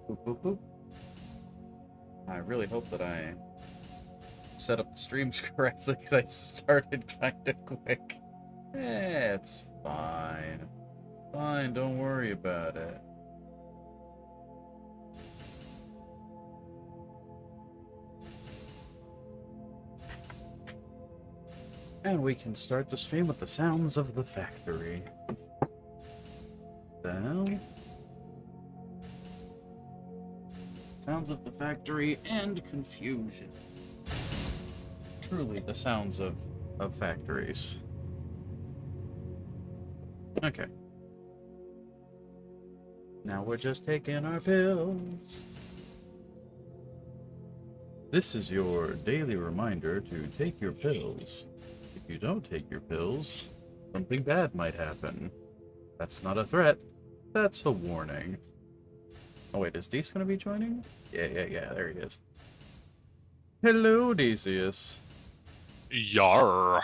Boop, boop, boop. I really hope that I set up the streams correctly because I started kind of quick. It's fine. Fine, don't worry about it. And we can start the stream with the sounds of the factory. The hell? Sounds of the factory and confusion. Truly the sounds of factories. Okay. Now we're just taking our pills. This is your daily reminder to take your pills. If you don't take your pills, something bad might happen. That's not a threat. That's a warning. Oh wait, is Deece gonna be joining? Yeah, there he is. Hello, Decius. Yar.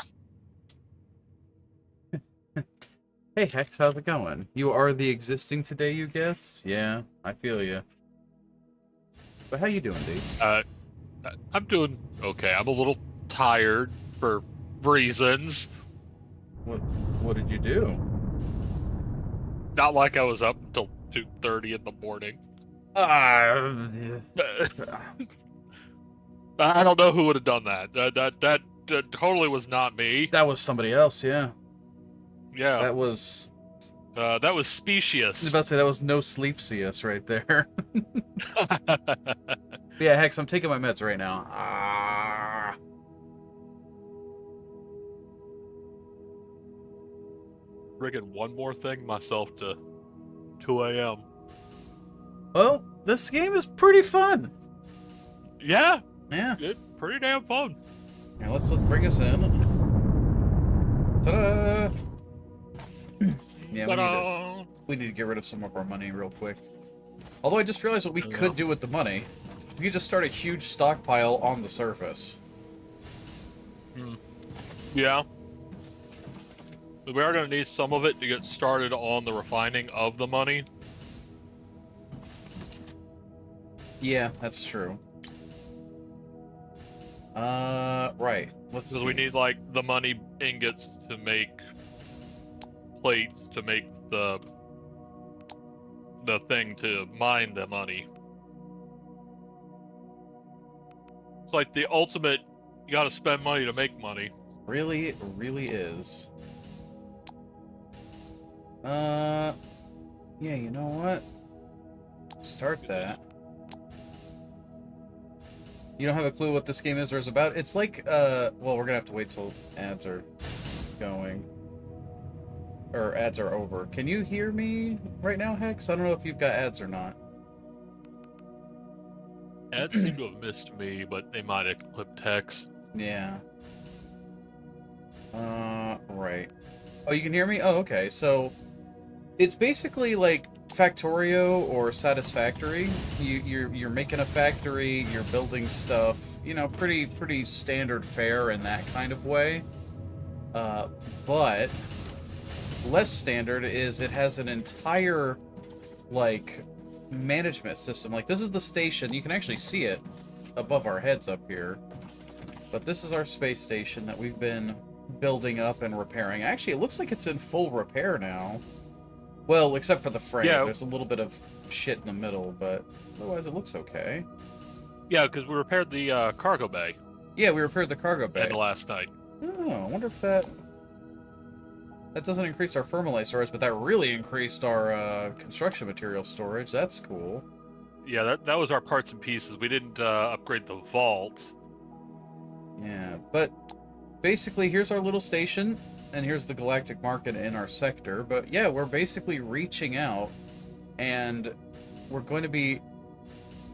Hey Hex, how's it going? You are the existing today, you guess? Yeah, I feel you. But how you doing, Deece? I'm doing okay. I'm a little tired for reasons. What did you do? Not like I was up until 2:30 in the morning. Yeah. I don't know who would have done that. That totally was not me. That was somebody else, yeah. Yeah. That was specious. I was about to say, that was no sleep-cius right there. Yeah, Hex, I'm taking my meds right now. Rigging one more thing myself to 2 a.m. Well, this game is pretty fun. Yeah. Yeah. It's pretty damn fun. Here, let's bring us in. Ta-da! Yeah, we need to get rid of some of our money real quick. Although I just realized what we could do with the money. We could just start a huge stockpile on the surface. Yeah. We are going to need some of it to get started on the refining of the money. Yeah, that's true. Right. Let's see. Because we need, like, the money ingots to make plates to make the thing to mine the money. It's like the ultimate, you gotta spend money to make money. Really, it really is. Yeah, you know what? Start that. You don't have a clue what this game is or is about? It's like, well, we're gonna have to wait till ads are going. Or ads are over. Can you hear me right now, Hex? I don't know if you've got ads or not. Ads seem to have missed me, but they might have clipped text. Yeah. Right. Oh, you can hear me? Oh, okay. So, it's basically like Factorio or Satisfactory. You're making a factory, you're building stuff, you know, pretty standard fare in that kind of way. But less standard is it has an entire, like, management system. Like, this is the station. You can actually see it above our heads up here. But this is our space station that we've been building up and repairing. Actually, it looks like it's in full repair now. Well, except for the frame. Yeah. There's a little bit of shit in the middle, but otherwise it looks okay. Yeah, because we repaired the cargo bay. Yeah, we repaired the cargo bay. And last night. Oh, I wonder if that doesn't increase our firmarlite storage, but that really increased our construction material storage. That's cool. Yeah, that was our parts and pieces. We didn't upgrade the vault. Yeah, but basically here's our little station, and here's the galactic market in our sector. But yeah, we're basically reaching out, and we're going to be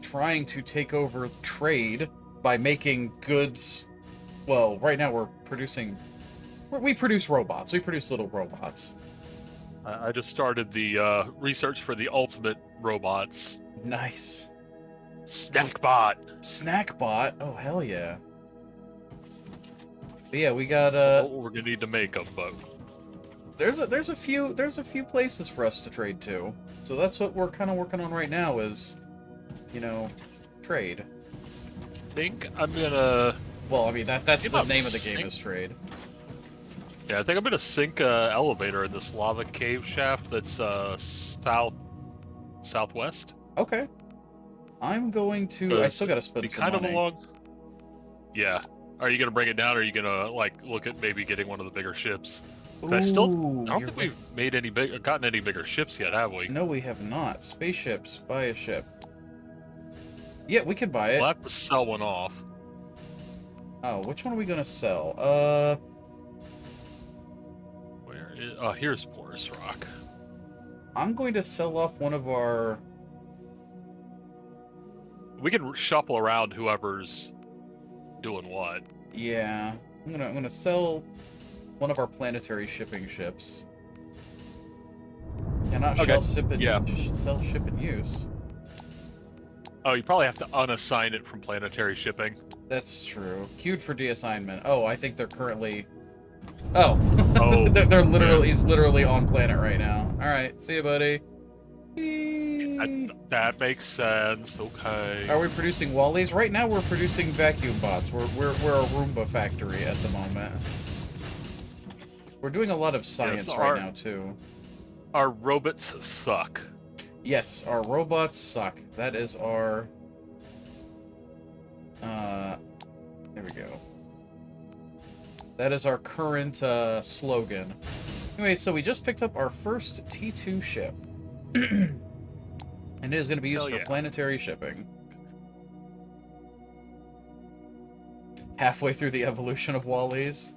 trying to take over trade by making goods. Well, right now we produce robots. We produce little robots. I just started the research for the ultimate robots. Nice. Snackbot. Snackbot? Oh, hell yeah. But yeah, we got we're gonna need to make them, but there's a few places for us to trade to. So that's what we're kind of working on right now, is you know, trade. I think I'm gonna. Well, I mean, that's You the know, name of the game sink- is trade. Yeah, I think I'm gonna sink a elevator in this lava cave shaft that's southwest. Okay. I'm going to... I still gotta Be spend some kind of money. along. Yeah. Are you gonna bring it down, or are you gonna like look at maybe getting one of the bigger ships? 'Cause I Ooh, don't you're think right. we've made any gotten any bigger ships yet, have we? No, we have not. Spaceships. Buy a ship. Yeah, we could buy it. We'll have to sell one off. Oh, which one are we gonna sell? Where is? Oh, here's Porous Rock. I'm going to sell off one of our... We can shuffle around whoever's doing what. Yeah, I'm gonna sell one of our planetary shipping ships. Cannot Okay, sell ship in use. Oh, you probably have to unassign it from planetary shipping. That's true. Queued for deassignment. Oh, I think they're currently... Oh. Oh, they're literally... yeah. He's literally on planet right now. Alright, see you, buddy. That makes sense. Okay. Are we producing Wallies? Right now we're producing vacuum bots. We're a Roomba factory at the moment. We're doing a lot of science right now, too. Our robots suck. Yes, our robots suck. That is our... there we go. That is our current, slogan. Anyway, so we just picked up our first T2 ship. And it is going to be used for planetary shipping. Halfway through the evolution of Wallies.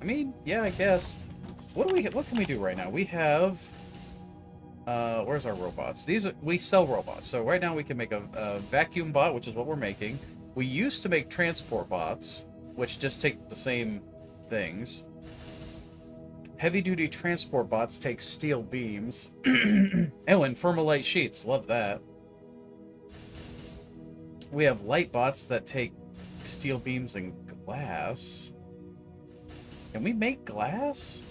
I mean, yeah, I guess. What can we do right now? We have... where's our robots? We sell robots. So right now we can make a vacuum bot, which is what we're making. We used to make transport bots, which just take the same things. Heavy-duty transport bots take steel beams. Oh, and firmarlite sheets. Love that. We have light bots that take steel beams and glass. Can we make glass?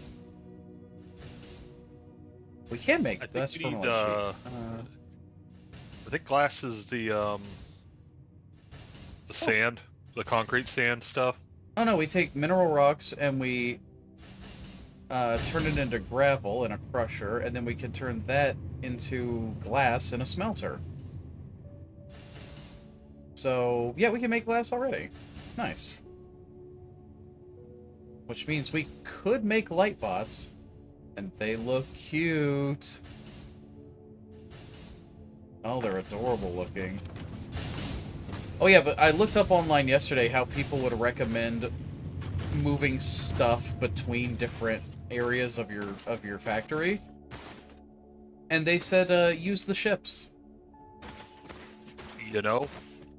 We can make glass firmarlite sheet. I think glass is the sand, the concrete sand stuff. Oh no, we take mineral rocks and we turn it into gravel in a crusher, and then we can turn that into glass in a smelter. So, yeah, we can make glass already. Nice. Which means we could make light bots, and they look cute. Oh, they're adorable looking. Oh yeah, but I looked up online yesterday how people would recommend moving stuff between different areas of your factory, and they said use the ships. You know,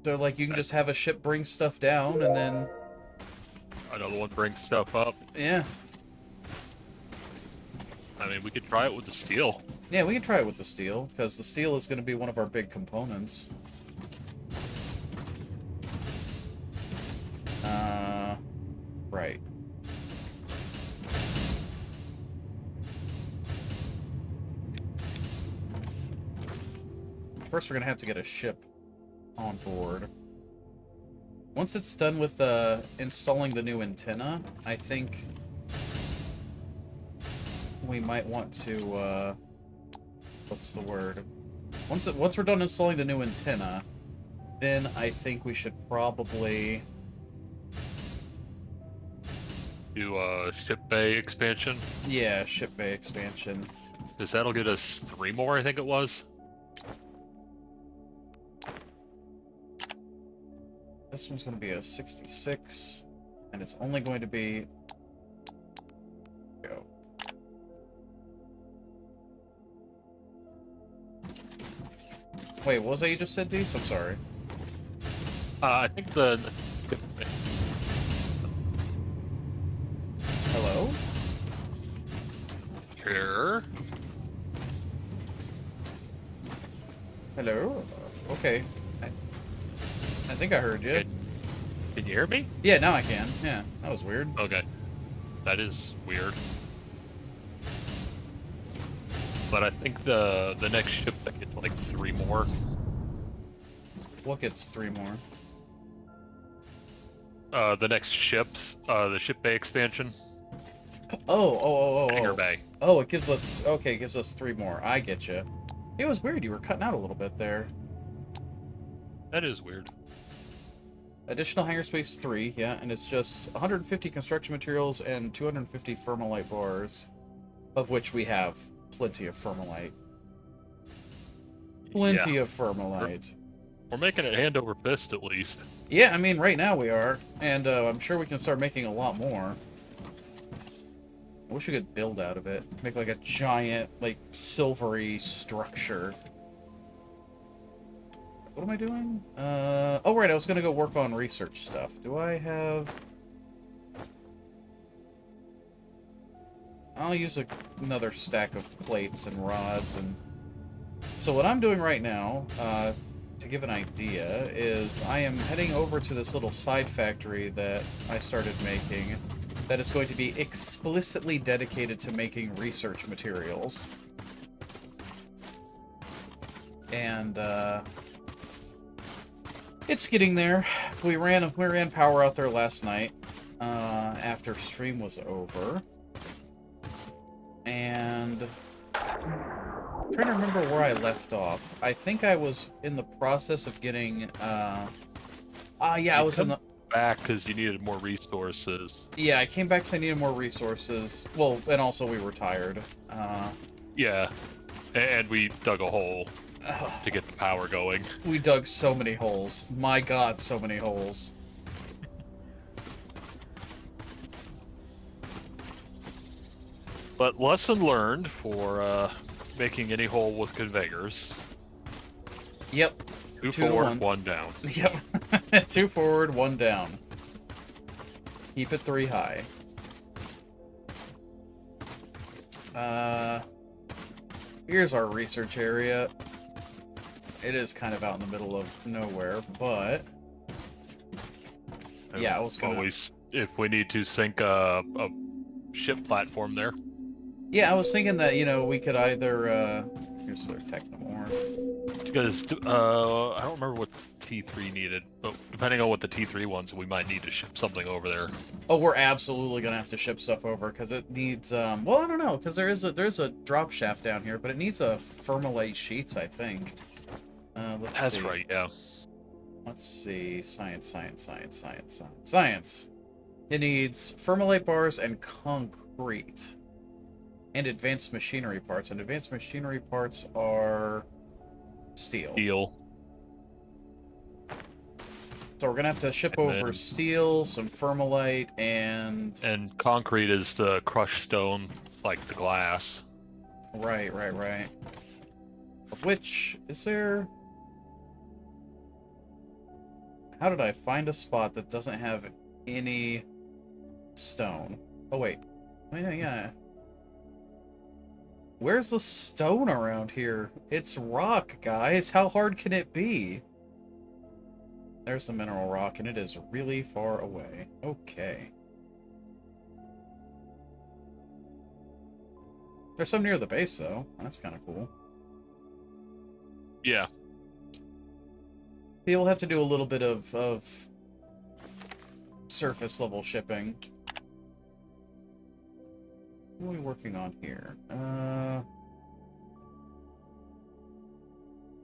so like you can just have a ship bring stuff down and then another one brings stuff up. Yeah, I mean, we could try it with the steel. Yeah, we can try it with the steel, because the steel is going to be one of our big components. Right. First, we're going to have to get a ship on board. Once it's done with installing the new antenna, I think we might want to, what's the word? Once we're done installing the new antenna, then I think we should probably do ship bay expansion. Yeah, ship bay expansion. Because that'll get us 3 more, I think it was. This one's going to be a 66, and it's only going to be... Go. Wait, what was that you just said, Dees? I'm sorry. I think the... Hello? Here. Hello? Okay. I think I heard you. Can you hear me? Yeah, now I can. Yeah, that was weird. Okay. That is weird. but I think the next ship that gets like 3 more. What gets 3 more? The next ships, the ship bay expansion. Hangar Oh. bay. Oh, it gives us... Okay, it gives us 3 more. I get you. It was weird. You were cutting out a little bit there. That is weird. Additional hangar space 3, yeah, and it's just 150 construction materials and 250 firmarlite bars, of which we have plenty of firmarlite. Plenty of firmarlite. We're making it hand over fist at least. Yeah, I mean, right now we are, and I'm sure we can start making a lot more. I wish we could build out of it. Make like a giant, like, silvery structure. What am I doing? Oh, right, I was gonna go work on research stuff. Do I have... I'll use another stack of plates and rods, and... So what I'm doing right now, to give an idea, is I am heading over to this little side factory that I started making that is going to be explicitly dedicated to making research materials. And, it's getting there. We ran power out there last night, after stream was over. And... I'm trying to remember where I left off. I think I was in the process of getting, yeah, I was in the... back because you needed more resources. Yeah, I came back because I needed more resources. Well, and also we were tired. Yeah, and we dug a hole to get the power going. We dug so many holes. My god, so many holes. But lesson learned for making any hole with conveyors. Yep. 2 to forward, 1 down. Yep. 2 forward, 1 down. Keep it 3 high. Here's our research area. It is kind of out in the middle of nowhere, but... And yeah, I was gonna... always, if we need to sink a ship platform there. Yeah, I was thinking that, you know, we could either, here's their Technomorph. Because, I don't remember what T3 needed, but depending on what the T3 wants, we might need to ship something over there. Oh, we're absolutely gonna have to ship stuff over, because it needs, well, I don't know, because there's a drop shaft down here, but it needs a firmarlite sheets, I think. Let's see. That's right, yeah. Let's see. Science. It needs firmarlite bars and concrete. And advanced machinery parts. And advanced machinery parts are... steel. Steel. So we're gonna have to ship over steel, some firmarlite, and... And concrete is the crushed stone, like the glass. Right. Of which, is there... How did I find a spot that doesn't have any stone? Oh, wait. Wait, no, yeah. Where's the stone around here? It's rock, guys. How hard can it be? There's the mineral rock, and it is really far away. Okay. There's some near the base, though. That's kind of cool. Yeah. We'll have to do a little bit of surface level shipping. What are we working on here?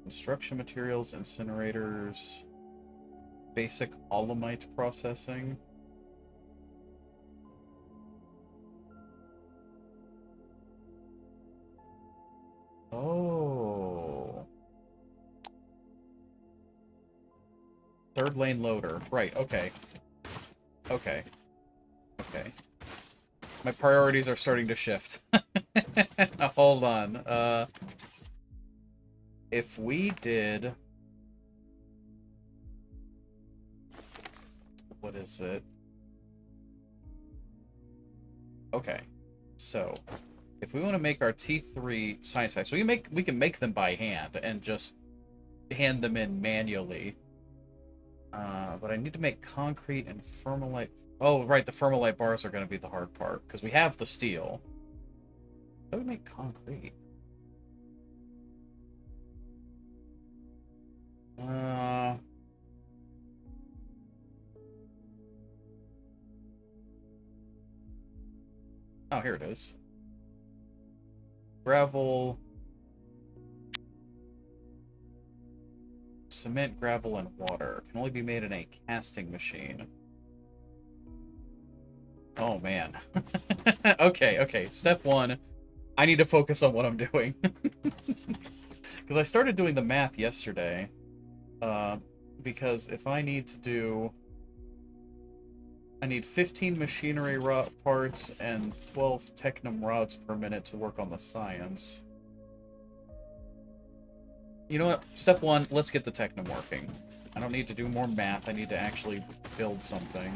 Construction materials, incinerators, basic alumite processing. Oh. Third lane loader. Right, okay. Okay. My priorities are starting to shift. Hold on. If we did... What is it? Okay. So, if we want to make our T3 science packs, we can make them by hand and just hand them in manually. But I need to make concrete and firmarlite. Oh, right, the firmarlite bars are going to be the hard part, because we have the steel. How do we make concrete? Oh, here it is. Gravel, cement, gravel, and water. Can only be made in a casting machine. Oh, man. Okay. Step one. I need to focus on what I'm doing. Because I started doing the math yesterday. Because if I need to do... I need 15 machinery parts and 12 technum rods per minute to work on the science. You know what? Step one, let's get the technum working. I don't need to do more math. I need to actually build something.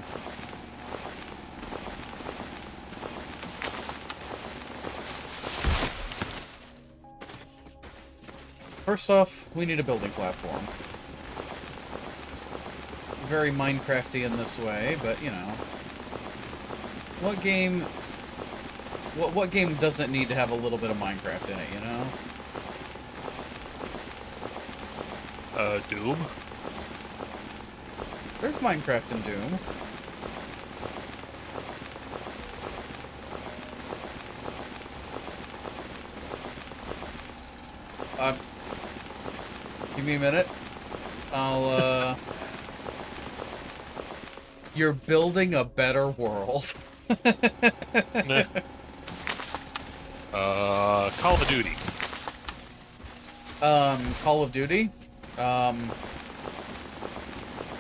First off, we need a building platform. Very Minecrafty in this way, but you know, what game doesn't need to have a little bit of Minecraft in it, you know? Doom. There's Minecraft in Doom. Give me a minute. I'll, You're building a better world. Call of Duty. Call of Duty?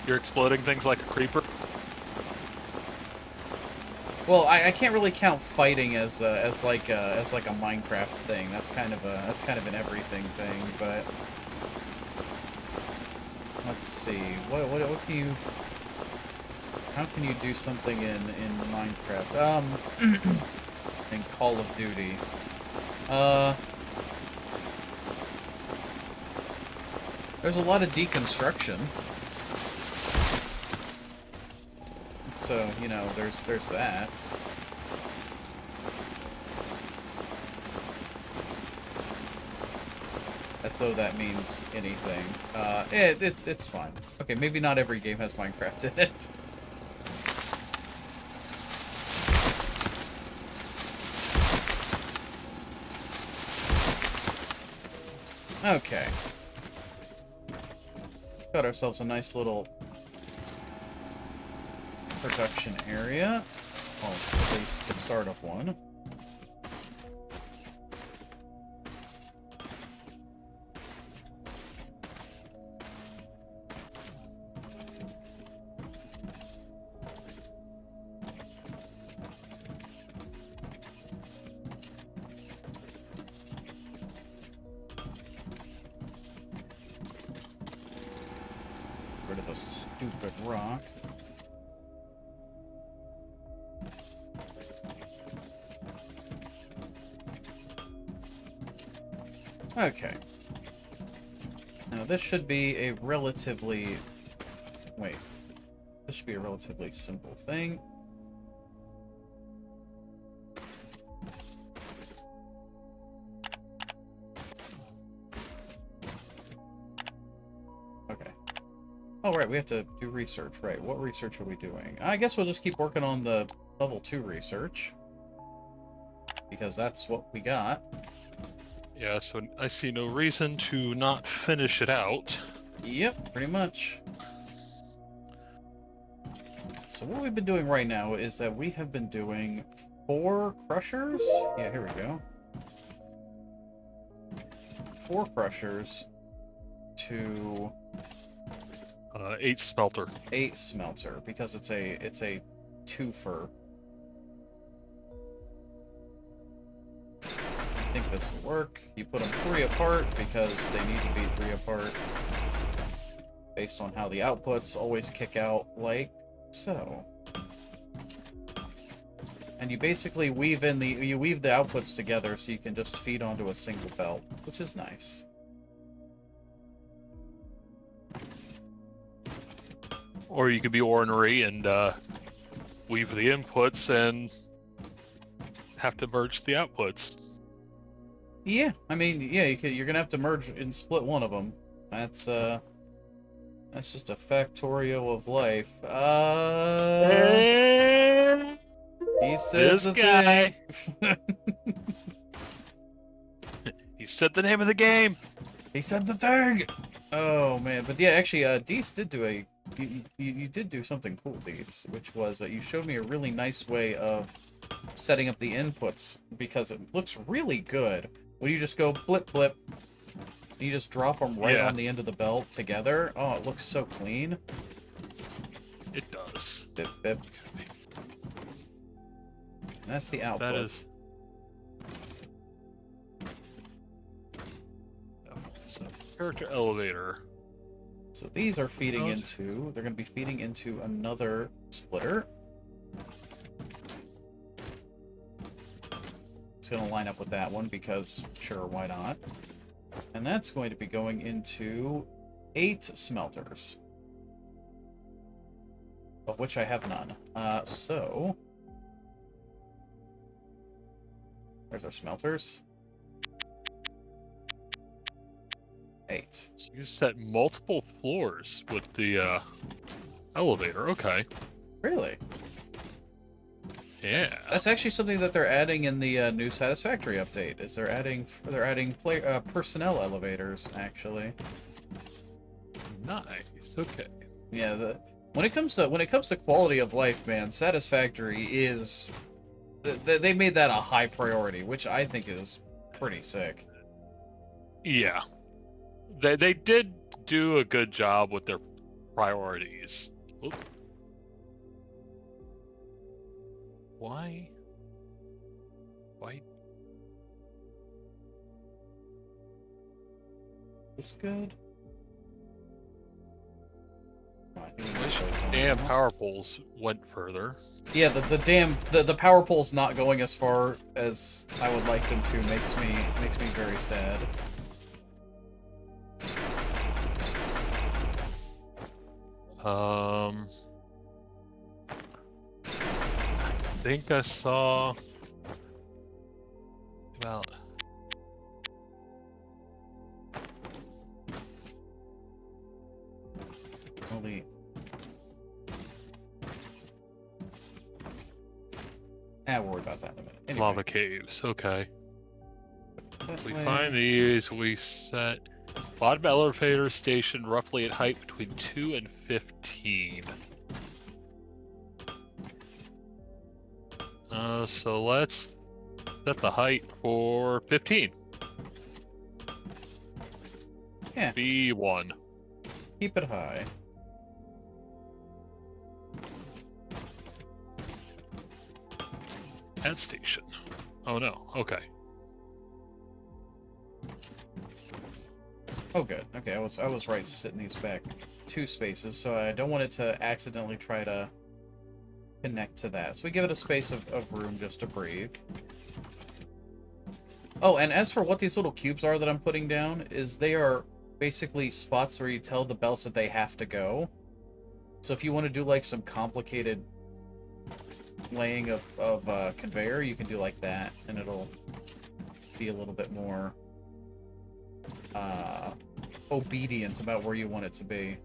You're exploding things like a creeper? Well, I can't really count fighting as like a Minecraft thing. That's kind of an everything thing, but let's see. What can you... How can you do something in Minecraft? In Call of Duty. There's a lot of deconstruction. So, you know, there's that. As though that means anything. It's fine. Okay, maybe not every game has Minecraft in it. Okay. Got ourselves a nice little production area. Well, at least the start of one. Rid of the stupid rock. Okay. Now this should be a relatively... Wait. This should be a relatively simple thing. Okay. Oh, right, we have to do research. Right, what research are we doing? I guess we'll just keep working on the level 2 research. Because that's what we got. Yeah, so I see no reason to not finish it out. Yep, pretty much. So what we've been doing right now is that we have been doing 4 crushers. Yeah, here we go. 4 crushers to 8 smelter. 8 smelter because it's a twofer. I think this will work. You put them 3 apart because they need to be 3 apart based on how the outputs always kick out like so. And you basically weave the outputs together so you can just feed onto a single belt, which is nice. Or you could be ornery and weave the inputs and have to merge the outputs. Yeah, I mean, yeah, you're gonna have to merge and split one of them. That's just a factorial of life. He said This the guy. thing. He said the name of the game. He said the thing. Oh man, but yeah, actually, Dees did do a. You did do something cool, Dees, which was that you showed me a really nice way of setting up the inputs because it looks really good when you just go blip blip. And you just drop them right on the end of the belt together. Oh, it looks so clean. It does. Bip bip. And that's the output. That is. So, character elevator. So these are feeding into. They're going to be feeding into another splitter. It's going to line up with that one because, sure, why not? And that's going to be going into 8 smelters. Of which I have none. So... Where's our smelters? 8. So you set multiple floors with the elevator. Okay. Really? Yeah. That's actually something that they're adding in the new Satisfactory update. Is they're adding personnel elevators actually. Nice. Okay. Yeah. When it comes to quality of life, man, Satisfactory is. They made that a high priority, which I think is pretty sick. Yeah. They did do a good job with their priorities. Oop. Why? This good? Damn power poles went further. Yeah, the power poles not going as far as I would like them to makes me very sad. I think I saw about Only. We'll worry about that in a minute. Anyway, lava caves. Okay. We way. find these. We set bottom elevator station roughly at height between 2 and 15. So let's set the height for 15. Yeah. B1. Keep it high. Add station. Oh no. Okay. Oh, good. Okay, I was right sitting these back 2 spaces, so I don't want it to accidentally try to connect to that. So we give it a space of room just to breathe. Oh, and as for what these little cubes are that I'm putting down, is they are basically spots where you tell the belts that they have to go. So if you want to do like some complicated laying of conveyor, you can do like that, and it'll be a little bit more obedient about where you want it to be.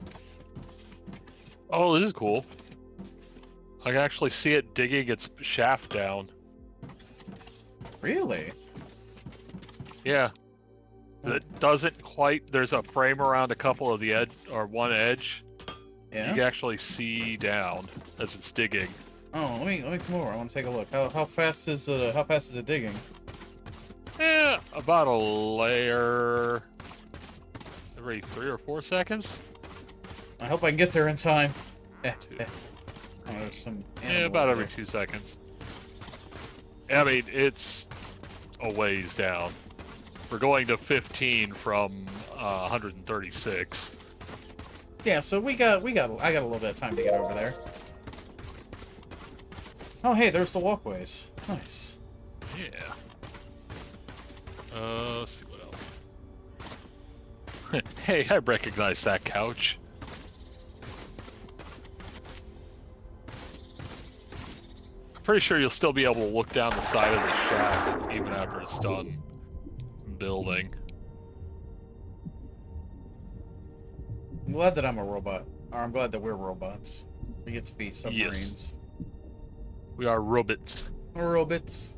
Oh, this is cool. I can actually see it digging its shaft down. Really? Yeah. It doesn't quite. There's a frame around a couple of the edge, or one edge. Yeah. You can actually see down as it's digging. Oh, let me come over. I want to take a look. How fast is it digging? Yeah, about a layer every 3 or 4 seconds. I hope I can get there in time. Two. Oh, there's some Yeah, about every 2 seconds. I mean, it's a ways down. We're going to 15 from 136. Yeah, so I got a little bit of time to get over there. Oh, hey, there's the walkways. Nice. Yeah. Let's see what else. Hey, I recognize that couch. I'm pretty sure you'll still be able to look down the side of the shaft even after it's done building. I'm glad that I'm a robot. Or I'm glad that we're robots. We get to be submarines. We are robots. Robots.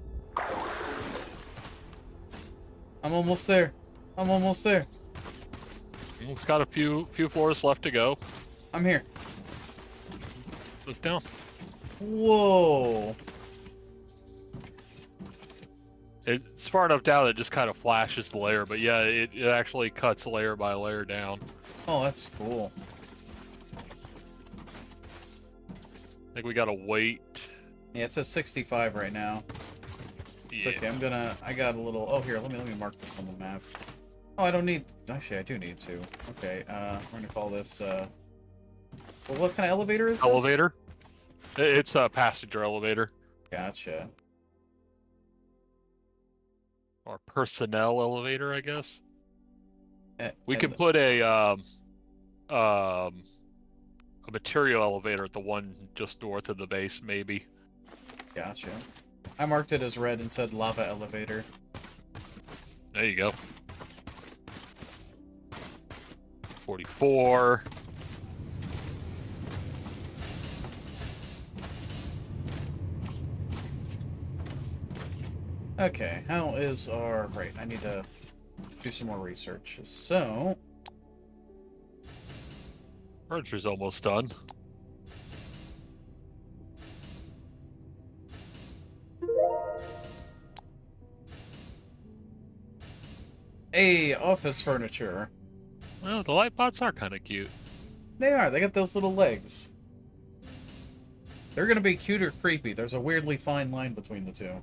I'm almost there. I'm almost there. It's got a few floors left to go. I'm here. Look down. Whoa. It's far enough down that it just kind of flashes the layer, but yeah, it actually cuts layer by layer down. Oh, that's cool. I think we gotta wait. Yeah, it says 65 right now. It's Yeah. okay. I got a little. Oh, here. Let me mark this on the map. Oh, I don't need. Actually, I do need to. Okay. We're gonna call this. Well, what kind of elevator is this? Elevator. It's a passenger elevator. Gotcha. Or personnel elevator, I guess. We And can put a material elevator at the one just north of the base, maybe. Gotcha. I marked it as red and said lava elevator. There you go. 44. Okay, how is our... Right, I need to do some more research. So... Furniture's almost done. Hey, office furniture. Well, the light pots are kind of cute. They are. They got those little legs. They're gonna be cute or creepy. There's a weirdly fine line between the two.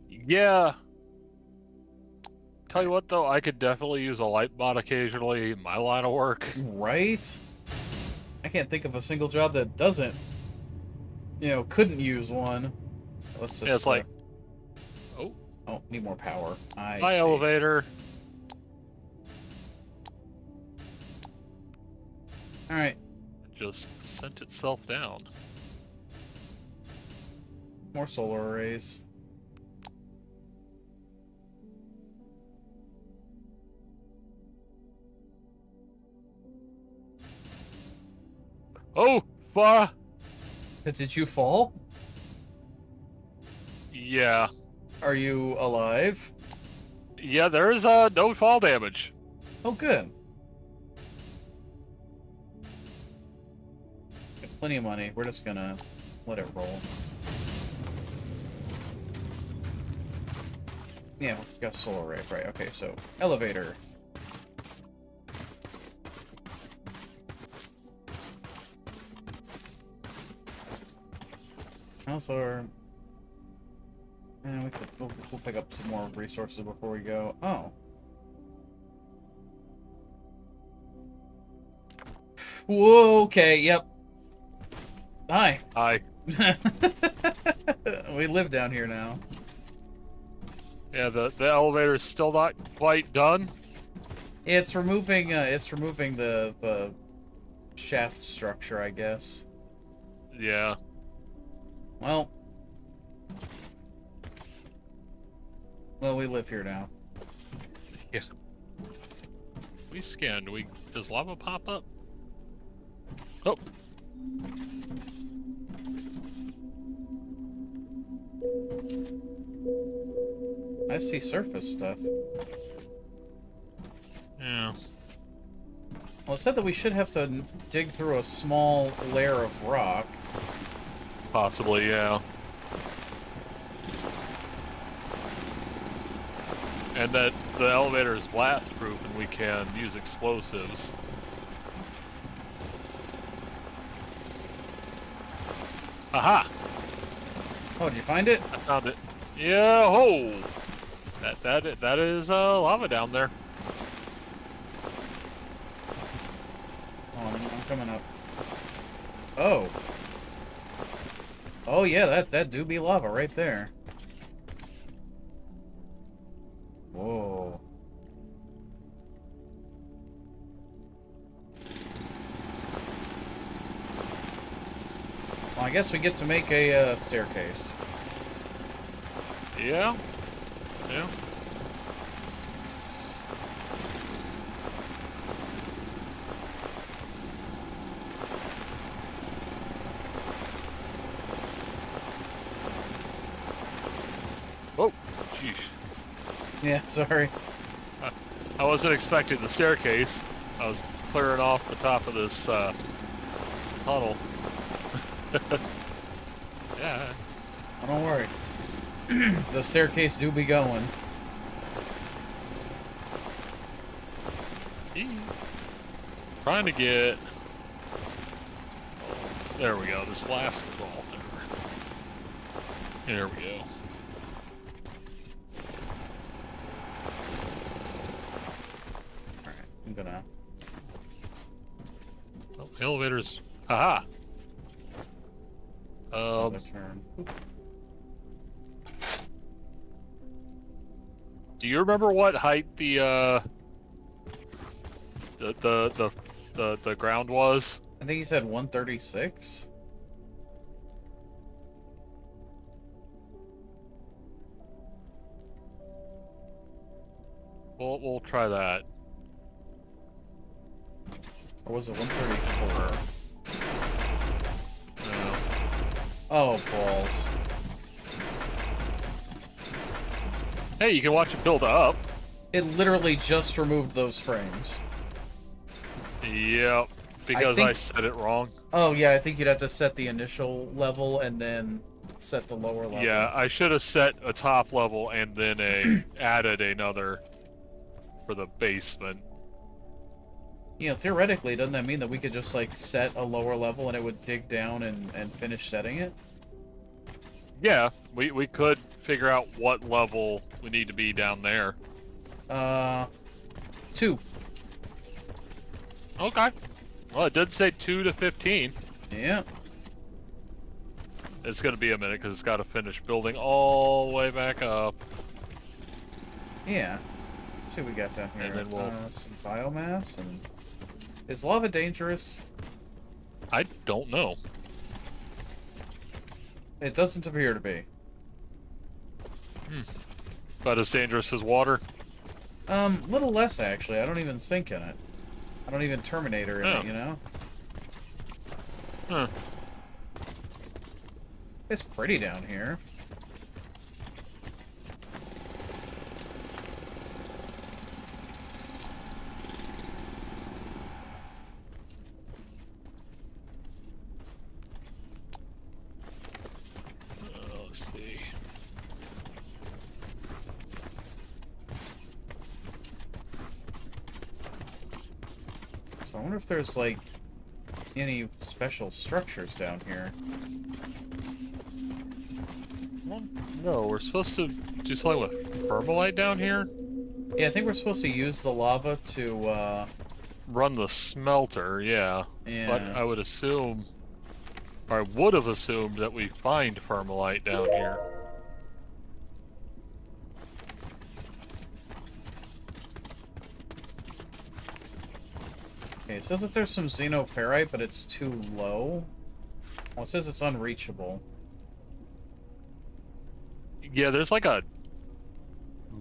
Yeah. Tell you what, though, I could definitely use a light mod occasionally in my line of work. Right? I can't think of a single job that doesn't, couldn't use one. Let's just... Yeah, it's like... Oh, need more power. I My see. elevator. Alright. Just sent itself down. More solar arrays. Oh, Did you fall? yeah. Are you alive? Yeah, there is no fall damage. Oh, good. Got plenty of money. We're just gonna let it roll. Yeah, we got solar array. Right, okay, so elevator. How's our... And we'll pick up some more resources before we go. Oh. Whoa, okay, yep. Hi. Hi. We live down here now. Yeah, the elevator is still not quite done. It's removing the shaft structure, I guess. Yeah. Well, we live here now. Yeah. We scanned. Does lava pop up? Oh. I see surface stuff. Yeah. Well, it said that we should have to dig through a small layer of rock. Possibly, yeah. And that the elevator is blast proof and we can use explosives. Aha! Oh, did you find it? I found it. Yeah, ho! That is lava down there. Oh, I'm coming up. Oh. Oh yeah, that do be lava right there. Whoa. Well, I guess we get to make a staircase. Yeah. Yeah. Yeah, sorry. I wasn't expecting the staircase. I was clearing off the top of this tunnel. Yeah. Oh, don't worry. The staircase do be going. Trying to get... There we go, this last ball. There we go. Alright, I'm gonna... Oh, elevators. Haha! Another turn. Oop. Do you remember what height the ground was? I think you said 136? We'll try that. Or was it 134? No. Oh, balls. Hey, you can watch it build up. It literally just removed those frames. Yep, because I said it wrong. Oh, yeah, I think you'd have to set the initial level and then set the lower level. Yeah, I should have set a top level and then added another for the basement. You know, theoretically, doesn't that mean that we could just, like, set a lower level and it would dig down and finish setting it? Yeah, we could figure out what level we need to be down there. 2. Okay. Well, it did say 2 to 15. Yeah. It's going to be a minute because it's got to finish building all the way back up. Yeah. Let's see what we got down here. And then we'll... some biomass and... Is lava dangerous? I don't know. It doesn't appear to be. About as dangerous as water? Little less, actually. I don't even sink in it. I don't even Terminator in it, you know? Huh. It's pretty down here. Let's see. So I wonder if there's, like, any special structures down here. Well, no, we're supposed to do something with firmarlite down here? Yeah, I think we're supposed to use the lava to, Run the smelter, yeah. Yeah. But I would assume, or I would have assumed that we find firmarlite down here. Okay, it says that there's some xenoferrite, but it's too low. Well, it says it's unreachable. Yeah, there's like a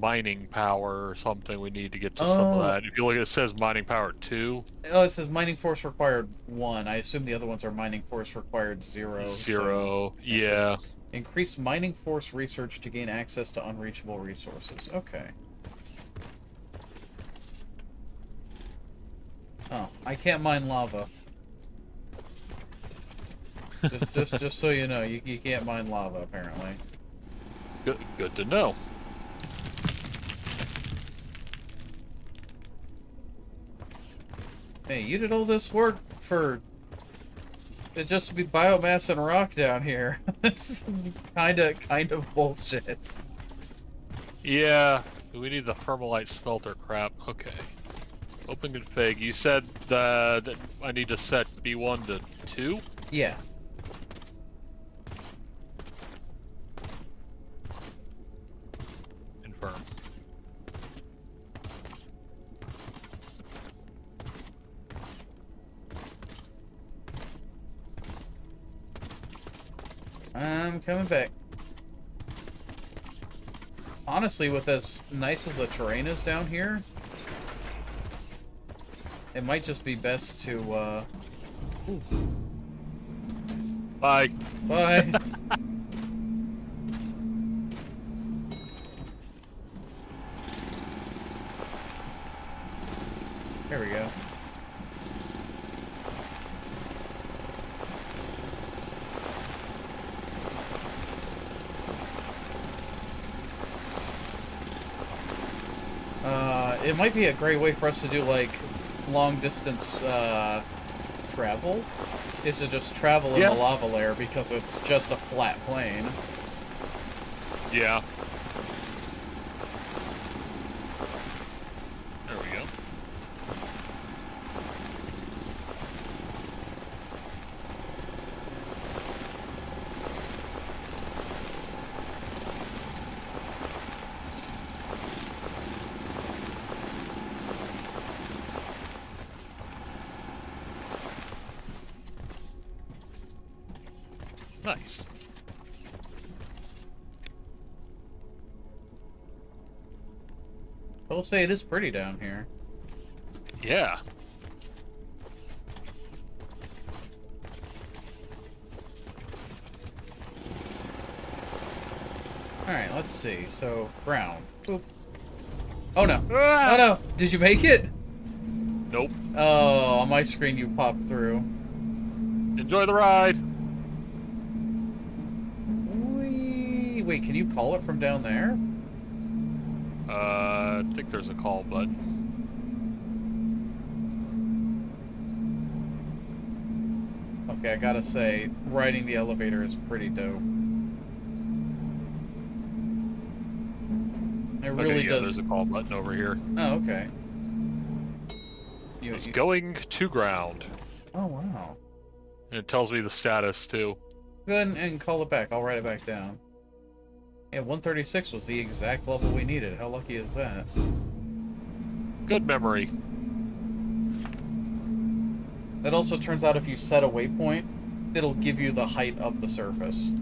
mining power or something we need to get to some of that. If you look, it says mining power 2. Oh, it says mining force required 1. I assume the other ones are mining force required 0. 0, yeah. Increase mining force research to gain access to unreachable resources. Okay. Oh, I can't mine lava. just so you know, you can't mine lava apparently. Good to know. Hey, you did all this work for it just to be biomass and rock down here. This is kind of bullshit. Yeah, we need the firmarlite smelter crap. Okay. Open config. You said that I need to set B1 to 2? Yeah. Confirm. I'm coming back. Honestly, with as nice as the terrain is down here, it might just be best to, Ooh. Bye. Bye. There we go. It might be a great way for us to do, like, long-distance, travel, is to just travel in the lava layer, because it's just a flat plane. Yeah. There we go. Nice. I will say it is pretty down here. Yeah. Alright, let's see. So, ground. Boop. Oh no. Ah! Oh no! Did you make it? Nope. Oh, on my screen you popped through. Enjoy the ride. Whee. Wait, can you call it from down there? I think there's a call button. Okay, I gotta say, riding the elevator is pretty dope. It really does. There's a call button over here. Oh, okay. It's going to ground. Oh, wow. And it tells me the status, too. Go ahead and call it back. I'll write it back down. Yeah, 136 was the exact level we needed. How lucky is that? Good memory. It also turns out if you set a waypoint, it'll give you the height of the surface.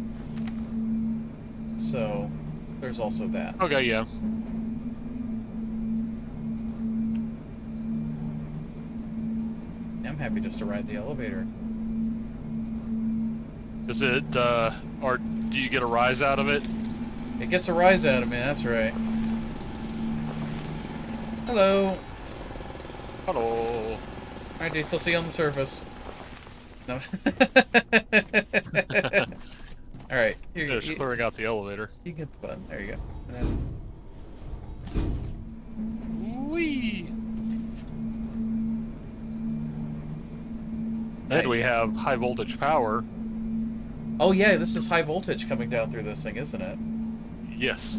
So, there's also that. Okay, yeah. I'm happy just to ride the elevator. Is it, or do you get a rise out of it? It gets a rise out of me, that's right. Hello. Hello. Alright, dude, still see you on the surface. No. Alright, Just clearing out the elevator. You get the button. There you go. And Whee! nice. And we have high voltage power. Oh yeah, this is high voltage coming down through this thing, isn't it? Yes.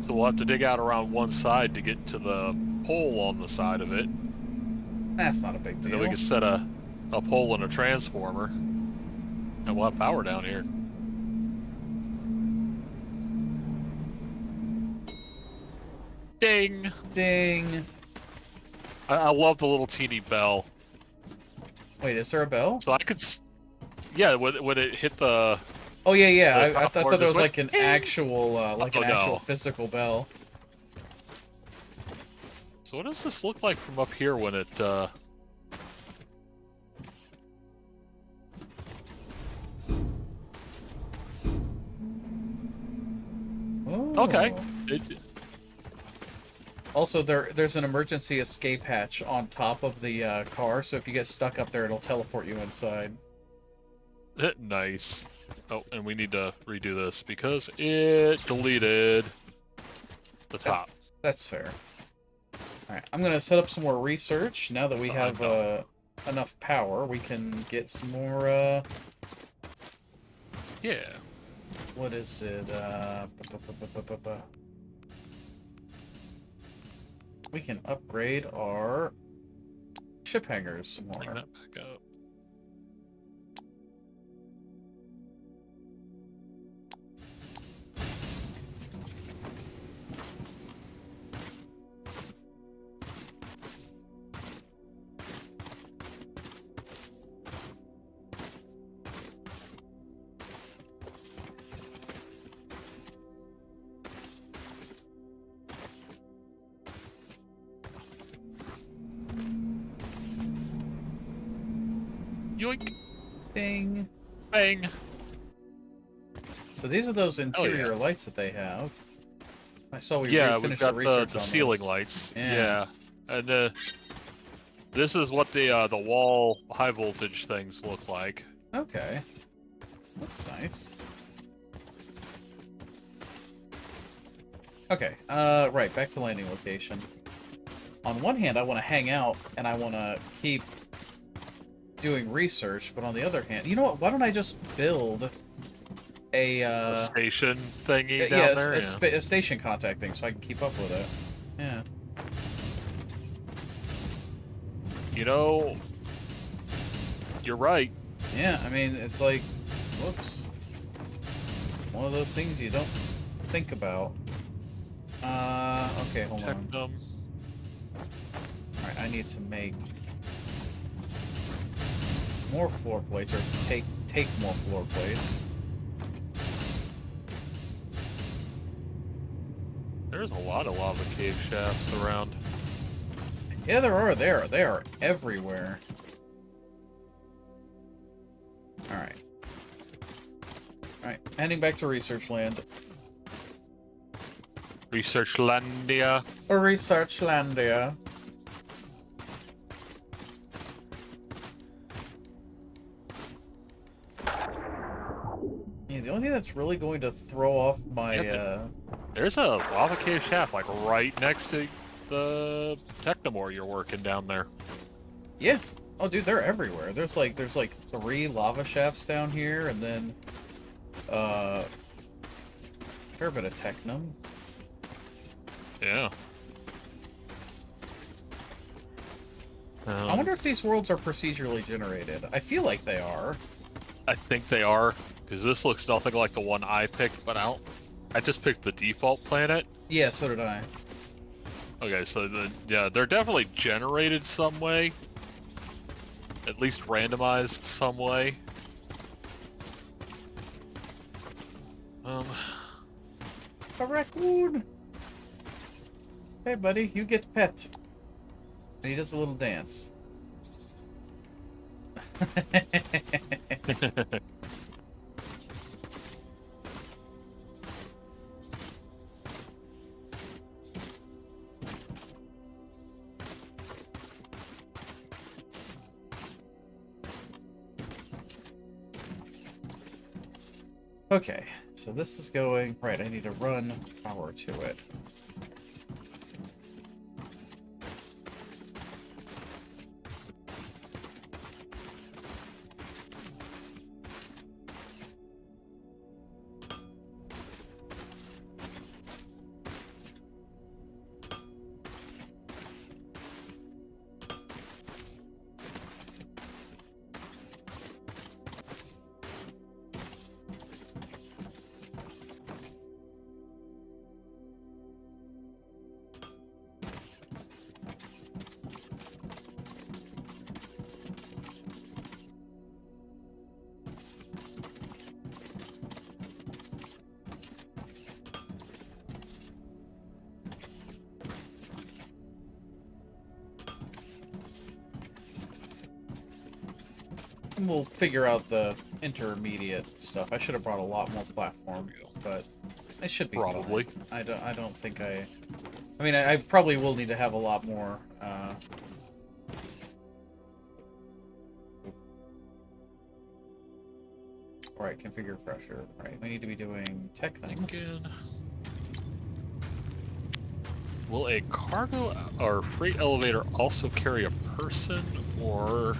So we'll have to dig out around one side to get to the pole on the side of it. That's not a big And deal. then we can set a pole and a transformer. And we'll have power down here. Ding! Ding. I love the little teeny bell. Wait, is there a bell? So I could... Yeah, when it hit the... Oh yeah, yeah. The I top thought part that was just like an went, actual, no. physical bell. So what does this look like from up here when it, Oh. Okay. Also, there's an emergency escape hatch on top of the car, so if you get stuck up there, it'll teleport you inside. Nice. Oh, and we need to redo this because it deleted the top. That's fair. Alright, I'm gonna set up some more research. Now that we have enough power, we can get some more, Yeah. What is it? We can upgrade our ship hangars some Bring more. that back up. Yoink! Ding. Bang! So these are those interior lights that they have. I saw we Yeah, we've finished got the research the on ceiling those. lights. Yeah. And this is what the wall high voltage things look like. Okay. That's nice. Okay, right, back to landing location. On one hand, I want to hang out, and I want to keep doing research, but on the other hand, you know what? Why don't I just build A station thingy down yeah, there? a station contact thing so I can keep up with it. Yeah. You know, you're right. Yeah, I mean, it's like, whoops. One of those things you don't think about. Okay, hold on. Alright, I need to make more floor plates, or take more floor plates. There's a lot of lava cave shafts around. Yeah, there are. They are everywhere. Alright. Alright, heading back to Research Land. Researchlandia. Or Researchlandia. Yeah, the only thing that's really going to throw off my, There's a lava cave shaft, like, right next to the Technomore you're working down there. Yeah. Oh, dude, they're everywhere. There's like 3 lava shafts down here, and then, fair bit of Technum. Yeah. I wonder if these worlds are procedurally generated. I feel like they are. I think they are, because this looks nothing like the one I picked, but I just picked the default planet. Yeah, so did I. Okay, so yeah, they're definitely generated some way. At least randomized some way. A raccoon! Hey, buddy, you get pet. And he does a little dance. Okay, so this is going... Right, I need to run power to it. And we'll figure out the intermediate stuff. I should have brought a lot more platform, but it should be probably fine. I don't think I mean, I probably will need to have a lot more, Alright, configure pressure. Right, we need to be doing Technum. Again. Will a cargo or freight elevator also carry a person, or...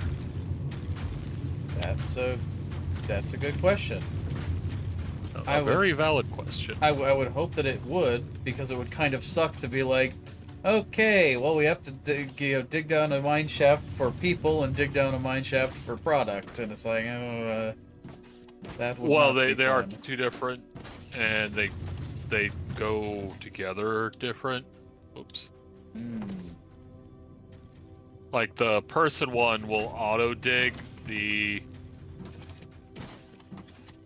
That's a good question. A very valid question. I would hope that it would, because it would kind of suck to be like, okay, well, we have to dig down a mine shaft for people and dig down a mine shaft for product, and it's like, oh, that would Well, not be they are fun. two different, and they go together different. Oops. Like the person one will auto dig, the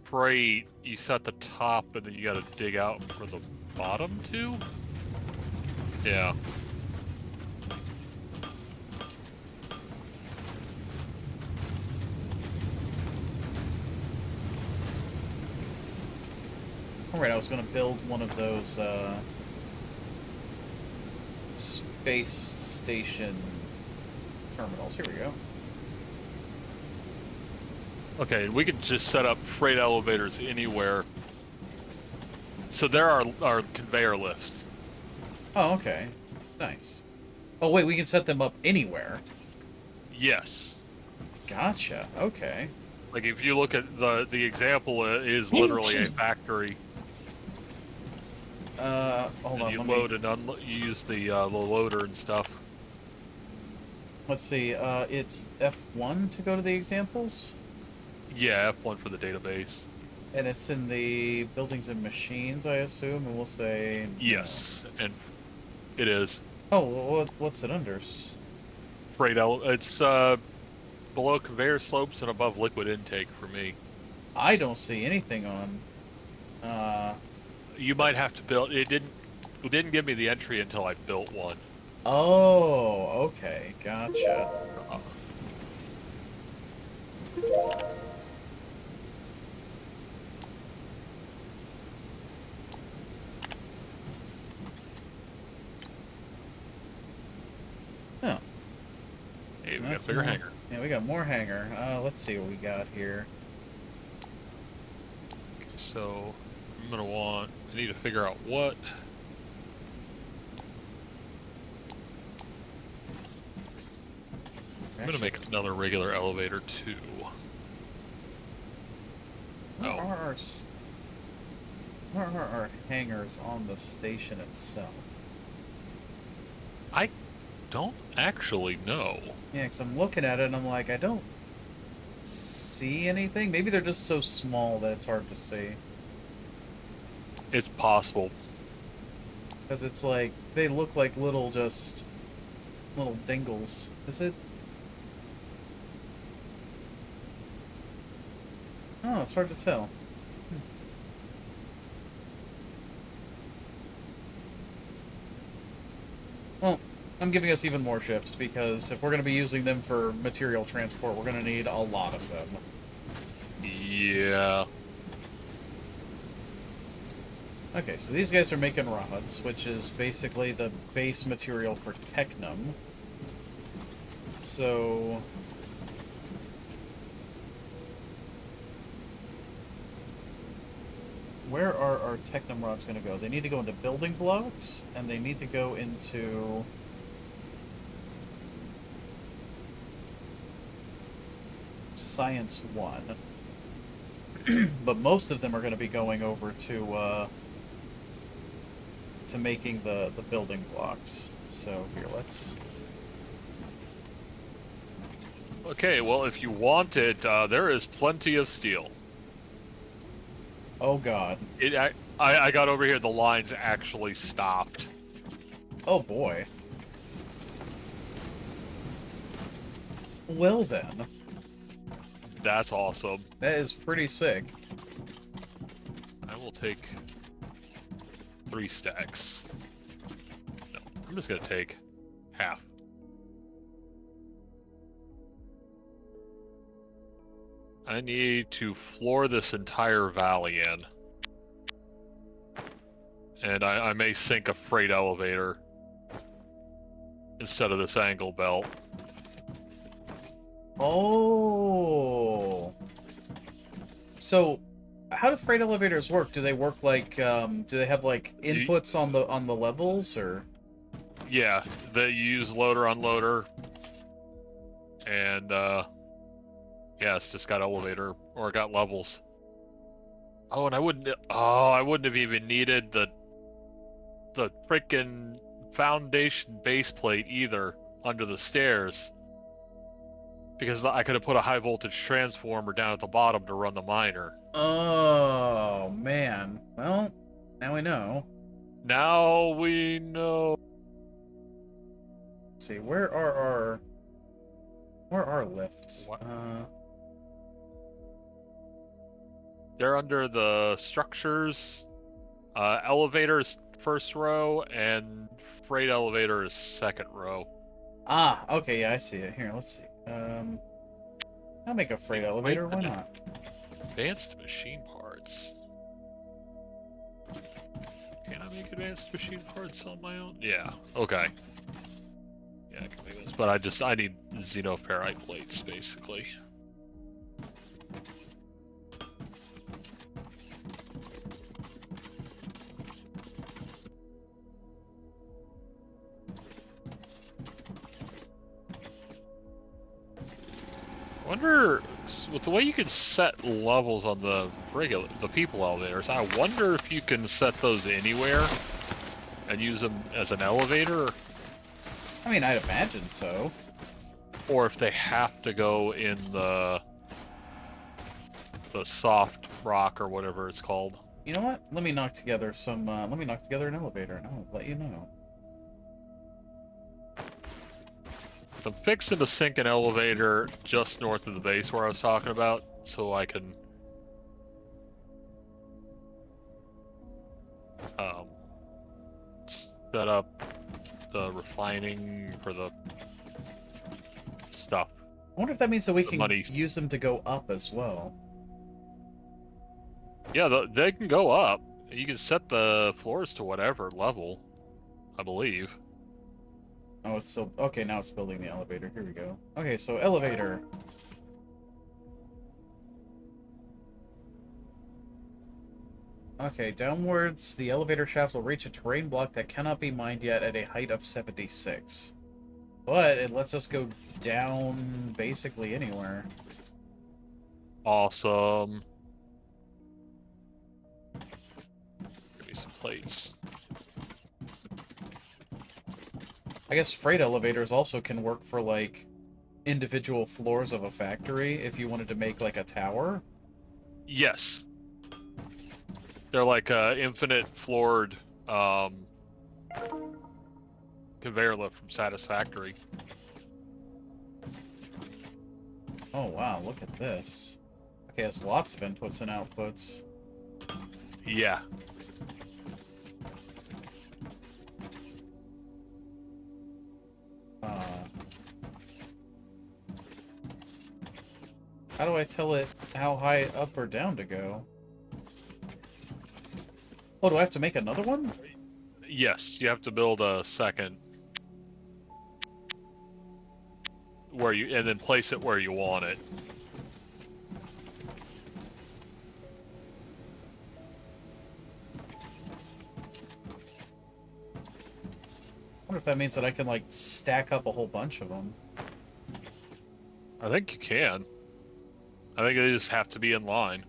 freight you set the top and then you gotta dig out for the bottom two? Yeah. Alright, I was gonna build one of those, base station terminals. Here we go. Okay, we could just set up freight elevators anywhere. So there are our conveyor lifts. Oh, okay. Nice. Oh, wait, we can set them up anywhere. Yes. Gotcha. Okay. Like if you look at the example is literally a factory. Hold and on. you load and unload. You use the loader and stuff. Let's see. It's F1 to go to the examples, Yeah, F1 for the database. and it's in the buildings and machines, I assume. And we'll say no. Yes, and it is. Oh, well, what's it under? It's below conveyor slopes and above liquid intake for me. I don't see anything on. You might have to build. It didn't give me the entry until I built one. Oh, okay. Gotcha. Uh, Oh. Hey, we got a That's bigger more- hangar. Yeah, we got more hangar. Let's see what we got here. Okay, so I'm gonna want. I need to figure out what. I'm gonna make another regular elevator too. Where Oh. are where are our hangars on the station itself? I don't actually know. Yeah, because I'm looking at it and I'm like, I don't see anything. Maybe they're just so small that it's hard to see. It's possible. Because it's like, they look like little dingles. Is it? Oh, it's hard to tell. Well, I'm giving us even more ships, because if we're going to be using them for material transport, we're going to need a lot of them. Yeah. Okay, so these guys are making rods, which is basically the base material for Technum. So... where are our Technum rods going to go? They need to go into building blocks, and they need to go into... Science 1. But most of them are going to be going over to making the building blocks. So here, let's... Okay, well, if you want it, there is plenty of steel. Oh god. I got over here, the lines actually stopped. Oh boy. Well then. That's awesome. That is pretty sick. I will take 3 stacks. No, I'm just gonna take half. I need to floor this entire valley in. And I may sink a freight elevator instead of this angle belt. Oh. So, how do freight elevators work? Do they work like do they have like inputs on the levels, or? Yeah, you use loader unloader, and yeah, it's just got elevator or got levels. Oh, and I wouldn't have even needed the frickin' foundation base plate either under the stairs, because I could have put a high voltage transformer down at the bottom to run the miner. Oh man. Well, now we know. Now we know. Let's see, where are our lifts? What? They're under the structures. Elevators first row, and freight elevator is second row. Ah, okay, yeah, I see it. Here, let's see. I'll make a freight elevator, why not? Advanced machine parts. Can I make advanced machine parts on my own? Yeah, okay. but I need xenoferrite plates basically. Wonder with the way you can set levels on the people elevators. I wonder if you can set those anywhere and use them as an elevator, I mean, I'd imagine so. or if they have to go in the soft rock or whatever it's called. You know what? Let me knock together some. Let me knock together an elevator, and I'll let you know. I'm fixing to sink an elevator just north of the base where I was talking about, so I can set up the refining for the stuff. I wonder if that means that we The can money. use them to go up as well. Yeah, they can go up. You can set the floors to whatever level, I believe. Oh, it's still... Okay, now it's building the elevator. Here we go. Okay, so elevator. Okay, downwards, the elevator shaft will reach a terrain block that cannot be mined yet at a height of 76. But it lets us go down basically anywhere. Awesome. Give me some plates. I guess freight elevators also can work for, like, individual floors of a factory if you wanted to make, like, a tower. Yes. They're like infinite floored conveyor lift from Satisfactory. Oh, wow, look at this. Okay, it's lots of inputs and outputs. Yeah. How do I tell it how high up or down to go? Oh, do I have to make another one? Yes, you have to build a second and then place it where you want it. I wonder if that means that I can, like, stack up a whole bunch of them. I think you can. I think they just have to be in line.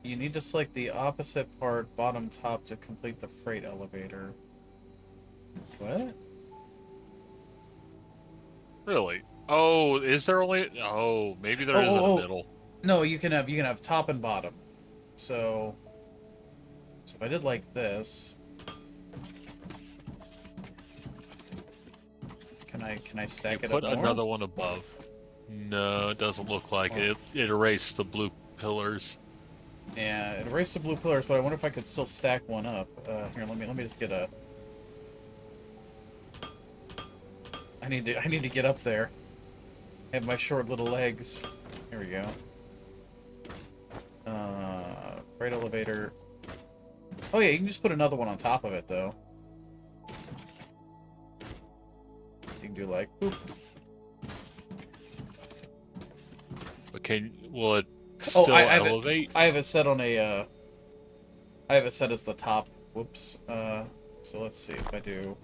You need to select the opposite part, bottom top, to complete the freight elevator. What? Really? Oh, is there only... Oh, maybe there isn't a middle. No, you can have top and bottom. So if I did like this, can I stack it up Put more? another one above. No, it doesn't look like it. It erased the blue pillars. Yeah, it erased the blue pillars, but I wonder if I could still stack one up. Here, let me just get a. I need to get up there. I have my short little legs. Here we go. Freight elevator. Oh yeah, you can just put another one on top of it though. You can do like boop. Okay, will it still elevate? I have it set on a. I have it set as the top. Whoops. So let's see if I do.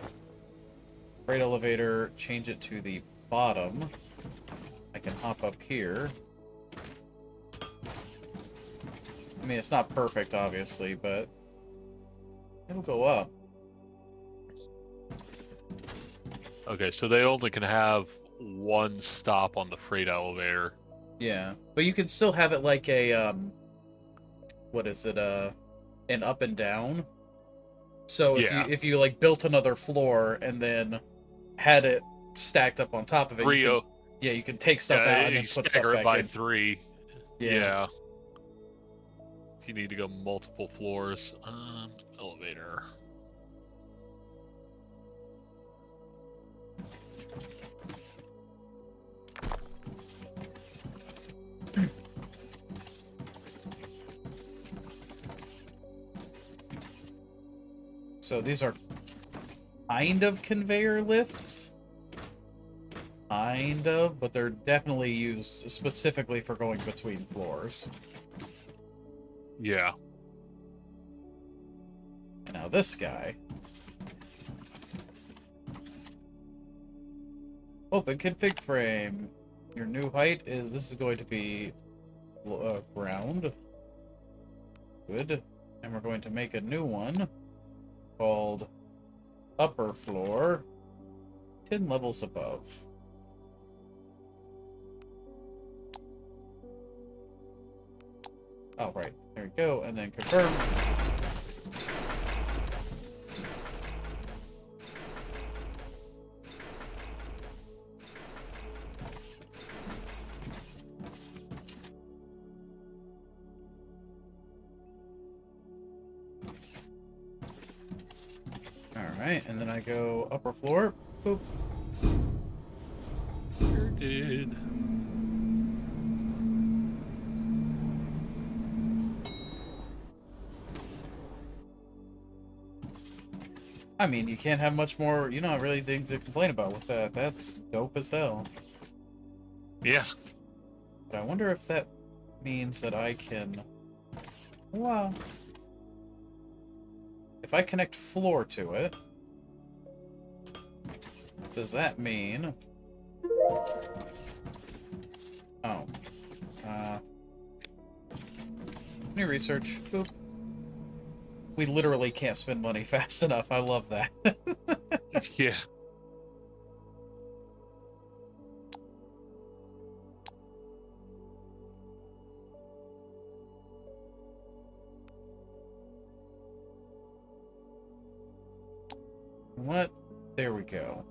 Freight elevator, change it to the bottom. I can hop up here. I mean, it's not perfect, obviously, but it'll go up. Okay, so they only can have one stop on the freight elevator. Yeah, but you can still have it like a, what is it, an up and down. So if you like built another floor and then had it stacked up on top of it, you can take stuff out and then put stuff back by in. 3. Yeah. You need to go multiple floors. Elevator. So these are kind of conveyor lifts. Kind of, but they're definitely used specifically for going between floors. Yeah. And now this guy. Open config frame. Your new height is, this is going to be ground. Good. And we're going to make a new one called upper floor, 10 levels above. Oh, right. There we go. And then confirm. Alright, and then I go upper floor. Boop. Sure did. I mean, you can't have much more, you know, really things to complain about with that. That's dope as hell. Yeah. But I wonder if that means that I can... Wow. If I connect floor to it, does that mean... Oh. New research. Boop. We literally can't spend money fast enough. I love that. Yeah. What? There we go.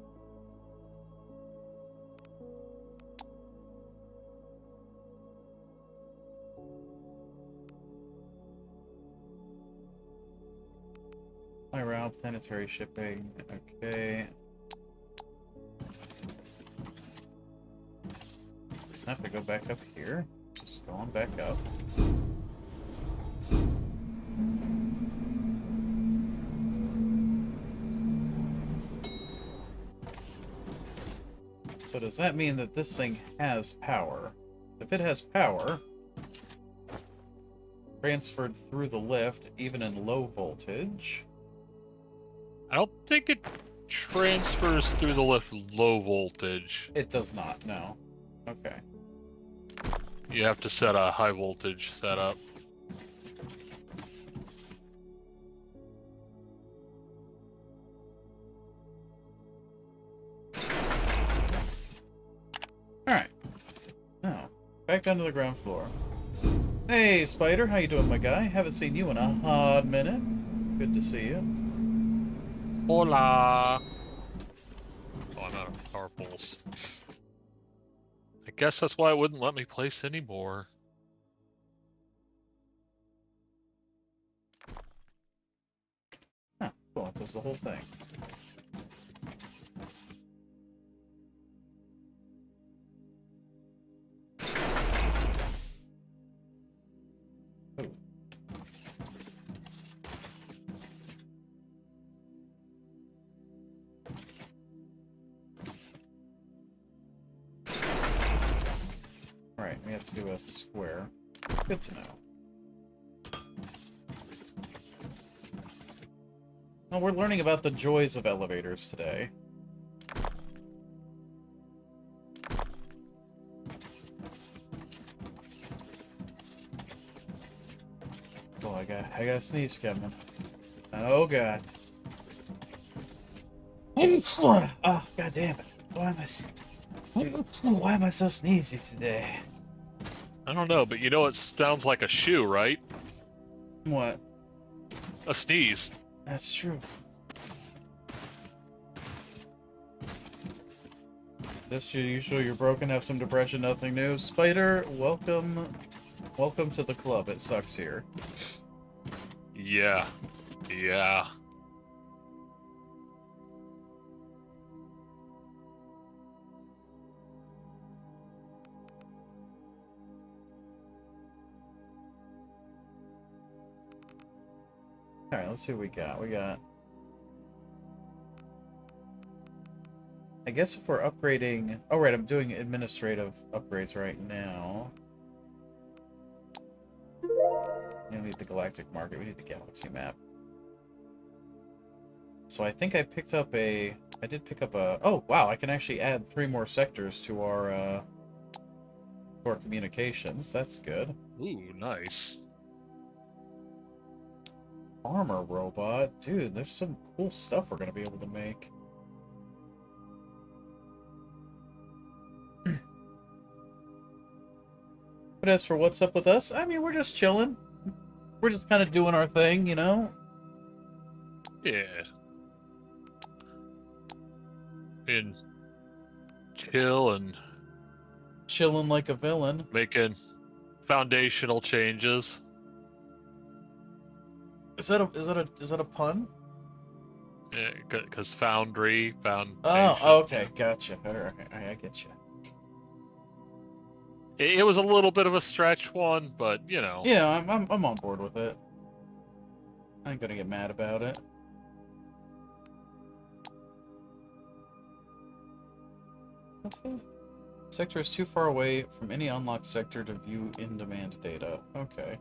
My route, planetary shipping. Okay. So I have to go back up here. Just go on back up. So does that mean that this thing has power? If it has power, transferred through the lift, even in low voltage. I don't think it transfers through the lift low voltage. It does not, no. Okay. You have to set a high voltage setup. Alright. Now, back down to the ground floor. Hey, Spider, how you doing, my guy? Haven't seen you in a hot minute. Good to see you. Hola! Oh, I'm out of power poles. I guess that's why it wouldn't let me place anymore. Huh, cool, it does the whole thing. Ooh. Right, we have to do a square. Good to know. Well, we're learning about the joys of elevators today. Oh, I got a sneeze coming. Oh god. Oh, god damn it. Why am I so sneezy today? I don't know, but you know it sounds like a shoe, right? What? A sneeze. That's true. This you sure you're broken, have some depression, nothing new. Spider, welcome to the club. It sucks here. Yeah. Yeah. Alright, let's see what we got. We got I guess if we're upgrading... Oh, right, I'm doing administrative upgrades right now. We don't need the galactic market, we need the galaxy map. So I think I picked up a... I did pick up a... Oh, wow, I can actually add 3 more sectors to our communications. That's good. Ooh, nice. Armor robot. Dude, there's some cool stuff we're going to be able to make. But as for what's up with us, I mean, we're just chilling. We're just kind of doing our thing, you know? Yeah. And chill and Chilling like a villain. making foundational changes. Is that a pun? Yeah, because Foundry, Foundation. Oh, okay, gotcha. Alright, I get you. It was a little bit of a stretch one, but you know. Yeah, I'm on board with it. I ain't gonna get mad about it. Okay. Sector is too far away from any unlocked sector to view in-demand data. Okay.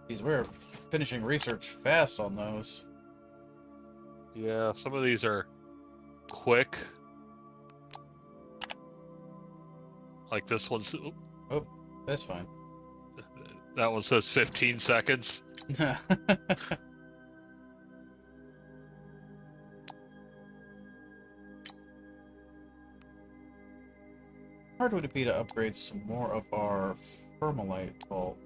Geez, we're finishing research fast on those. Yeah, some of these are quick. Like this one's. Oh, that's fine. That one says 15 seconds. Hard would it be to upgrade some more of our firmarlite vault?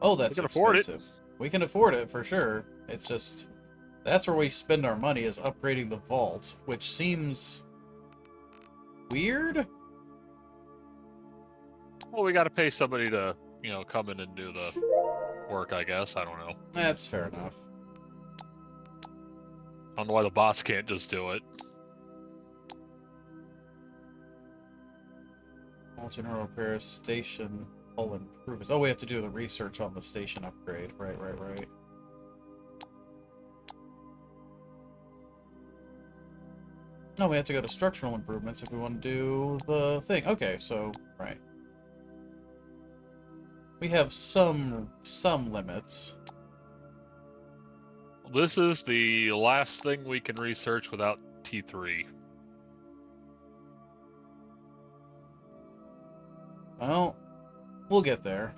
Oh, that's We can afford it. expensive. We can afford it for sure. It's just that's where we spend our money is upgrading the vault, which seems weird. Well, we got to pay somebody to, you know, come in and do the work, I guess. I don't know. That's fair enough. I don't know why the bots can't just do it. General repair station hull improvements. Oh, we have to do the research on the station upgrade. Right. No, we have to go to structural improvements if we want to do the thing. Okay, so right. We have some limits. This is the last thing we can research without T3. Well, we'll get there.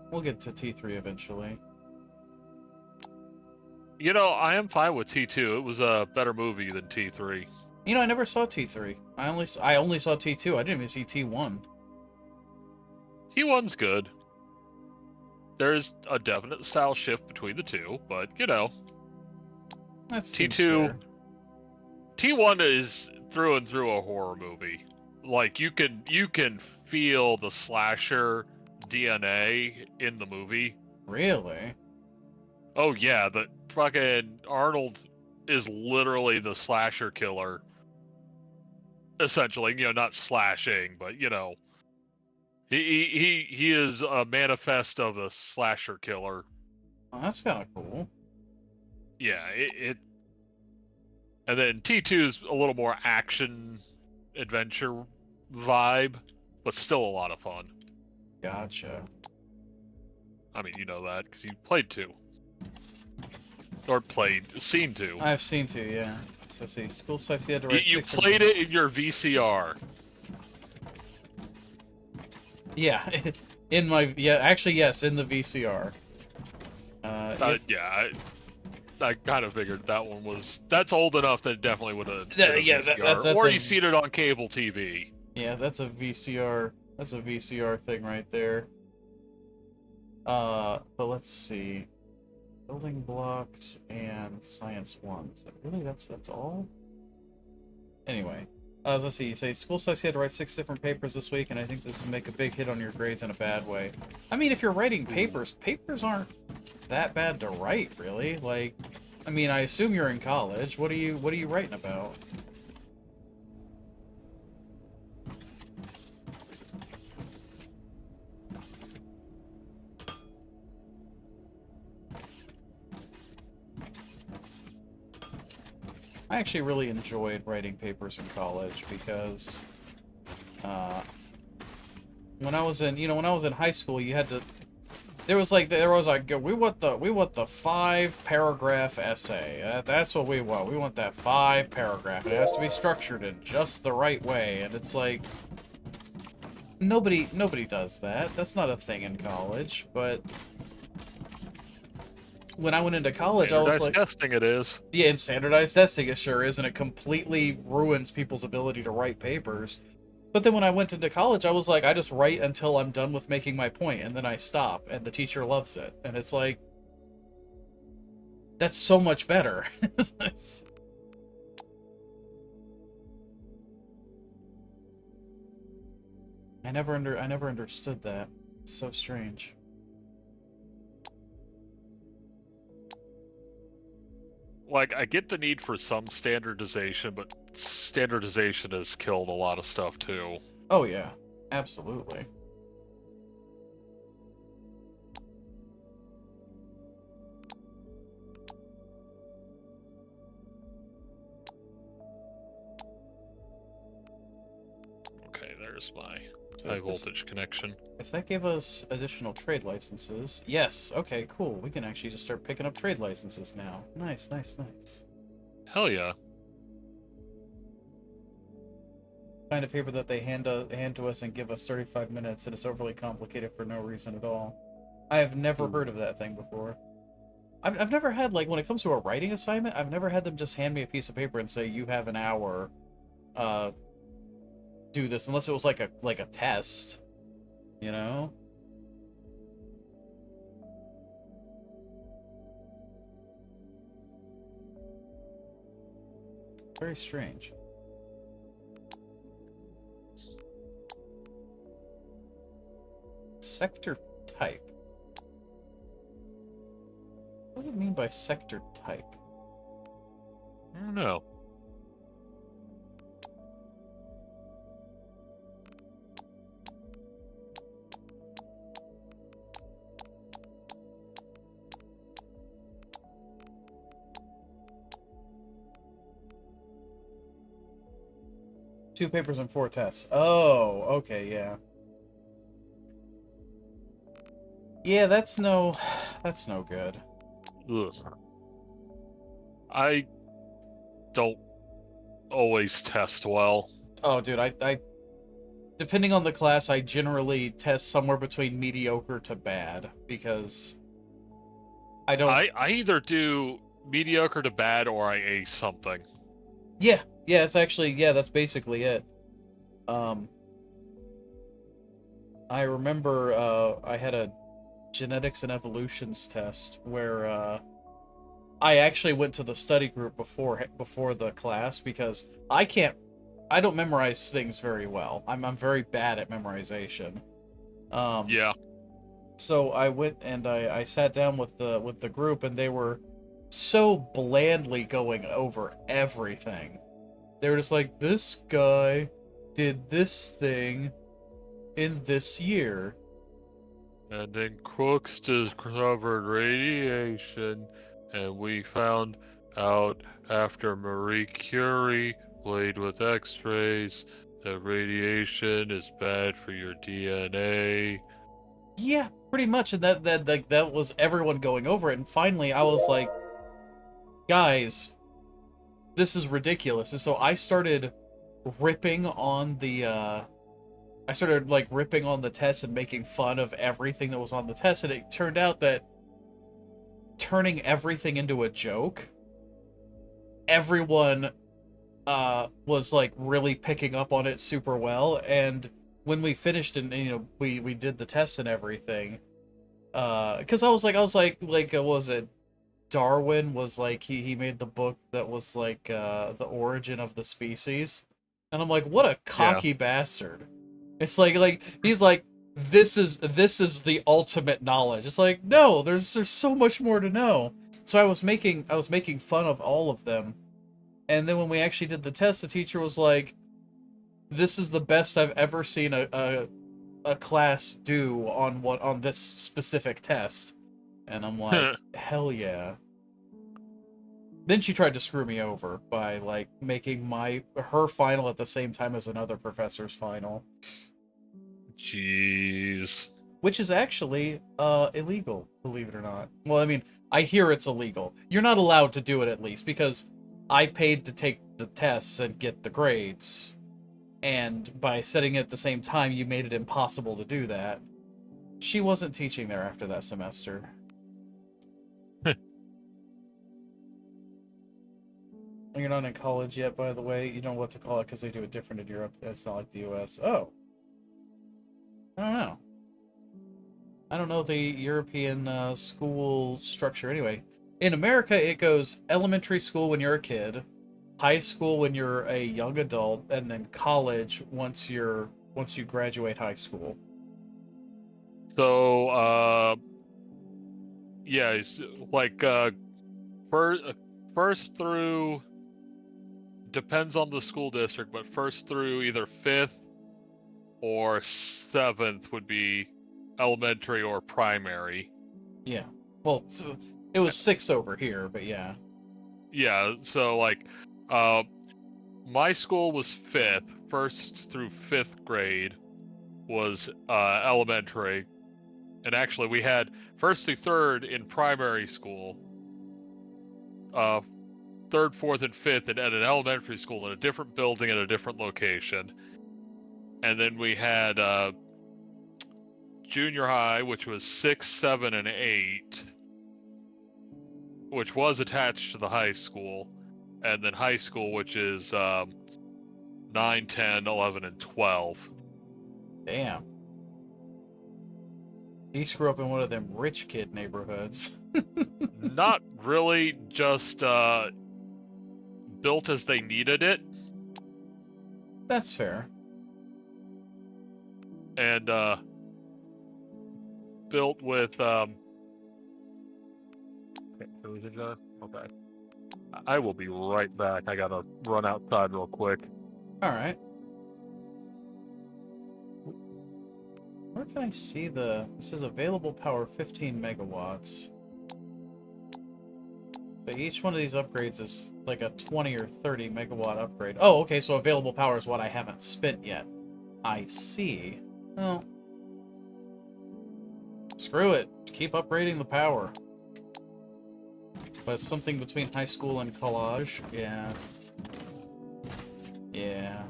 We'll get to T3 eventually. You know, I am fine with T2. It was a better movie than T3. You know, I never saw T3. I only saw T2. I didn't even see T1. T1's good. There's a definite style shift between the two, but you know, That's T2. T1 is through and through a horror movie. Like you can feel the slasher DNA in the movie. Really? Oh yeah, the fucking Arnold is literally the slasher killer. Essentially, you know, not slashing, but you know, he is a manifest of a slasher killer. Oh, that's kind of cool. Yeah, it. And then T2's a little more action adventure vibe, but still a lot of fun. Gotcha. I mean, you know that because you played 2. Or seen 2. I've seen 2, yeah. So let's see, school sucks. You had to write You 6 played it in your VCR. Yeah, in my actually yes, in the VCR. Yeah, I kind of figured that one was old enough that it definitely would have. Yeah, that's or you seen it on cable TV. Yeah, that's a VCR. That's a VCR thing right there. But let's see, building blocks and science 1. So really, that's all. Anyway. Let's see, you say, school sucks, you had to write 6 different papers this week, and I think this will make a big hit on your grades in a bad way. I mean, if you're writing papers aren't that bad to write, really. Like, I mean, I assume you're in college. What are you writing about? I actually really enjoyed writing papers in college because uh, when I was in high school, you had to. There was like we want the 5-paragraph essay. That's what we want. We want that 5-paragraph. It has to be structured in just the right way. And it's like nobody does that. That's not a thing in college. But when I went into college, I was Standardized like, testing it is. yeah, in standardized testing, it sure is, and it completely ruins people's ability to write papers. But then when I went into college, I was like, I just write until I'm done with making my point, and then I stop, and the teacher loves it. And it's like, that's so much better. I never understood that. It's so strange. Like, I get the need for some standardization, but standardization has killed a lot of stuff too. Oh yeah, absolutely. Okay, there's my So high voltage connection. if that gave us additional trade licenses, yes, okay, cool. We can actually just start picking up trade licenses now. Nice, nice, nice. Hell yeah. Kind of paper that they hand to us and give us 35 minutes, and it's overly complicated for no reason at all. I have never heard of that thing before. I've never had, like, when it comes to a writing assignment, I've never had them just hand me a piece of paper and say, you have an hour, do this, unless it was like a test, you know? Very strange. Sector type. What do you mean by sector type? I don't know. Two papers and 4 tests. Oh, okay, yeah. Yeah, that's no good. Ugh. I don't always test well. Oh, dude, I depending on the class, I generally test somewhere between mediocre to bad because I don't. I either do mediocre to bad or I ace something. Yeah, it's actually, yeah, that's basically it. I remember I had a genetics and evolutions test where I actually went to the study group before the class because I don't memorize things very well. I'm very bad at memorization. Yeah. So I went and I sat down with the group, and they were so blandly going over everything. They were just like, this guy did this thing in this year. And then Crooks discovered radiation, and we found out after Marie Curie played with X-rays that radiation is bad for your DNA. Yeah, pretty much, and that was everyone going over it. And finally, I was like, guys, this is ridiculous. And so I started ripping on the ripping on the test and making fun of everything that was on the test, and it turned out that turning everything into a joke, everyone was like really picking up on it super well. And when we finished and we did the test and everything, because I was like what was it, Darwin was like, he made the book that was like the origin of the species, and I'm like, what a cocky bastard. It's like he's like, this is the ultimate knowledge. It's like, no, there's so much more to know. So I was making fun of all of them. And then when we actually did the test, the teacher was like, this is the best I've ever seen a class do on this specific test. And I'm like, hell yeah. Then she tried to screw me over by, like, making her final at the same time as another professor's final. Jeez. Which is actually, illegal, believe it or not. Well, I mean, I hear it's illegal. You're not allowed to do it, at least, because I paid to take the tests and get the grades. And by setting it at the same time, you made it impossible to do that. She wasn't teaching there after that semester. You're not in college yet, by the way. You don't know what to call it because they do it different in Europe. It's not like the US. Oh. I don't know. I don't know the European school structure anyway. In America, it goes elementary school when you're a kid, high school when you're a young adult, and then college once you graduate high school. So, yeah, it's like first through, depends on the school district, but first through either 5th or 7th would be elementary or primary. Yeah. Well, it was 6 over here, but yeah. Yeah, so like, my school was 5th. 1st through 5th grade was elementary. And actually, we had 1st through 3rd in primary school. 3rd, 4th, and 5th at an elementary school in a different building at a different location. And then we had junior high, which was 6, 7, and 8, which was attached to the high school. And then high school, which is 9, 10, 11, and 12. Damn. He grew up in one of them rich kid neighborhoods. Not really, just built as they needed it. That's fair. And built with okay, okay. I will be right back. I gotta run outside real quick. Alright. Where can I see this says available power 15 megawatts. But each one of these upgrades is like a 20 or 30 megawatt upgrade. Oh, okay, so available power is what I haven't spent yet. I see. Well, screw it. Keep upgrading the power. But it's something between high school and college. Yeah. Yeah.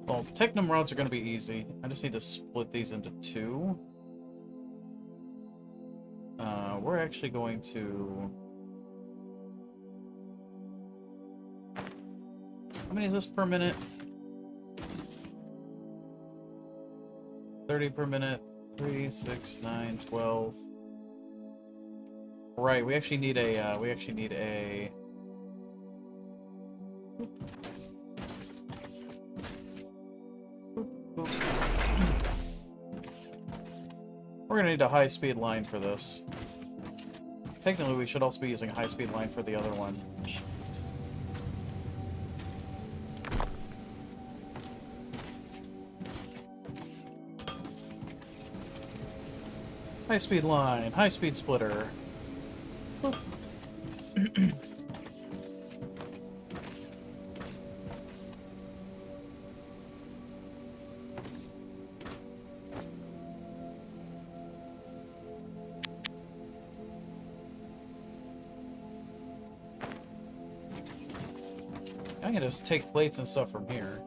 Well, Technum rods are going to be easy. I just need to split these into 2. We're actually going to... How many is this per minute? 30 per minute. 3, 6, 9, 12. Right, we actually need a, We're gonna need a high-speed line for this. Technically, we should also be using a high-speed line for the other one. Shit. High-speed line, high-speed splitter. I can just take plates and stuff from here.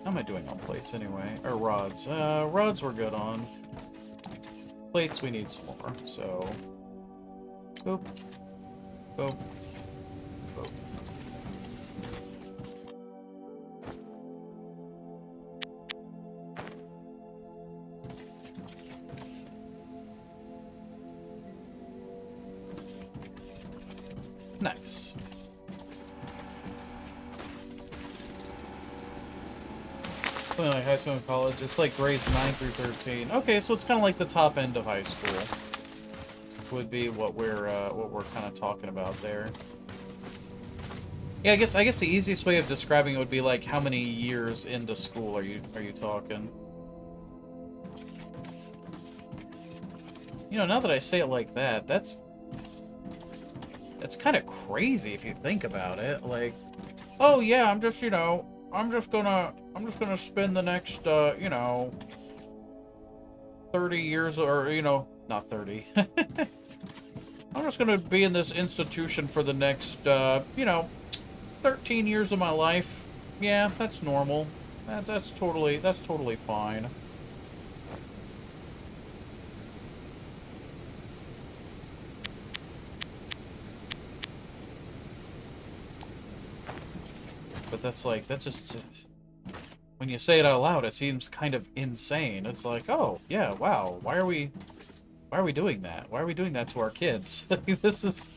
How am I doing on plates anyway? Or rods? Rods we're good on. Plates we need some more, so... Boop. Boop. Boop. Nice. Something like high school and college. It's like grades 9 through 13. Okay, so it's kind of like the top end of high school. Would be what we're kind of talking about there. Yeah, I guess the easiest way of describing it would be like, how many years into school are you talking? You know, now that I say it like that, that's kind of crazy if you think about it. Like, oh yeah, I'm just, I'm just gonna spend the next, 30 years, or, not 30. I'm just gonna be in this institution for the next, 13 years of my life. Yeah, that's normal. That's totally fine. But that's just, when you say it out loud, it seems kind of insane. It's like, oh, yeah, wow, why are we doing that? Why are we doing that to our kids? This is,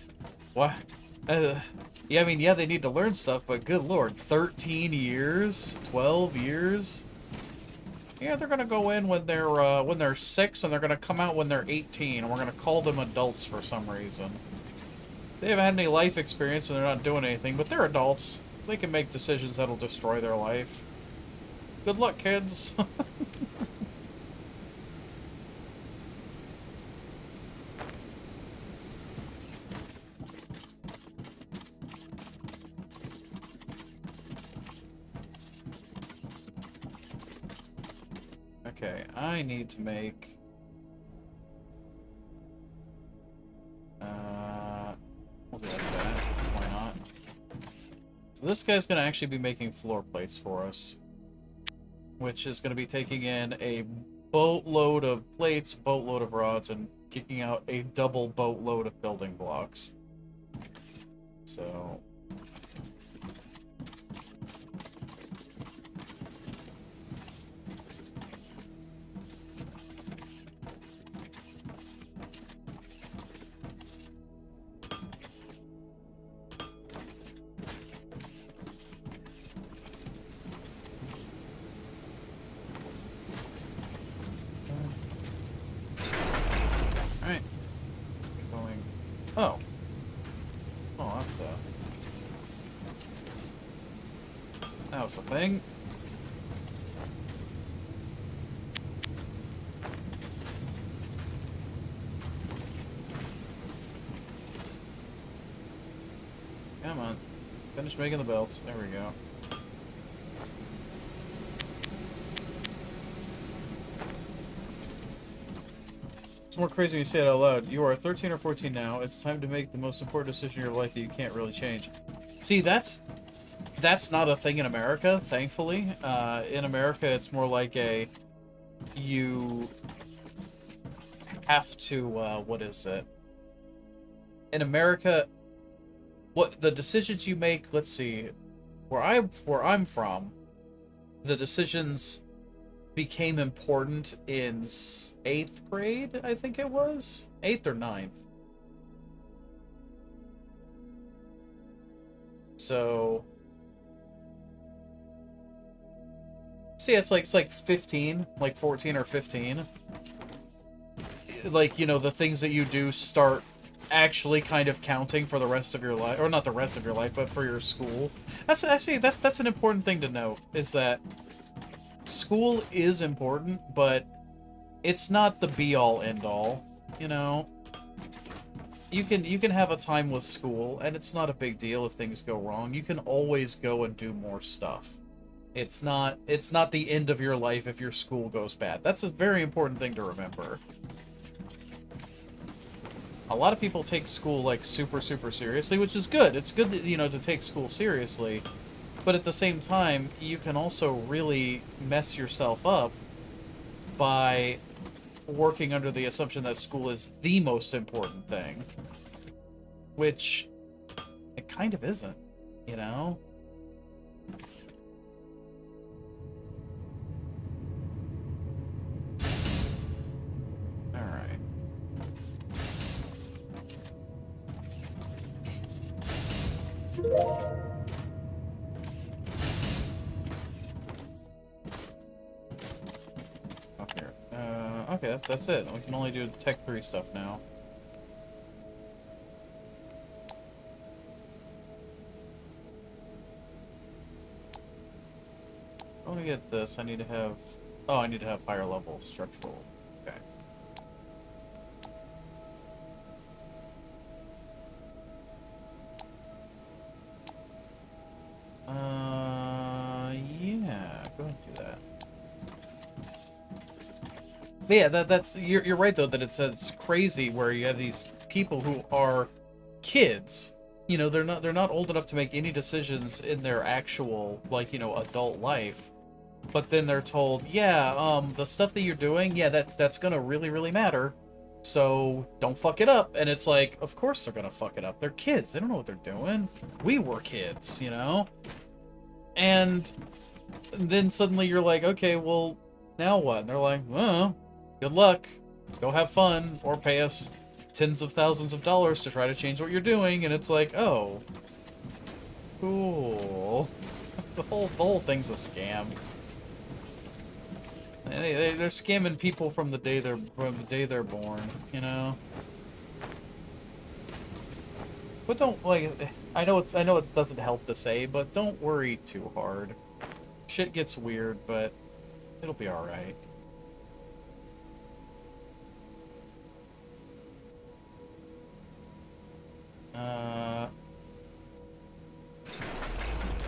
why, yeah, I mean, yeah, they need to learn stuff, but good lord, 13 years? 12 years? Yeah, they're gonna go in when they're 6, and they're gonna come out when they're 18, and we're gonna call them adults for some reason. They haven't had any life experience, and they're not doing anything, but they're adults. They can make decisions that'll destroy their life. Good luck, kids. Okay, I need to make... we'll do like that. Why not? So this guy's gonna actually be making floor plates for us, which is gonna be taking in a boatload of plates, boatload of rods, and kicking out a double boatload of building blocks. So... Alright. Going... Oh. Oh, that's that was a thing. Come on. Finish making the belts. There we go. It's more crazy when you say it out loud. You are 13 or 14 now. It's time to make the most important decision in your life that you can't really change. See, that's not a thing in America, thankfully. In America, it's more like you have to, what is it? In America, what the decisions you make, let's see, where I'm from, the decisions became important in 8th grade, I think it was? 8th or 9th. So... see, it's like 15, like 14 or 15. Like, the things that you do start actually kind of counting for the rest of your life, or not the rest of your life, but for your school. That's actually, that's an important thing to note, is that school is important, but it's not the be-all, end-all, You can have a time with school, and it's not a big deal if things go wrong. You can always go and do more stuff. It's not the end of your life if your school goes bad. That's a very important thing to remember. A lot of people take school, like, super, super seriously, which is good. It's good that, to take school seriously. But at the same time, you can also really mess yourself up by working under the assumption that school is the most important thing. Which it kind of isn't, Alright. Okay, that's it. We can only do Tech 3 stuff now. want to get this, I need to have... Oh, I need to have higher level structural. Okay. Yeah, go ahead and do that. But yeah, that's you're right though that it says crazy where you have these people who are kids. You know, they're not old enough to make any decisions in their actual, like, you know, adult life. But then they're told, yeah, the stuff that you're doing, yeah, that's gonna really, really matter. So don't fuck it up. And it's like, of course they're gonna fuck it up. They're kids. They don't know what they're doing. We were kids, you know? And then suddenly you're like, okay, well, now what? And they're like, well, good luck. Go have fun, or pay us tens of thousands of dollars to try to change what you're doing. And it's like, oh, cool. The whole thing's a scam. They're scamming people from the day they're born, you know. But don't, like, I know it doesn't help to say, but don't worry too hard. Shit gets weird, but it'll be all right.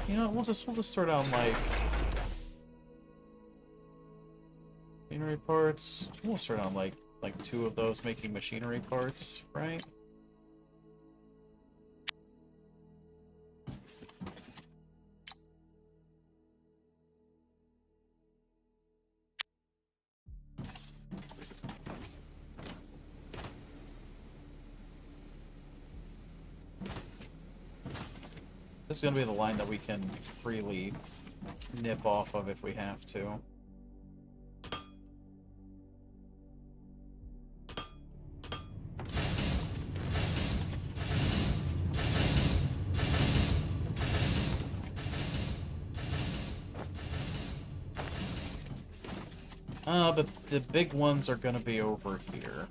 You know, we'll just start on like machinery parts. We'll start on like 2 of those making machinery parts, right? This is gonna be the line that we can freely nip off of if we have to. But the big ones are gonna be over here.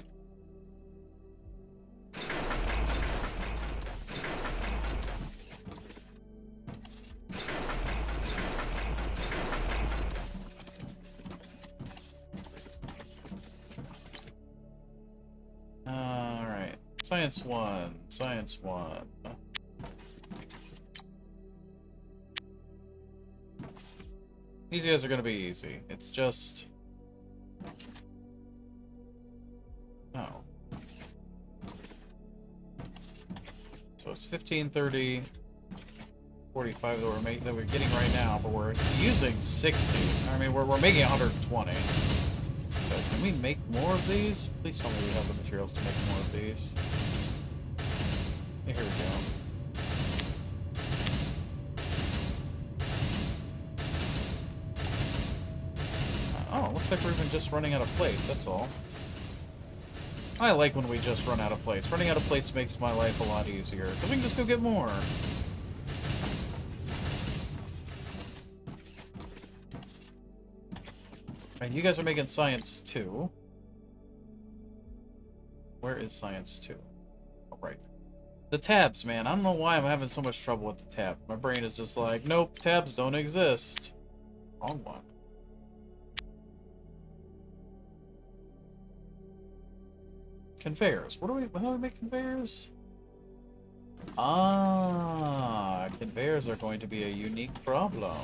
Alright. Science 1. Science 1. These guys are gonna be easy. It's just... Oh. So it's 15, 30, 45 that we're getting right now, but we're using 60. I mean, we're making 120. So can we make more of these? Please tell me we have the materials to make more of these. Here we go. Oh, looks like we're even just running out of plates, that's all. I like when we just run out of plates. Running out of plates makes my life a lot easier, because we can just go get more. And you guys are making science 2. Where is science 2? Oh, right. The tabs, man. I don't know why I'm having so much trouble with the tab. My brain is just like, nope, tabs don't exist. Wrong one. Conveyors. How do we make conveyors? Ah, conveyors are going to be a unique problem.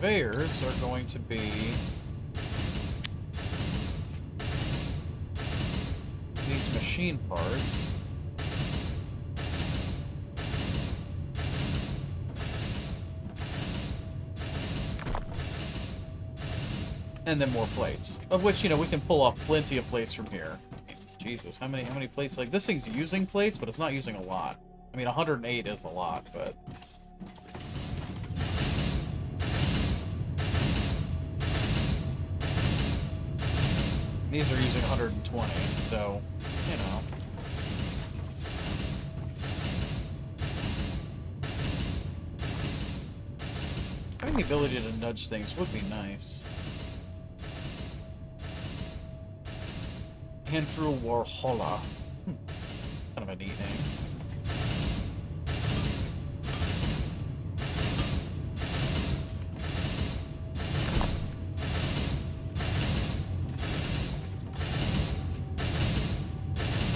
Conveyors are going to be these machine parts. And then more plates, of which, you know, we can pull off plenty of plates from here. I mean, Jesus, how many plates? Like, this thing's using plates, but it's not using a lot. I mean, 108 is a lot, but... These are using 120, so, you know. Having the ability to nudge things would be nice. Andrew Warhola. Kind of a neat name.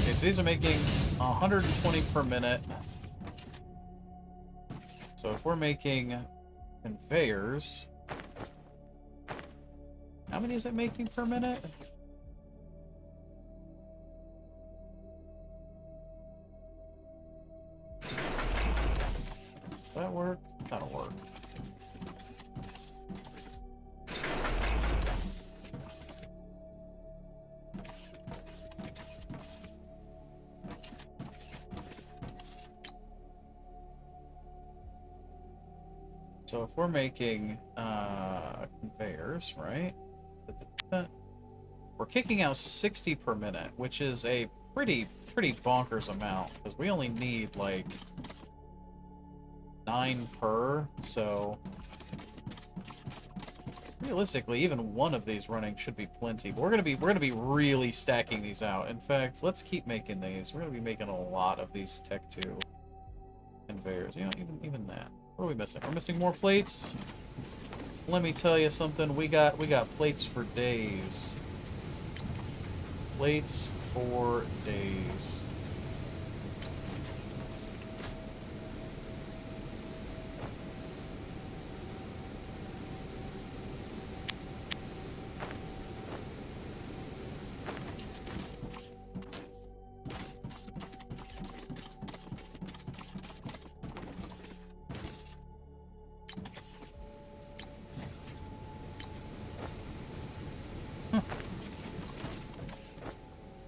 Okay, so these are making 120 per minute. So if we're making conveyors, how many is it making per minute? Does that work? That'll work. So if we're making conveyors, right? We're kicking out 60 per minute, which is a pretty bonkers amount, because we only need like 9 per, so realistically even one of these running should be plenty. But we're gonna be really stacking these out. In fact, let's keep making these. We're gonna be making a lot of these Tech 2 conveyors. You know, even that. What are we missing? We're missing more plates. Let me tell you something. We got plates for days. Plates for days.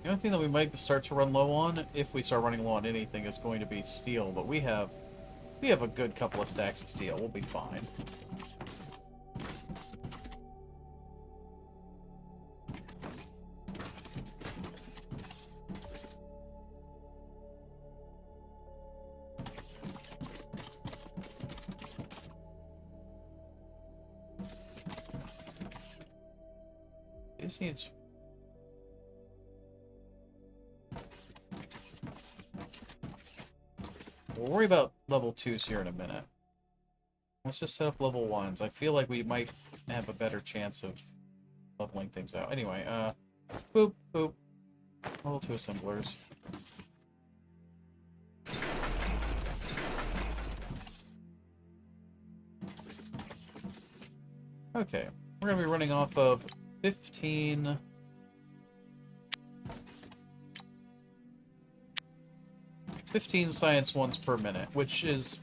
The only thing that we might start to run low on, if we start running low on anything, is going to be steel. But we have a good couple of stacks of steel. We'll be fine. Just need. We'll worry about level 2s here in a minute. Let's just set up level 1s. I feel like we might have a better chance of leveling things out. Anyway, boop, boop. Level 2 assemblers. Okay, we're gonna be running off of 15... 15 science ones per minute, which is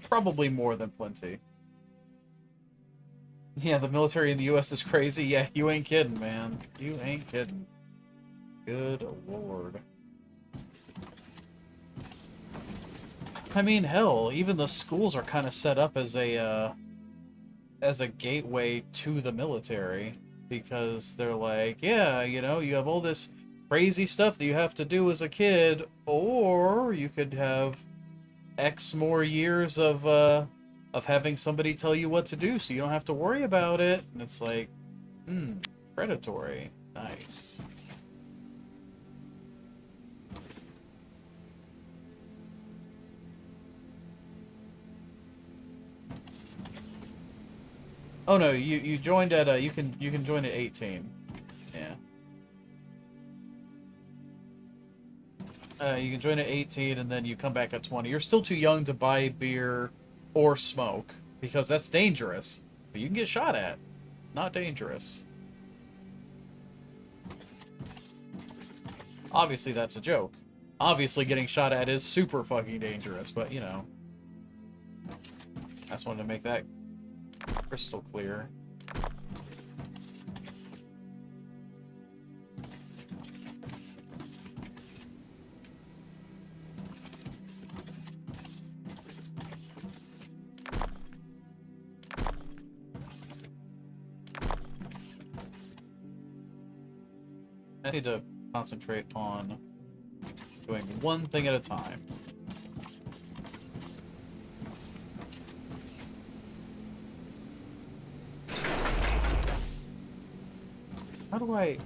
probably more than plenty. Yeah, the military in the US is crazy. Yeah, you ain't kidding, man. You ain't kidding. Good lord. I mean, hell, even the schools are kind of set up as a gateway to the military, because they're like, yeah, you know, you have all this crazy stuff that you have to do as a kid, or you could have X more years of having somebody tell you what to do, so you don't have to worry about it. And it's like, predatory. Nice. Oh no, you joined at you can join at 18. Yeah. You can join at 18, and then you come back at 20. You're still too young to buy beer or smoke, because that's dangerous. But you can get shot at. Not dangerous. Obviously, that's a joke. Obviously, getting shot at is super fucking dangerous, but, you know. I just wanted to make that crystal clear. I need to concentrate on doing one thing at a time. How do I...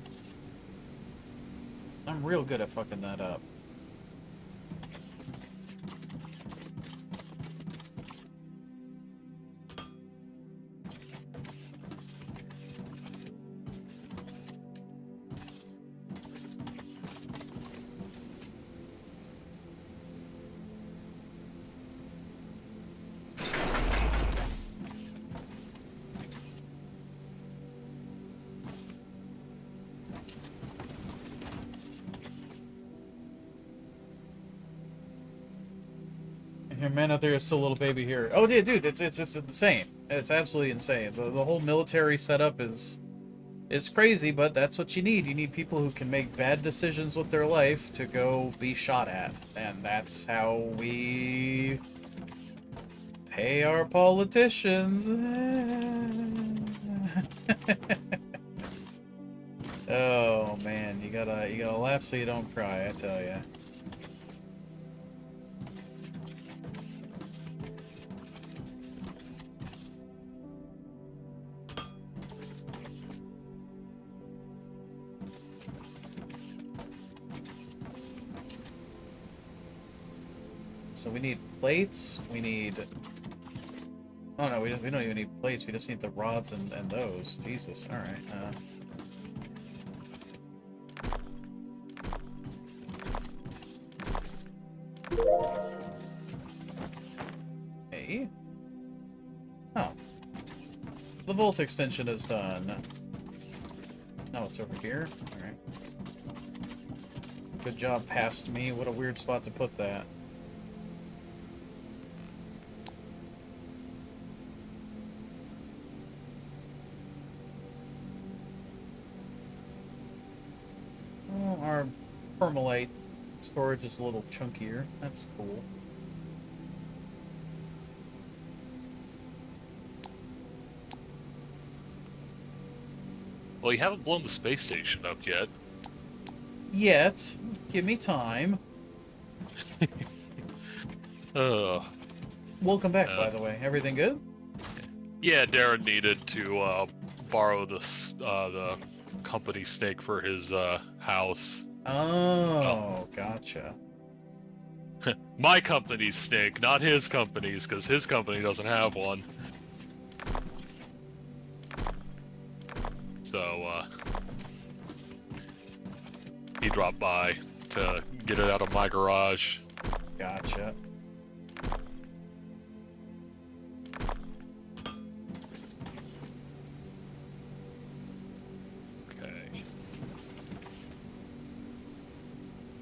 I'm real good at fucking that up. Your man out there is still a little baby here. Oh, yeah, dude, it's insane. It's absolutely insane. The whole military setup is crazy, but that's what you need. You need people who can make bad decisions with their life to go be shot at, and that's how we pay our politicians. Oh man, you gotta laugh so you don't cry. I tell ya. So we need plates, we need... Oh no, we don't even need plates, we just need the rods and those. Jesus, alright. Hey. Oh. The volt extension is done. No, it's over here. Alright. Good job past me. What a weird spot to put that. Our firmarlite storage is a little chunkier. That's cool. Well, you haven't blown the space station up yet. Yet. Give me time. Welcome back, by the way. Everything good? Yeah, Darren needed to borrow the company stake for his house. Oh, gotcha. My company's stake, not his company's, because his company doesn't have one. So, he dropped by to get it out of my garage. Gotcha. Okay.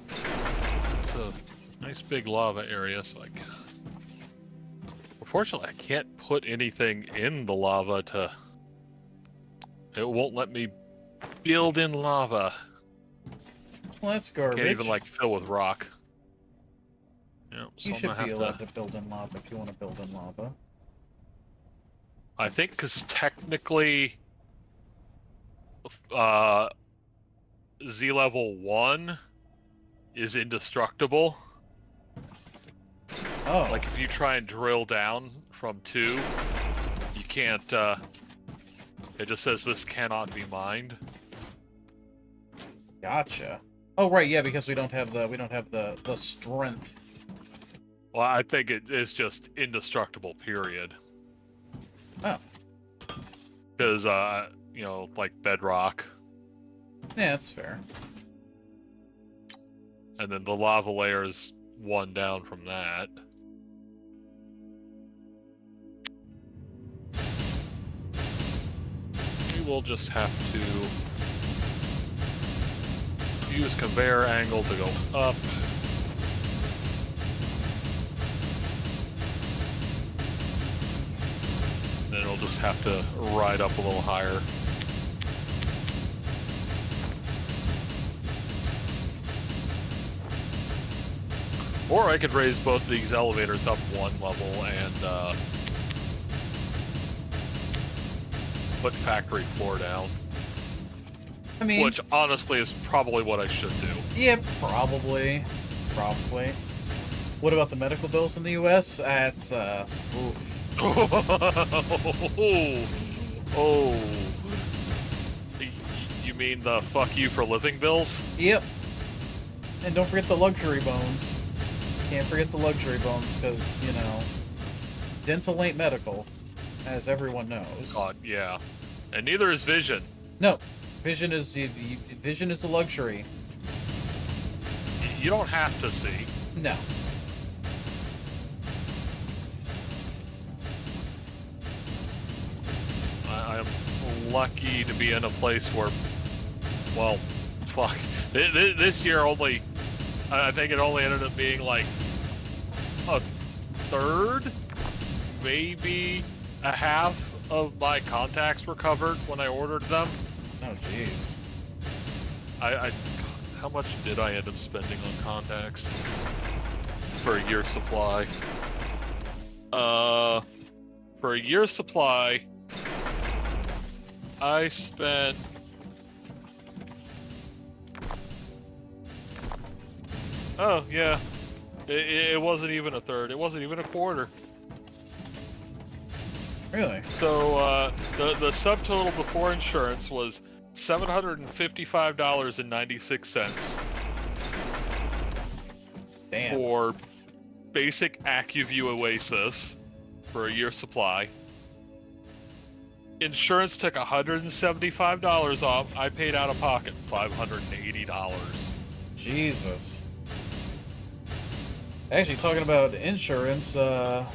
It's a nice big lava area, so unfortunately, I can't put anything in the lava to... It won't let me build in lava. Well, that's garbage. Can't even, fill with rock. Yeah, so You I'm should gonna be have allowed to build in lava if you want to build in lava. I think because technically... Z level 1 is indestructible. Oh. Like, if you try and drill down from 2, you can't, it just says this cannot be mined. Gotcha. Oh right, yeah, because we don't have the strength. Well, I think it is just indestructible, period. Oh. Because, like bedrock. Yeah, that's fair. And then the lava layer is 1 down from that. We will just have to use conveyor angle to go up. Then it'll just have to ride up a little higher. Or I could raise both of these elevators up 1 level and put factory floor down. I mean... Which, honestly, is probably what I should do. Yeah, probably. Probably. What about the medical bills in the U.S.? That's, oof. Oh. You mean the fuck you for living bills? Yep. And don't forget the luxury bones. Can't forget the luxury bones, because, you know, dental ain't medical, as everyone knows. God, yeah. And neither is vision. No. Vision is vision is a luxury. You don't have to see. No. I am lucky to be in a place where, well, fuck. This year only, I think it only ended up being like a third, maybe a half of my contacts were covered when I ordered them. Oh, jeez. How much did I end up spending on contacts for a year's supply? For a year's supply, I spent oh yeah, it wasn't even a third. It wasn't even a quarter. Really? So the subtotal before insurance was $755.96 Damn. for basic AccuView Oasis for a year's supply. Insurance took $175 off. I paid out of pocket $580. Jesus. Actually, talking about insurance, I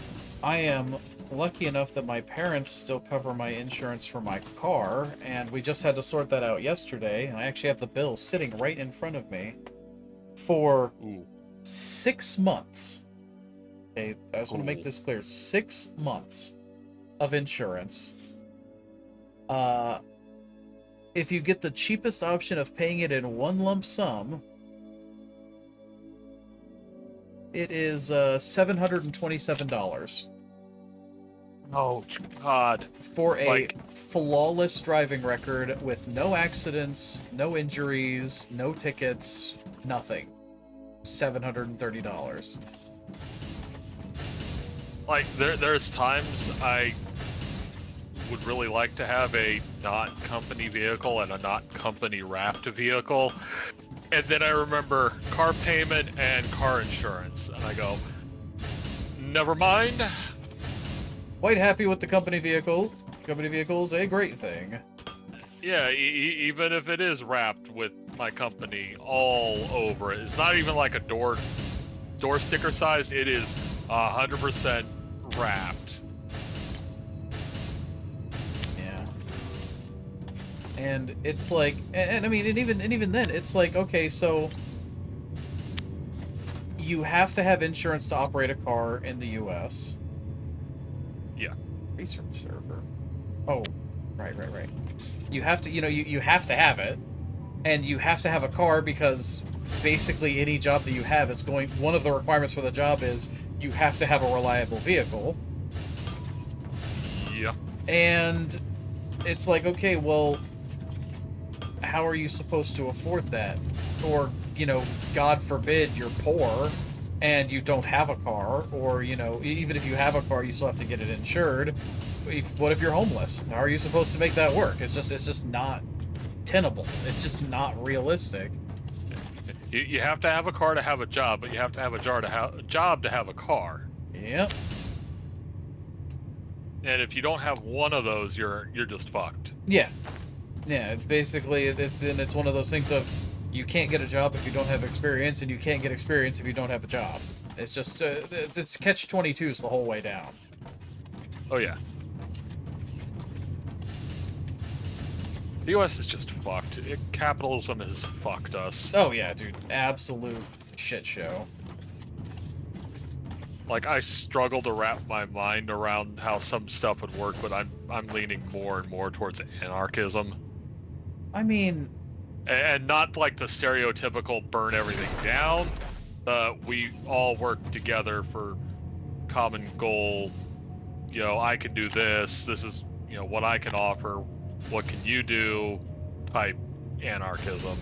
am lucky enough that my parents still cover my insurance for my car, and we just had to sort that out yesterday, and I actually have the bill sitting right in front of me for 6 months. Okay, I just want to make this clear. 6 months of insurance. If you get the cheapest option of paying it in one lump sum, it is $727. Oh, God. For a flawless driving record with no accidents, no injuries, no tickets, nothing. $730. Like, there's times I would really like to have a not company vehicle and a not company wrapped vehicle. And then I remember car payment and car insurance. And I go, never mind. Quite happy with the company vehicle. Company vehicle is a great thing. Yeah, even if it is wrapped with my company all over it. It's not even like a door sticker size. It is 100% wrapped. Yeah. And it's like, and I mean, and even then, it's like, okay, so you have to have insurance to operate a car in the U.S. Yeah. Research server. Oh, right. You have to, you have to have it, and you have to have a car because basically any job that you have is going. One of the requirements for the job is you have to have a reliable vehicle. Yeah. And it's like, okay, well, how are you supposed to afford that? Or, God forbid you're poor and you don't have a car, or, even if you have a car, you still have to get it insured. What if you're homeless? How are you supposed to make that work? It's just not tenable. It's just not realistic. You have to have a car to have a job, but you have to have a job to have a car. Yep. And if you don't have one of those, you're just fucked. Yeah. Yeah, basically, it's one of those things of you can't get a job if you don't have experience, and you can't get experience if you don't have a job. It's just, it's catch-22s the whole way down. Oh, yeah. The U.S. is just fucked. Capitalism has fucked us. Oh, yeah, dude. Absolute shit show. Like, I struggle to wrap my mind around how some stuff would work, but I'm leaning more and more towards anarchism. I mean... And not like the stereotypical burn everything down. We all work together for common goal. I can do this. This is, what I can offer. What can you do? Type anarchism.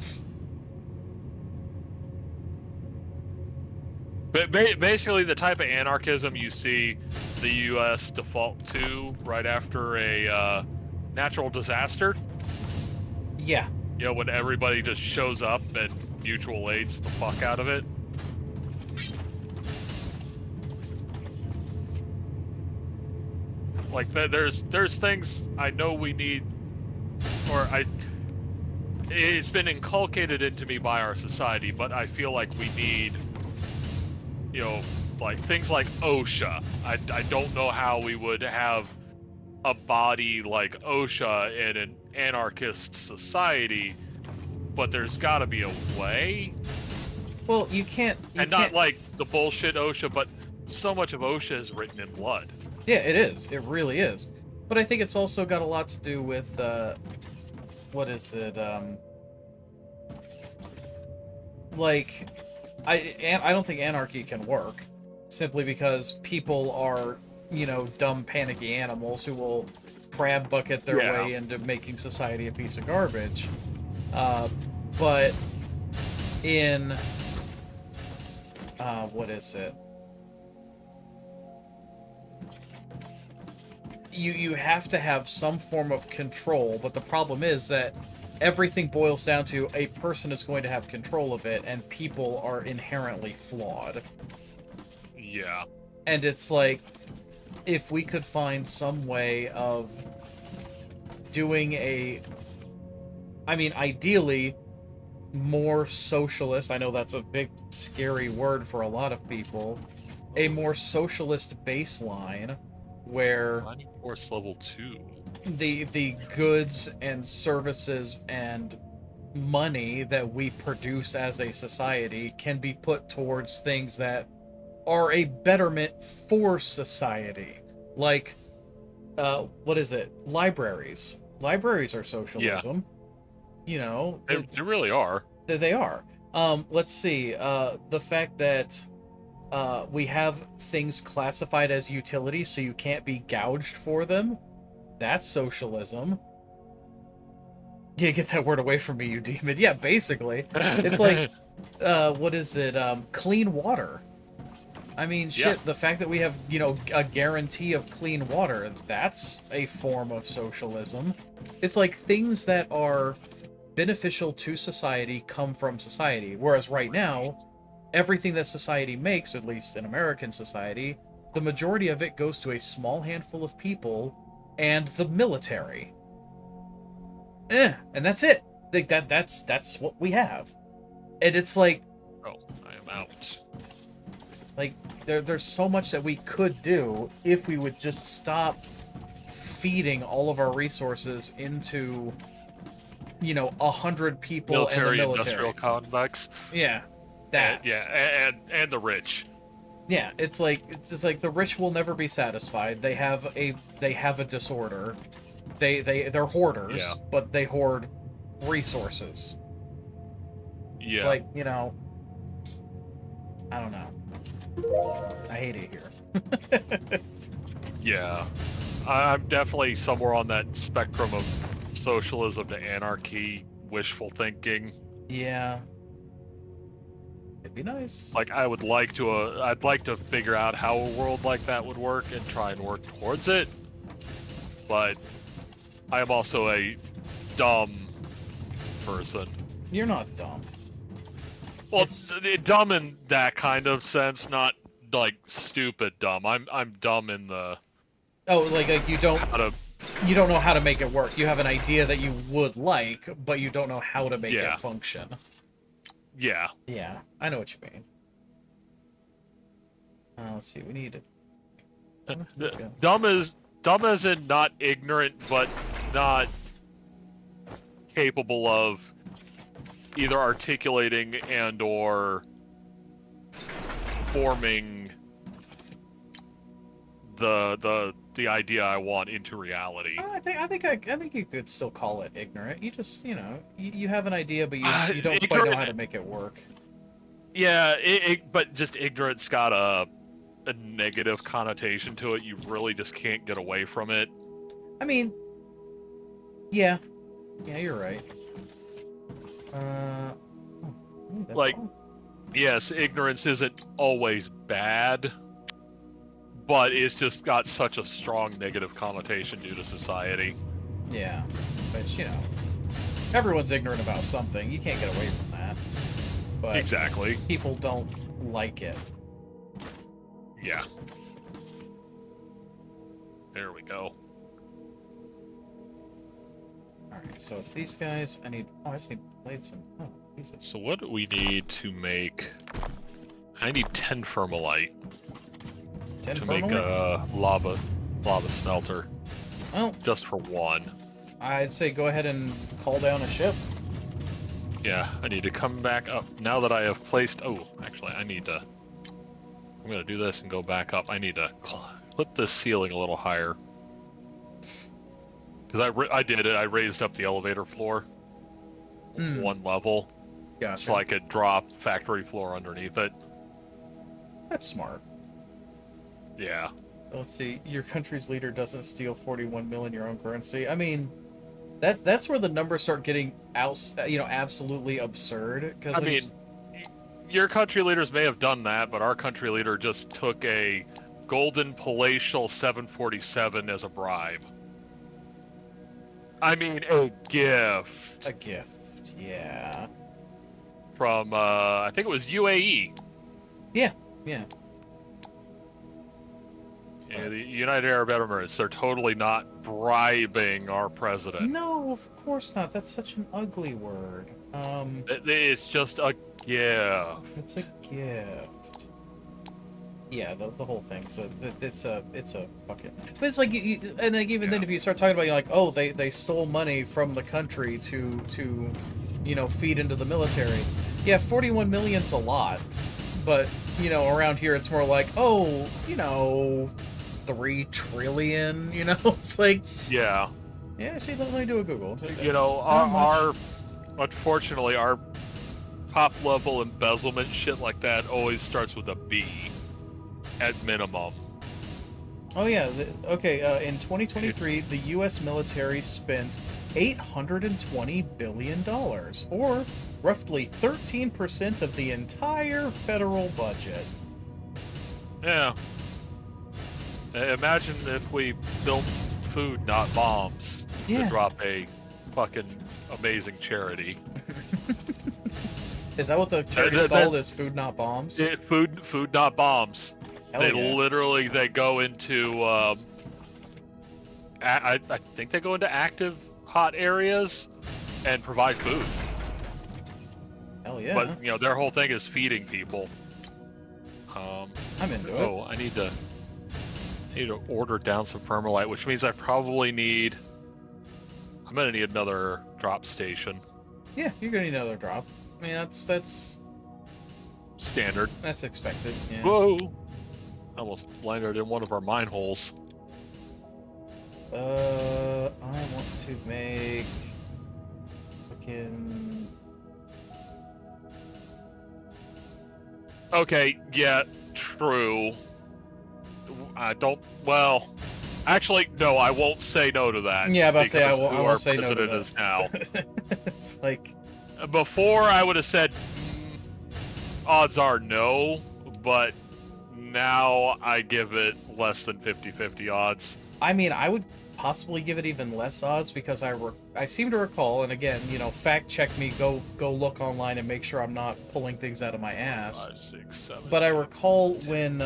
But basically the type of anarchism you see the U.S. default to right after a natural disaster. Yeah. You know, when everybody just shows up and mutual aids the fuck out of it. Like, there's things I know we need, or it's been inculcated into me by our society, but I feel like we need, you know, like things like OSHA. I don't know how we would have a body like OSHA in an anarchist society, but there's got to be a way. Well, you can't. Not like the bullshit OSHA, but so much of OSHA is written in blood. Yeah, it is. It really is. But I think it's also got a lot to do with what is it? Like, I don't think anarchy can work, simply because people are, you know, dumb, panicky animals who will crab bucket their way into making society a piece of garbage. But in what is it? You have to have some form of control, but the problem is that everything boils down to a person is going to have control of it, and people are inherently flawed. Yeah. And it's like, if we could find some way of doing ideally, more socialist, I know that's a big, scary word for a lot of people, a more socialist baseline, where Mining Force level 2. the goods and services and money that we produce as a society can be put towards things that are a betterment for society. Like, what is it? Libraries. Libraries are socialism. Yeah. You know, they really are. They are. Let's see. The fact that we have things classified as utilities so you can't be gouged for them, that's socialism. Yeah, get that word away from me, you demon. Yeah, basically. It's like, what is it? Clean water. I mean, shit, yeah. The fact that we have, you know, a guarantee of clean water, that's a form of socialism. It's like things that are beneficial to society come from society. Whereas right now, everything that society makes, at least in American society, the majority of it goes to a small handful of people and the military. And that's it. Like that's what we have. And it's like, oh, I am out. Like, there's so much that we could do if we would just stop feeding all of our resources into, you know, 100 people military, and the military. Industrial complex. Yeah, that. And the rich. Yeah, it's just like the rich will never be satisfied. They have a disorder. They're hoarders, yeah. But they hoard resources. Yeah. It's like, you know, I don't know. I hate it here. Yeah. I'm definitely somewhere on that spectrum of socialism to anarchy, wishful thinking. Yeah. It'd be nice. Like, I'd like to figure out how a world like that would work and try and work towards it. But I am also a dumb person. You're not dumb. Well, it's dumb in that kind of sense, not like stupid dumb. I'm dumb in the. Oh, like you don't know how to make it work. You have an idea that you would like, but you don't know how to make it function. Yeah. Yeah, I know what you mean. Let's see. We need it. Dumb as in not ignorant, but not capable of either articulating and or forming the idea I want into reality. I think you could still call it ignorant. You just, you know, you have an idea, but you don't quite know how to make it work. Yeah, but just ignorance got a negative connotation to it. You really just can't get away from it. I mean, yeah, you're right. Like, yes, ignorance isn't always bad, but it's just got such a strong negative connotation due to society. Yeah, but you know, everyone's ignorant about something. You can't get away from that. But Exactly. people don't like it. Yeah. There we go. Alright, so if these guys... I just need plates and... Oh, Jesus. So what do we need to make... I need 10 firmalite 10 to make firmalite? a lava smelter. Well, Just for one. I'd say go ahead and call down a ship. Yeah, I need to come back up. Now that I have placed... Oh, actually, I need to... I'm going to do this and go back up. I need to clip this ceiling a little higher. Because I did it. I raised up the elevator floor one level. Gotcha. So I could drop factory floor underneath it. That's smart. Yeah. Let's see. Your country's leader doesn't steal 41 mil in your own currency. I mean, that's where the numbers start getting absolutely absurd. Because I mean, your country leaders may have done that, but our country leader just took a golden palatial 747 as a bribe. I mean, a gift. A gift, yeah. From, I think it was UAE. Yeah. You know, the United Arab Emirates, they're totally not bribing our president. No, of course not. That's such an ugly word. It's just a gift. It's a gift. Yeah, the whole thing. So it's a fucking. But it's like and like even then, if you start talking about like, oh, they stole money from the country to feed into the military. Yeah, 41 million's a lot, but around here it's more like, oh, 3 trillion. It's like. Yeah. Yeah. See, let me do a Google. Our unfortunately our top level embezzlement shit like that always starts with a B. At minimum. Oh yeah, okay, in 2023, the U.S. military spent $820 billion, or roughly 13% of the entire federal budget. Yeah. Imagine if we built food, not bombs, to drop a fucking amazing charity. Is that what the charity's called? Is food, not bombs? Food, not bombs. Hell Literally, they go into, I think they go into active hot areas and provide food. Hell yeah. But, their whole thing is feeding people. I'm into it. Oh, I need to order down some firmalite, which means I probably need, I'm going to need another drop station. Yeah, you're going to need another drop. I mean, that's standard. That's expected, yeah. Whoa! I almost landed in one of our mine holes. I want to make fucking. Okay, yeah, true. I don't. Well, actually, no, I won't say no to that. Yeah, but say I won't say no to that. President is now. It's like. Before I would have said, odds are no, but now I give it less than 50-50 odds. I mean, I would possibly give it even less odds because I seem to recall, and again, fact check me, go look online and make sure I'm not pulling things out of my ass. 5, 6, 7. But I recall when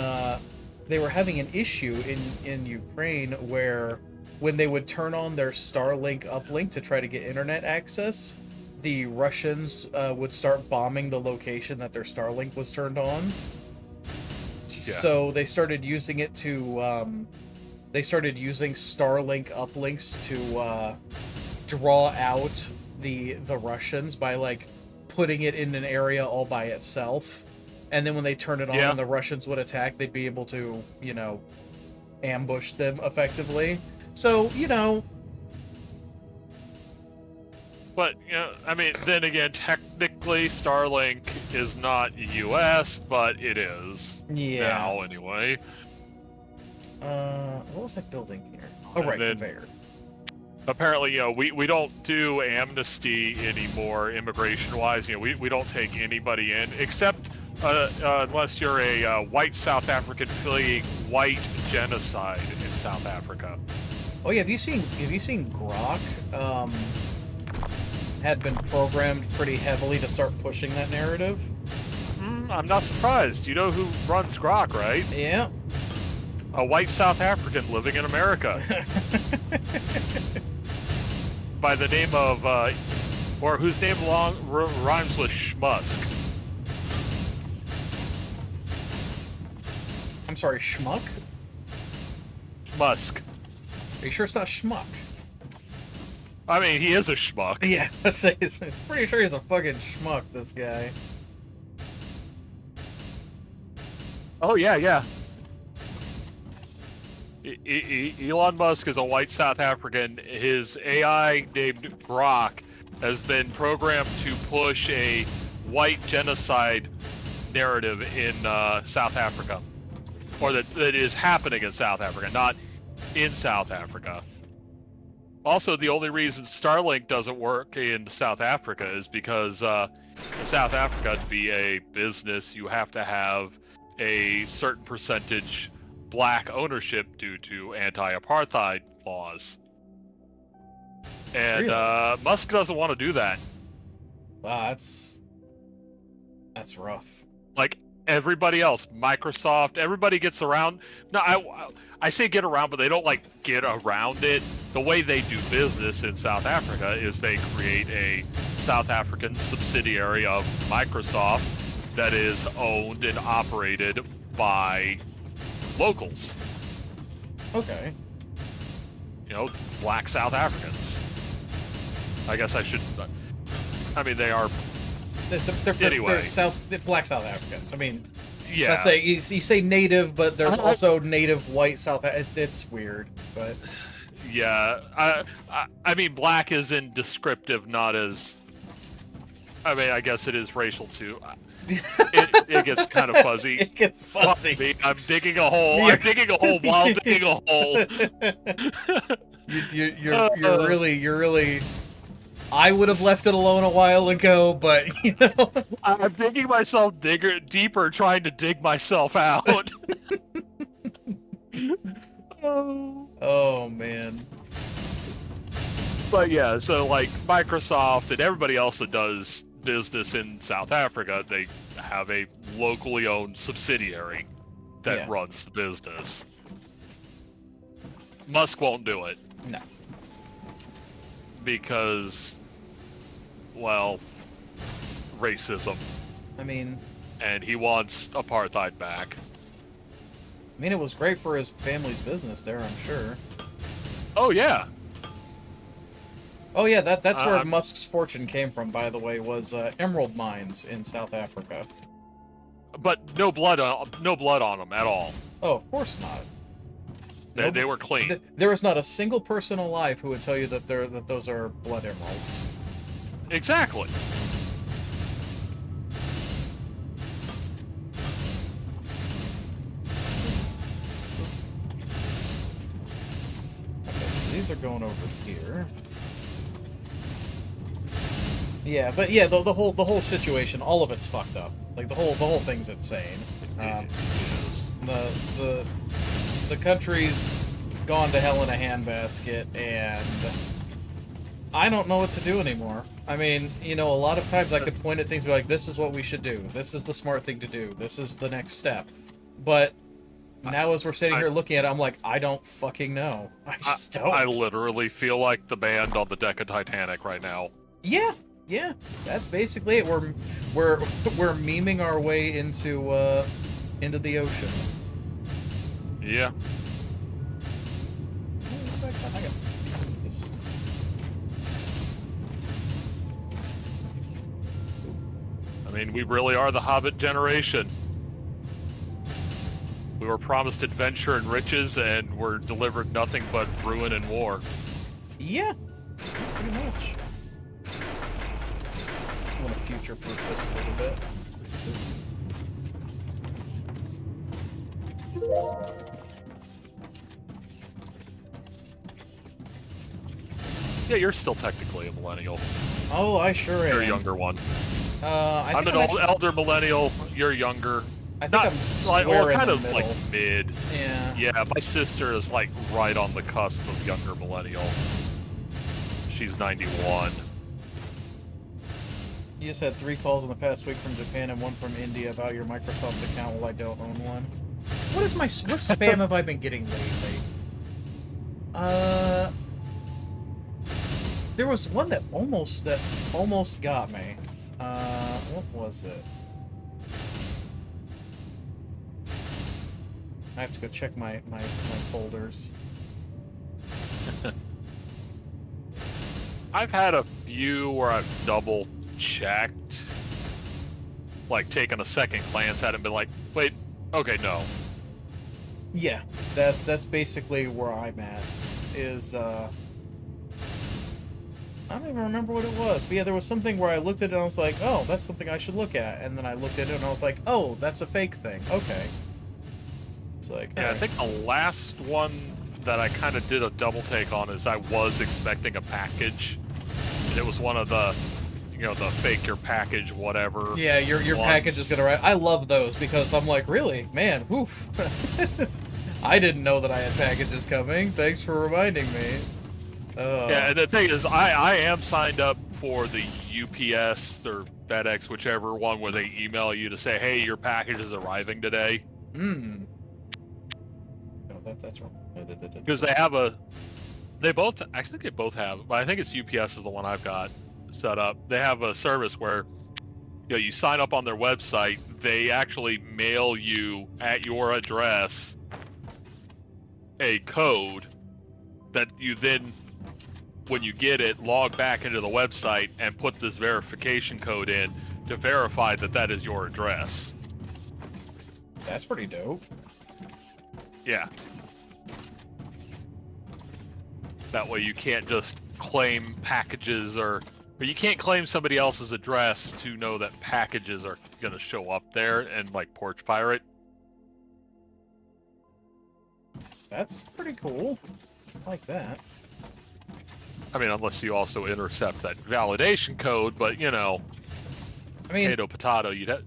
they were having an issue in Ukraine where when they would turn on their Starlink uplink to try to get internet access, the Russians would start bombing the location that their Starlink was turned on. Yeah. So they started using it to, they started using Starlink uplinks to draw out the Russians by like putting it in an area all by itself, and then when they turn it on and the Russians would attack, they'd be able to ambush them effectively. So But, I mean, then again, technically, Starlink is not U.S., but it is. Yeah. Now, anyway. What was that building here? Oh, right, conveyor. Apparently, we don't do amnesty anymore, immigration-wise. We don't take anybody in, except unless you're a white South African fleeing white genocide in South Africa. Oh yeah, have you seen Grok? had been programmed pretty heavily to start pushing that narrative. I'm not surprised. You know who runs Grok, right? Yeah. A white South African living in America. By the name of, or whose name rhymes with Schmusk. I'm sorry, Schmuck? Musk. Are you sure it's not Schmuck? I mean, he is a schmuck. Yeah, I'm pretty sure he's a fucking schmuck, this guy. Oh, yeah. Elon Musk is a white South African. His AI named Grok has been programmed to push a white genocide narrative in South Africa. Or that is happening in South Africa, not in South Africa. Also, the only reason Starlink doesn't work in South Africa is because in South Africa, to be a business, you have to have a certain percentage black ownership due to anti-apartheid laws. And Really? Musk doesn't want to do that. Wow, that's rough. Like everybody else, Microsoft, everybody gets around. No, I say get around, but they don't like get around it. The way they do business in South Africa is they create a South African subsidiary of Microsoft that is owned and operated by locals. Okay. You know, black South Africans. I guess I should. I mean, they are. Anyway. They're black South Africans. I mean, Yeah. let's say you say native, but there's also native white South. It's weird, but Yeah. I mean, black is in descriptive, not as. I mean, I guess it is racial too. It gets kind of fuzzy. It gets fuzzy. I'm digging a hole. I'm digging a hole while digging a hole. You're really. I would have left it alone a while ago, but you know. I'm digging myself deeper, trying to dig myself out. Oh man. But yeah, so like Microsoft and everybody else that does business in South Africa, they have a locally owned subsidiary that runs the business. Musk won't do it. No. Because, well, racism. I mean, And he wants apartheid back. it was great for his family's business there, I'm sure. Oh yeah. Oh yeah, that's where Musk's fortune came from, by the way, was emerald mines in South Africa. But no blood on them at all. Oh, of course not. They were clean. There is not a single person alive who would tell you that those are blood emeralds. Exactly. Okay, so these are going over here. Yeah, but yeah, the whole situation, all of it's fucked up. Like the whole thing's insane. The country's gone to hell in a handbasket, and I don't know what to do anymore. I mean, you know, a lot of times I could point at things and be like, this is what we should do. This is the smart thing to do. This is the next step. But now as we're sitting here looking at it, I'm like, I don't fucking know. I just don't. I literally feel like the band on the deck of Titanic right now. Yeah, that's basically it. We're memeing our way into the ocean. Yeah. I mean, we really are the Hobbit generation. We were promised adventure and riches, and were delivered nothing but ruin and war. Yeah, pretty much. I want to future-proof this a little bit. Yeah, you're still technically a millennial. Oh, I sure am. You're a younger one. I'm an elder millennial. You're younger. I think I'm square in the middle. Like mid. Yeah. Yeah, my sister is like right on the cusp of younger millennial. She's 91. You just had 3 calls in the past week from Japan and 1 from India about your Microsoft account while I don't own one. What spam have I been getting lately? There was one that almost got me. What was it? I have to go check my folders. I've had a few where I've double checked, like taken a second glance at it and been like, wait, okay, no. Yeah, that's basically where I'm at. Is I don't even remember what it was. But yeah, there was something where I looked at it and I was like, oh, that's something I should look at. And then I looked at it and I was like, oh, that's a fake thing. Okay. It's like, Yeah, right. I think the last one that I kind of did a double take on is I was expecting a package. And it was one of the, you know, the fake your package, whatever. Yeah, your ones. package is gonna arrive. I love those because I'm like, really? Man, woof. I didn't know that I had packages coming. Thanks for reminding me. Yeah, and the thing is, I am signed up for the UPS or FedEx, whichever one, where they email you to say, hey, your package is arriving today. No, that's wrong. Because they both, I think they both have, but I think it's UPS is the one I've got set up. They have a service where, you know, you sign up on their website, they actually mail you at your address a code that you then, when you get it, log back into the website and put this verification code in to verify that that is your address. That's pretty dope. Yeah. That way you can't just claim packages or you can't claim somebody else's address to know that packages are going to show up there and like porch pirate. That's pretty cool. I like that. I mean, unless you also intercept that validation code, but you know, I mean, potato, you'd have...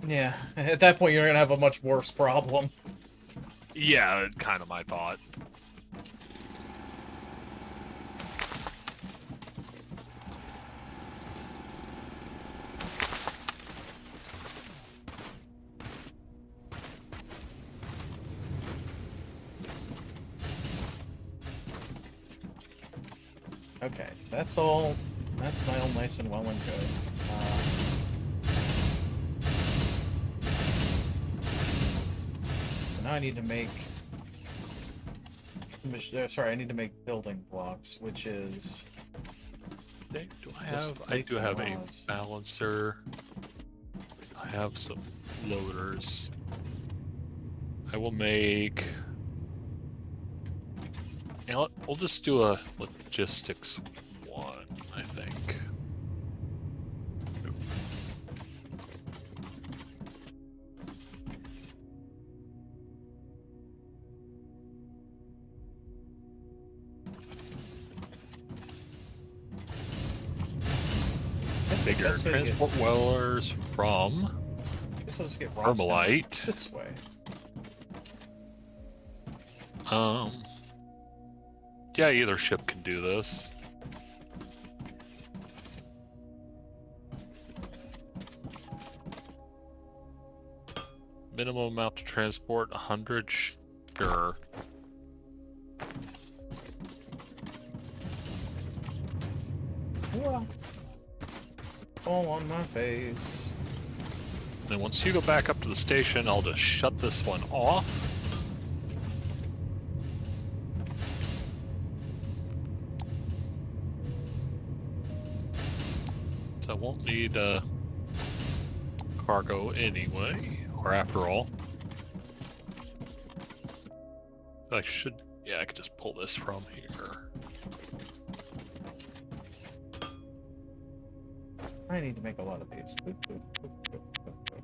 Yeah, at that point you're gonna have a much worse problem. Yeah, kind of my thought. Okay, that's all nice and well and good. So now I need to make... Sorry, I need to make building blocks, which is... Do I have... I do have a balancer. I have some loaders. I will make... You know what? We'll just do a logistics one, I think. Bigger transport wellers from firmarlite. This way. Yeah, either ship can do this. Minimum amount to transport 100. Sure. Well, all on my face. And once you go back up to the station, I'll just shut this one off. So I won't need cargo anyway, or after all. I should, yeah, I could just pull this from here. I need to make a lot of these. Boop, boop, boop, boop, boop, boop.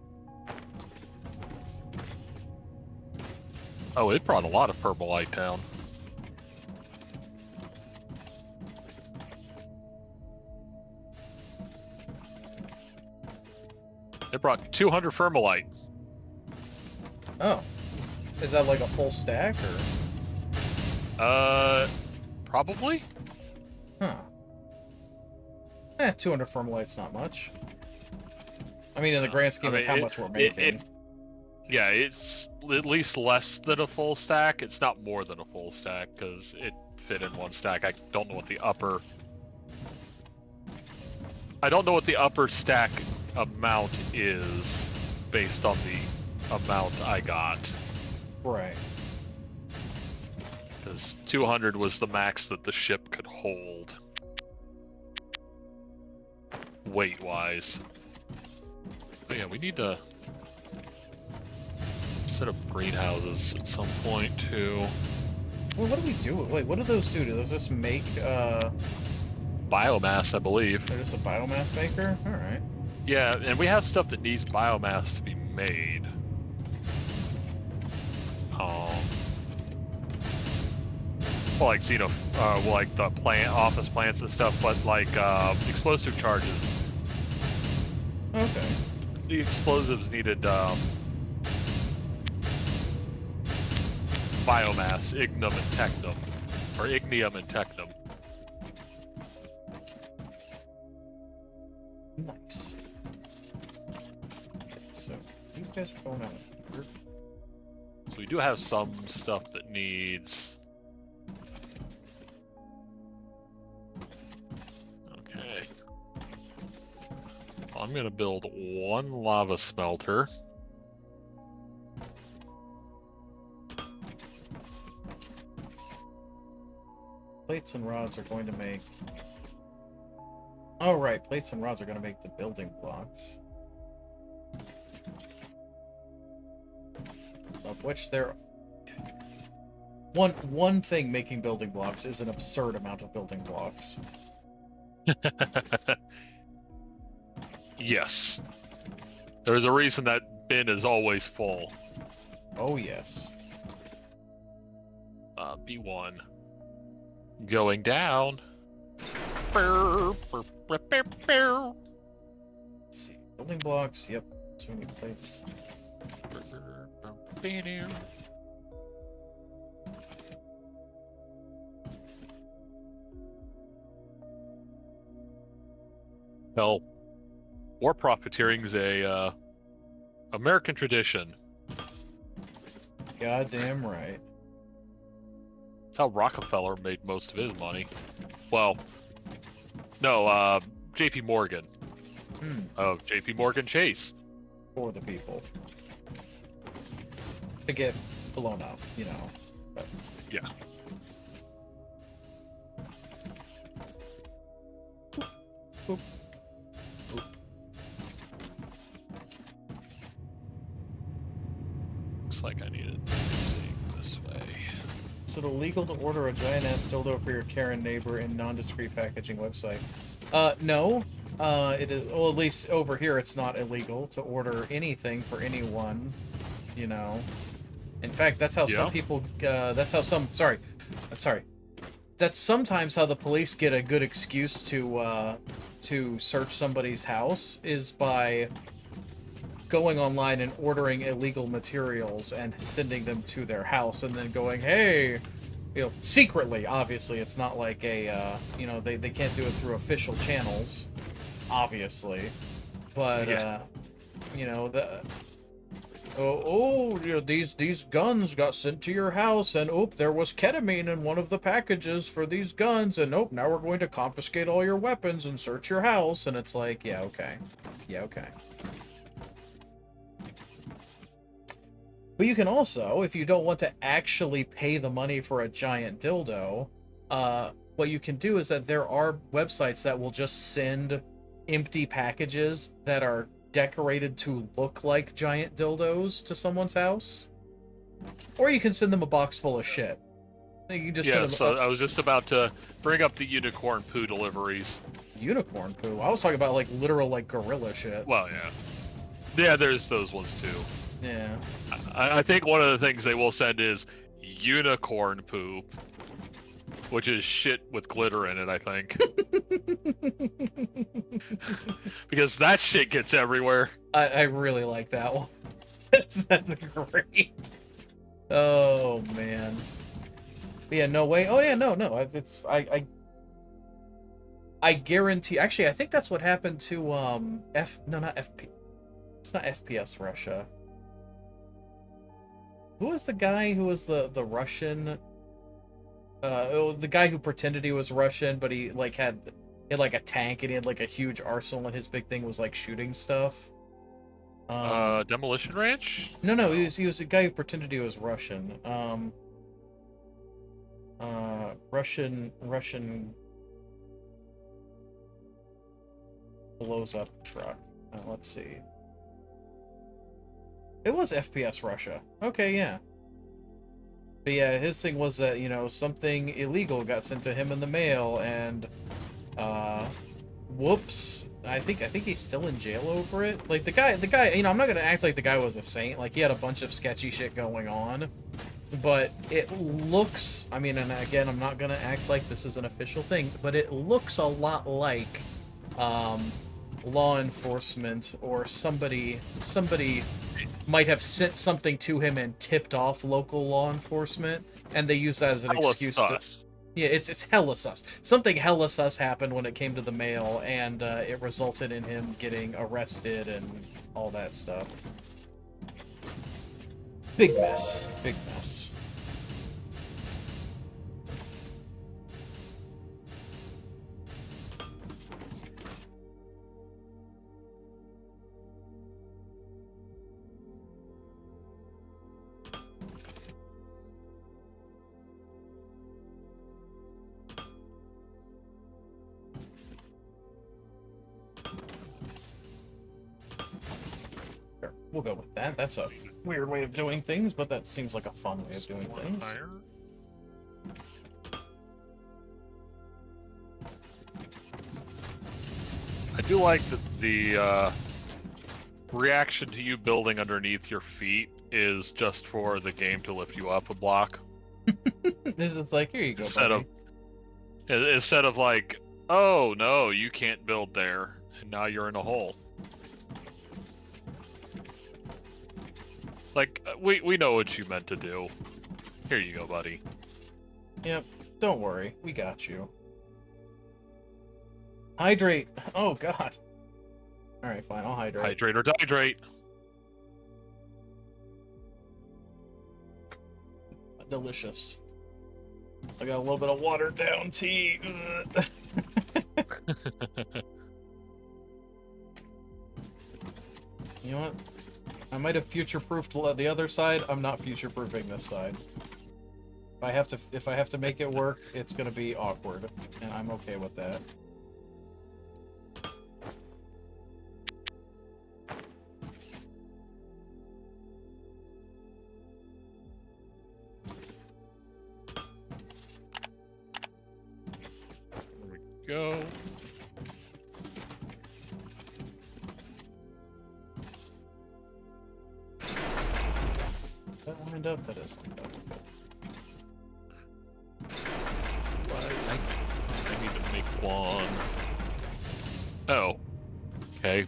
Oh, it brought a lot of firmarlite down. It brought 200 firmarlite. Oh. Is that like a full stack, or? Probably? Huh. 200 firmalite's not much. I mean, in the grand scheme of how much we're making. Yeah, it's at least less than a full stack. It's not more than a full stack, because it fit in one stack. I don't know what the upper... I don't know what the upper stack amount is based on the amount I got. Right. Because 200 was the max that the ship could hold. Weight-wise. But yeah, we need to set up greenhouses at some point, too. Well, what do we do? Wait, what do those do? Do those just make, Biomass, I believe. They're just a biomass maker? Alright. Yeah, and we have stuff that needs biomass to be made. Well, like like the office plants and stuff, but like explosive charges. Okay. The explosives needed biomass, ignum and technum, or ignium and technum. Nice. Okay, so these guys are going out. So we do have some stuff that needs. Okay. Well, I'm gonna build one lava smelter. Plates and rods are going to make... Oh, right. Plates and rods are going to make the building blocks. Of which there... One thing making building blocks is an absurd amount of building blocks. Yes. There's a reason that bin is always full. Oh, yes. B1. Going down. Let's see. Building blocks, yep. So many plates. Well, war profiteering is a American tradition. Goddamn right. That's how Rockefeller made most of his money. Well, no, J.P. Morgan. Of J.P. Morgan Chase. For the people. To get blown up, you know. But... Yeah. Boop. Boop. Looks like I need it facing this way. Is it illegal to order a giant-ass dildo for your Karen neighbor in non-discreet packaging website? No. It is, well, at least over here it's not illegal to order anything for anyone, you know. In fact, that's how some people, that's how some, sorry. That's sometimes how the police get a good excuse to search somebody's house, is by going online and ordering illegal materials and sending them to their house, and then going, hey, you know, secretly, obviously, it's not like a, you know, they can't do it through official channels, obviously, but, you know, you know, these guns got sent to your house, and there was ketamine in one of the packages for these guns, and now we're going to confiscate all your weapons and search your house, and it's like, yeah, okay. But you can also, if you don't want to actually pay the money for a giant dildo, what you can do is that there are websites that will just send empty packages that are decorated to look like giant dildos to someone's house. Or you can send them a box full of shit. You just send them so I was just about to bring up the unicorn poo deliveries. Unicorn poo? I was talking about, like, literal, like, gorilla shit. Well, yeah. Yeah, there's those ones, too. Yeah. I think one of the things they will send is unicorn poop, which is shit with glitter in it, I think. Because that shit gets everywhere. I really like that one. That's great. Oh, man. But yeah, no way. Oh, yeah, no. I guarantee... Actually, I think that's what happened to, not FP... It's not FPS Russia. Who was the guy who was the Russian? The guy who pretended he was Russian, but he like had like a tank and he had like a huge arsenal, and his big thing was like shooting stuff. Demolition Ranch? No, he was a guy who pretended he was Russian. Russian blows up truck. Let's see. It was FPS Russia. Okay, yeah. But yeah, his thing was that, you know, something illegal got sent to him in the mail, and whoops. I think he's still in jail over it. Like the guy, you know, I'm not gonna act like the guy was a saint. Like he had a bunch of sketchy shit going on. But it looks, I mean, and again, I'm not gonna act like this is an official thing, but it looks a lot like law enforcement or somebody might have sent something to him and tipped off local law enforcement, and they use that as an excuse to... Yeah, it's hella sus. Something hella sus happened when it came to the mail, and it resulted in him getting arrested and all that stuff. Big mess. Big mess. We'll go with that. That's a weird way of doing things, but that seems like a fun way of doing things. I do like that the reaction to you building underneath your feet is just for the game to lift you up a block. This is like, here you go, instead of like, oh no, you can't build there, and now you're in a hole. Like, we know what you meant to do. Here you go, buddy. Yep, don't worry, we got you. Hydrate! Oh god. Alright, fine, I'll hydrate. Hydrate or dehydrate. Delicious. I got a little bit of watered down tea. You know what? I might have future-proofed the other side. I'm not future-proofing this side. If I have to make it work, it's gonna be awkward, and I'm okay with that. There we go. That lined up? That is lined up. I need to make one. Oh. Okay.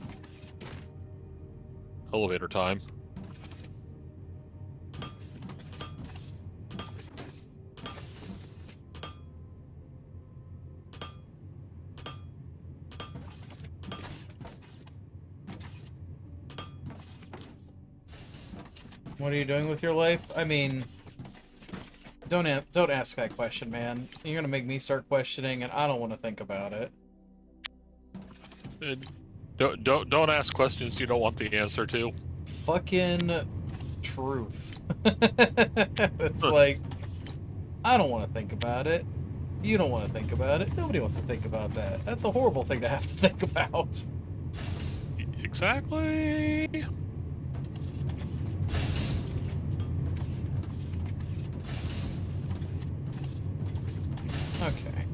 Elevator time. What are you doing with your life? I mean, don't ask that question, man. You're gonna make me start questioning, and I don't want to think about it. Don't ask questions you don't want the answer to. Fucking truth. It's like, I don't want to think about it. You don't want to think about it. Nobody wants to think about that. That's a horrible thing to have to think about. Exactly. Okay.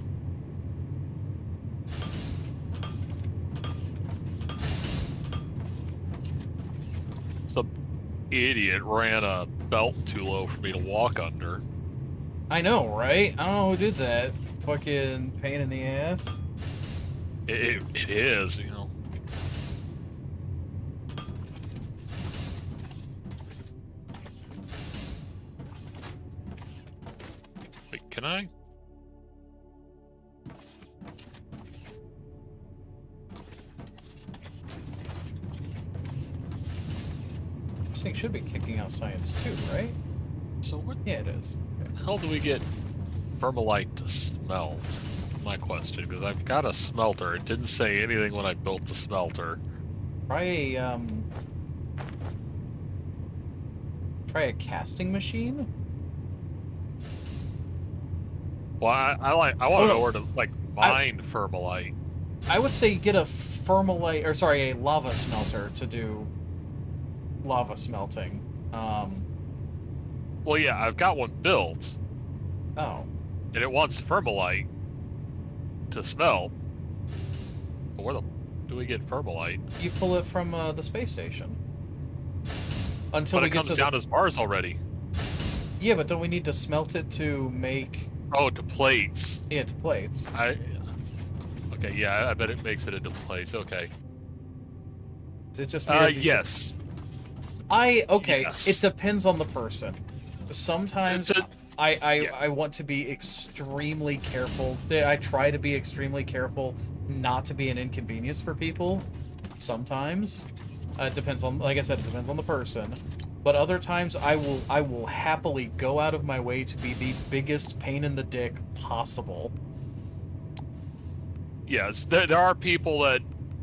Some idiot ran a belt too low for me to walk under. I know, right? I don't know who did that. Fucking pain in the ass. It is, you know. Wait, can I? thing should be kicking out science too, right? So what Yeah, it is. Okay. the hell do we get firmalite to smelt? My question, because I've got a smelter. It didn't say anything when I built the smelter. Try a casting machine. Well, I want to know where to like mine firmalite. I would say get a firmalite, or sorry, a lava smelter to do lava smelting. Well, yeah, I've got one built, Oh. and it wants firmalite to smelt. But where the do we get firmalite? You pull it from the space station. Until But we it get comes to down as bars already. Yeah, but don't we need to smelt it to make... Oh, to plates. Yeah, to plates. Okay, yeah, I bet it makes it into plates. Okay. Is it just me? Yes. Okay, Yes. it depends on the person. Sometimes I yeah. want to be extremely careful. I try to be extremely careful not to be an inconvenience for people. Sometimes. It depends on, like I said, it depends on the person. But other times I will happily go out of my way to be the biggest pain in the dick possible. Yes, there are people that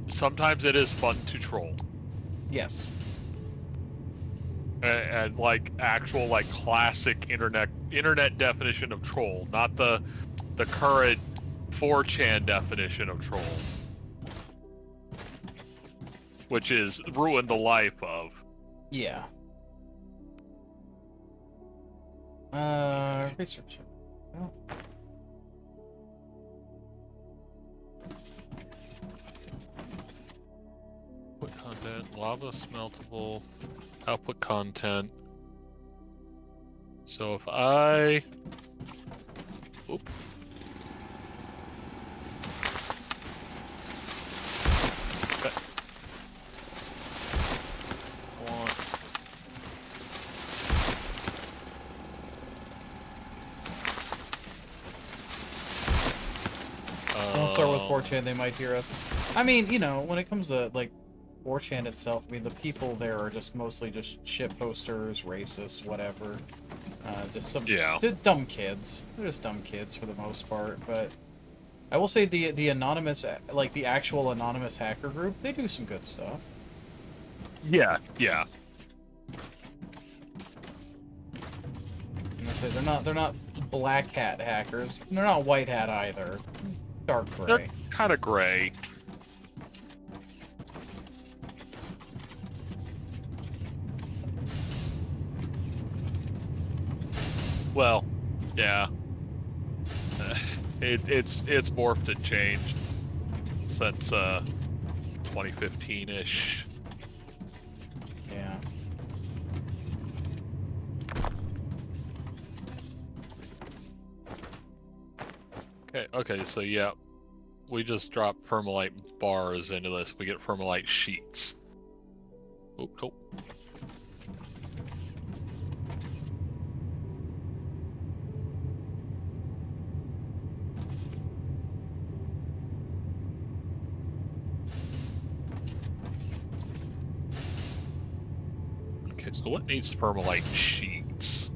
sometimes it is fun to troll. Yes. And like actual like classic internet definition of troll, not the current 4chan definition of troll, which is ruin the life of. Yeah. Research. Oh. Output content, lava smeltable, output content. So if I... Oop. Don't start with 4chan, they might hear us. I mean, you know, when it comes to, like, 4chan itself, I mean, the people there are just mostly just shit posters, racists, whatever. Just some dumb kids. They're just dumb kids for the most part, but I will say the anonymous, like, the actual anonymous hacker group, they do some good stuff. Yeah. I'm gonna say they're not black hat hackers. They're not white hat either. Dark gray. They're kind of gray. Well, yeah. It's morphed and changed since 2015-ish. Yeah. Okay, so yeah, we just drop firmalite bars into this. We get firmalite sheets. Oh, nope. Okay, so what needs firmalite sheets?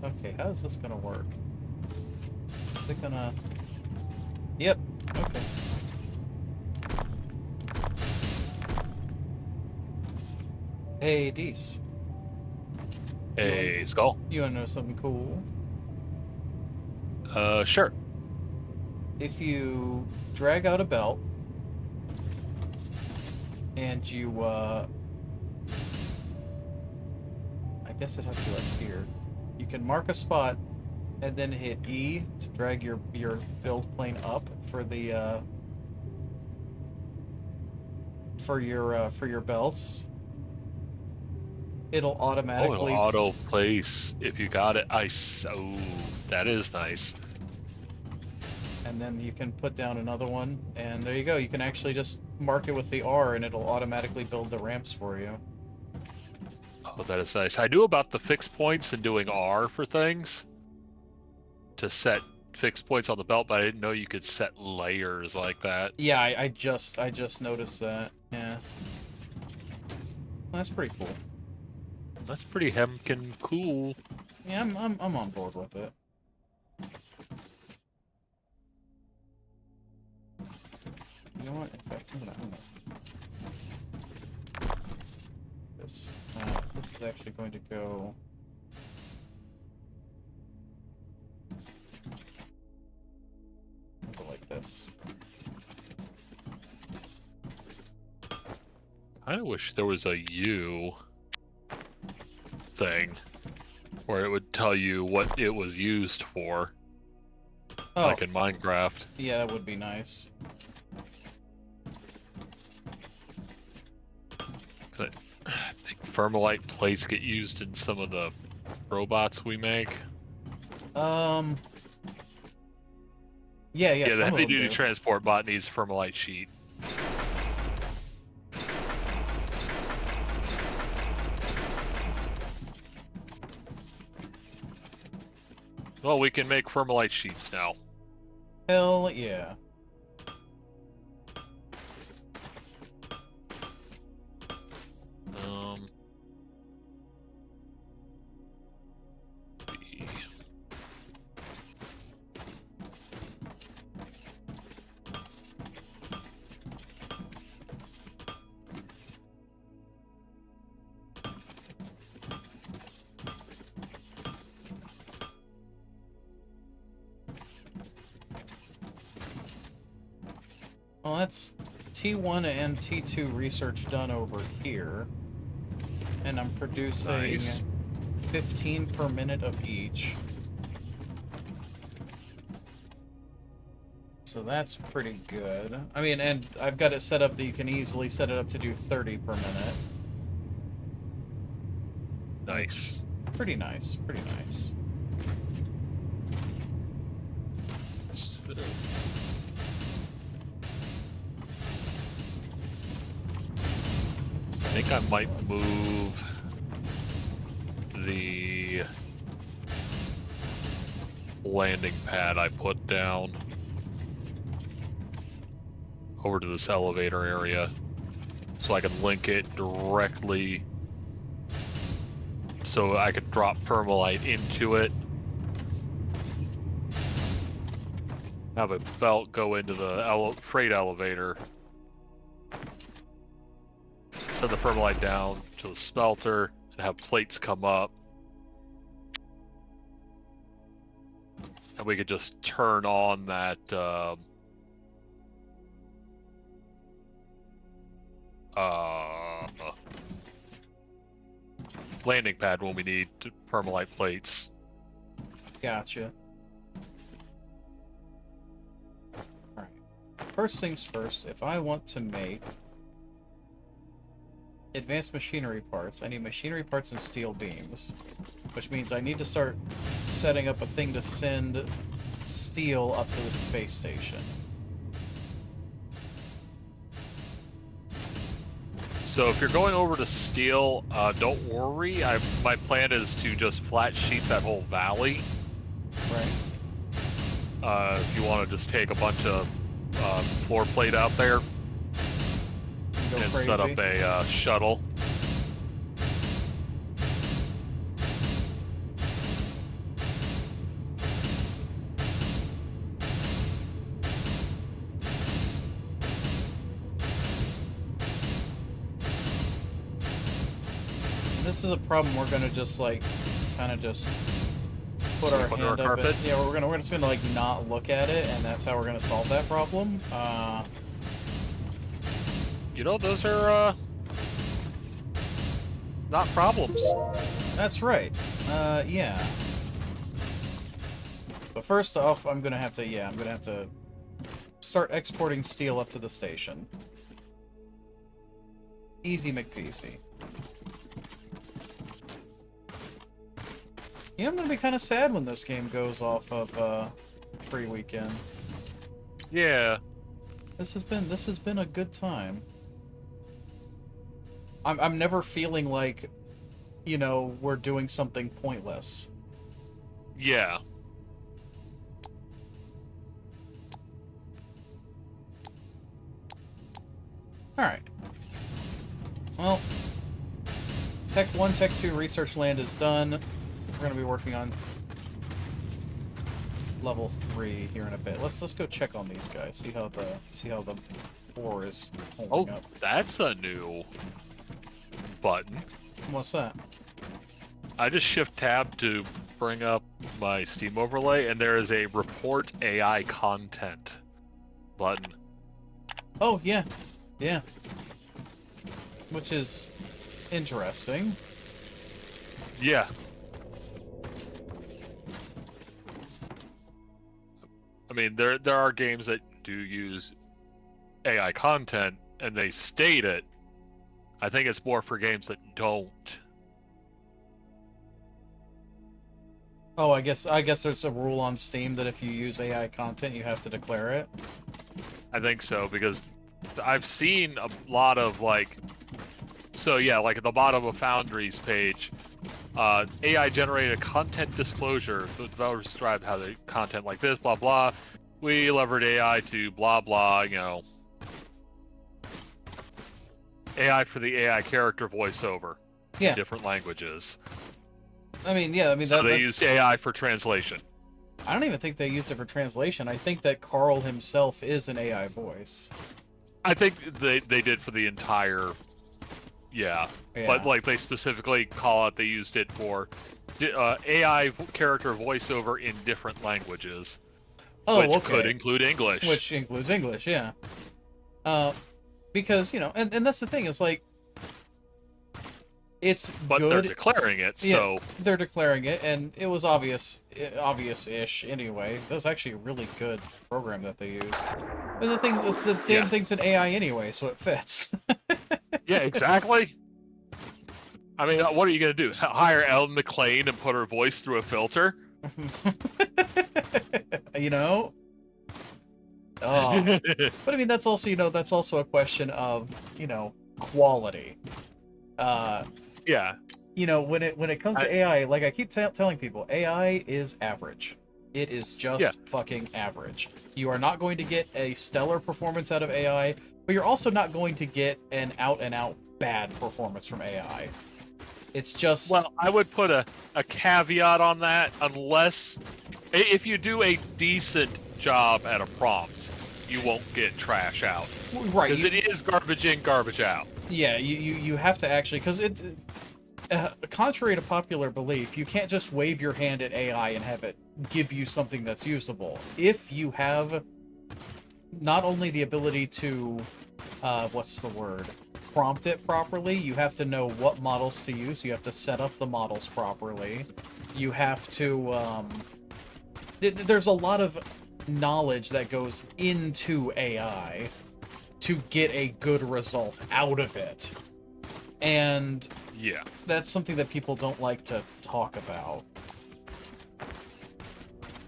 Okay, how is this gonna work? Is it gonna... Yep, okay. Hey, Dees. Hey, Skull. You wanna know something cool? Sure. If you drag out a belt, and you, I guess it'd have to be like here. You can mark a spot, and then hit E to drag your build plane up for the, for your belts. It'll automatically... Oh, it'll auto place if you got it. Oh, that is nice. And then you can put down another one, and there you go. You can actually just mark it with the R, and it'll automatically build the ramps for you. But that is nice. I knew about the fixed points and doing R for things to set fixed points on the belt, but I didn't know you could set layers like that. Yeah, I just noticed that. Yeah. That's pretty cool. That's pretty hemkin cool. Yeah, I'm on board with it. You know what? In fact, I'm gonna this. This is actually going to go. Go like this. I wish there was a U thing where it would tell you what it was used for, Oh, like in Minecraft. yeah, that would be nice. I think firmarlite plates get used in some of the robots we make. Yeah, Yeah, the some of them heavy-duty do. transport bot needs firmarlite sheet. Well, we can make firmarlite sheets now. Hell yeah. The- Well, that's T1 and T2 research done over here. And I'm producing Nice. 15 per minute of each. So that's pretty good. I mean, and I've got it set up that you can easily set it up to do 30 per minute. Nice. Pretty nice, pretty nice. I think I might move the landing pad I put down over to this elevator area so I can link it directly so I could drop firmalite into it. Have a belt go into the freight elevator. Send the firmalite down to the smelter and have plates come up. And we could just turn on that landing pad when we need firmalite plates. Gotcha. Alright. First things first, if I want to make advanced machinery parts, I need machinery parts and steel beams. Which means I need to start setting up a thing to send steel up to the space station. So if you're going over to steel, don't worry. My plan is to just flat sheet that whole valley. Right. If you want to just take a bunch of floor plate out there Go and crazy. set up a shuttle. This is a problem we're gonna just like kind of just put our Sweep under hand our up at. carpet? Yeah, we're just gonna like not look at it, and that's how we're gonna solve that problem. You know, those are not problems. That's right. Yeah. But first off, I'm gonna have to start exporting steel up to the station. Easy McPeasy. Yeah, I'm gonna be kind of sad when this game goes off of free weekend. Yeah. This has been a good time. I'm never feeling like you know, we're doing something pointless. Yeah. Alright. Well, Tech 1, Tech 2 research land is done. We're going to be working on level 3 here in a bit. Let's go check on these guys. See how the ore is holding up. That's a new button. What's that? I just shift tab to bring up my Steam overlay, and there is a report AI content button. Oh, yeah. Yeah. Which is interesting. Yeah. I mean, there are games that do use AI content, and they state it. I think it's more for games that don't. Oh, I guess there's a rule on Steam that if you use AI content, you have to declare it. I think so, because I've seen a lot of, like... So, yeah, like at the bottom of Foundry's page, AI generated content disclosure. The developers described how the content like this, blah, blah. We levered AI to blah, blah, you know. AI for the AI character voiceover. Yeah. In different languages. I mean, yeah, I mean... So they used AI for translation. I don't even think they used it for translation. I think that Carl himself is an AI voice. I think they did for the entire... Yeah. But, like, they specifically call out they used it for AI character voiceover in different languages. Oh, which okay. could include English. Which includes English, yeah. Because, you know, and that's the thing, is like... It's but good. They're declaring it, so... Yeah, they're declaring it, and it was obvious-ish anyway. That was actually a really good program that they used. And the damn thing's an AI anyway, so it fits. Yeah, exactly. I mean, what are you going to do? Hire Ellen McLean and put her voice through a filter? You know? Oh. But I mean, that's also, you know, that's also a question of, you know, quality. Yeah. You know, when it comes to AI, like I keep telling people, AI is average. It is just fucking average. You are not going to get a stellar performance out of AI, but you're also not going to get an out-and-out bad performance from AI. It's just... Well, I would put a caveat on that, unless... If you do a decent job at a prompt, you won't get trash out. Right. Because it is garbage in, garbage out. Yeah, you have to actually... Because contrary to popular belief, you can't just wave your hand at AI and have it give you something that's usable. If you have not only the ability to... what's the word? Prompt it properly, you have to know what models to use, you have to set up the models properly, you have to, there's a lot of knowledge that goes into AI to get a good result out of it. And yeah, that's something that people don't like to talk about.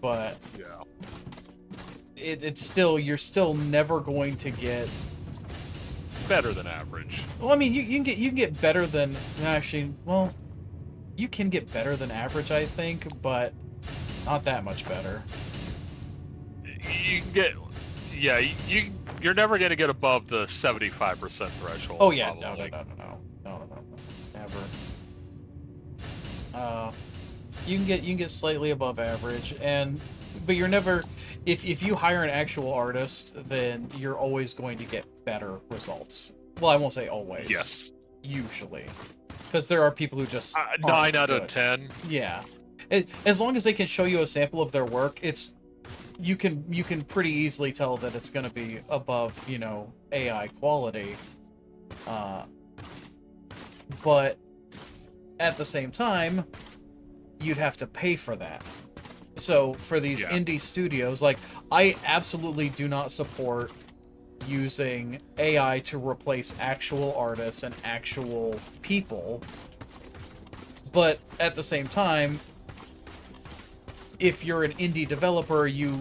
But yeah, it's still, you're still never going to get better than average. Well, I mean, you can get better than actually. Well, you can get better than average, I think, but not that much better. You can get, yeah, you're never gonna get above the 75% threshold. Oh yeah, probably. no, never. You can get slightly above average, but you're never. If you hire an actual artist, then you're always going to get better results. Well, I won't say always. Yes. Usually. Because there are people who just 9 out good. of 10. Yeah. As long as they can show you a sample of their work, you can pretty easily tell that it's going to be above, you know, AI quality. But at the same time, you'd have to pay for that. So for these indie studios, like, I absolutely do not support using AI to replace actual artists and actual people. But at the same time, if you're an indie developer, you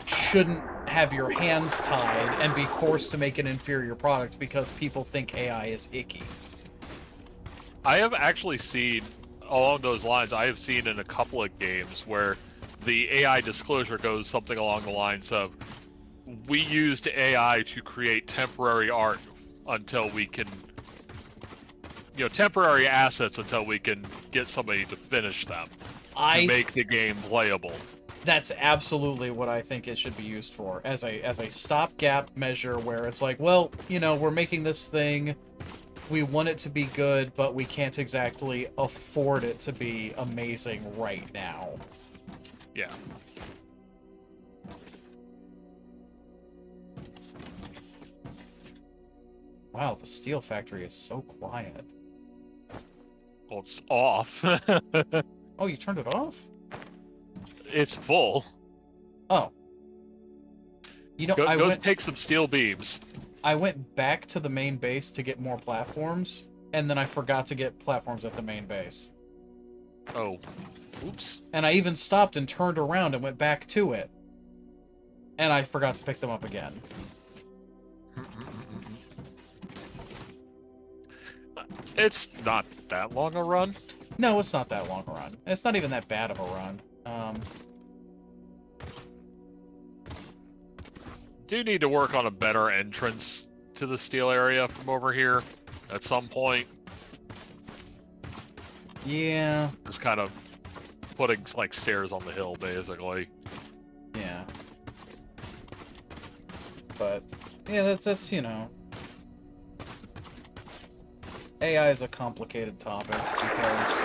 shouldn't have your hands tied and be forced to make an inferior product because people think AI is icky. I have actually seen, along those lines, I have seen in a couple of games where the AI disclosure goes something along the lines of, we used AI to create temporary art until we can, temporary assets until we can get somebody to finish them, to make the game playable. That's absolutely what I think it should be used for, as a stopgap measure where it's like, well, we're making this thing, we want it to be good, but we can't exactly afford it to be amazing right now. Yeah. Wow, the steel factory is so quiet. Well, it's off. Oh, you turned it off? It's full. Oh. Go take some steel beams. I went back to the main base to get more platforms, and then I forgot to get platforms at the main base. Oh. Oops. And I even stopped and turned around and went back to it. And I forgot to pick them up again. It's not that long a run. No, it's not that long a run. It's not even that bad of a run. Do need to work on a better entrance to the steel area from over here at some point. Yeah. Just kind of putting like stairs on the hill, basically. Yeah. But yeah, that's AI is a complicated topic because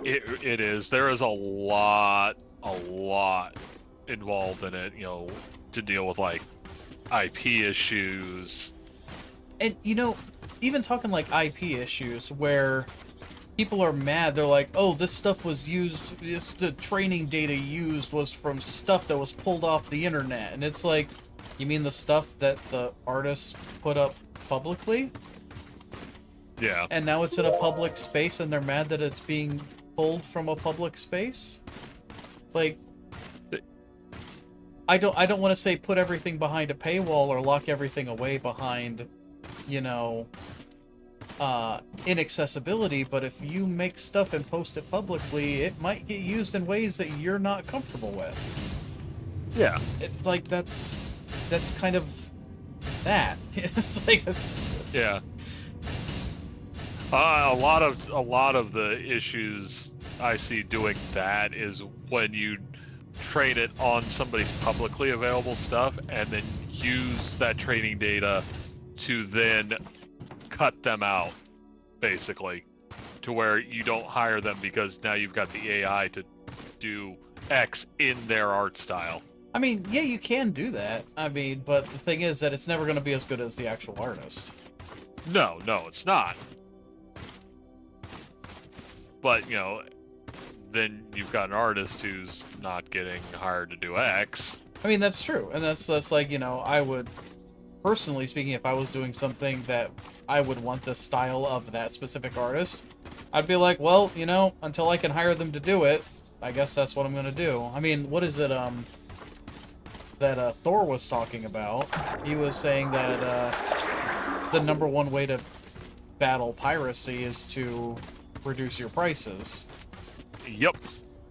it is. There is a lot involved in it, to deal with like IP issues. And even talking like IP issues where people are mad, they're like, oh, this stuff was used, the training data used was from stuff that was pulled off the internet. And it's like, you mean the stuff that the artists put up publicly? Yeah. And now it's in a public space and they're mad that it's being pulled from a public space? Like, I don't want to say put everything behind a paywall or lock everything away behind, inaccessibility, but if you make stuff and post it publicly, it might get used in ways that you're not comfortable with. Yeah. It's like, that's kind of that. It's like, yeah. A lot of the issues I see doing that is when you train it on somebody's publicly available stuff and then use that training data to then cut them out, basically, to where you don't hire them because now you've got the AI to do X in their art style. I mean, yeah, you can do that. I mean, but the thing is that it's never going to be as good as the actual artist. No, it's not. But, then you've got an artist who's not getting hired to do X. I mean, that's true. And that's like, I would, personally speaking, if I was doing something that I would want the style of that specific artist, I'd be like, well, until I can hire them to do it, I guess that's what I'm going to do. I mean, what is it, that Thor was talking about? He was saying that the number one way to battle piracy is to reduce your prices. Yep.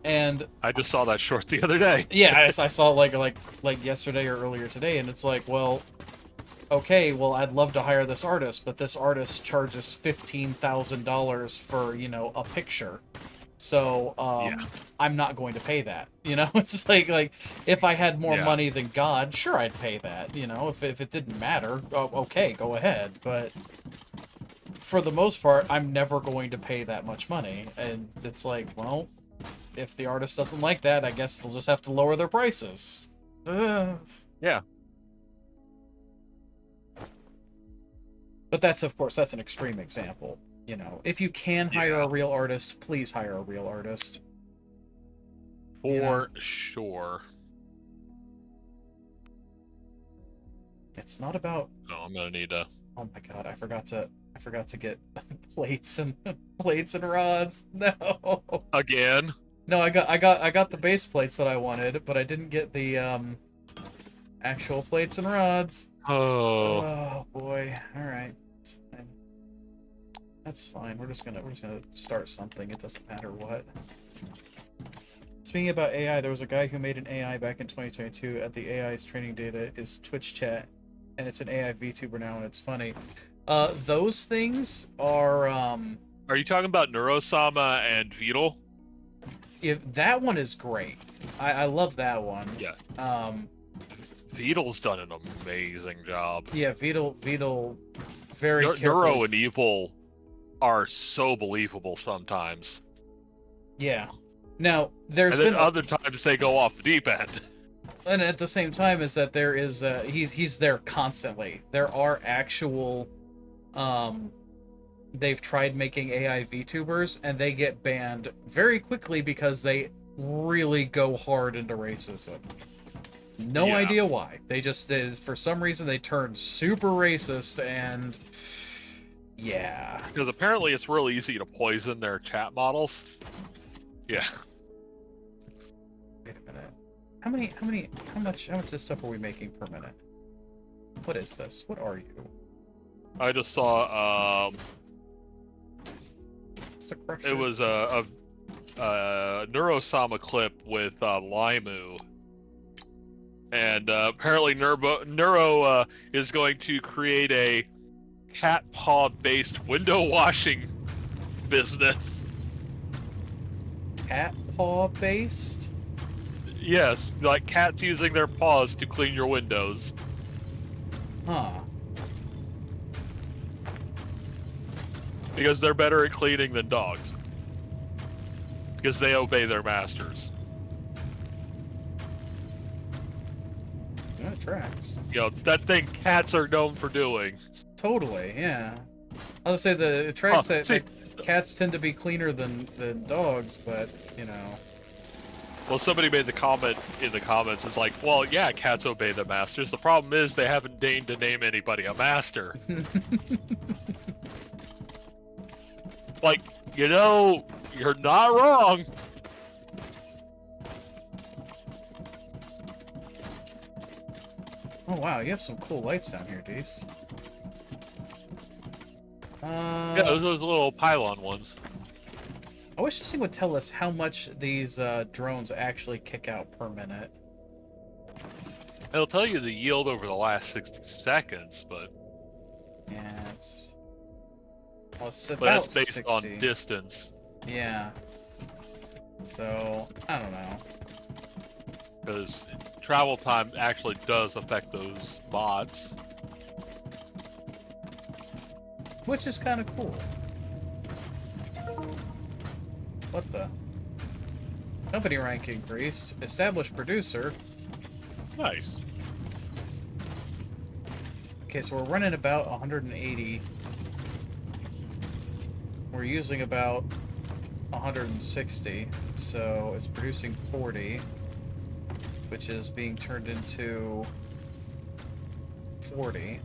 And I just saw that short the other day. Yeah, I saw it like yesterday or earlier today, and it's like, well, okay, well, I'd love to hire this artist, but this artist charges $15,000 for, a picture. So, yeah. I'm not going to pay that. It's like if I had more money than God, sure, I'd pay that. If it didn't matter, okay, go ahead. But for the most part, I'm never going to pay that much money. And it's like, well, if the artist doesn't like that, I guess they'll just have to lower their prices. Yeah. But that's an extreme example. If you can hire a real artist, please hire a real artist. For sure. It's not about... No, I'm gonna need to... Oh my god, I forgot to get plates and rods. No. Again? No, I got the base plates that I wanted, but I didn't get the actual plates and rods. Oh. Oh boy. All right. It's fine. That's fine. We're just gonna start something. It doesn't matter what. Speaking about AI, there was a guy who made an AI back in 2022. At the AI's training data is Twitch chat, and it's an AI VTuber now, and it's funny. Those things are Are you talking about Neurosama and Beetle? that one is great. I love that one. Yeah. Beetle's done an amazing job. Yeah, Beetle very carefully. Neuro and Evil are so believable sometimes. Yeah. Now, there's and then been other times they go off the deep end. And at the same time is that there is he's there constantly. There are actual they've tried making AI VTubers and they get banned very quickly because they really go hard into racism. No idea why. They just for some reason they turn super racist and yeah. Because apparently it's real easy to poison their chat models. Yeah. Wait a minute. How much of this stuff are we making per minute? What is this? What are you? I just saw it was a Neurosama clip with Limu. And apparently Neuro is going to create a cat paw based window washing business. Cat paw based? Yes, like cats using their paws to clean your windows. Huh. Because they're better at cleaning than dogs. Because they obey their masters. That tracks. You know, that thing cats are known for doing. Totally, yeah. I would say it tracks that cats tend to be cleaner than dogs, but, you know. Well, somebody made the comment in the comments, it's like, well, yeah, cats obey their masters. The problem is they haven't deigned to name anybody a master. Like, you know, you're not wrong. Oh wow, you have some cool lights down here, Dees. Yeah, those little pylon ones. I wish this thing would tell us how much these drones actually kick out per minute. It'll tell you the yield over the last 60 seconds, but... Yeah, it's... Well, it's about but that's based 60. on distance. Yeah. So, I don't know. Because travel time actually does affect those bots. Which is kind of cool. What the? Company rank increased. Established producer. Nice. Okay, so we're running about 180. We're using about 160. So it's producing 40. Which is being turned into 40.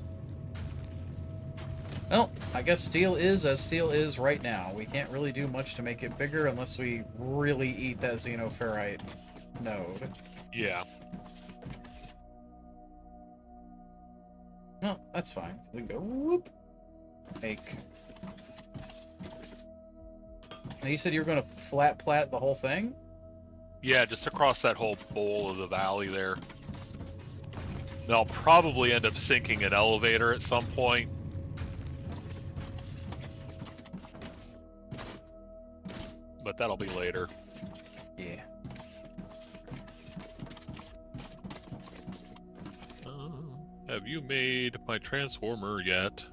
Well, I guess steel is as steel is right now. We can't really do much to make it bigger unless we really eat that xenoferrite node. Yeah. No, that's fine. We can go whoop. Make. Now you said you were going to flat plat the whole thing? Yeah, just across that whole bowl of the valley there. And I'll probably end up sinking an elevator at some point. But that'll be later. Yeah. Have you made my transformer yet?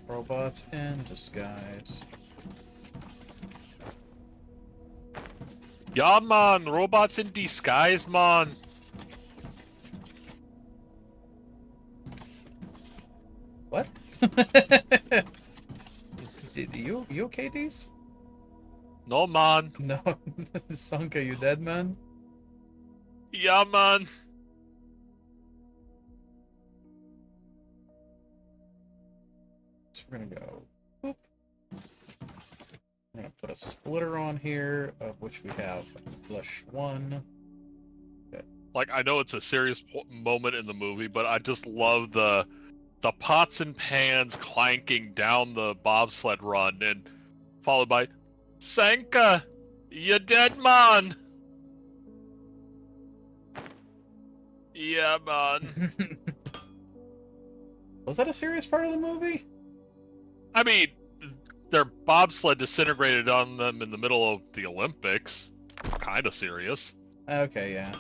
Robots in disguise. Yeah, man! Robots in disguise, man! What? You okay, Dees? No, man. No. Sanka, you dead, man? Yeah, man. So we're gonna go. Boop. We're gonna put a splitter on here, of which we have flush 1. Okay. Like, I know it's a serious moment in the movie, but I just love the the pots and pans clanking down the bobsled run, and followed by, Sanka, you dead man. Yeah, man. Was that a serious part of the movie? I mean, their bobsled disintegrated on them in the middle of the Olympics. Kind of serious. Okay, yeah.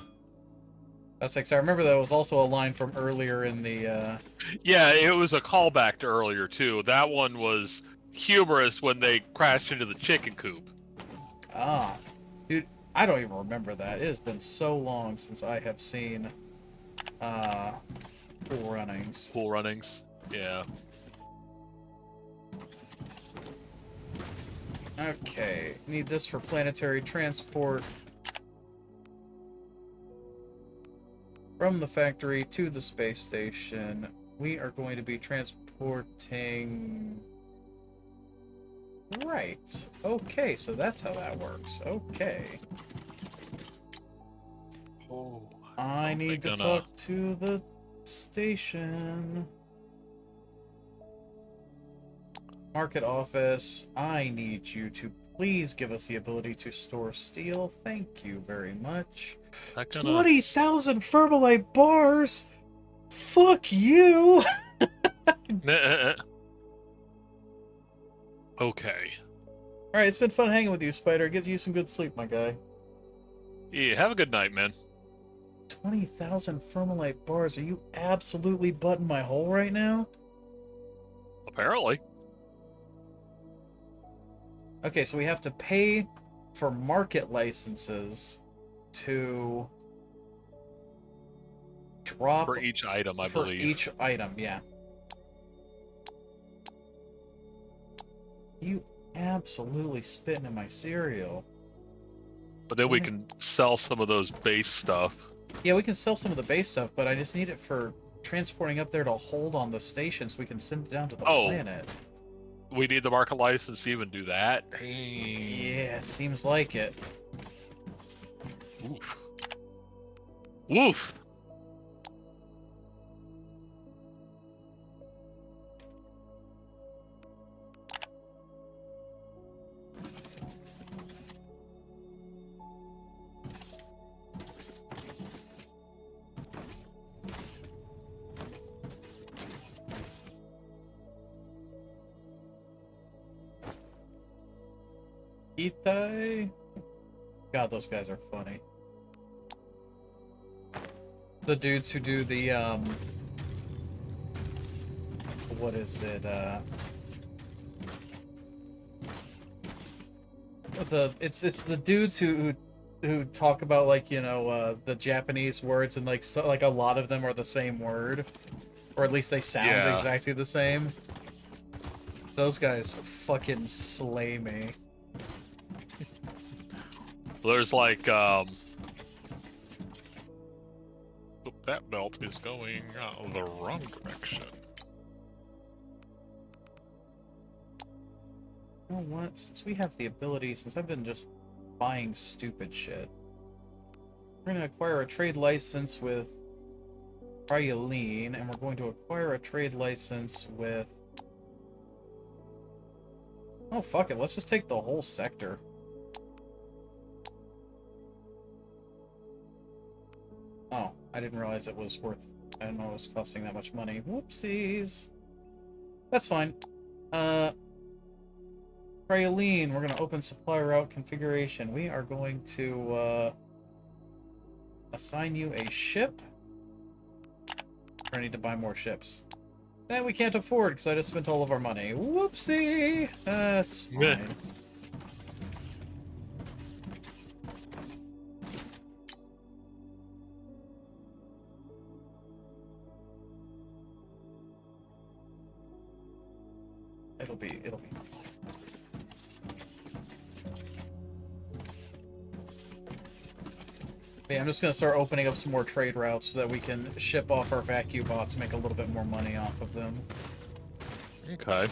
That's like, so I remember that was also a line from earlier in the, Yeah, it was a callback to earlier, too. That one was humorous when they crashed into the chicken coop. Ah. Dude, I don't even remember that. It has been so long since I have seen, Cool Runnings. Cool Runnings. Yeah. Okay, need this for planetary transport. From the factory to the space station, we are going to be transporting... Right. Okay, so that's how that works. Okay. Oh, I need to talk to the station. Market office, I need you to please give us the ability to store steel. Thank you very much. 20,000 firmarlite bars? Fuck you! Okay. Alright, it's been fun hanging with you, Spider. Get you some good sleep, my guy. Yeah, have a good night, man. 20,000 firmarlite bars? Are you absolutely butting my hole right now? Apparently. Okay, so we have to pay for market licenses to drop... For each item, I for believe. each item, yeah. You absolutely spitting in my cereal. But then we can sell some of those base stuff. Yeah, we can sell some of the base stuff, but I just need it for transporting up there to hold on the station so we can send it down to the planet. We need the market license to even do that? Yeah, it seems like it. Oof. Woof! Itai? God, those guys are funny. The dudes who do the, what is it, it's the dudes who talk about, like, you know, the Japanese words, and like like a lot of them are the same word, or at least they sound exactly the same. Those guys fucking slay me. There's like, that belt is going the wrong direction. You know what? Since we have the ability, since I've been just buying stupid shit, we're going to acquire a trade license with Cryoline, and we're going to acquire a trade license with... Oh, fuck it. Let's just take the whole sector. Oh, I didn't realize it was worth... I didn't know it was costing that much money. Whoopsies. That's fine. Cryoline, we're going to open supply route configuration. We are going to assign you a ship. I need to buy more ships. That we can't afford because I just spent all of our money. Whoopsie! That's fine. It'll be yeah, I'm just gonna start opening up some more trade routes so that we can ship off our vacuum bots and make a little bit more money off of them. Okay.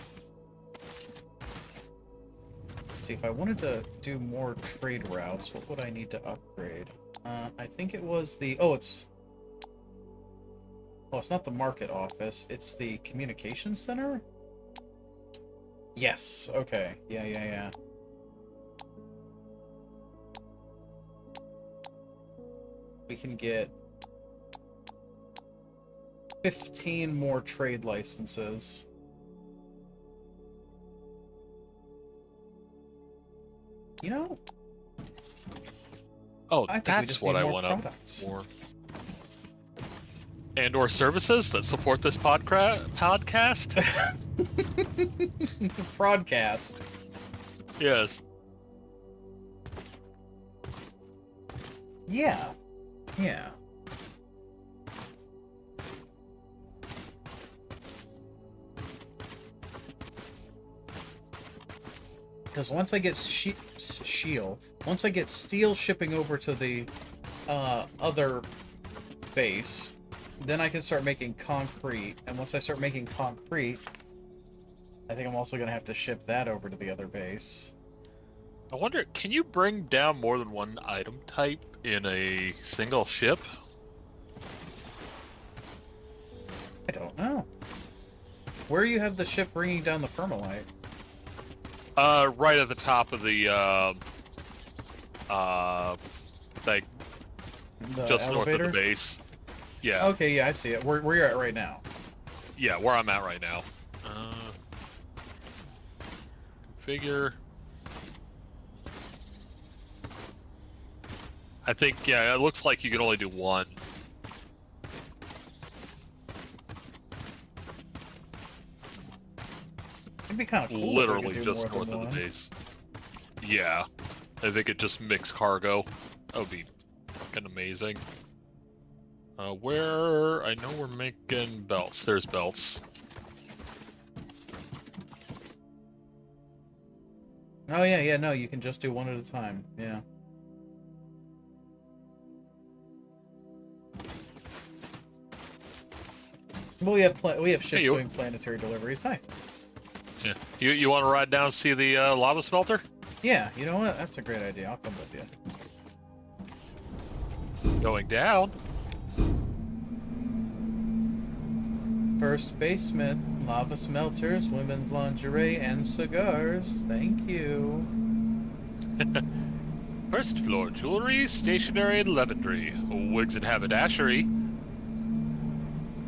Let's see, if I wanted to do more trade routes, what would I need to upgrade? I think it was the... Oh, it's... Oh, it's not the market office. It's the communication center? Yes. Okay. Yeah. We can get 15 more trade licenses. You know, Oh, I think we that's just what need I more want products. to more. And/or services that support this podcast. Broadcast. Yes. Yeah. Because once I get once I get steel shipping over to the other base, then I can start making concrete. And once I start making concrete, I think I'm also going to have to ship that over to the other base. I wonder, can you bring down more than one item type in a single ship? I don't know. Where you have the ship bringing down the firmarlite? Right at the top of the, like, The just north elevator? of the base. Yeah. Okay, yeah, I see it. Where you're at right now. Yeah, where I'm at right now. Configure. I think, yeah, it looks like you can only do one. It'd be kind of cool Literally if we could do just more north than of the one. base. Yeah. I think it just mix cargo. That would be fucking amazing. Where... I know we're making belts. There's belts. Oh yeah, no, you can just do one at a time. Yeah. Well, we have ships doing planetary deliveries. Hi. Yeah. You want to ride down and see the lava smelter? Yeah, you know what? That's a great idea. I'll come with you. Going down. First basement, lava smelters, women's lingerie, and cigars. Thank you. First floor, jewelry, stationery, and leatherry. Wigs and haberdashery.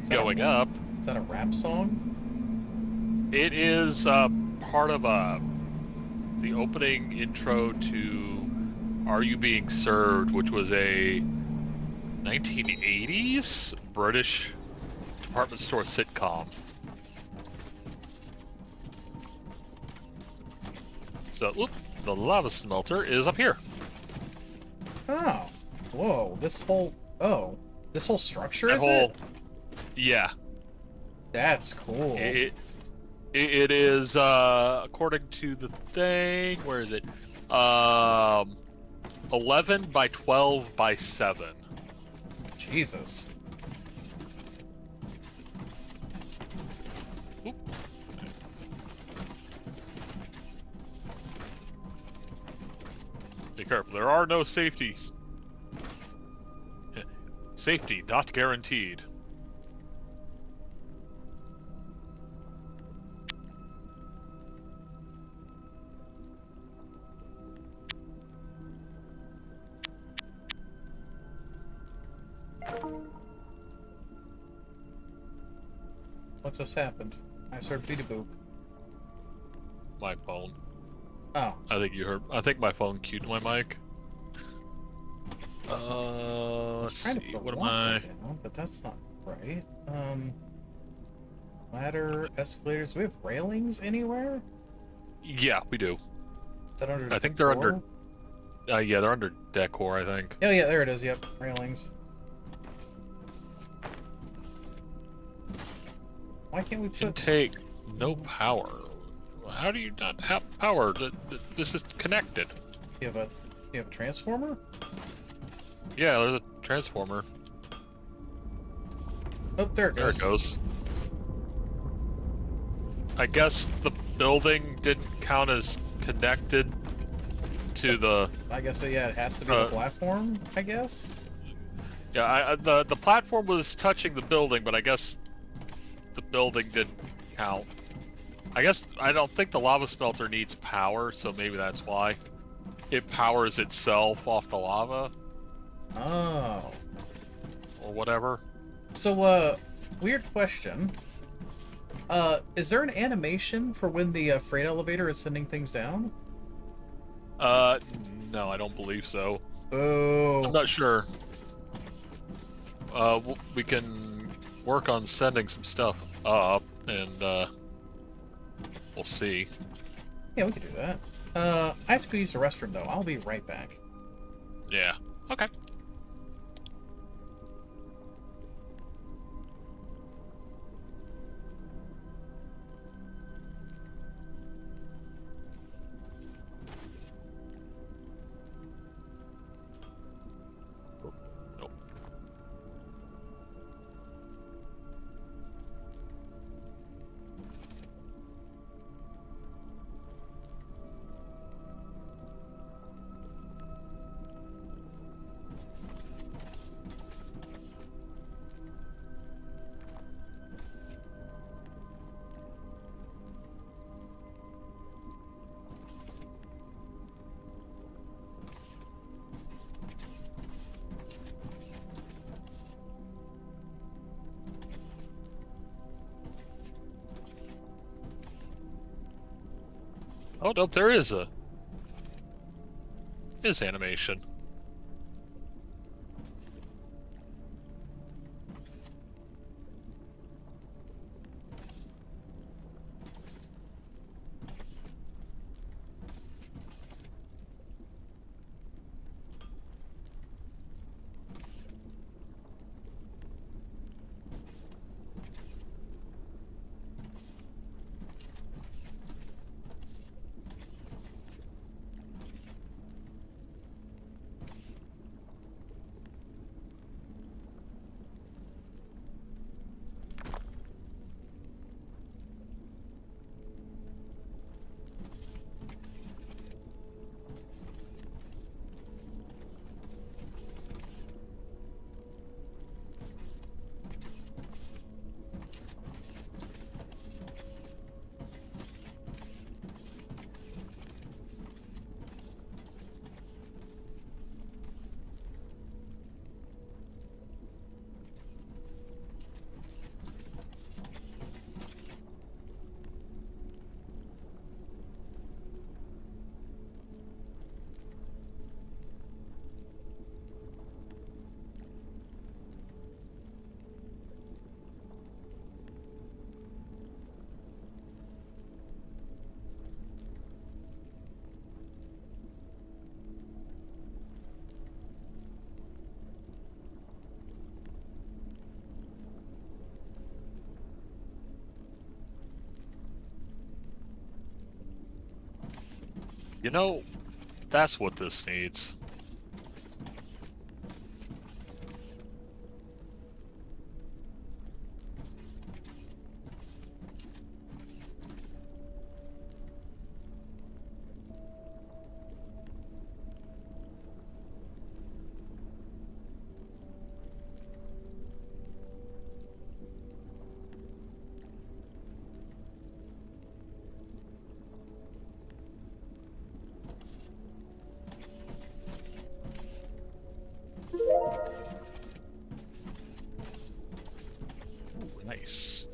Going up. Is that a rap song? It is part of the opening intro to Are You Being Served, which was a 1980s British department store sitcom. So, the lava smelter is up here. Oh. Whoa, this whole structure That is whole, it? yeah. That's cool. It is, according to the thing, where is it? 11 by 12 by 7. Jesus. Oop. Be careful, there are no safeties. Safety not guaranteed. What just happened? I heard beat a boop. My phone. Oh. I think you heard. I think my phone cued my mic. Let's see. What am I? Down, but that's not right. Ladder, escalators. Do we have railings anywhere? Yeah, we do. Is that under? I think they're decor? under. Yeah, they're under decor. I think. Oh yeah, there it is. Yep, railings. Why can't we put? Intake, no power. How do you not have power? This is connected. You have a transformer? Yeah, there's a transformer. Oh, there it There goes. it goes. I guess the building didn't count as connected to the... I guess so, yeah, it has to be the platform, I guess? Yeah, the platform was touching the building, but I guess the building didn't count. I don't think the lava smelter needs power, so maybe that's why. It powers itself off the lava. Oh. Or whatever. So, weird question. Is there an animation for when the freight elevator is sending things down? No, I don't believe so. Oh. I'm not sure. We can work on sending some stuff up, and, we'll see. Yeah, we could do that. I have to go use the restroom, though. I'll be right back. Yeah. Okay. Nope. Oh, nope, there is animation. You know, that's what this needs. Ooh, nice.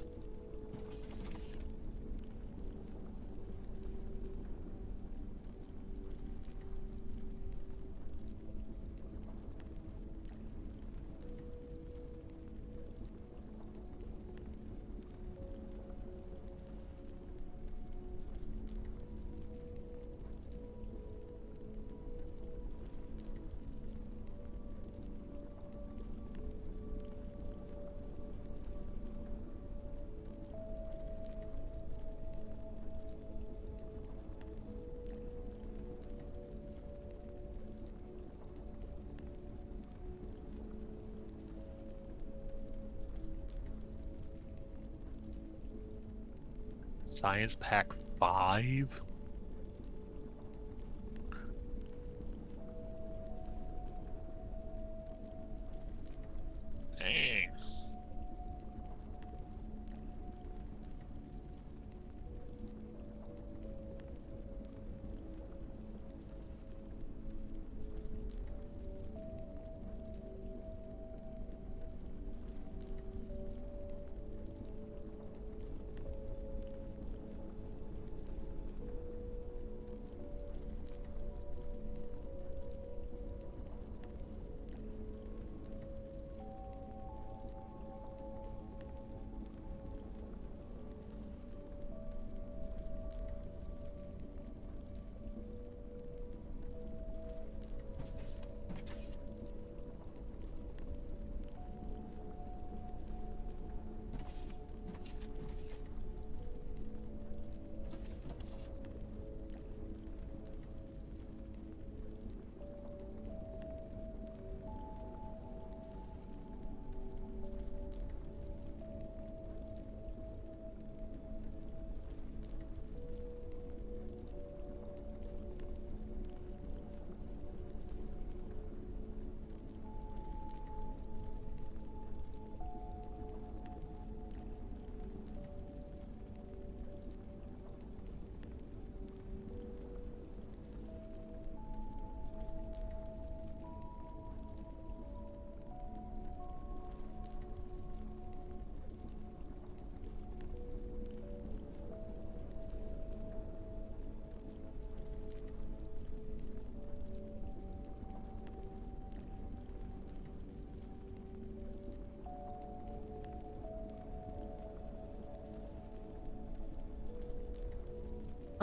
Science Pack 5?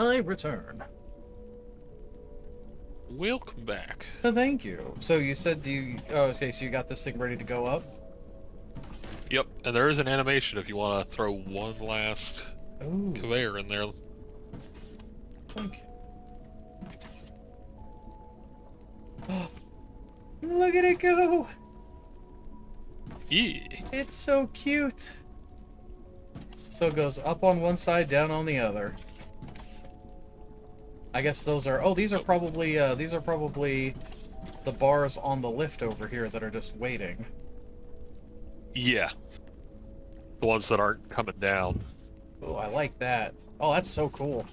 I return. Welcome back. Thank you. So you said you... Oh, okay, so you got this thing ready to go up? Yep, and there is an animation if you want to throw one last Ooh. conveyor in there. Okay. Look at it go! Yeah. It's so cute. So it goes up on one side, down on the other. I guess those are... Oh, these are probably the bars on the lift over here that are just waiting. Yeah. The ones that aren't coming down. Oh, I like that. Oh, that's so cool.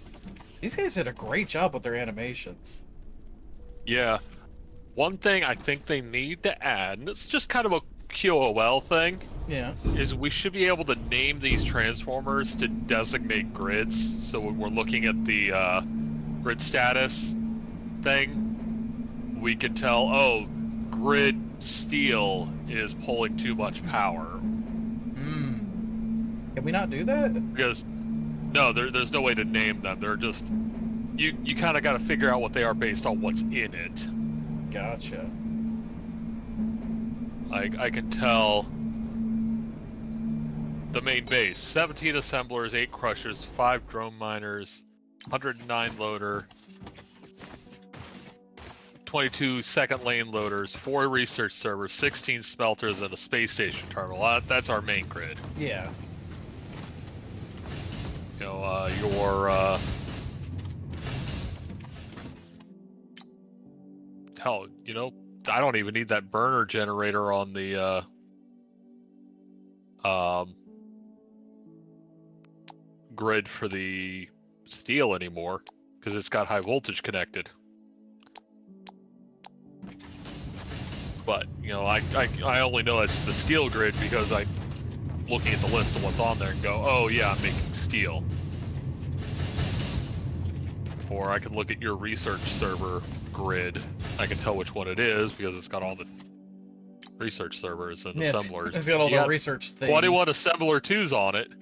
These guys did a great job with their animations. Yeah. One thing I think they need to add, and it's just kind of a QOL thing, Yeah. is we should be able to name these transformers to designate grids. So when we're looking at the grid status thing, we can tell, oh, grid steel is pulling too much power. Can we not do that? Because, no, there's no way to name them. They're just, you kind of got to figure out what they are based on what's in it. Gotcha. I can tell the main base, 17 assemblers, 8 crushers, 5 drone miners, 109 loader, 22 second lane loaders, 4 research servers, 16 smelters, and a space station terminal. That's our main grid. Yeah. You know, your hell, you know, I don't even need that burner generator on the grid for the steel anymore because it's got high voltage connected. But you know, I only know it's the steel grid because I'm looking at the list of what's on there and go, oh yeah, I'm making steel. Or I can look at your research server grid. I can tell which one it is because it's got all the research servers and assemblers. It's got all the research things. 21 assembler 2s on it.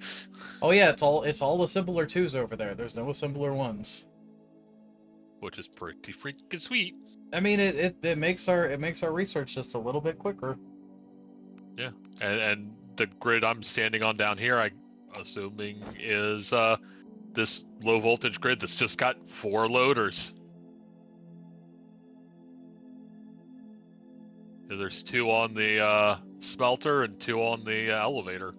Oh yeah, it's all assembler 2s over there. There's no assembler 1s. Which is pretty freaking sweet. I mean, it makes our research just a little bit quicker. Yeah, and the grid I'm standing on down here, I assuming is this low voltage grid that's just got 4 loaders. There's 2 on the smelter and 2 on the elevator.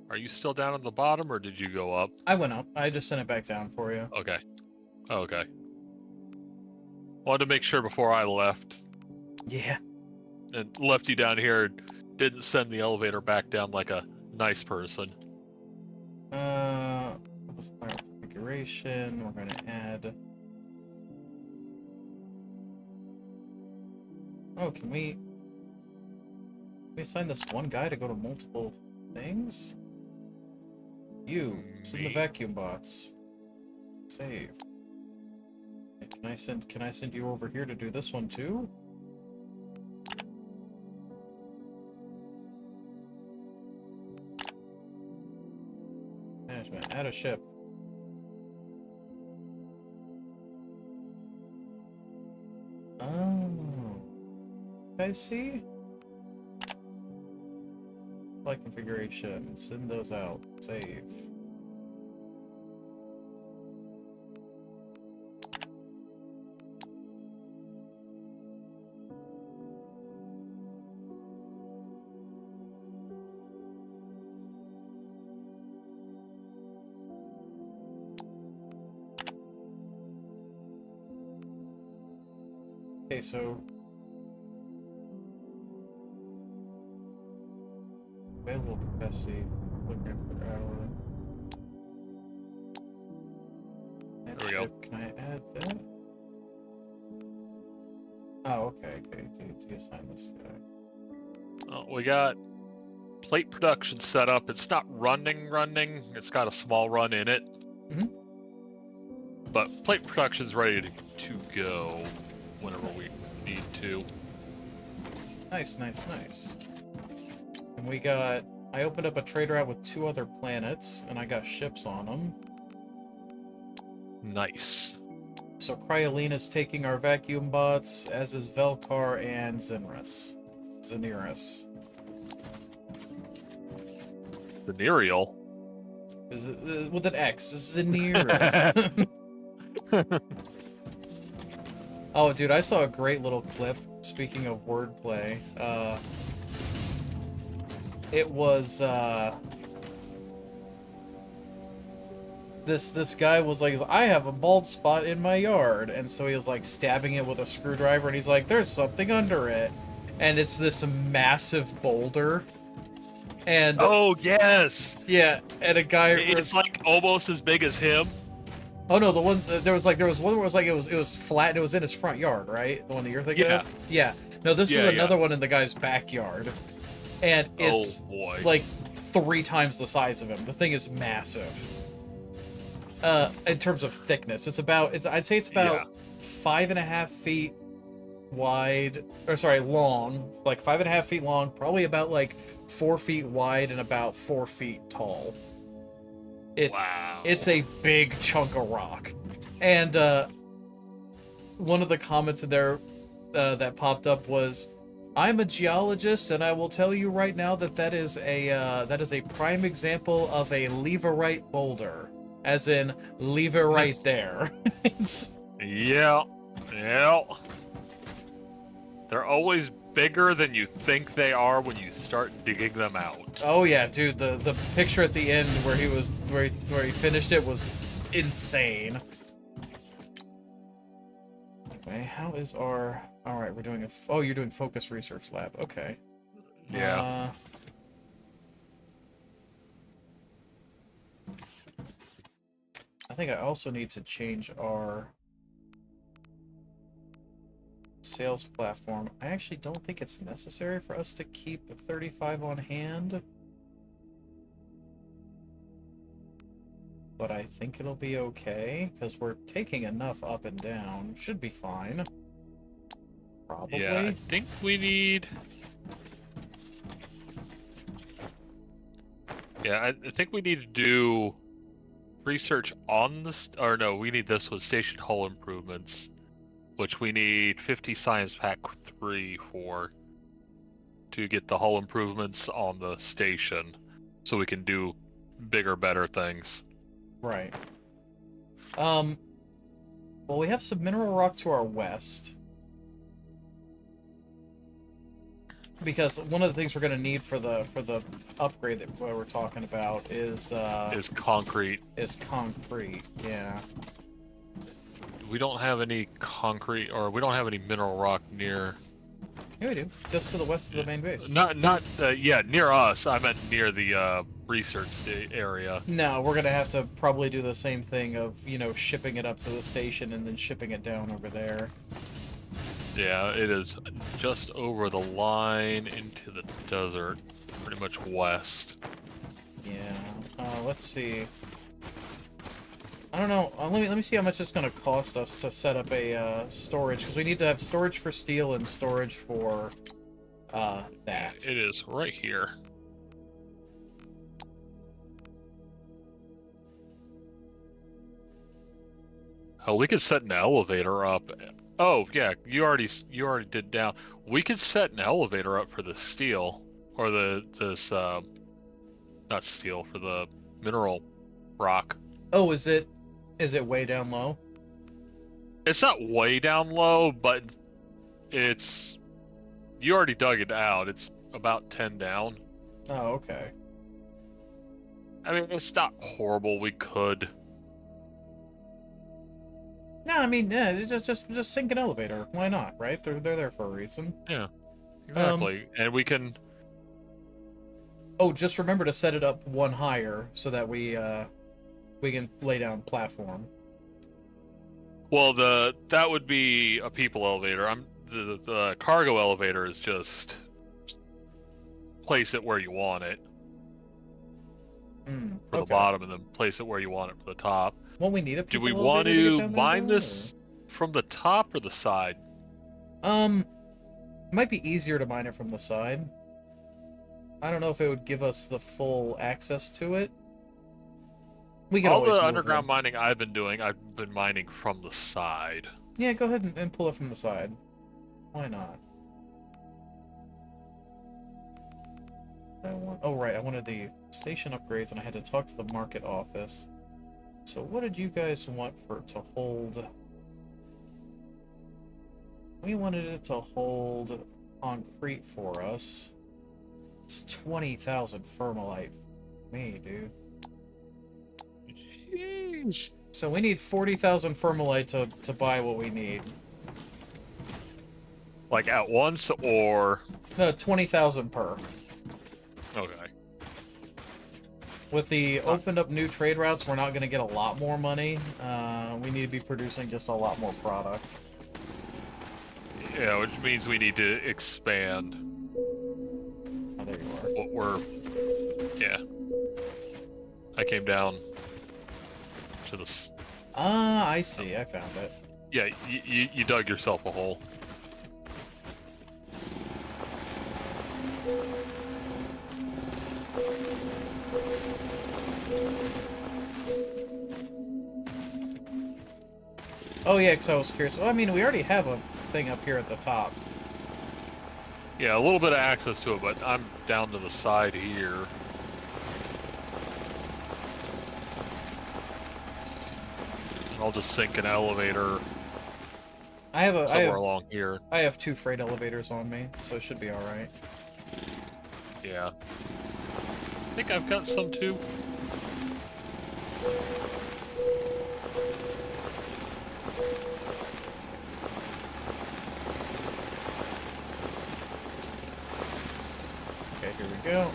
Are you still down on the bottom, or did you go up? I went up. I just sent it back down for you. Okay. Okay. Wanted to make sure before I left. Yeah. And left you down here, didn't send the elevator back down like a nice person. Configuration. We're gonna add. Oh, can we assign this one guy to go to multiple things? You, send the vacuum bots. Save. Can I send you over here to do this one too? Management, add a ship. Oh. I see. Flight configuration. Send those out. Save. Okay, so available capacity, kilogram per hour. There we go. Can I add that? Oh, okay, to assign this guy. Oh, we got plate production set up. It's not running. It's got a small run in it. Mm-hmm. But plate production's ready to go whenever we need to. Nice. And I opened up a trader out with 2 other planets, and I got ships on them. Nice. So Cryolene is taking our vacuum bots, as is Velkar and Zenris. Venereal. Is it with an X? Zenris. Oh, dude, I saw a great little clip. Speaking of wordplay, it was this guy was like, I have a bald spot in my yard, and so he was like stabbing it with a screwdriver, and he's like, there's something under it, and it's this massive boulder. And oh yes, yeah, and a guy it's like almost as big as him. Oh no, the one there was one where it was like it was flat and it was in his front yard, right? The one that you're thinking of? Yeah. No, this is another one in the guy's backyard. And it's like 3 times the size of him. The thing is massive. In terms of thickness. I'd say it's about 5.5 feet wide, or sorry, long, like 5.5 feet long, probably about like 4 feet wide and about 4 feet tall. It's a big chunk of rock. And one of the comments in there that popped up was, I'm a geologist, and I will tell you right now that is a prime example of a leverite boulder, as in leave it right there. Yeah. They're always bigger than you think they are when you start digging them out. Oh yeah, dude, the picture at the end where he finished it was insane. Anyway, how is our... Alright, we're doing oh, you're doing focus research lab. Okay. Yeah. I think I also need to change our sales platform. I actually don't think it's necessary for us to keep 35 on hand. But I think it'll be okay, because we're taking enough up and down. Should be fine. Probably. Yeah, I think we need... Yeah, I think we need to do research on this... Or no, we need this with station hull improvements, which we need 50 science pack 3 for, to get the hull improvements on the station, so we can do bigger, better things. Right. Well, we have some mineral rock to our west. Because one of the things we're going to need for the upgrade that we're talking about is concrete. Is concrete, yeah. We don't have any concrete, or we don't have any mineral rock near. Yeah, we do. Just to the west of the main base. Yeah, near us. I meant near the research area. No, we're gonna have to probably do the same thing of, shipping it up to the station and then shipping it down over there. Yeah, it is just over the line into the desert, pretty much west. Yeah. Let's see. I don't know. Let me see how much it's going to cost us to set up a storage, because we need to have storage for steel and storage for that. It is right here. Oh, we could set an elevator up. Oh yeah, you already did down. We could set an elevator up for the steel, or not steel, for the mineral rock. Oh, is it way down low? It's not way down low, but you already dug it out. It's about 10 down. Oh, okay. I mean, it's not horrible. We could. No, I mean, yeah, just sink an elevator. Why not, right? They're there for a reason. Yeah, exactly. And we can... Oh, just remember to set it up one higher so that we can lay down platform. Well, that would be a people elevator. The cargo elevator is just place it where you want it for the bottom, and then place it where you want it for the top. Well, we need a people elevator. Do we want to mine this from the top or the side? It might be easier to mine it from the side. I don't know if it would give us the full access to it. We could All always the move underground them. mining I've been doing, I've been mining from the side. Yeah, go ahead and pull it from the side. Why not? Oh, right, I wanted the station upgrades, and I had to talk to the market office. So what did you guys want to hold? We wanted it to hold concrete for us. It's 20,000 firmarlite. Me, dude. Jeez. So we need 40,000 firmalite to buy what we need. Like at once, or... No, 20,000 per. Okay. With the opened up new trade routes, we're not going to get a lot more money. We need to be producing just a lot more product. Yeah, which means we need to expand. Oh, there you are. What we're... Yeah. I came down to this. Ah, I see. I found it. Yeah, you dug yourself a hole. Oh, yeah, because I was curious. Well, I mean, we already have a thing up here at the top. Yeah, a little bit of access to it, but I'm down to the side here. I'll just sink an elevator somewhere along here. I have 2 freight elevators on me, so it should be all right. Yeah. I think I've got some too. Okay, here we go.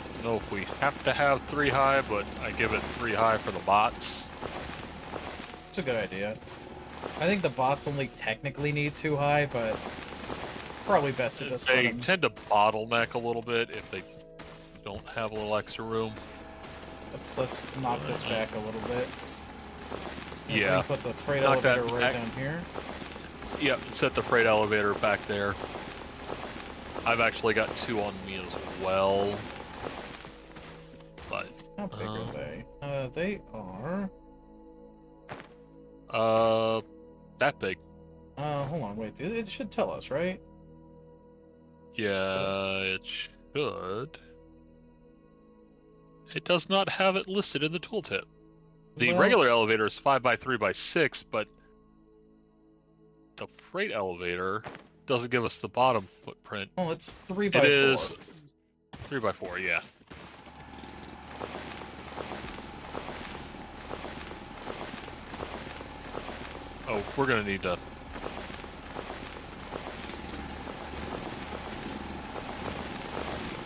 I don't know if we have to have 3 high, but I give it 3 high for the bots. It's a good idea. I think the bots only technically need 2 high, but probably best to just let They them... tend to bottleneck a little bit if they don't have a little extra room. Let's knock this back a little bit. And Yeah. we put the freight Knock that elevator right back. down here. Yep, set the freight elevator back there. I've actually got 2 on me as well. But How big are they? They are... that big. hold on, wait. It should tell us, right? Yeah, it should. It does not have it listed in the tooltip. The Well- regular elevator is 5x3x6, but the freight elevator doesn't give us the bottom footprint. Oh, it's 3 by It 4. is 3x4, yeah. Oh, we're gonna need to...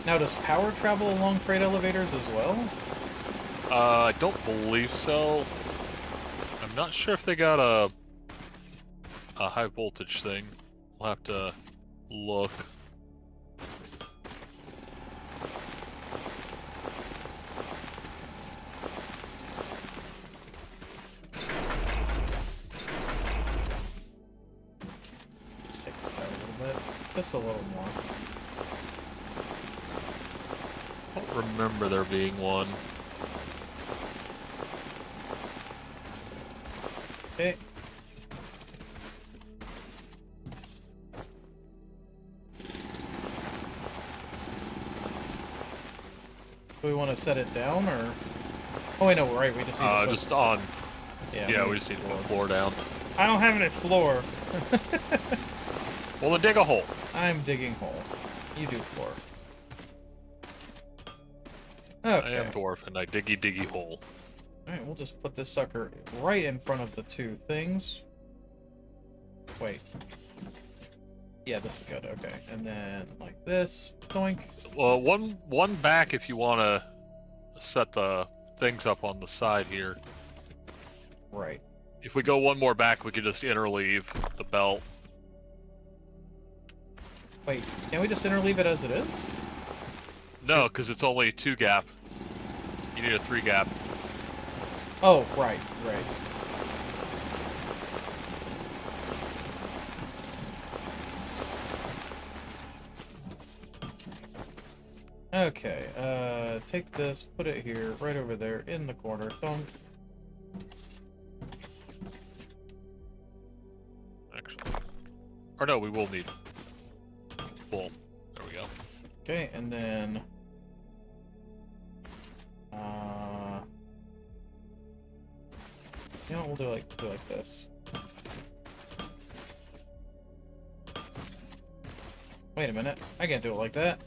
Now, does power travel along freight elevators as well? I don't believe so. I'm not sure if they got a high voltage thing. We'll have to look. Let's take this out a little bit. Just a little more. I don't remember there being one. Okay. Do we want to set it down, or... Oh, wait, no, right, we just need to put... Just on. Yeah, we need just need to put the floor down. I don't have any floor. Well, then dig a hole. I'm digging hole. You do floor. I Okay. am dwarf, and I diggy hole. Alright, we'll just put this sucker right in front of the 2 things. Wait. Yeah, this is good, okay. And then, like this. Doink. Well, one back if you want to set the things up on the side here. Right. If we go one more back, we could just interleave the belt. Wait, can't we just interleave it as it is? No, because it's only 2 gap. You need a 3 gap. Oh, right, right. Okay, take this, put it here, right over there, in the corner. Don't... Actually. Or no, we will need wool. There we go. Okay, and then... You know, we'll do like this. Wait a minute. I can't do it like that.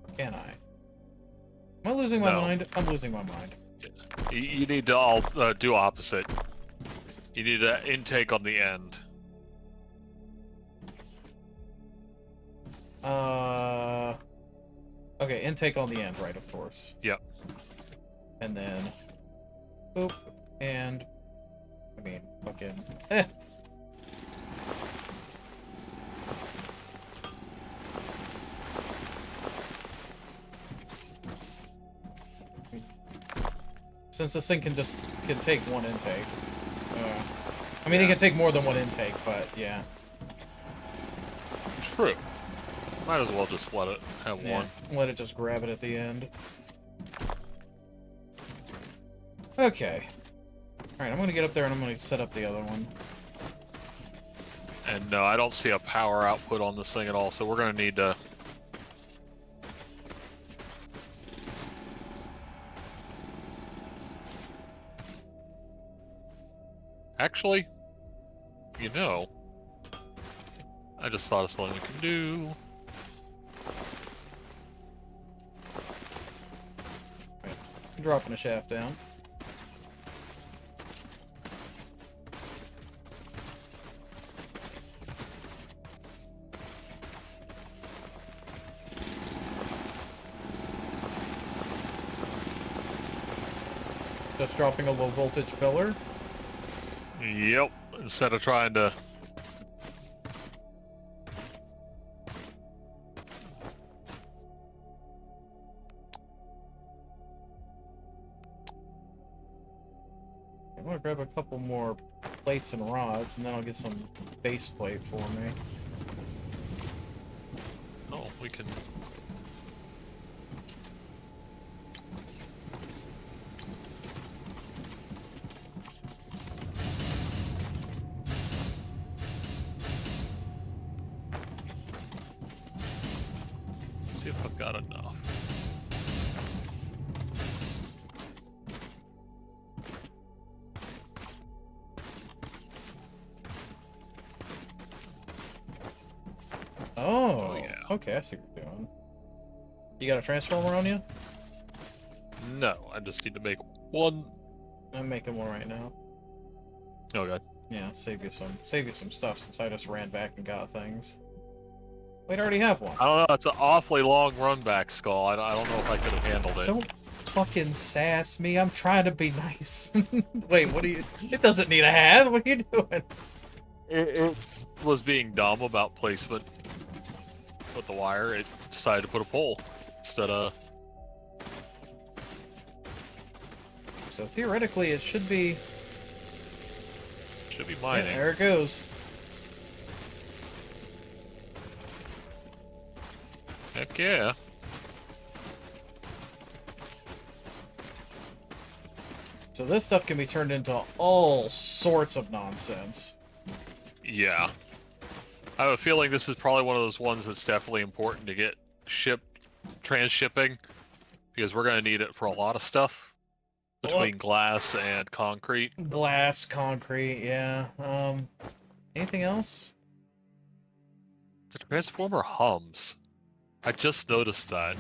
Or can I? Am I losing my mind? I'm losing my mind. You need to all do opposite. You need an intake on the end. Okay, intake on the end, right, of course. Yep. And then... Boop. And... I mean, fucking... Since this thing can take one intake. I mean, it can take more than one intake, but yeah. True. Might as well just let it have one. Let it just grab it at the end. Okay. Alright, I'm gonna get up there and I'm gonna set up the other one. And no, I don't see a power output on this thing at all, so we're gonna need to... Actually, you know, I just thought of something we can do. Right. Dropping a shaft down. Just dropping a low voltage pillar. Yep, instead of trying to... I'm gonna grab a couple more plates and rods, and then I'll get some base plate for me. Oh, we can... See if I've got enough. Oh, yeah. Okay, I see what you're doing. You got a transformer on you? No, I just need to make one. I'm making one right now. Oh god. Yeah, save you some stuff since I just ran back and got things. Wait, I already have one. I don't know, it's an awfully long run back, Skull. I don't know if I could have handled it. Don't fucking sass me. I'm trying to be nice. Wait, what are you... It doesn't need a hat. What are you doing? It was being dumb about placement with the wire. It decided to put a pole instead of... So theoretically, it should be... Should be mining. Yeah, there it goes. Heck yeah. So this stuff can be turned into all sorts of nonsense. Yeah. I have a feeling this is probably one of those ones that's definitely important to get transshipping, because we're going to need it for a lot of stuff between glass and concrete. Glass, concrete, yeah. Anything else? The transformer hums. I just noticed that.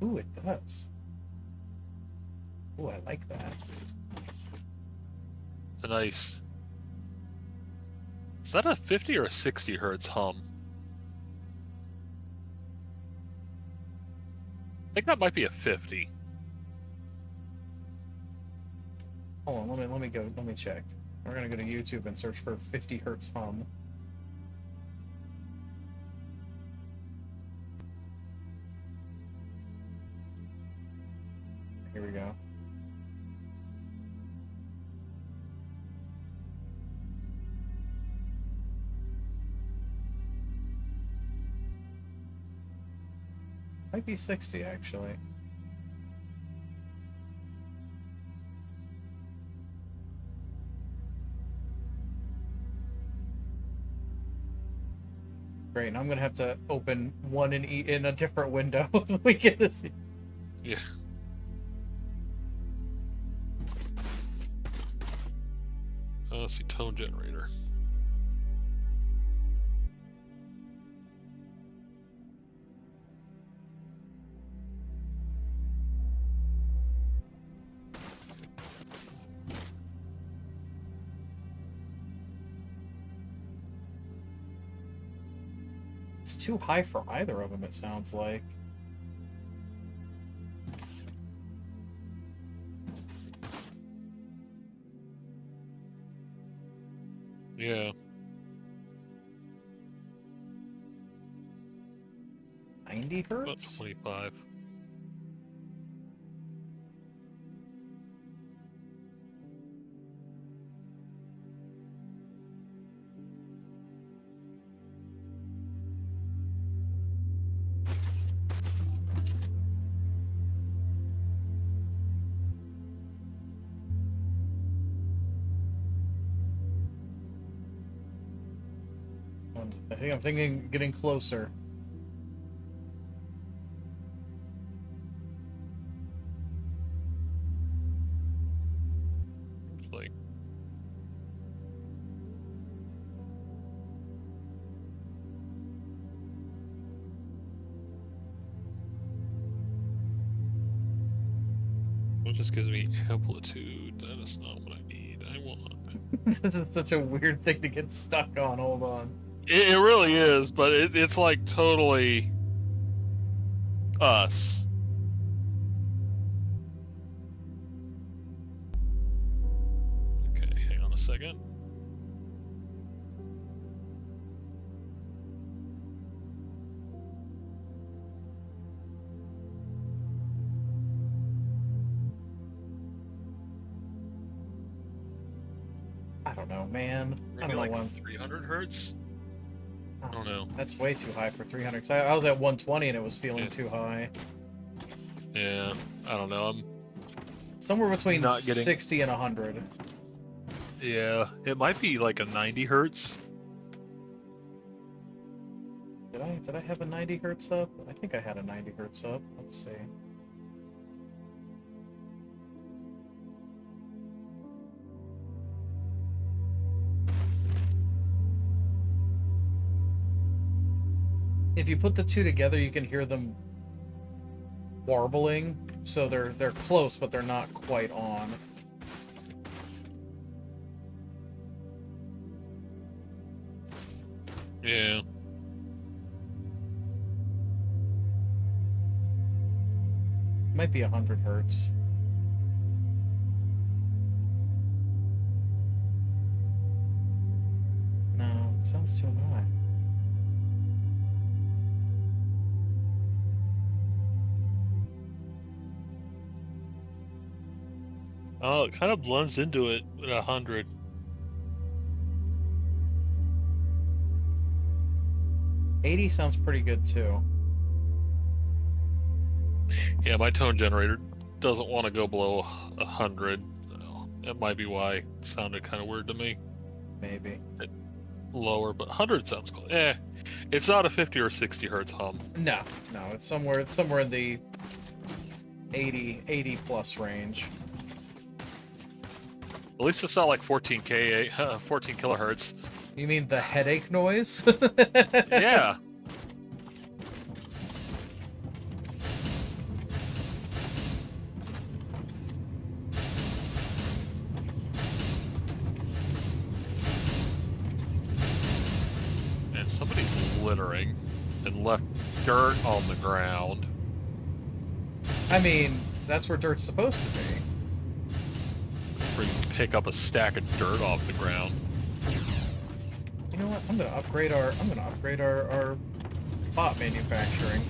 Ooh, it does. Ooh, I like that. It's a nice... Is that a 50 or a 60 hertz hum? I think that might be a 50. Hold on, let me check. We're gonna go to YouTube and search for 50 hertz hum. Here we go. Might be 60 actually. Great, now I'm gonna have to open one in a different window so we get to see. Yeah. Let's see, tone generator. It's too high for either of them, it sounds like. Yeah. 90 About hertz? 25. I think I'm thinking getting closer. It's like it just gives me amplitude. That is not what I need. I want. This is such a weird thing to get stuck on. Hold on. It really is, but it's like totally us. Okay, hang on a second. I don't know, man. I Maybe don't know like what 300 hertz? I don't know. That's way too high for 300. 'Cause I was at 120 and it was feeling Yeah. too high. Yeah, I don't know. Somewhere between Not getting- 60 and 100. Yeah, it might be like a 90 hertz. Did I have a 90 hertz up? I think I had a 90 hertz up. Let's see. If you put the two together, you can hear them warbling. So they're close, but they're not quite on. Yeah. Might be 100 hertz. No, it sounds too high. Oh, it kind of blends into it at 100. $80 sounds pretty good too. Yeah, my tone generator doesn't want to go below 100. That might be why it sounded kind of weird to me. Maybe. Lower, but 100 sounds cool. It's not a 50 or 60 hertz hum. No, it's somewhere in the 80 plus range. At least it's not like 14 kilohertz. You mean the headache noise? Yeah. And somebody's littering and left dirt on the ground. I mean, that's where dirt's supposed to be. Where you pick up a stack of dirt off the ground. You know what? I'm gonna upgrade our bot manufacturing.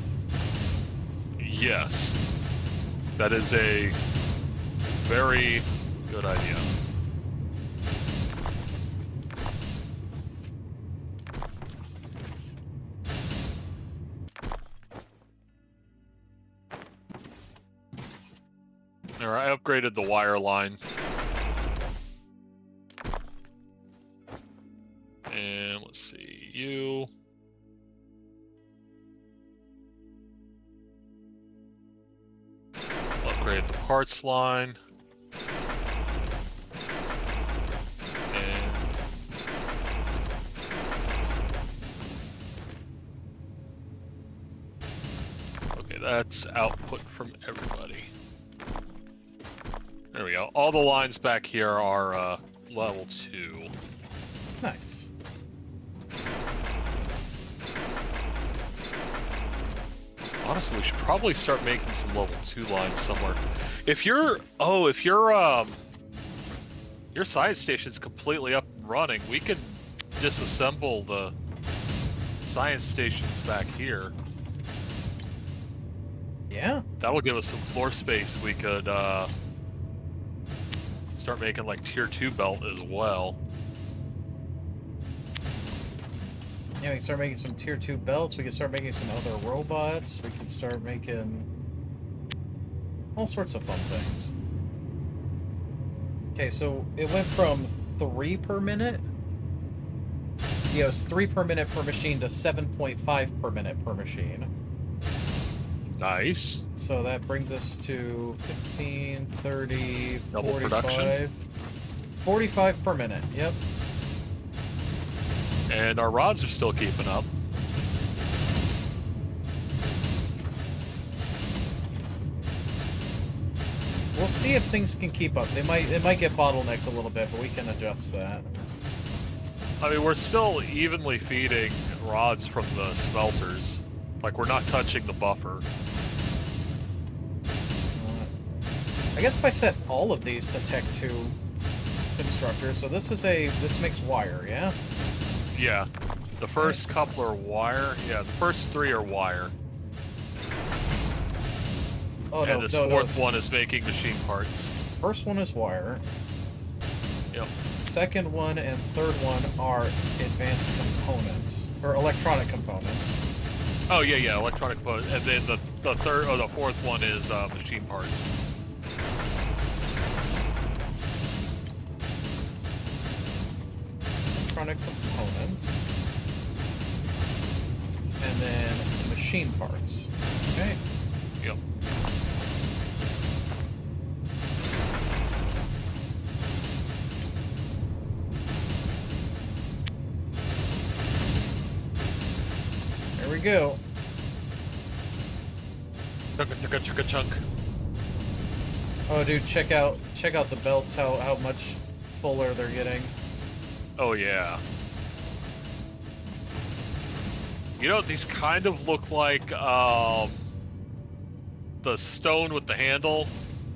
Yes. That is a very good idea. Alright, I upgraded the wire line. And let's see, you. Upgrade the parts line. And okay, that's output from everybody. There we go. All the lines back here are level 2. Nice. Honestly, we should probably start making some level 2 lines somewhere. If your science station's completely up and running, we could disassemble the science stations back here. Yeah. That'll give us some floor space. We could start making like tier 2 belt as well. Yeah, we can start making some tier 2 belts. We can start making some other robots. We can start making all sorts of fun things. Okay, so it went from 3 per minute. Yeah, it was 3 per minute per machine to 7.5 per minute per machine. Nice. So that brings us to 15, 30, Double 45. production. 45 per minute, yep. And our rods are still keeping up. We'll see if things can keep up. It might get bottlenecked a little bit, but we can adjust that. I mean, we're still evenly feeding rods from the smelters. Like, we're not touching the buffer. I guess if I set all of these to Tech 2 constructors, so this makes wire, yeah? Yeah. The first couple are wire. Yeah, the first 3 are wire. Oh, and this fourth one is making machine parts. First one is wire. Yep. Second one and third one are advanced components, or electronic components. Oh, yeah, electronic components. And then the third, or the fourth one is machine parts. Electronic components. And then machine parts. Okay. Yep. There we go. Chunk. Oh, dude, check out the belts. How much fuller they're getting. Oh, yeah. You know, these kind of look like the stone with the handle.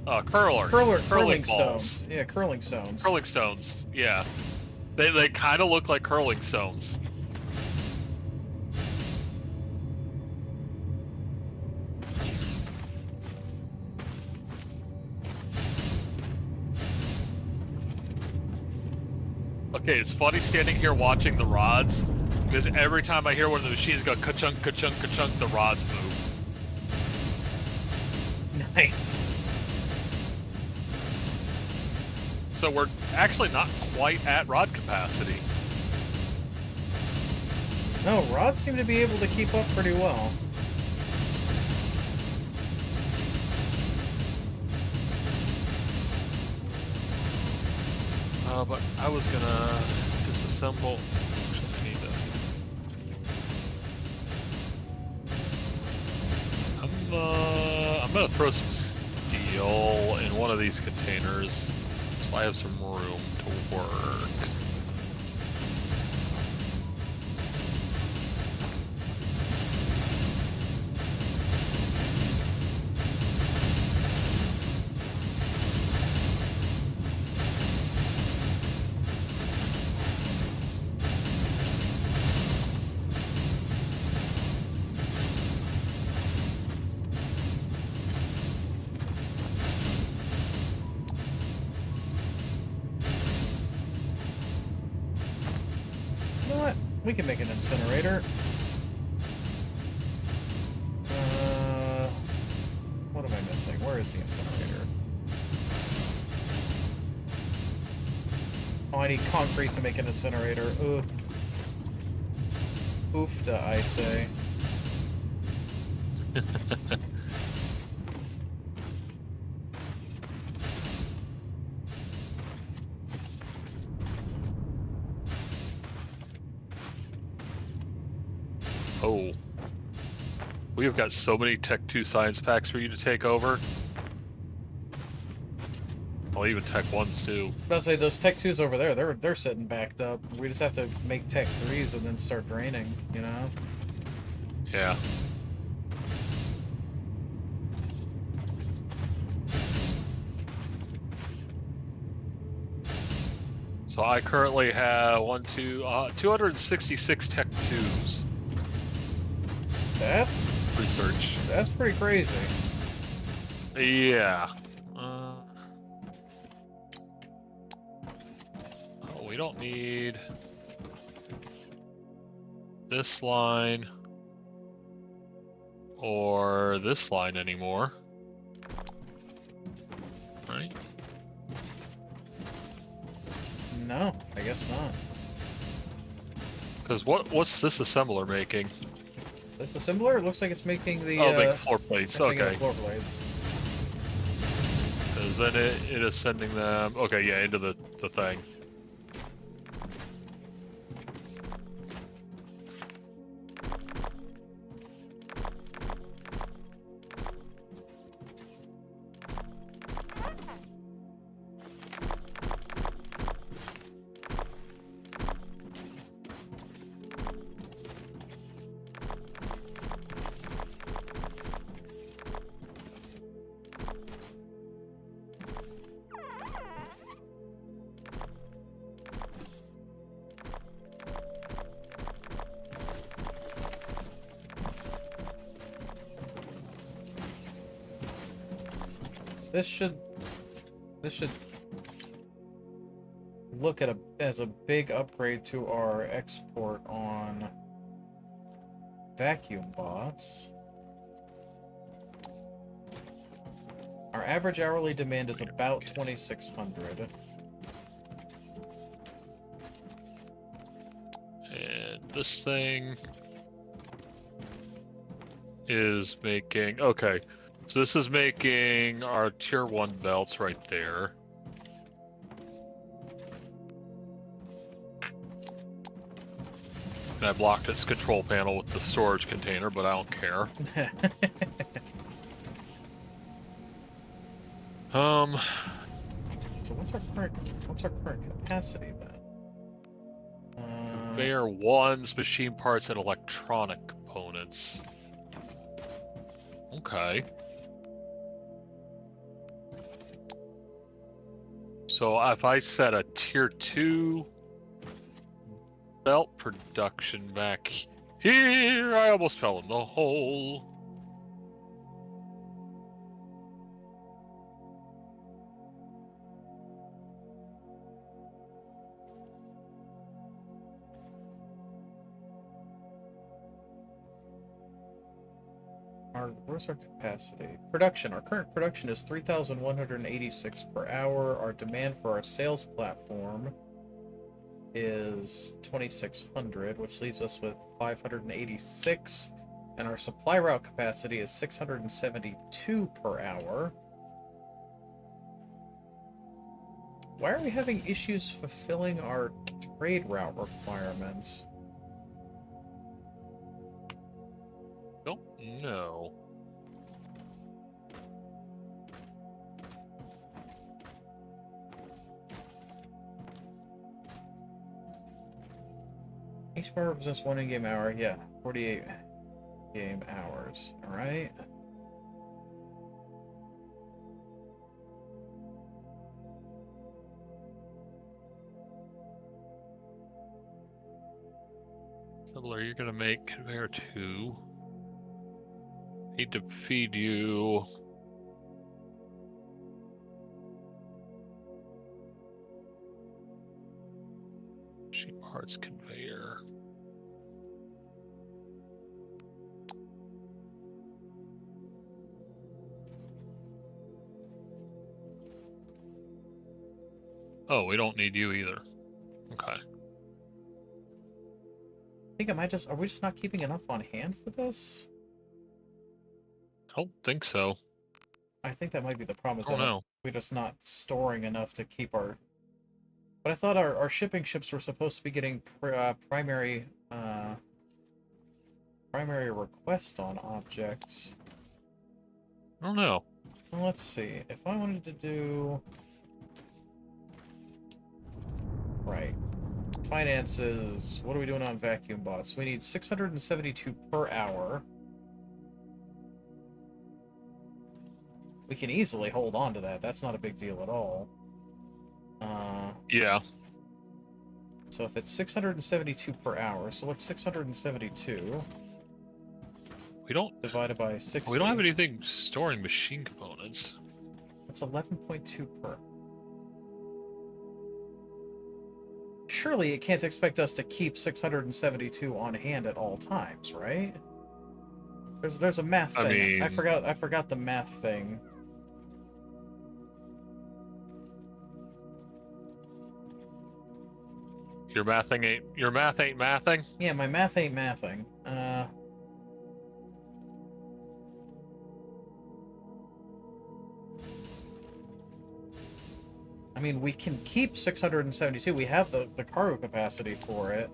Curling balls. stones. Yeah, curling stones. Curling stones, yeah. They kind of look like curling stones. Okay, it's funny standing here watching the rods, because every time I hear one of the machines go ka-chunk, ka-chunk, ka-chunk, the rods move. Nice. So we're actually not quite at rod capacity. No, rods seem to be able to keep up pretty well. But I was gonna disassemble. Actually, I need to. I'm gonna throw some steel in one of these containers, so I have some room to work. You know what? We can make an incinerator. What am I missing? Where is the incinerator? Oh, I need concrete to make an incinerator. Ugh. Oofta, I say. Oh. We have got so many Tech 2 science packs for you to take over. Well, even Tech 1s too. I was about to say, those Tech 2s over there, they're sitting backed up. We just have to make Tech 3s and then start draining, you know? Yeah. So I currently have 266 Tech 2s. That's Research. pretty crazy. Yeah. Oh, we don't need this line or this line anymore. Right? No, I guess not. Because what's this assembler making? This assembler, it looks like it's making the make floor plates. making the Okay. floor plates. Because then it is sending them. Okay, yeah, into the thing. This should look at as a big upgrade to our export on vacuum bots. Our average hourly demand is about 2,600. And this thing is making. Okay. So this is making our tier 1 belts right there. And I blocked its control panel with the storage container, but I don't care. So what's our current capacity then? Conveyor 1's machine parts and electronic components. Okay. So if I set a tier 2 belt production back here, I almost fell in the hole. Where's our capacity? Production. Our current production is 3,186 per hour. Our demand for our sales platform is 2,600, which leaves us with 586. And our supply route capacity is 672 per hour. Why are we having issues fulfilling our trade route requirements? Don't know. Each bar represents 1 in-game hour. Yeah, 48 game hours. Alright. Assembler, you're gonna make conveyor 2. Need to feed you. Machine parts conveyor. Oh, we don't need you either. Okay. I think I might just... Are we just not keeping enough on hand for this? I don't think so. I think that might be the problem, is I don't that know. we're just not storing enough to keep our... But I thought our shipping ships were supposed to be getting primary request on objects. I don't know. Well, let's see. If I wanted to do... Right. Finances. What are we doing on vacuum bots? We need 672 per hour. We can easily hold on to that. That's not a big deal at all. Yeah. So if it's 672 per hour, so what's 672 We don't divided by 60? we don't have anything storing machine components. That's 11.2 per. Surely it can't expect us to keep 672 on hand at all times, right? There's a math thing. I mean, I forgot the math thing. your math ain't mathing? Yeah, my math ain't mathing. I mean, we can keep 672. We have the cargo capacity for it.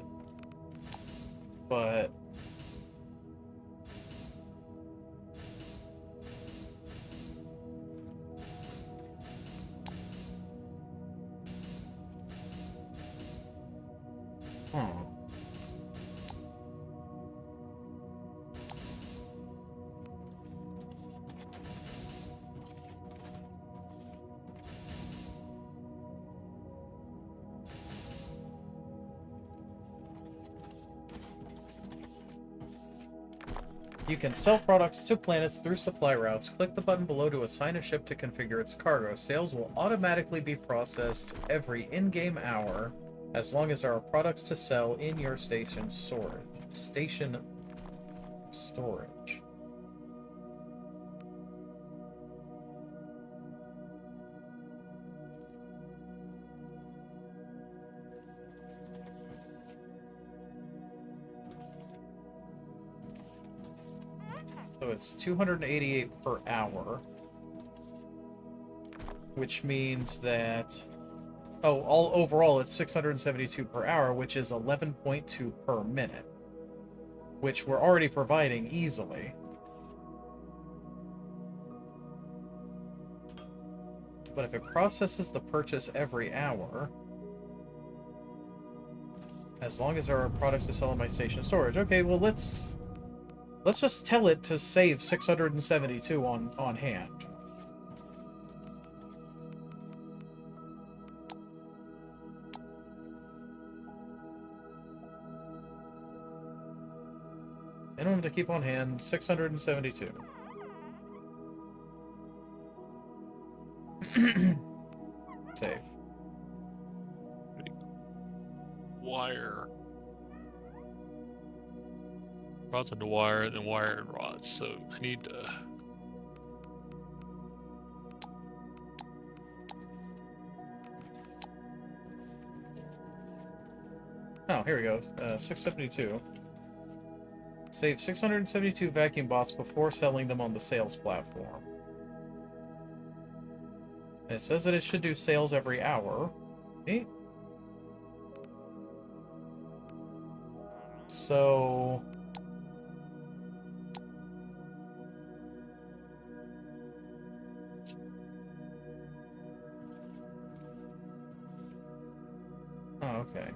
But... Hmm. You can sell products to planets through supply routes. Click the button below to assign a ship to configure its cargo. Sales will automatically be processed every in-game hour, as long as there are products to sell in your station storage. So it's 288 per hour, which means that... Oh, overall it's 672 per hour, which is 11.2 per minute, which we're already providing easily. But if it processes the purchase every hour, as long as there are products to sell in my station storage. Okay, well let's just tell it to save 672 on hand. Minimum to keep on hand, 672. Save. Wire. Rods into wire, then wire and rods. So I need to... Oh, here we go. 672. Save 672 vacuum bots before selling them on the sales platform. And it says that it should do sales every hour. Okay. So... Oh, okay.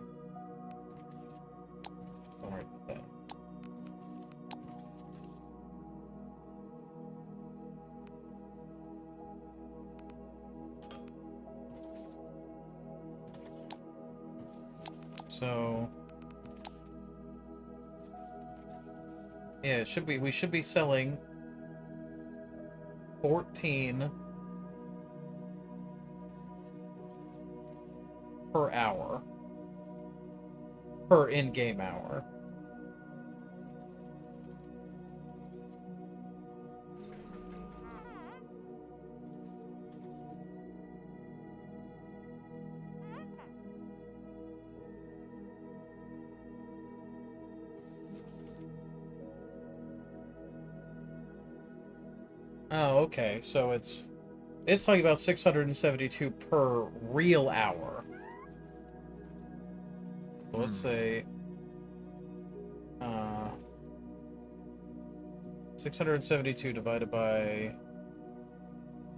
Don't worry about that. So... Yeah, it should be, we should be selling 14 per hour. Per in-game hour. Oh, okay. So it's talking about 672 per real hour. So let's say 672 divided by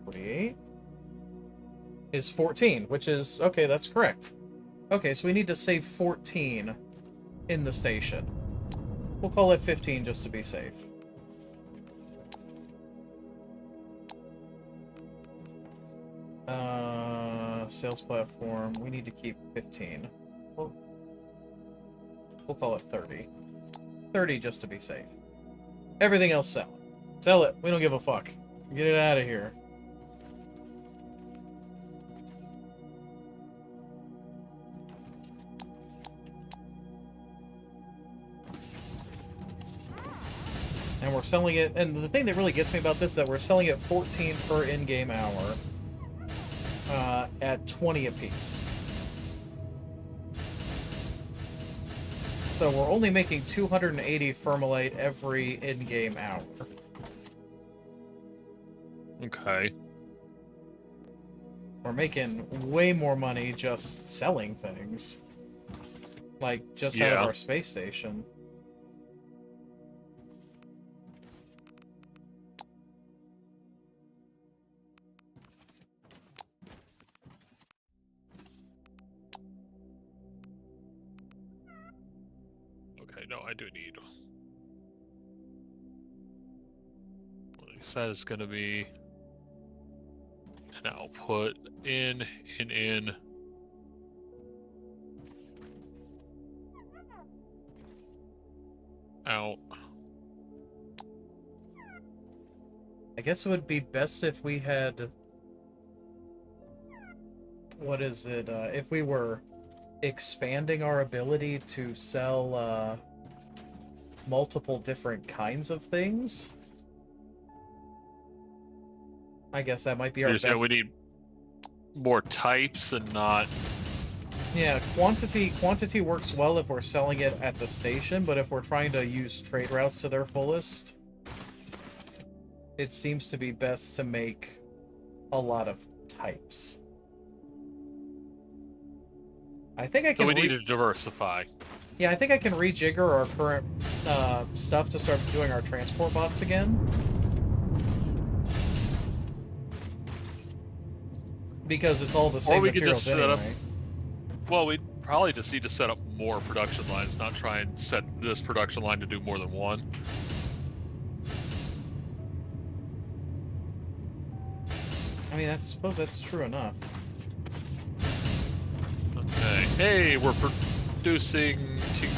48 is 14, which is okay, that's correct. Okay, so we need to save 14 in the station. We'll call it 15 just to be safe. Sales platform, we need to keep 15. We'll call it 30. 30 just to be safe. Everything else sell it. Sell it. We don't give a fuck. Get it out of here. And we're selling it, and the thing that really gets me about this is that we're selling it 14 per in-game hour at 20 apiece. So we're only making 280 firmarlite every in-game hour. Okay. We're making way more money just selling things. Like, just out of our space station. Okay, no, I do need... Well, you said it's gonna be... an output in. Out. I guess it would be best if we had... What is it? If we were expanding our ability to sell multiple different kinds of things. I guess that might be our best. We need more types and not... Yeah, quantity works well if we're selling it at the station, but if we're trying to use trade routes to their fullest, it seems to be best to make a lot of types. I think I can... So we need to diversify. Yeah, I think I can rejigger our current stuff to start doing our transport bots again. Because it's all the same materials anyway. Well, we probably just need to set up more production lines, not try and set this production line to do more than one. I mean, I suppose that's true enough. Okay. Hey, we're producing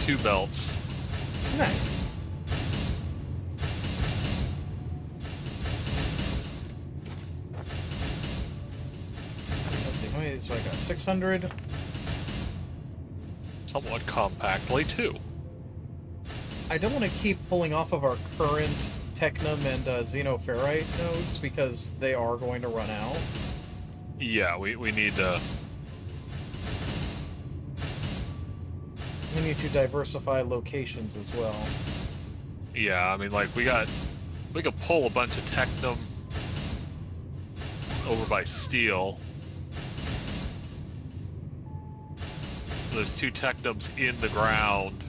two belts. Nice. Let's see, how many? So I got 600. Somewhat compactly, too. I don't want to keep pulling off of our current Technum and Xenoferrite nodes because they are going to run out. Yeah, we need to... We need to diversify locations as well. Yeah, I mean, like, we could pull a bunch of Technum over by steel. There's two Technums in the ground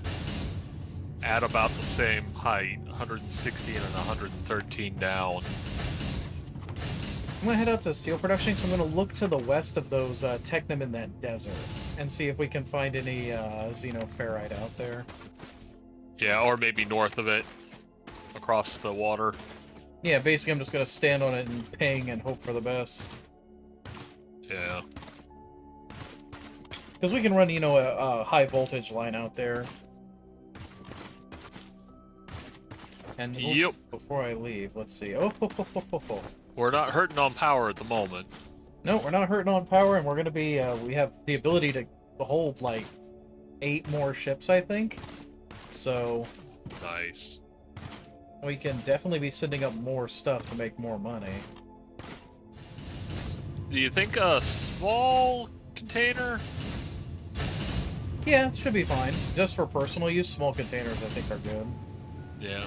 at about the same height, 116 and 113 down. I'm gonna head out to steel production, so I'm gonna look to the west of those Technum in that desert and see if we can find any Xenoferrite out there. Yeah, or maybe north of it, across the water. Yeah, basically I'm just gonna stand on it and ping and hope for the best. Yeah. Because we can run, a high voltage line out there. And before I leave, let's see. We're not hurting on power at the moment. No, we're not hurting on power, and we're going to be, we have the ability to hold, like, 8 more ships, I think. So... Nice. We can definitely be sending up more stuff to make more money. Do you think a small container? Yeah, it should be fine. Just for personal use, small containers I think are good. Yeah.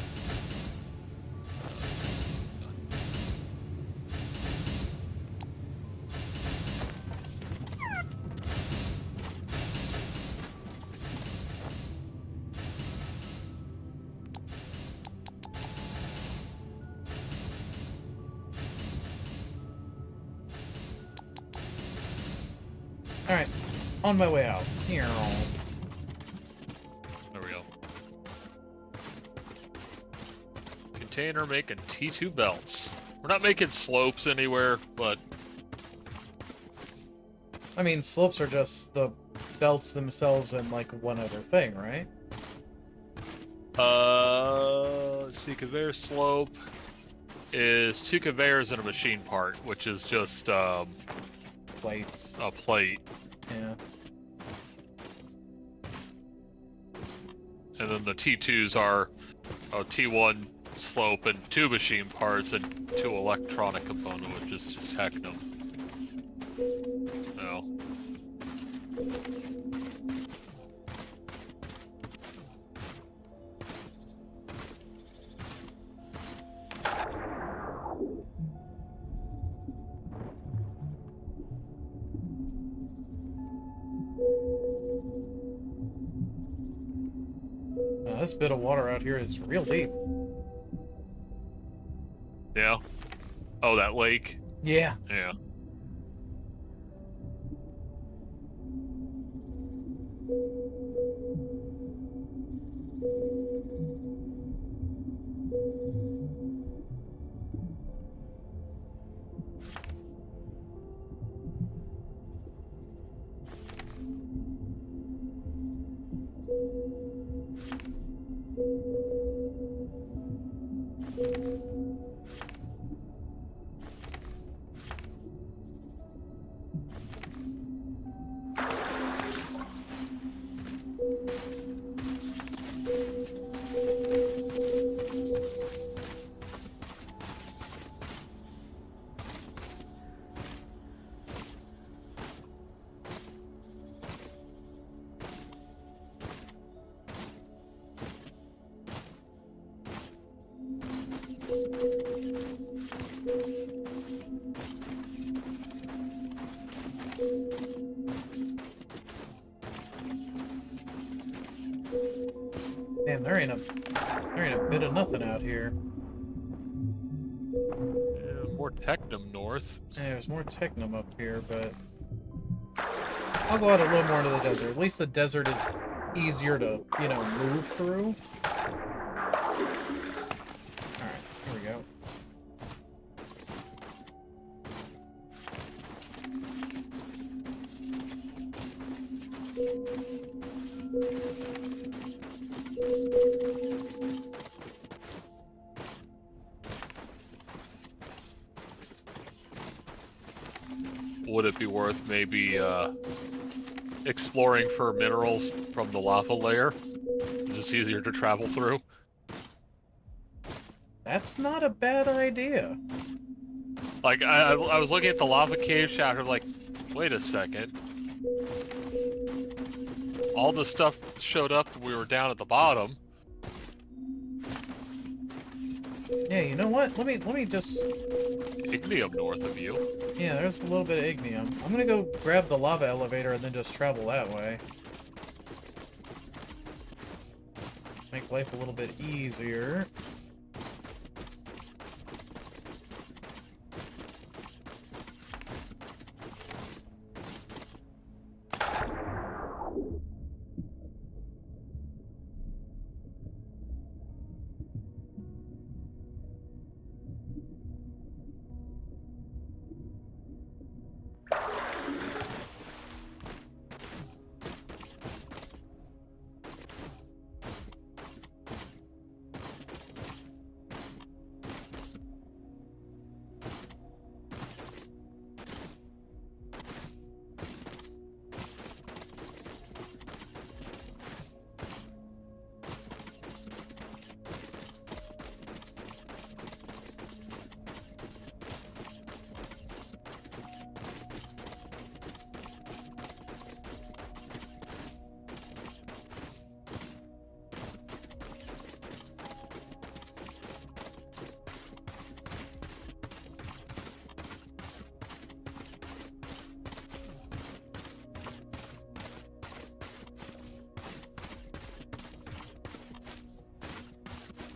Alright, on my way out. Here. There we go. Container making T2 belts. We're not making slopes anywhere, but... I mean, slopes are just the belts themselves and, like, one other thing, right? Let's see, conveyor slope is 2 conveyors and a machine part, which is just, Plates. a plate. Yeah. And then the T2s are a T1 slope and 2 machine parts and 2 electronic component, which is just Technum. No. This bit of water out here is real deep. Yeah. Oh, that lake? Yeah. Yeah. Damn, there ain't a bit of nothing out here. Yeah, more Technum north. Yeah, there's more Technum up here, but I'll go out a little more into the desert. At least the desert is easier to, you know, move through. Alright, here we go. Would it be worth maybe exploring for minerals from the lava layer? Is this easier to travel through? That's not a bad idea. Like, I was looking at the lava cave shaft, like, wait a second. All the stuff showed up when we were down at the bottom. Yeah, you know what? Let me just... Ignium north of you. Yeah, there's a little bit of ignium. I'm gonna go grab the lava elevator and then just travel that way. Make life a little bit easier.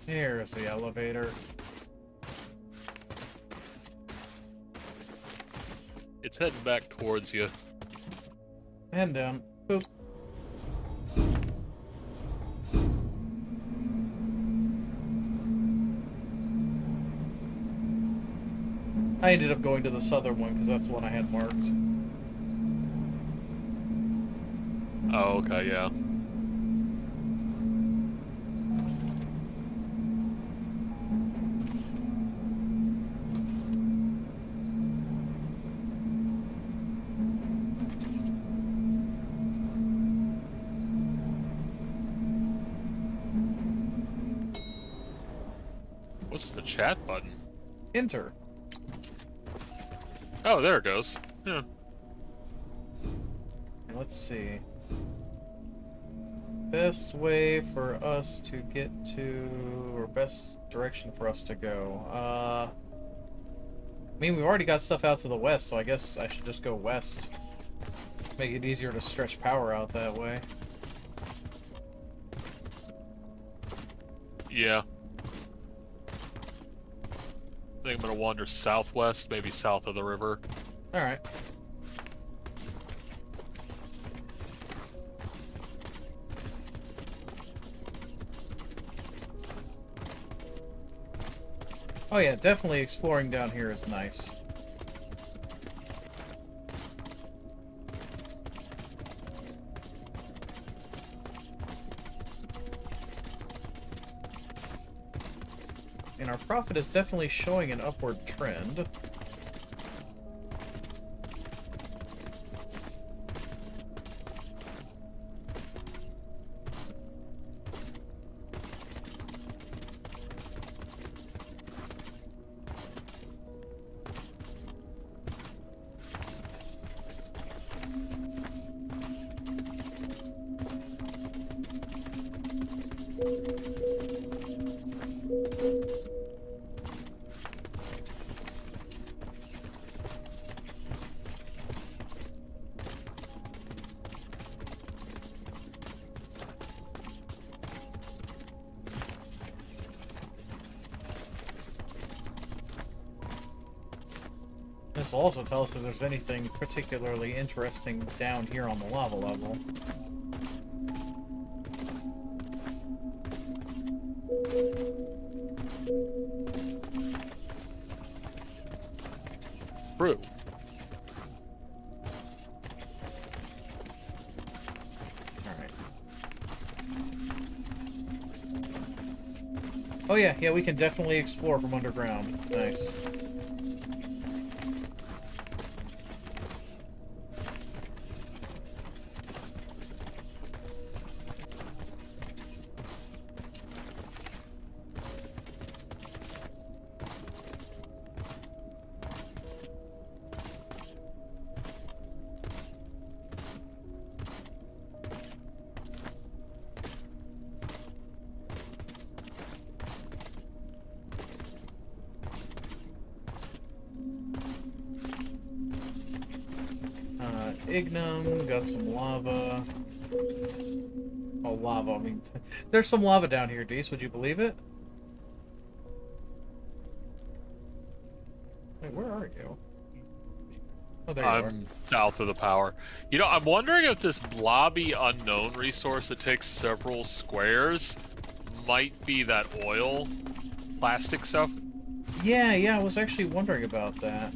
Here's the elevator. It's heading back towards you. And down. Boop. I ended up going to the southern one because that's the one I had marked. Oh, okay, yeah. What's the chat button? Enter. Oh, there it goes. Yeah. Let's see. Best way for us to get to, or best direction for us to go. I mean, we've already got stuff out to the west, so I guess I should just go west. Make it easier to stretch power out that way. Yeah. I think I'm gonna wander southwest, maybe south of the river. Alright. Oh yeah, definitely exploring down here is nice. And our profit is definitely showing an upward trend. This will also tell us if there's anything particularly interesting down here on the lava level. True. Alright. Oh yeah, we can definitely explore from underground. Nice. Ignum, got some lava. Oh, lava, I mean... There's some lava down here, Deece, would you believe it? Wait, where are you? Oh, there you are. I'm south of the power. You know, I'm wondering if this blobby unknown resource that takes several squares might be that oil plastic stuff. Yeah, I was actually wondering about that.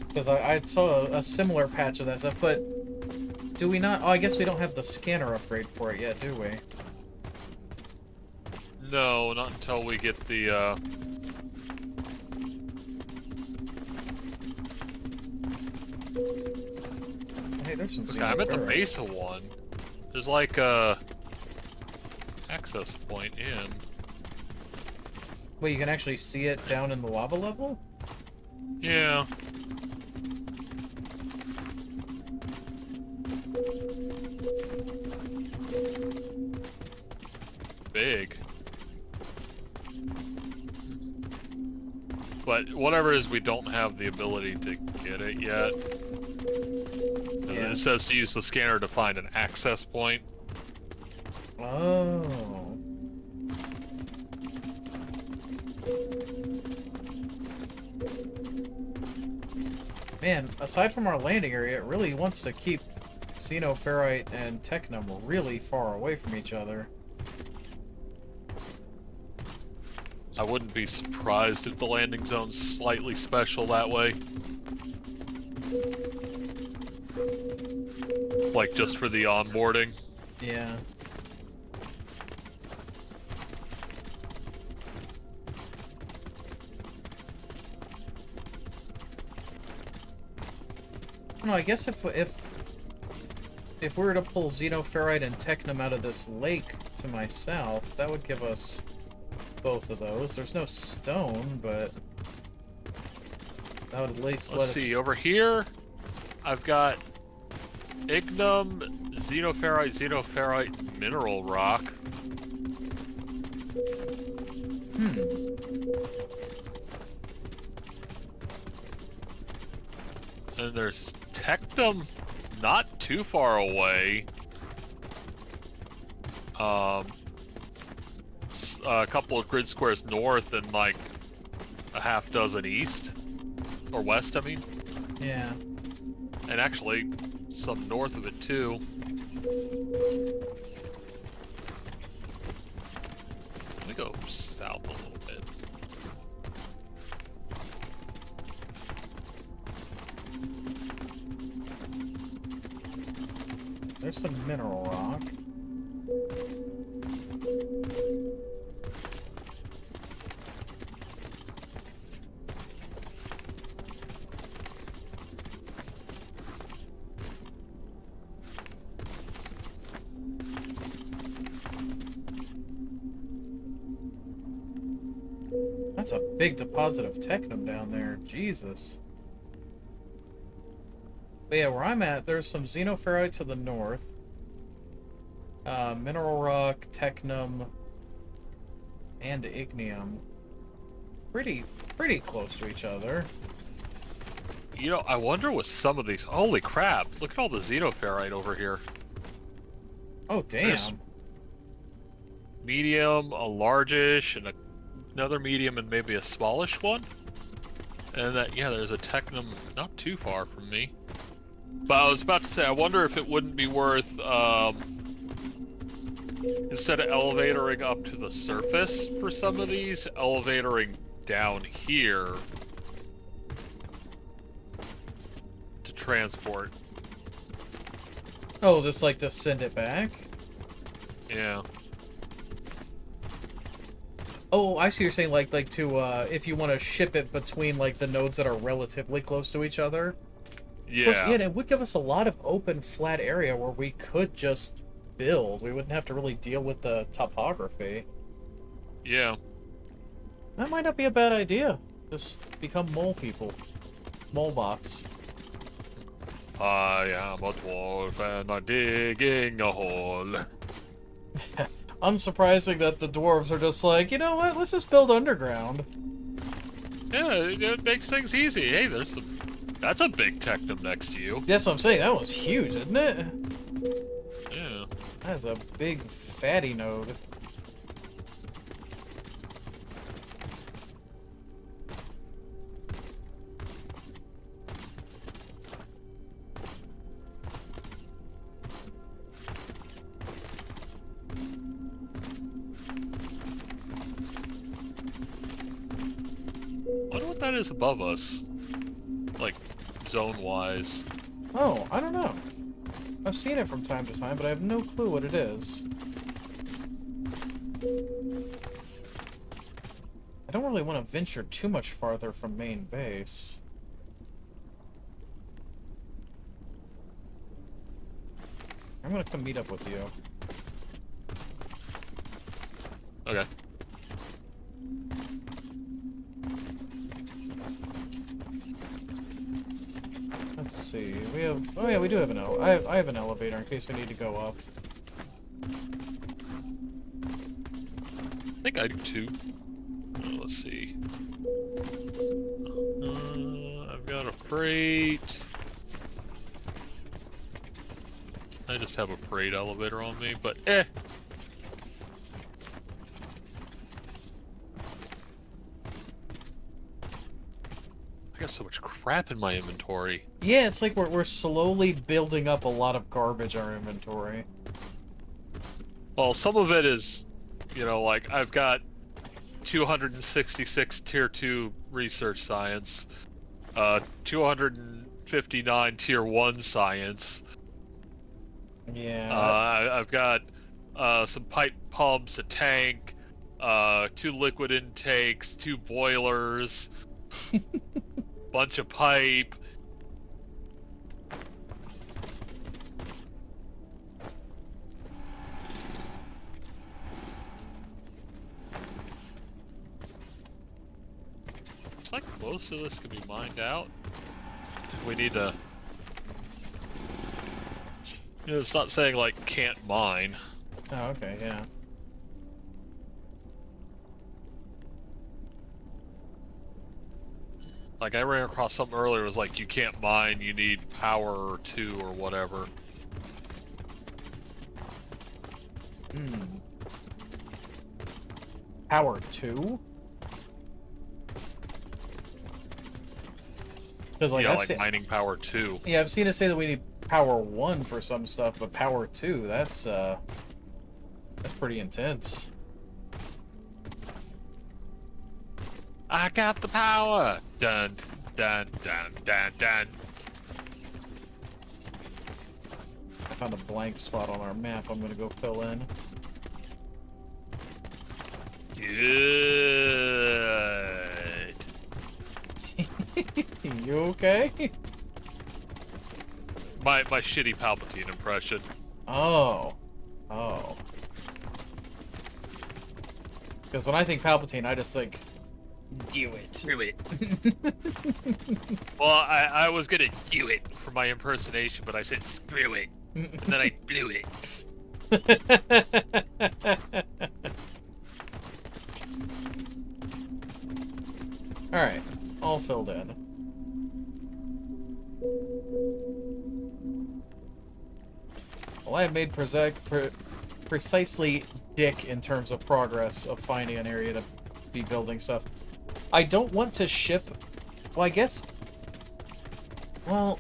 Because I saw a similar patch of that stuff, but do we not? Oh, I guess we don't have the scanner upgrade for it yet, do we? No, not until we get the, Hey, there's some. Okay, I'm at the base of one. There's like a access point in. Wait, you can actually see it down in the lava level? Yeah. Big. But whatever it is, we don't have the ability to get it yet. Yeah. It says to use the scanner to find an access point. Oh. Man, aside from our landing area, it really wants to keep xenoferrite and technum really far away from each other. I wouldn't be surprised if the landing zone's slightly special that way. Like just for the onboarding. Yeah. No, I guess if we were to pull xenoferrite and technum out of this lake to my south, that would give us both of those. There's no stone, but that would at least let us... Let's see, over here, I've got ignum, xenoferrite, mineral rock. And there's technum not too far away. A couple of grid squares north and like a half dozen east. Or west, I mean. Yeah. And actually, some north of it too. Let me go south a little bit. There's some mineral rock. That's a big deposit of technum down there. Jesus. But yeah, where I'm at, there's some xenoferrite to the north. Mineral rock, technum, and ignium. Pretty close to each other. You know, I wonder with some of these... Holy crap! Look at all the xenoferrite over here. Oh, damn. There's medium, a largish, and another medium, and maybe a smallish one. And that, yeah, there's a technum not too far from me. But I was about to say, I wonder if it wouldn't be worth, instead of elevatoring up to the surface for some of these, elevatoring down here to transport. Oh, just like to send it back? Yeah. Oh, I see what you're saying, like to, if you want to ship it between, like, the nodes that are relatively close to each other. Yeah. Of course, yeah, it would give us a lot of open, flat area where we could just build. We wouldn't have to really deal with the topography. Yeah. That might not be a bad idea. Just become mole people. Mole bots. I am a dwarf and I'm digging a hole. Unsurprising that the dwarves are just like, you know what, let's just build underground. Yeah, it makes things easy. Hey, there's some... That's a big technum next to you. That's what I'm saying, that was huge, isn't it? Yeah. That's a big fatty node. Wonder what that is above us. Like, zone-wise. Oh, I don't know. I've seen it from time to time, but I have no clue what it is. I don't really want to venture too much farther from main base. I'm gonna come meet up with you. Okay. Let's see. We have. Oh yeah, we do have an I have an elevator in case we need to go up. I think I do too. Let's see. freight. I just have a freight elevator on me, but eh. I got so much crap in my inventory. Yeah, it's like we're slowly building up a lot of garbage in our inventory. Well, some of it is, you know, like I've got 266 tier 2 research science, 259 tier 1 science. Yeah. I've got some pipe pumps, a tank, 2 liquid intakes, 2 boilers, bunch of pipe. It's like most of this can be mined out. We need to... You know, it's not saying, like, can't mine. Oh, okay, yeah. Like, I ran across something earlier, it was like, you can't mine, you need power 2 or whatever. Hmm. Power 2? Because like, Yeah, I've like seen, mining power 2. yeah, I've seen it say that we need power 1 for some stuff, but power 2, that's pretty intense. I got the power! Dun, dun, dun, dun, dun. I found a blank spot on our map I'm gonna go fill in. Good. You okay? My shitty Palpatine impression. Oh. Oh. Because when I think Palpatine, I just think, do it. Do it. Well, I was gonna do it for my impersonation, but I said screw it. And then I blew it. Alright, all filled in. Well, I have made precisely dick in terms of progress of finding an area to be building stuff. I don't want to ship... Well, I guess... Well...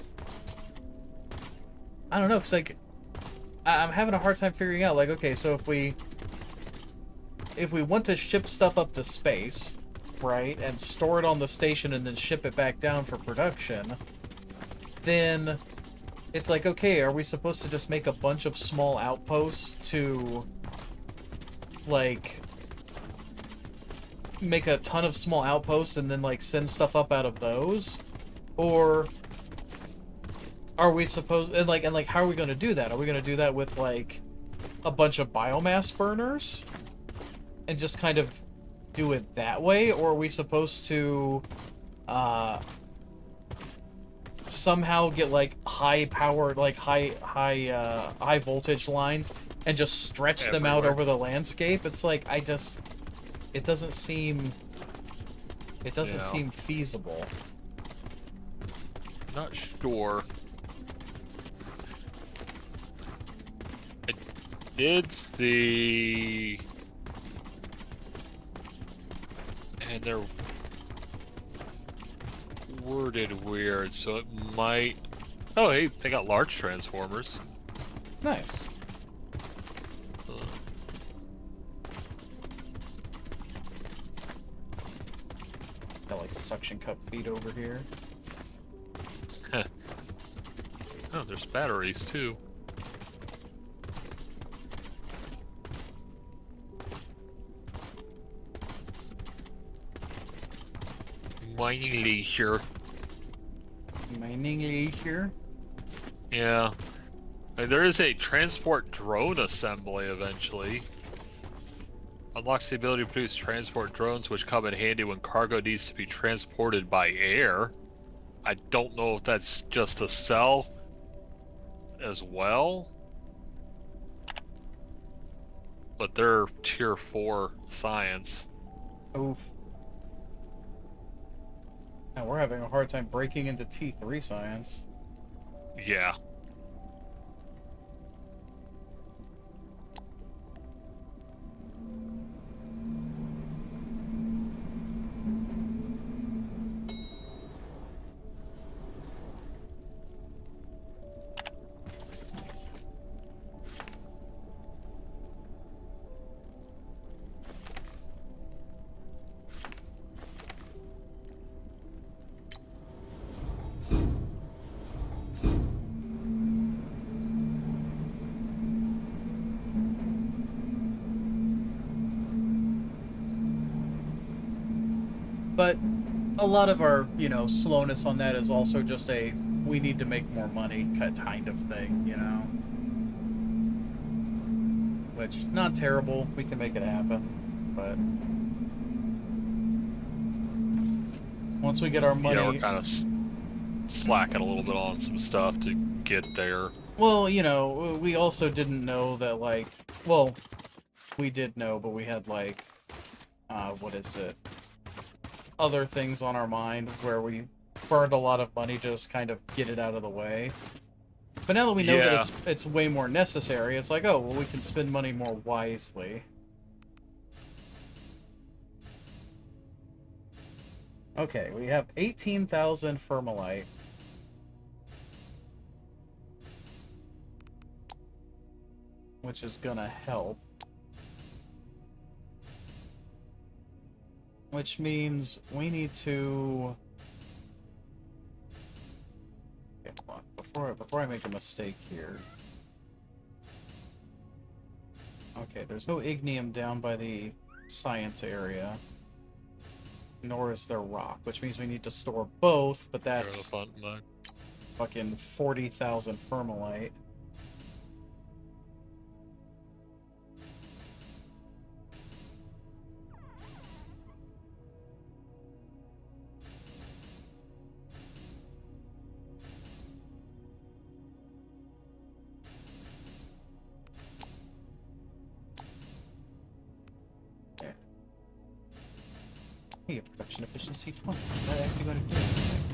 I don't know, because, like... I'm having a hard time figuring out, like, okay, so if we want to ship stuff up to space, right, and store it on the station and then ship it back down for production, then it's like, okay, are we supposed to just make a bunch of small outposts to, like, make a ton of small outposts and then, like, send stuff up out of those? Or are we supposed... And, like, how are we going to do that? Are we going to do that with, like, a bunch of biomass burners? And just kind of do it that way? Or are we supposed to, somehow get, like, high-powered, like, high voltage lines and just stretch them out over the landscape? It's like, it doesn't seem... It doesn't seem feasible. Not sure. I did see... And they're worded weird, so it might... Oh, hey, they got large transformers. Nice. Got, like, suction cup feet over here. Oh, there's batteries, too. Mining leisure. Mining leisure? Yeah. There is a transport drone assembly eventually. Unlocks the ability to produce transport drones which come in handy when cargo needs to be transported by air. I don't know if that's just a sell as well. But they're tier 4 science. Oof. And we're having a hard time breaking into T3 science. Yeah. But a lot of our, you know, slowness on that is also just a we need to make more money kind of thing, you know? Which, not terrible. We can make it happen. But once we get our money... Yeah, we're kind of slacking a little bit on some stuff to get there. Well, you know, we also didn't know that, like... Well, we did know, but we had, like... what is it? Other things on our mind where we burned a lot of money to just kind of get it out of the way. But now that we know that it's way more necessary, it's like, oh, well, we can spend money more wisely. Okay, we have 18,000 firmarlite. Which is gonna help. Which means we need to... Okay, hold on. Before I make a mistake here. Okay, there's no ignium down by the science area. Nor is there rock, which means we need to store both, but that's fucking 40,000 firmalite. Hey, production efficiency 20. Is that actually going to do anything?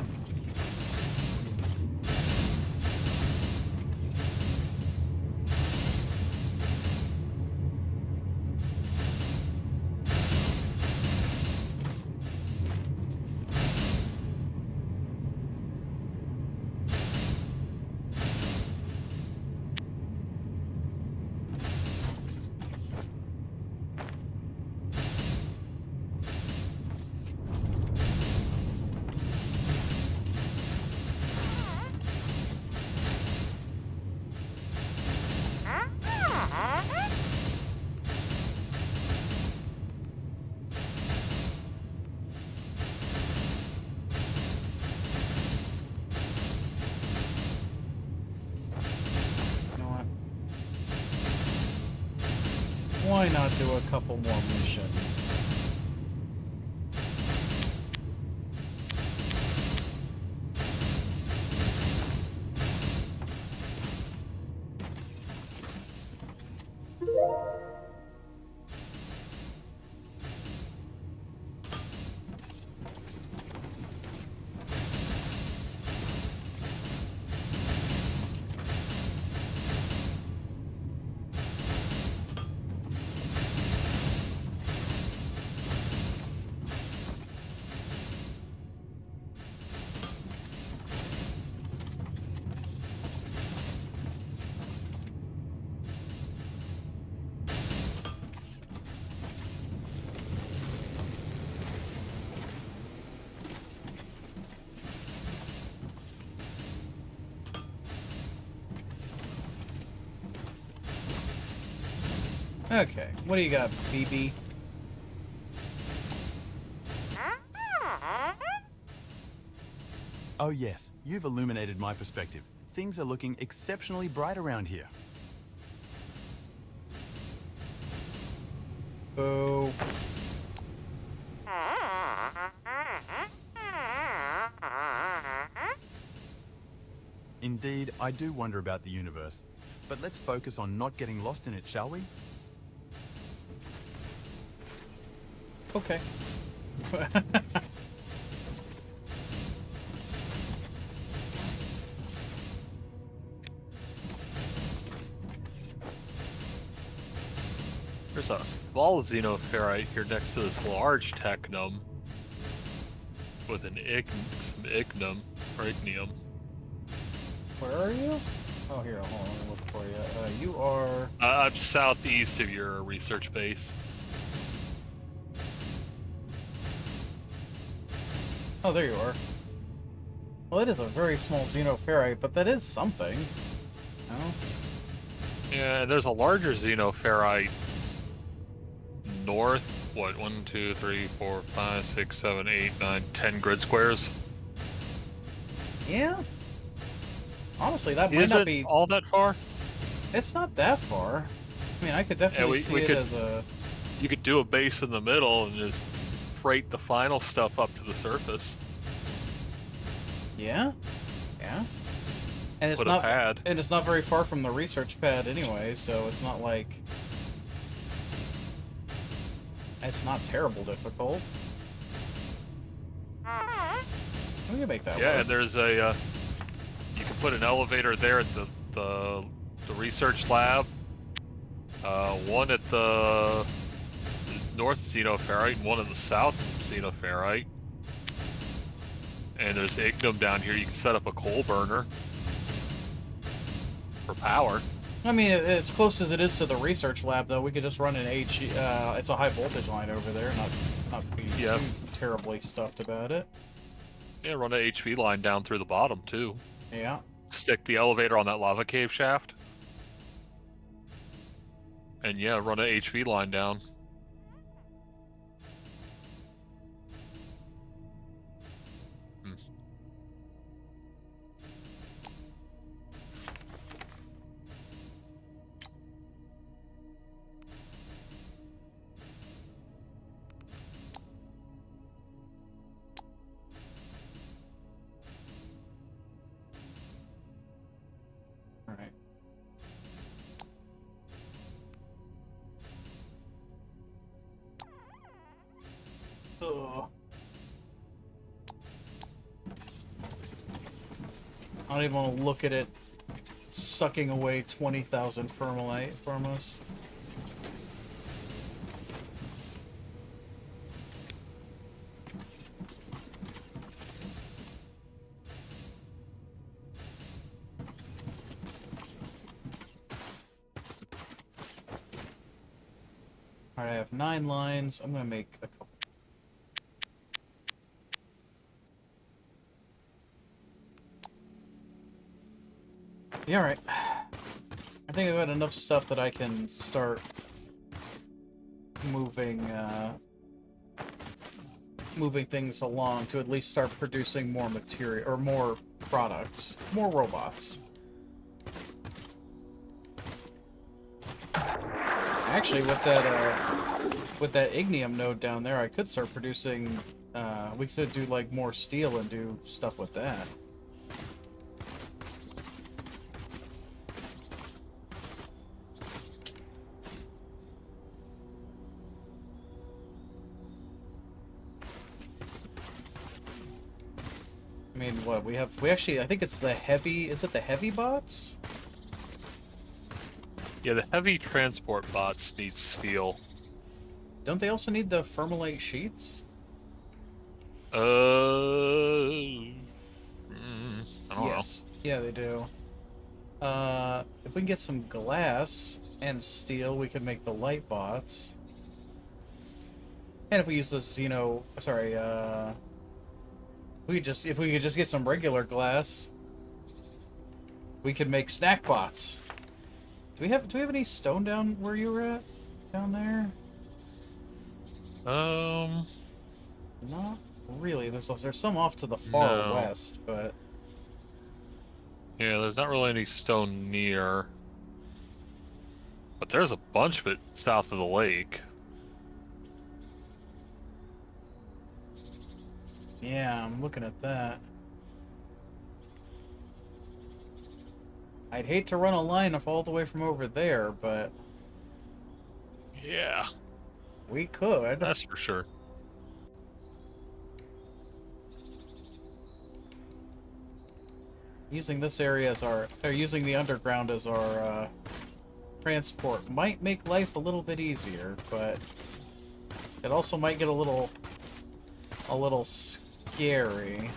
Why not do a couple more missions? Okay, what do you got, BB? Oh yes, you've illuminated my perspective. Things are looking exceptionally bright around here. Oh. Indeed, I do wonder about the universe. But let's focus on not getting lost in it, shall we? Okay. There's a small xenoferrite here next to this large technum with an some ignium or ignium. Where are you? Oh, here, hold on, let me look for you. You are... I'm southeast of your research base. Oh, there you are. Well, it is a very small xenoferrite, but that is something. No? Yeah, and there's a larger xenoferrite north. What? 1, 2, 3, 4, 5, 6, 7, 8, 9, 10 grid squares. Yeah. Honestly, that might Is not it be all that far? It's not that far. I mean, I could definitely see we it could- as a... You could do a base in the middle and just freight the final stuff up to the surface. Yeah? Yeah. And it's Put not a pad. and it's not very far from the research pad anyway, so it's not like it's not terrible difficult. We can make that Yeah, work. and there's a you can put an elevator there at the research lab. One at the north xenoferrite and one at the south xenoferrite. And there's ignium down here. You can set up a coal burner for power. I mean, as close as it is to the research lab, though, we could just run an it's a high voltage line over there, not be Yeah. too terribly stuffed about it. Yeah, run an HV line down through the bottom too. Yeah. Stick the elevator on that lava cave shaft. And yeah, run an HV line down. All right. Ugh. I don't even want to look at it sucking away 20,000 firmarlite from us. Alright, I have 9 lines. I'm gonna make a couple. Yeah, alright. I think I've got enough stuff that I can start moving things along to at least start producing more material or more products, more robots. Actually, with that ignium node down there, I could start producing. We could do like more steel and do stuff with that. I mean, what we actually, I think it's the heavy. Is it the heavy bots? Yeah, the heavy transport bots need steel. Don't they also need the firmarlite sheets? I don't know. Yeah, they do. If we can get some glass and steel, we could make the light bots. And if we use the if we could just get some regular glass, we could make snack bots. Do we have any stone down where you were at? Down there? Not really. There's some off to the far No. west, but Yeah, there's not really any stone near. But there's a bunch of it south of the lake. yeah, I'm looking at that. I'd hate to run a line all the way from over there, but Yeah, we could. that's for sure. Using this area as our, or using the underground as transport might make life a little bit easier, but it also might get a little scary.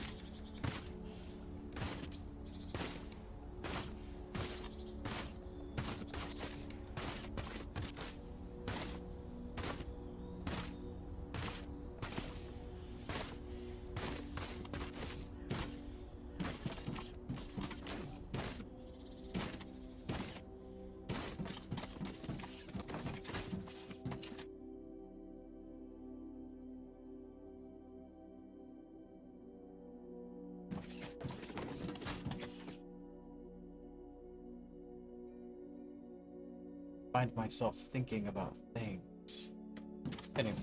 Find myself thinking about things. Anyway,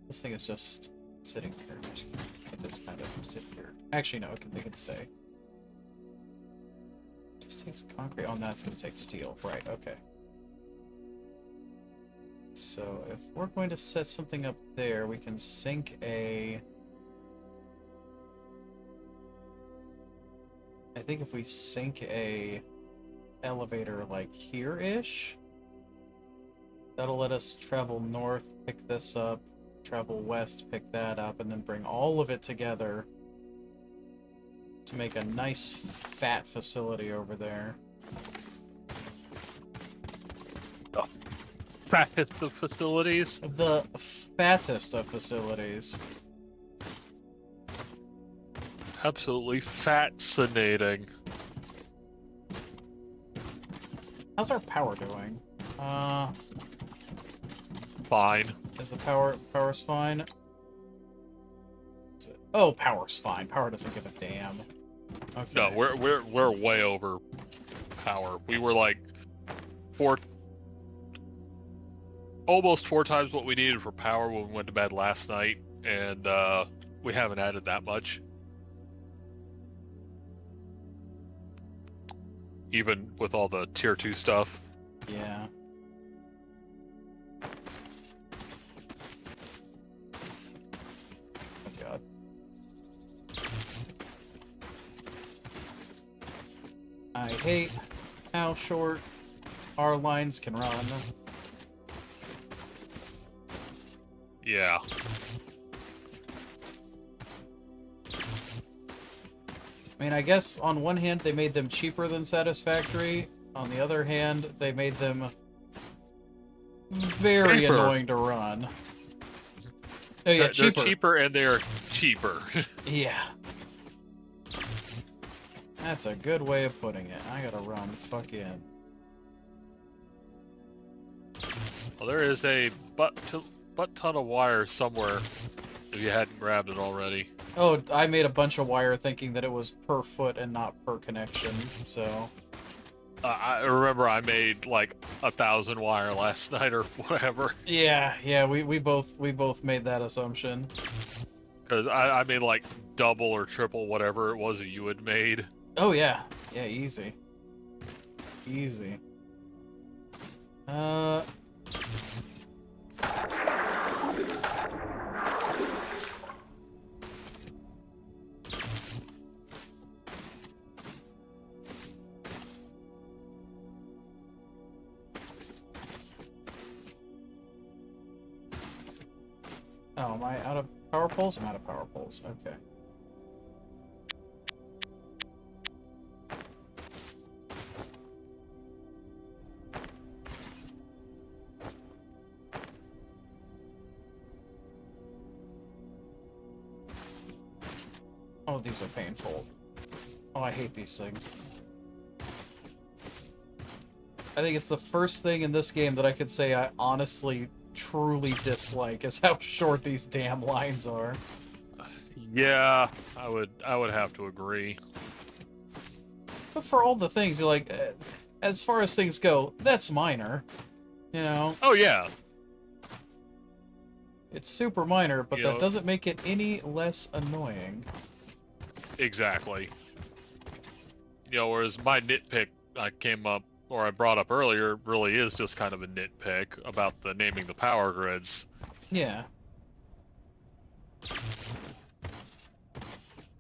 this thing is just sitting here. It just kind of sit here. Actually, no, it can stay. Just takes concrete. Oh, that's gonna take steel. Right. Okay. So if we're going to set something up there, we can sink a. I think if we sink a elevator like here-ish, that'll let us travel north, pick this up, travel west, pick that up, and then bring all of it together to make a nice fat facility over there. Oh. Fattest of facilities? The fattest of facilities. Absolutely fascinating. How's our power doing? Fine. Is the power's fine? Oh, power's fine. Power doesn't give a damn. Okay. No, we're way over power. We were like almost four times what we needed for power when we went to bed last night, and we haven't added that much. Even with all the tier 2 stuff. Yeah. Oh god. I hate how short our lines can run. Yeah. I mean, I guess on one hand they made them cheaper than Satisfactory. On the other hand, they made them very Cheaper. annoying to run. Oh yeah, They're cheaper and they're cheaper. Yeah. That's a good way of putting it. I gotta run fucking. Well, there is a butt ton of wire somewhere if you hadn't grabbed it already. Oh, I made a bunch of wire thinking that it was per foot and not per connection, so... I remember I made like 1,000 wire last night or whatever. Yeah, we both made that assumption. Because I made like double or triple whatever it was that you had made. Oh yeah, easy. Easy. Oh, am I out of power poles? I'm out of power poles. Okay. Oh, these are painful. Oh, I hate these things. I think it's the first thing in this game that I could say I honestly, truly dislike is how short these damn lines are. Yeah, I would have to agree. But for all the things, you're like, as far as things go, that's minor. You know? Oh yeah. It's super minor, but You that know- doesn't make it any less annoying. Exactly. You know, whereas my nitpick I brought up earlier really is just kind of a nitpick about the naming the power grids. Yeah.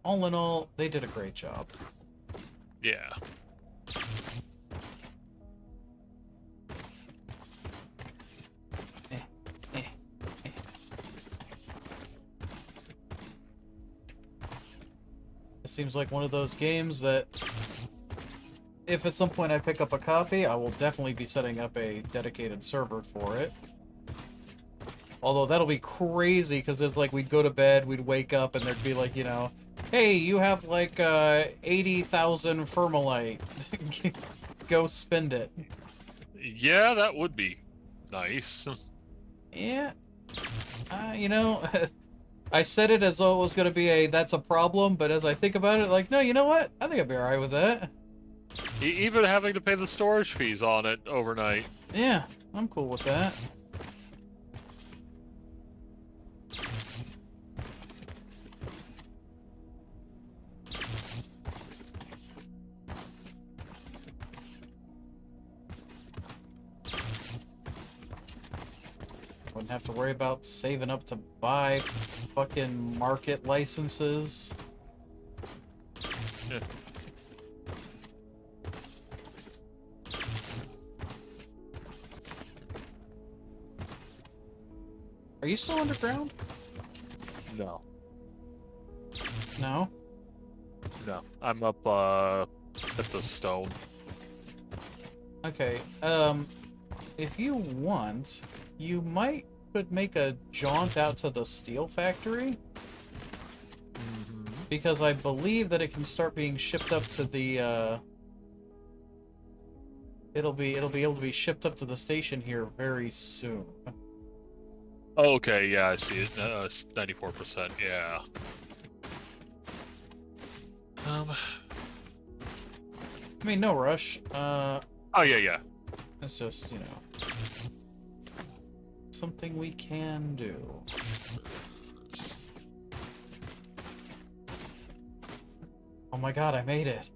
All in all, they did a great job. Yeah. seems like one of those games that, if at some point I pick up a copy, I will definitely be setting up a dedicated server for it. Although that'll be crazy, because it's like we'd go to bed, we'd wake up, and there'd be like, you know, hey, you have like 80,000 firmarlite. Go spend it. Yeah, that would be nice. Yeah. You know, I said it as though it was going to be that's a problem, but as I think about it, like, no, you know what? I think I'd be alright with that. Even having to pay the storage fees on it overnight. Yeah, I'm cool with that. Wouldn't have to worry about saving up to buy fucking market licenses. Yeah. Are you still underground? No. No? No. I'm up at the stone. Okay, if you want, you could make a jaunt out to the steel factory. Because I believe that it can start being shipped up to the, it'll be able to be shipped up to the station here very soon. Okay, yeah, I see it. 94%, yeah. I mean, no rush. Oh, yeah. It's just, you know, something we can do. Oh my god, I made it.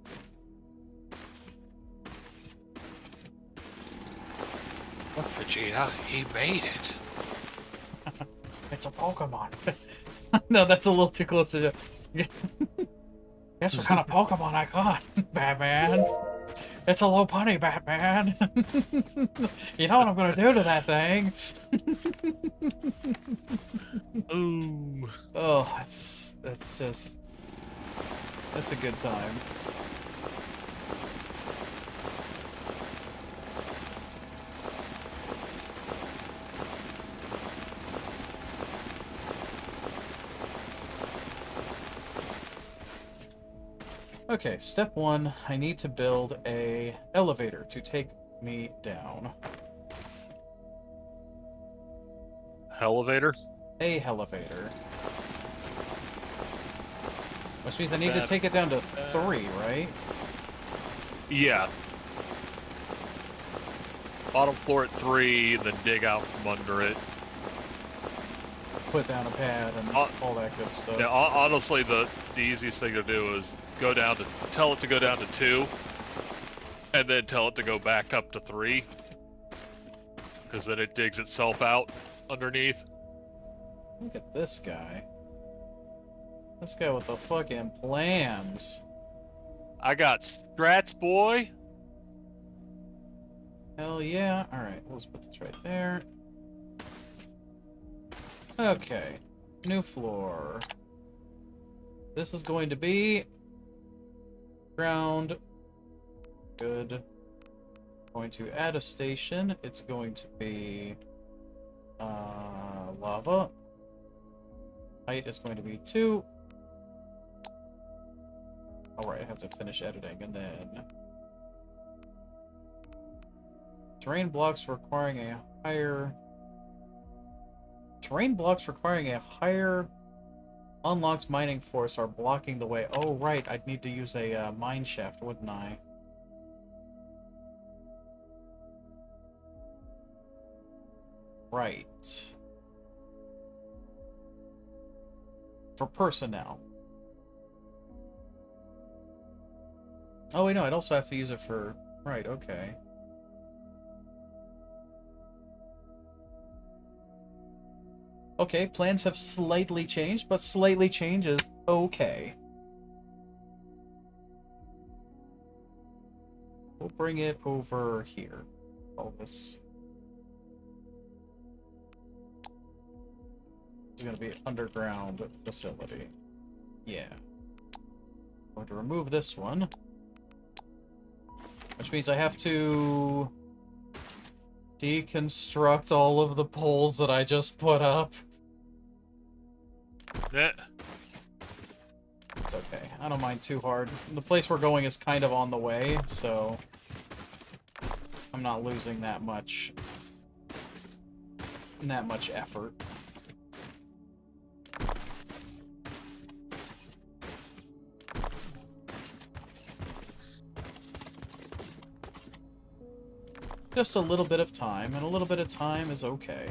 Vegeta, he made it. It's a Pokemon. No, that's a little too close to... Guess what kind of Pokemon I got, Batman? It's a low punny, Batman. You know what I'm gonna do to that thing? Ooh. Oh, that's just... That's a good time. Okay, step one, I need to build a elevator to take me down. Elevator? A elevator. Which means I need to take it down to 3, right? Yeah. Bottom floor at 3, then dig out from under it. Put down a pad and all that good stuff. Yeah, honestly, the easiest thing to do is tell it to go down to 2, and then tell it to go back up to 3. Because then it digs itself out underneath. Look at this guy. This guy with the fucking plans. I got strats, boy. Hell yeah. Alright, we'll just put this right there. Okay. New floor. This is going to be ground. Good. Going to add a station. It's going to be lava. Height is going to be 2. Alright, I have to finish editing and then terrain blocks requiring a higher unlocked mining force are blocking the way. Oh right, I'd need to use a mine shaft, wouldn't I? Right. For personnel. Oh wait, no, I'd also have to use it for... Right, okay. Okay, plans have slightly changed, but slightly change is okay. We'll bring it over here. All this. This is gonna be an underground facility. Yeah. I'm going to remove this one. Which means I have to deconstruct all of the poles that I just put up. Yeah. It's okay. I don't mind too hard. The place we're going is kind of on the way, so I'm not losing that much effort. Just a little bit of time, and a little bit of time is okay.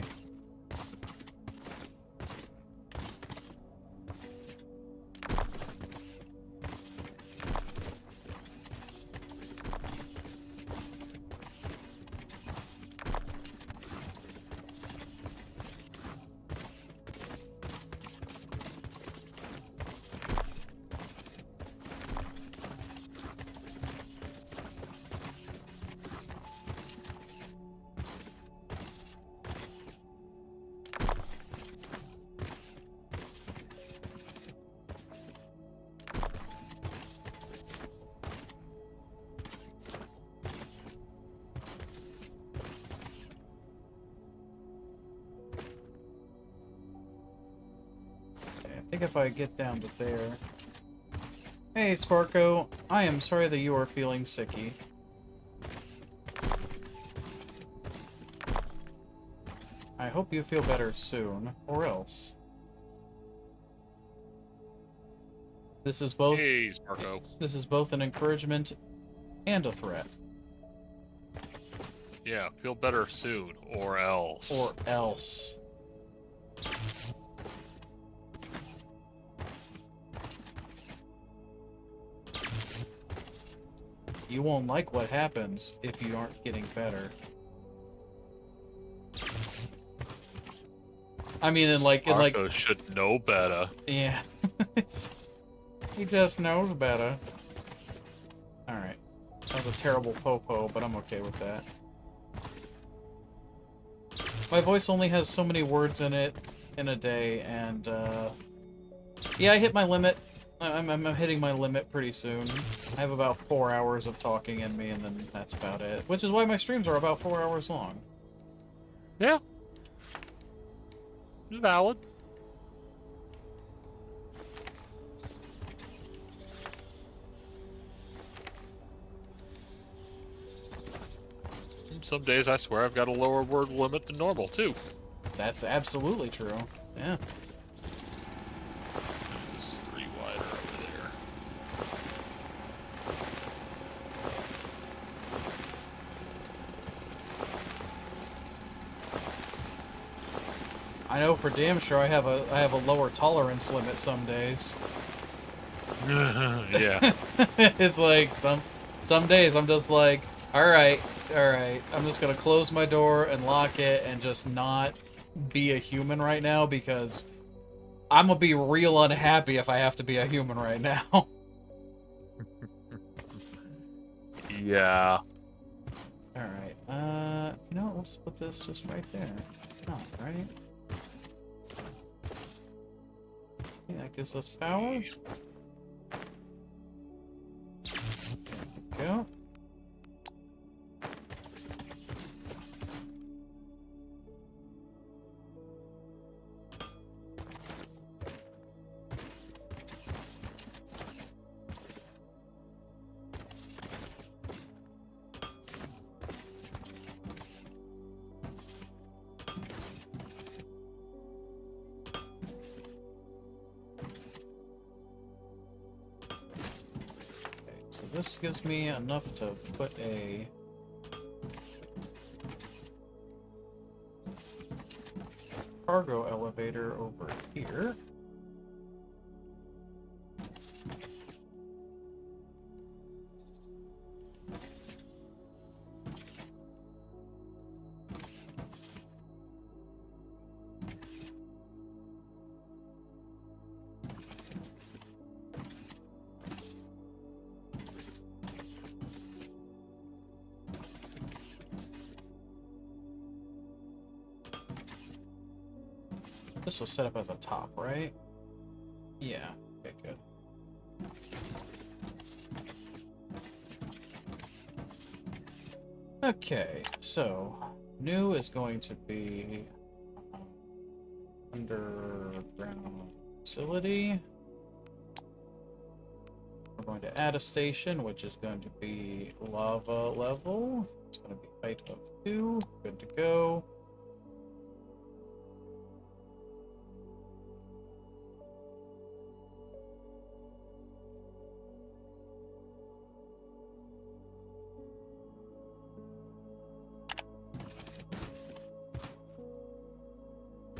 I think if I get down to there... Hey, Sparko. I am sorry that you are feeling sicky. I hope you feel better soon, or else. This is both... Hey, Sparko. This is both an encouragement and a threat. Yeah, feel better soon, or else. Or else. You won't like what happens if you aren't getting better. I mean, Sparko should know better. yeah. He just knows better. Alright. That was a terrible popo, but I'm okay with that. My voice only has so many words in it in a day, and, yeah, I hit my limit. I'm hitting my limit pretty soon. I have about 4 hours of talking in me, and then that's about it. Which is why my streams are about 4 hours long. Yeah. Valid. Some days I swear I've got a lower word limit than normal, too. That's absolutely true. Yeah. There's 3 wider over there. I know for damn sure I have a lower tolerance limit some days. Yeah. It's like some days I'm just like, all right, I'm just gonna close my door and lock it and just not be a human right now because I'm gonna be real unhappy if I have to be a human right now. Yeah. All right, you know what? We'll just put this just right there. Oh, right. Yeah, that gives us power. There we go. This gives me enough to put a cargo elevator over here. This was set up as a top, right? Yeah. Okay, good. Okay, so new is going to be underground facility. We're going to add a station, which is going to be lava level. It's going to be height of 2. Good to go.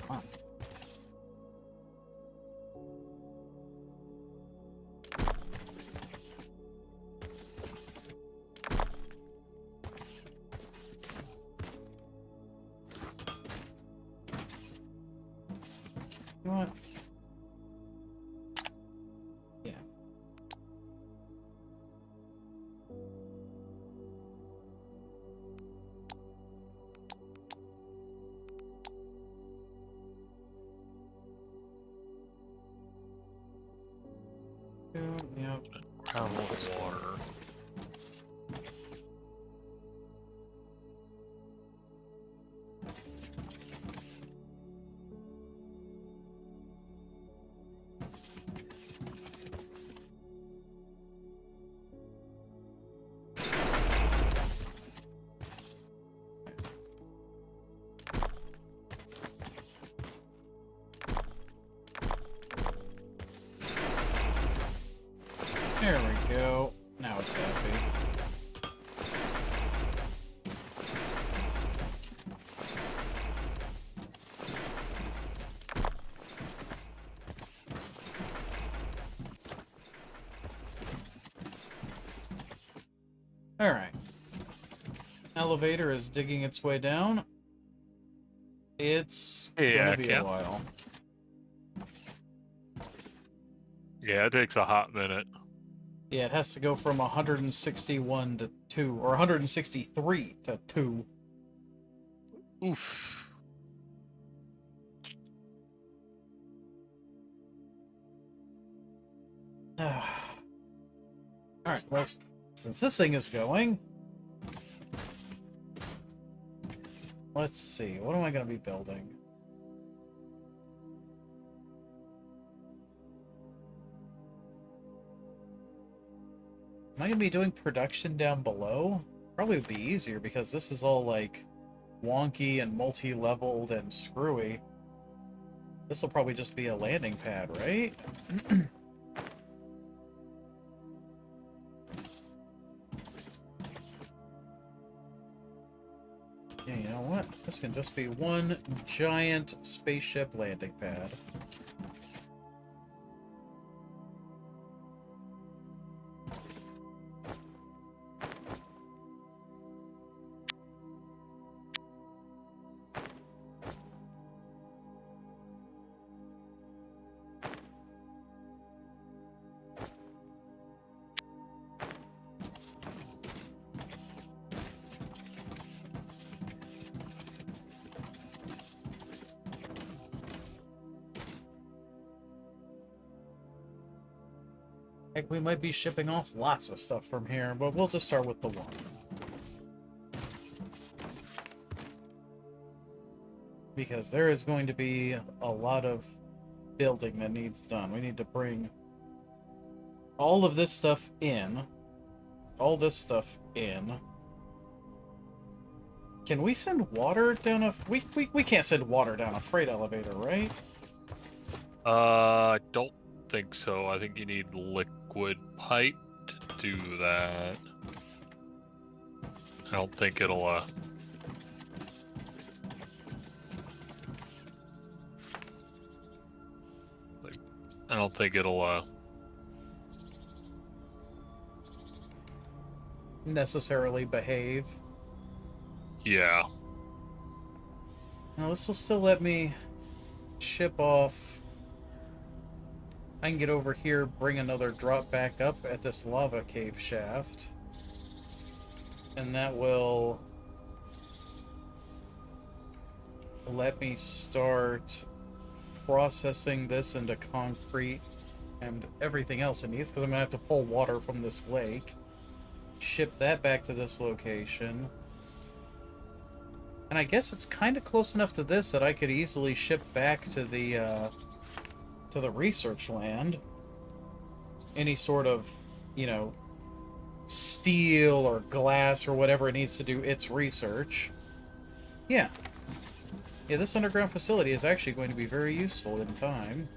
Come on. You know what? Yeah. Yep. Ground water. There we go. Now it's happy. Alright. Elevator is digging its way down. It's gonna be a while. Yeah, it takes a hot minute. Yeah, it has to go from 161 to 2, or 163 to 2. Oof. Alright, well, since this thing is going, let's see, what am I going to be building? Am I going to be doing production down below? Probably would be easier because this is all, like, wonky and multi-leveled and screwy. This will probably just be a landing pad, right? Yeah, you know what? This can just be one giant spaceship landing pad. Heck, we might be shipping off lots of stuff from here, but we'll just start with the one. Because there is going to be a lot of building that needs done. We need to bring all of this stuff in. All this stuff in. Can we send water down a... We can't send water down a freight elevator, right? I don't think so. I think you need liquid pipe to do that. I don't think it'll, I don't think it'll, necessarily behave. yeah. Now, this will still let me ship off. I can get over here, bring another drop back up at this lava cave shaft. And that will let me start processing this into concrete and everything else it needs, because I'm going to have to pull water from this lake, ship that back to this location, And I guess it's kind of close enough to this that I could easily ship back to the research land any sort of, you know, steel or glass or whatever it needs to do its research. Yeah. Yeah, this underground facility is actually going to be very useful in time.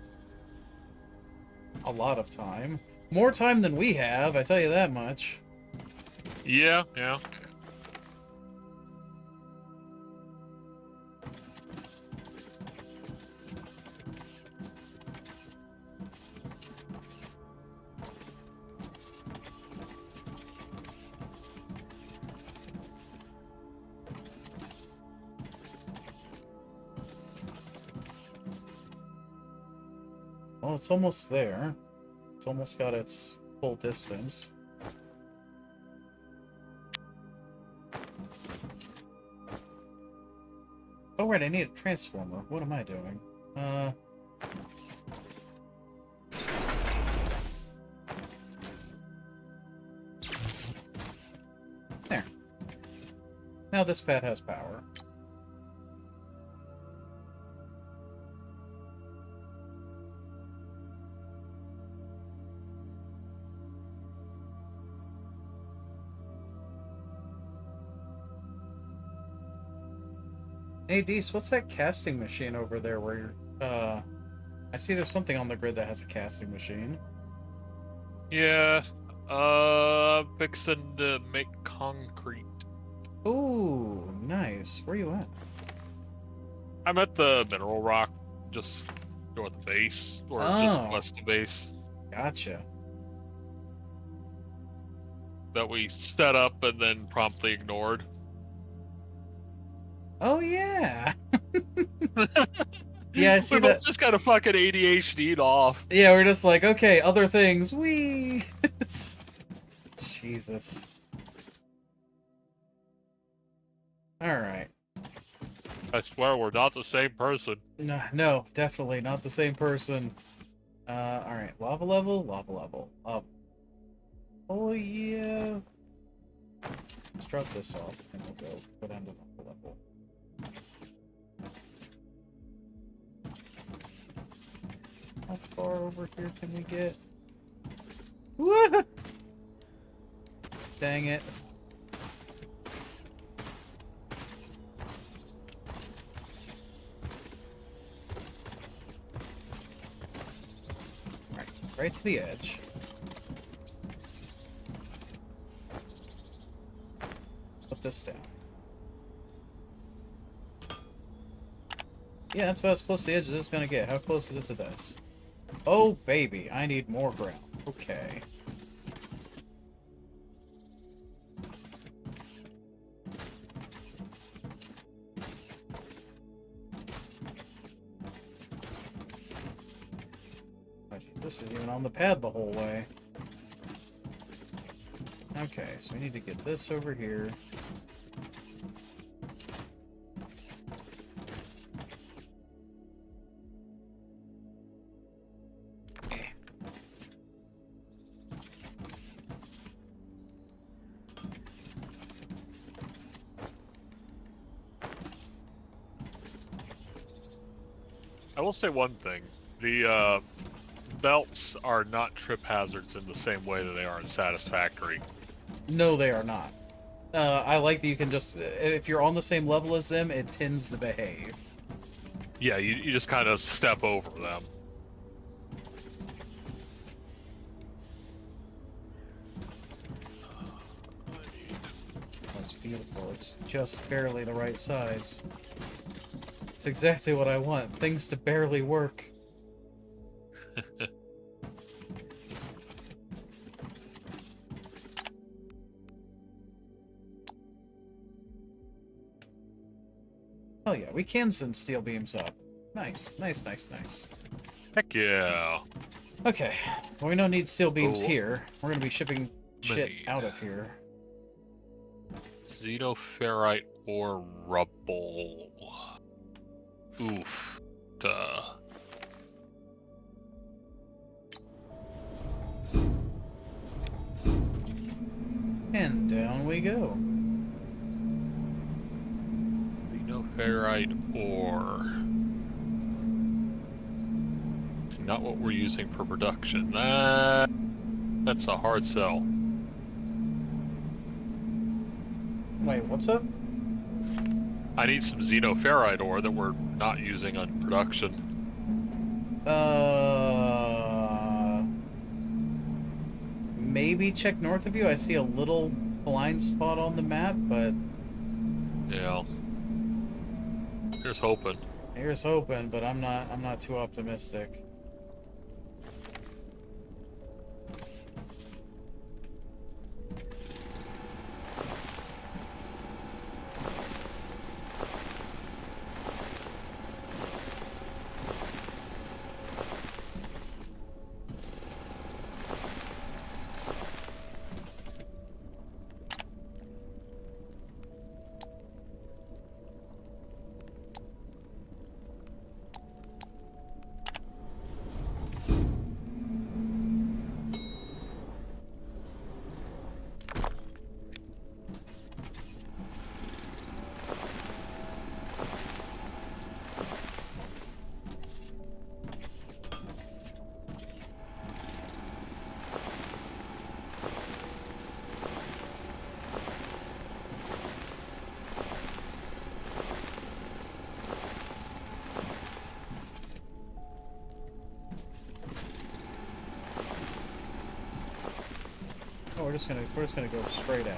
A lot of time. More time than we have, I tell you that much. Yeah, yeah. Well, it's almost there. It's almost got its full distance. Oh, right, I need a transformer. What am I doing? There. Now this pad has power. Hey, Dees, what's that casting machine over there where you're, I see there's something on the grid that has a casting machine. Yeah. Fixing to make concrete. Ooh, nice. Where you at? I'm at the mineral rock, just north of base, or just west of base, Gotcha. that we set up and then promptly ignored. Oh, yeah. Yeah, I see We that. both just got a fucking ADHD'd off. Yeah, we're just like, okay, other things. Whee! Jesus. Alright. I swear we're not the same person. No, definitely not the same person. Alright. Lava level, lava level. Oh, yeah. Let's drop this off, and we'll go down to lava level. How far over here can we get? Woo! Dang it. Right to the edge. Put this down. Yeah, that's about as close to the edge as it's gonna get. How close is it to this? Oh, baby, I need more ground. Okay. Oh, geez, this isn't even on the pad the whole way. Okay, so we need to get this over here. I will say one thing. The belts are not trip hazards in the same way that they are in Satisfactory. No, they are not. I like that you can just, if you're on the same level as them, it tends to behave. Yeah, you just kind of step over them. That's beautiful. It's just barely the right size. It's exactly what I want. Things to barely work. Oh yeah, we can send steel beams up. Nice, nice, nice, nice. Heck yeah. Okay, well, we don't need steel beams Oh. here. We're gonna be shipping shit Made. out of here. Xenoferrite or rubble. Oof. Duh. And down we go. ferrite ore. Not what we're using for production. That's a hard sell. Wait, what's up? I need some xenoferrite ore that we're not using on production. Maybe check north of you. I see a little blind spot on the map, but Yeah. Here's hoping. here's hoping, but I'm not too optimistic. Oh, we're just gonna go straight out.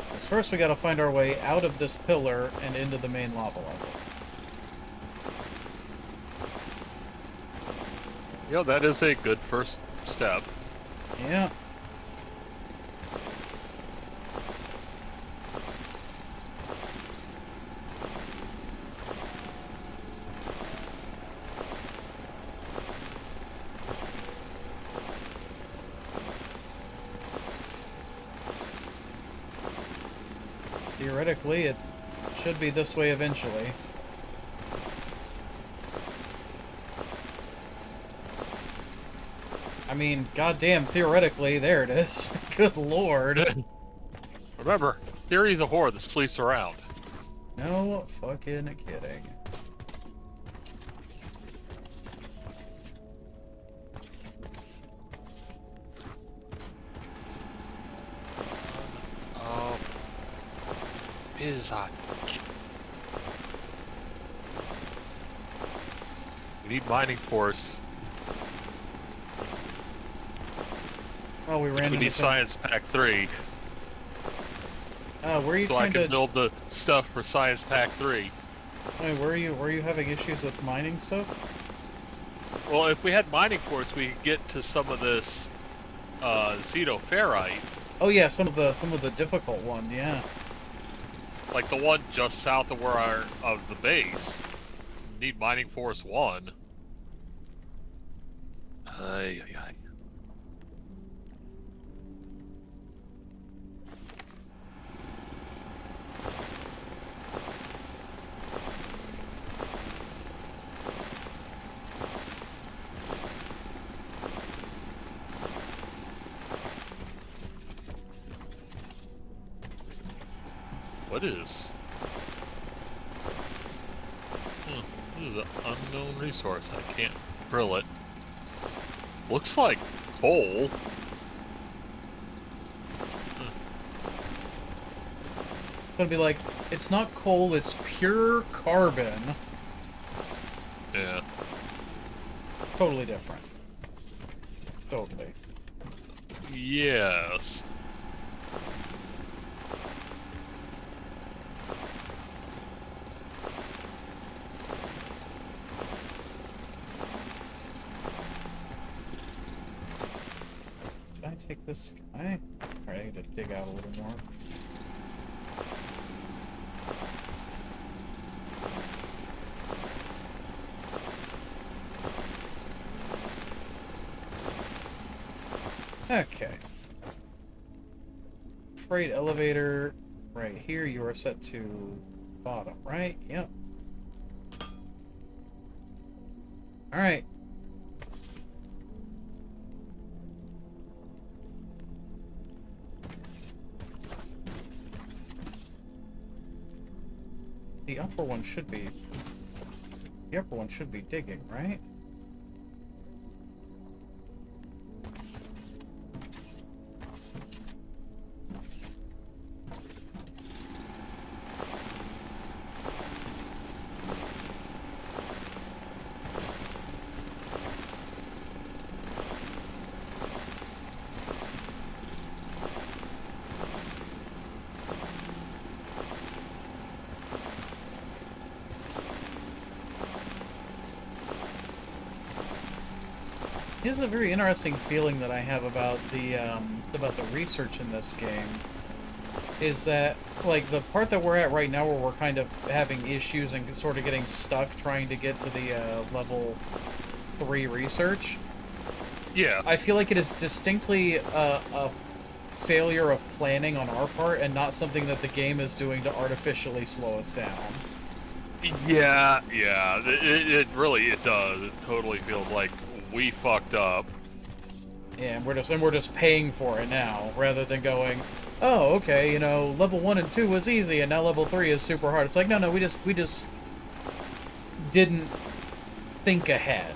'Cause first we gotta find our way out of this pillar and into the main lava level. You know, that is a good first step. Yeah. Theoretically, it should be this way eventually. I mean, goddamn, theoretically, there it is. Good lord. Remember, theory's a whore that sleeps around. No fucking kidding. Oh, Bizot. We need mining force. Oh, we ran We into need some... Science Pack 3. where are you So I trying can to... build the stuff for Science Pack 3. Wait, were you having issues with mining stuff? Well, if we had mining force, we could get to some of this xenoferrite, Oh yeah, some of the difficult one, yeah. like the one just south of the base. Need mining force 1. Ay, ay, ay. What is? This is an unknown resource. I can't drill it. Looks like coal. It's gonna be like, it's not coal, it's pure carbon. Yeah. Totally different. Totally. Yes. Did I take this guy? Alright, I need to dig out a little more. Okay. Freight elevator right here. You are set to bottom, right? Yep. Alright. The upper one should be... The upper one should be digging, right? Here's a very interesting feeling that I have about the research in this game. Is that, like, the part that we're at right now where we're kind of having issues and sort of getting stuck trying to get to the level 3 research? Yeah. I feel like it is distinctly a failure of planning on our part and not something that the game is doing to artificially slow us down. Yeah, yeah. It really, it does. It totally feels like we fucked up. Yeah, and we're just paying for it now, rather than going, oh, okay, you know, level 1 and 2 was easy, and now level 3 is super hard. It's like, no, we just didn't think ahead.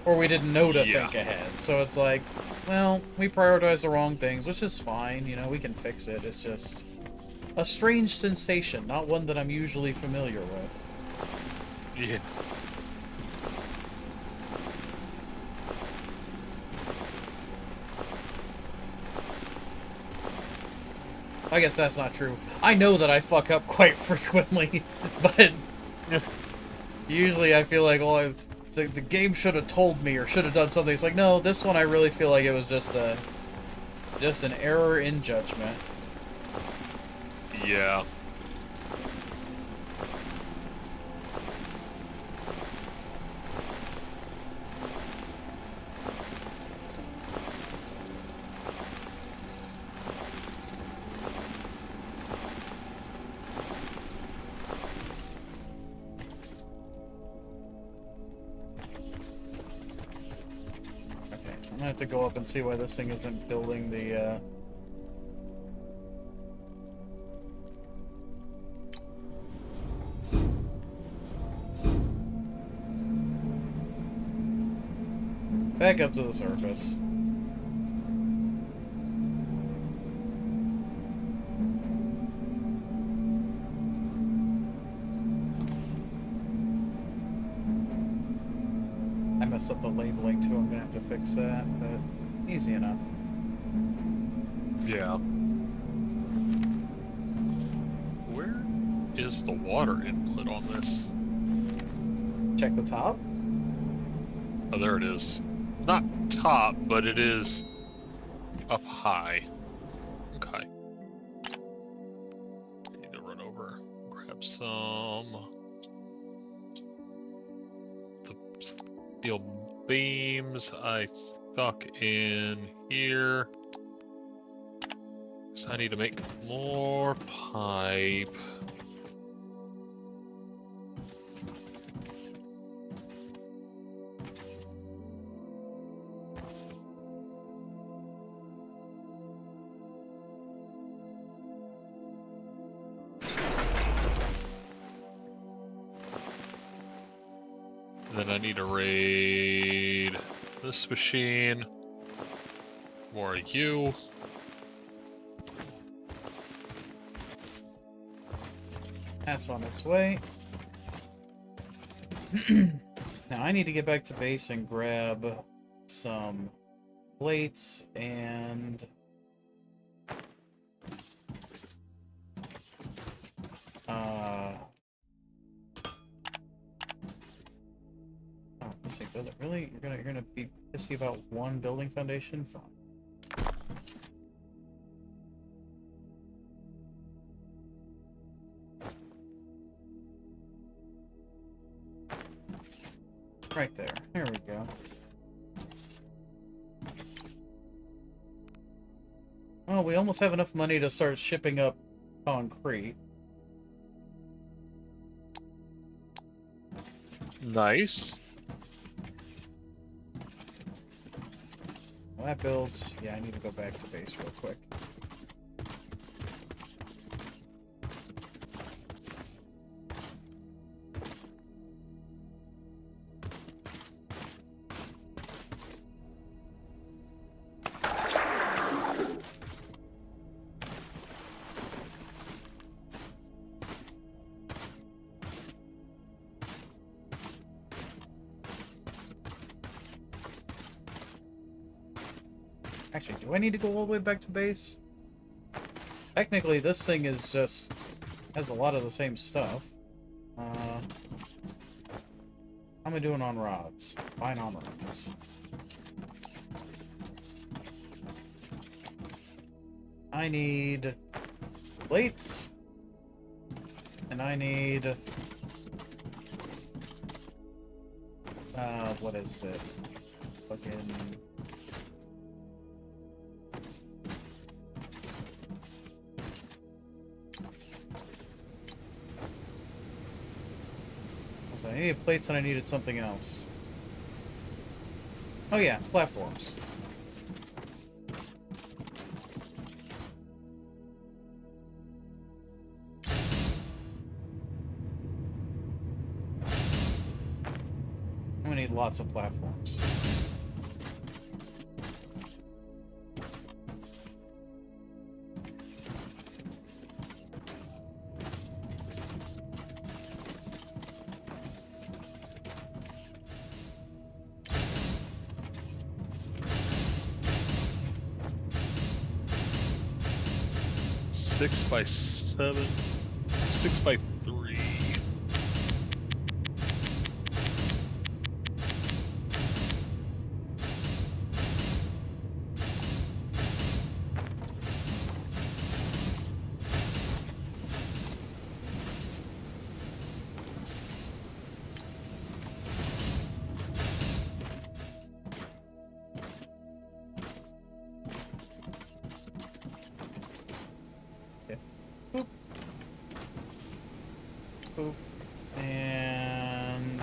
Or we didn't know to think ahead. So it's like, well, we prioritized the wrong things, which is fine, you know, we can fix it. It's just a strange sensation, not one that I'm usually familiar with. Yeah. I guess that's not true. I know that I fuck up quite frequently, but usually I feel like, well, the game should have told me or should have done something. It's like, no, this one I really feel like it was just an error in judgment. Yeah. I'm gonna have to go up and see why this thing isn't building the, back up to the surface. I messed up the labeling too, I'm gonna have to fix that, but easy enough. Yeah. Where is the water input on this? Check the top. Oh, there it is. Not top, but it is up high. Okay. Need to run over, grab some. The steel beams I stuck in here. So I need to make more pipe. Then I need to raid this machine. More of you. That's on its way. Now I need to get back to base and grab some plates and oh, let's see, really? You're gonna be pissy about one building foundation? Fine. Right there. There we go. Oh, we almost have enough money to start shipping up concrete. Nice. Well, that builds... Yeah, I need to go back to base real quick. Actually, do I need to go all the way back to base? Technically, this thing is just... has a lot of the same stuff. How am I doing on rods? Fine on rods. I need plates. And I need... what is it? Fucking... So I needed plates and I needed something else. Oh yeah, platforms. I'm gonna need lots of platforms. Six by 7, 6 by 3. Boop. And...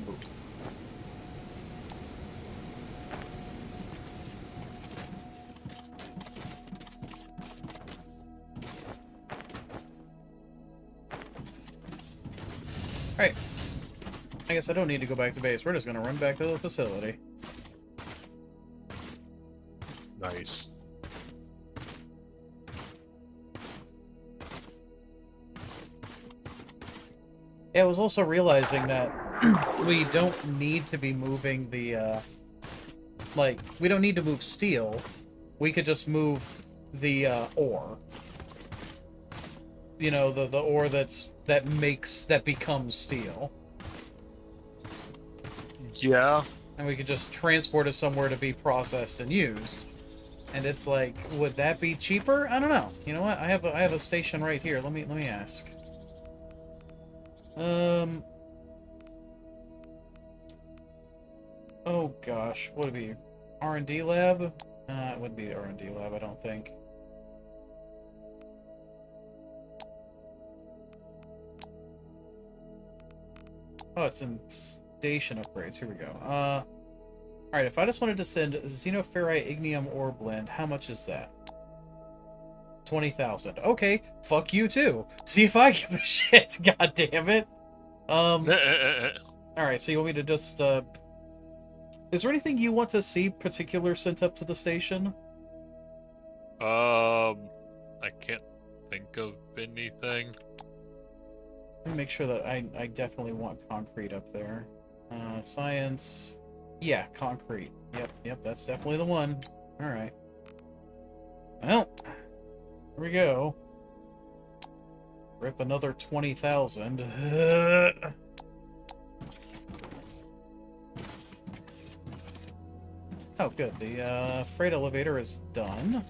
boop. Alright. I guess I don't need to go back to base. We're just gonna run back to the facility. Nice. Yeah, I was also realizing that we don't need to be moving the, like, we don't need to move steel. We could just move the, ore. You know, the ore that becomes steel. Yeah. And we could just transport it somewhere to be processed and used. And it's like, would that be cheaper? I don't know. You know what? I have a station right here. Let me ask. Oh gosh, would it be R&D lab? It wouldn't be the R&D lab, I don't think. Oh, it's in station upgrades. Here we go. Alright, if I just wanted to send xenoferrite ignium ore blend, how much is that? 20,000. Okay, fuck you too. See if I give a shit. God damn it. Alright, so you want me to just, is there anything you want to see particular sent up to the station? I can't think of anything. Let me make sure that I definitely want concrete up there. Science. Yeah, concrete. Yep, that's definitely the one. Alright. Well, here we go. Rip another 20,000. Oh, good. The freight elevator is done.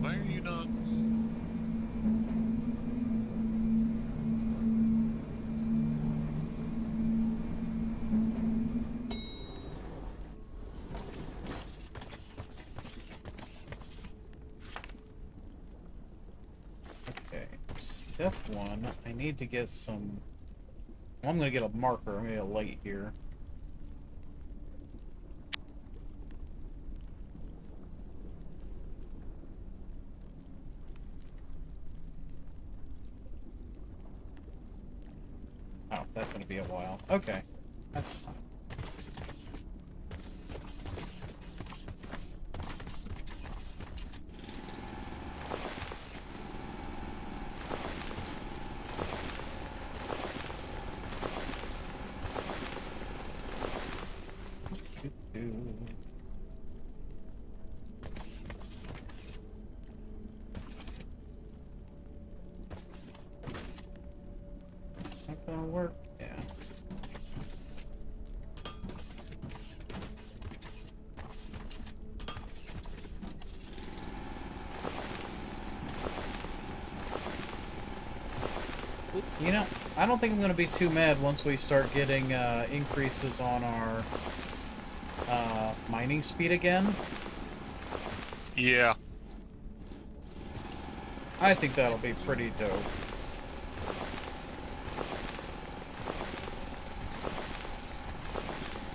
Why are you not? Okay, step one, I need to get some Well, I'm gonna get a marker. I'm gonna get a light here. Oh, that's gonna be a while. Okay. That's fine. Not gonna work. Yeah. You know, I don't think I'm gonna be too mad once we start getting increases on our mining speed again. Yeah. I think that'll be pretty dope.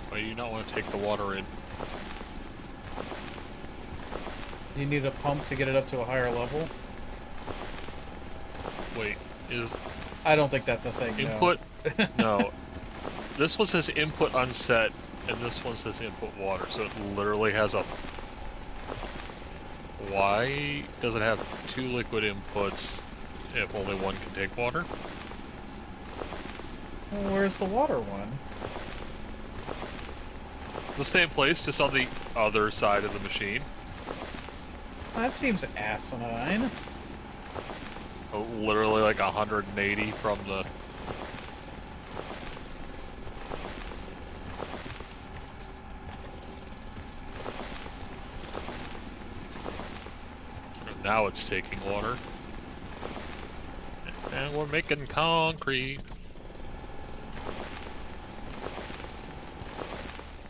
Why do you not want to take the water in? You need a pump to get it up to a higher level? Wait, is I don't think that's a thing, input? No. This one says input unset, and this one says input water, so it literally has a... Why does it have two liquid inputs if only one can take water? Well, where's the water one? The same place, just on the other side of the machine. That seems asinine. Oh, literally like 180 from the... Now it's taking water. And we're making concrete.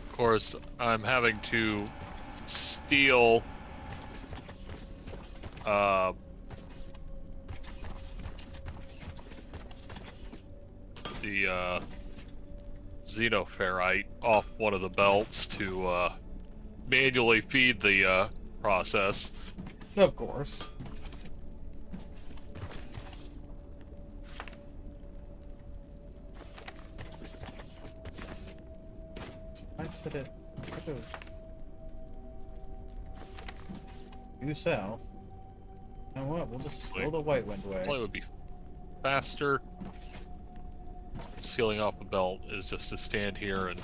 Of course, I'm having to steal the xenoferrite off one of the belts to manually feed the process. Of course. I said it. Due south. You know what? We'll just go the white wind way. Well, it would be faster. Sealing off a belt is just to stand here and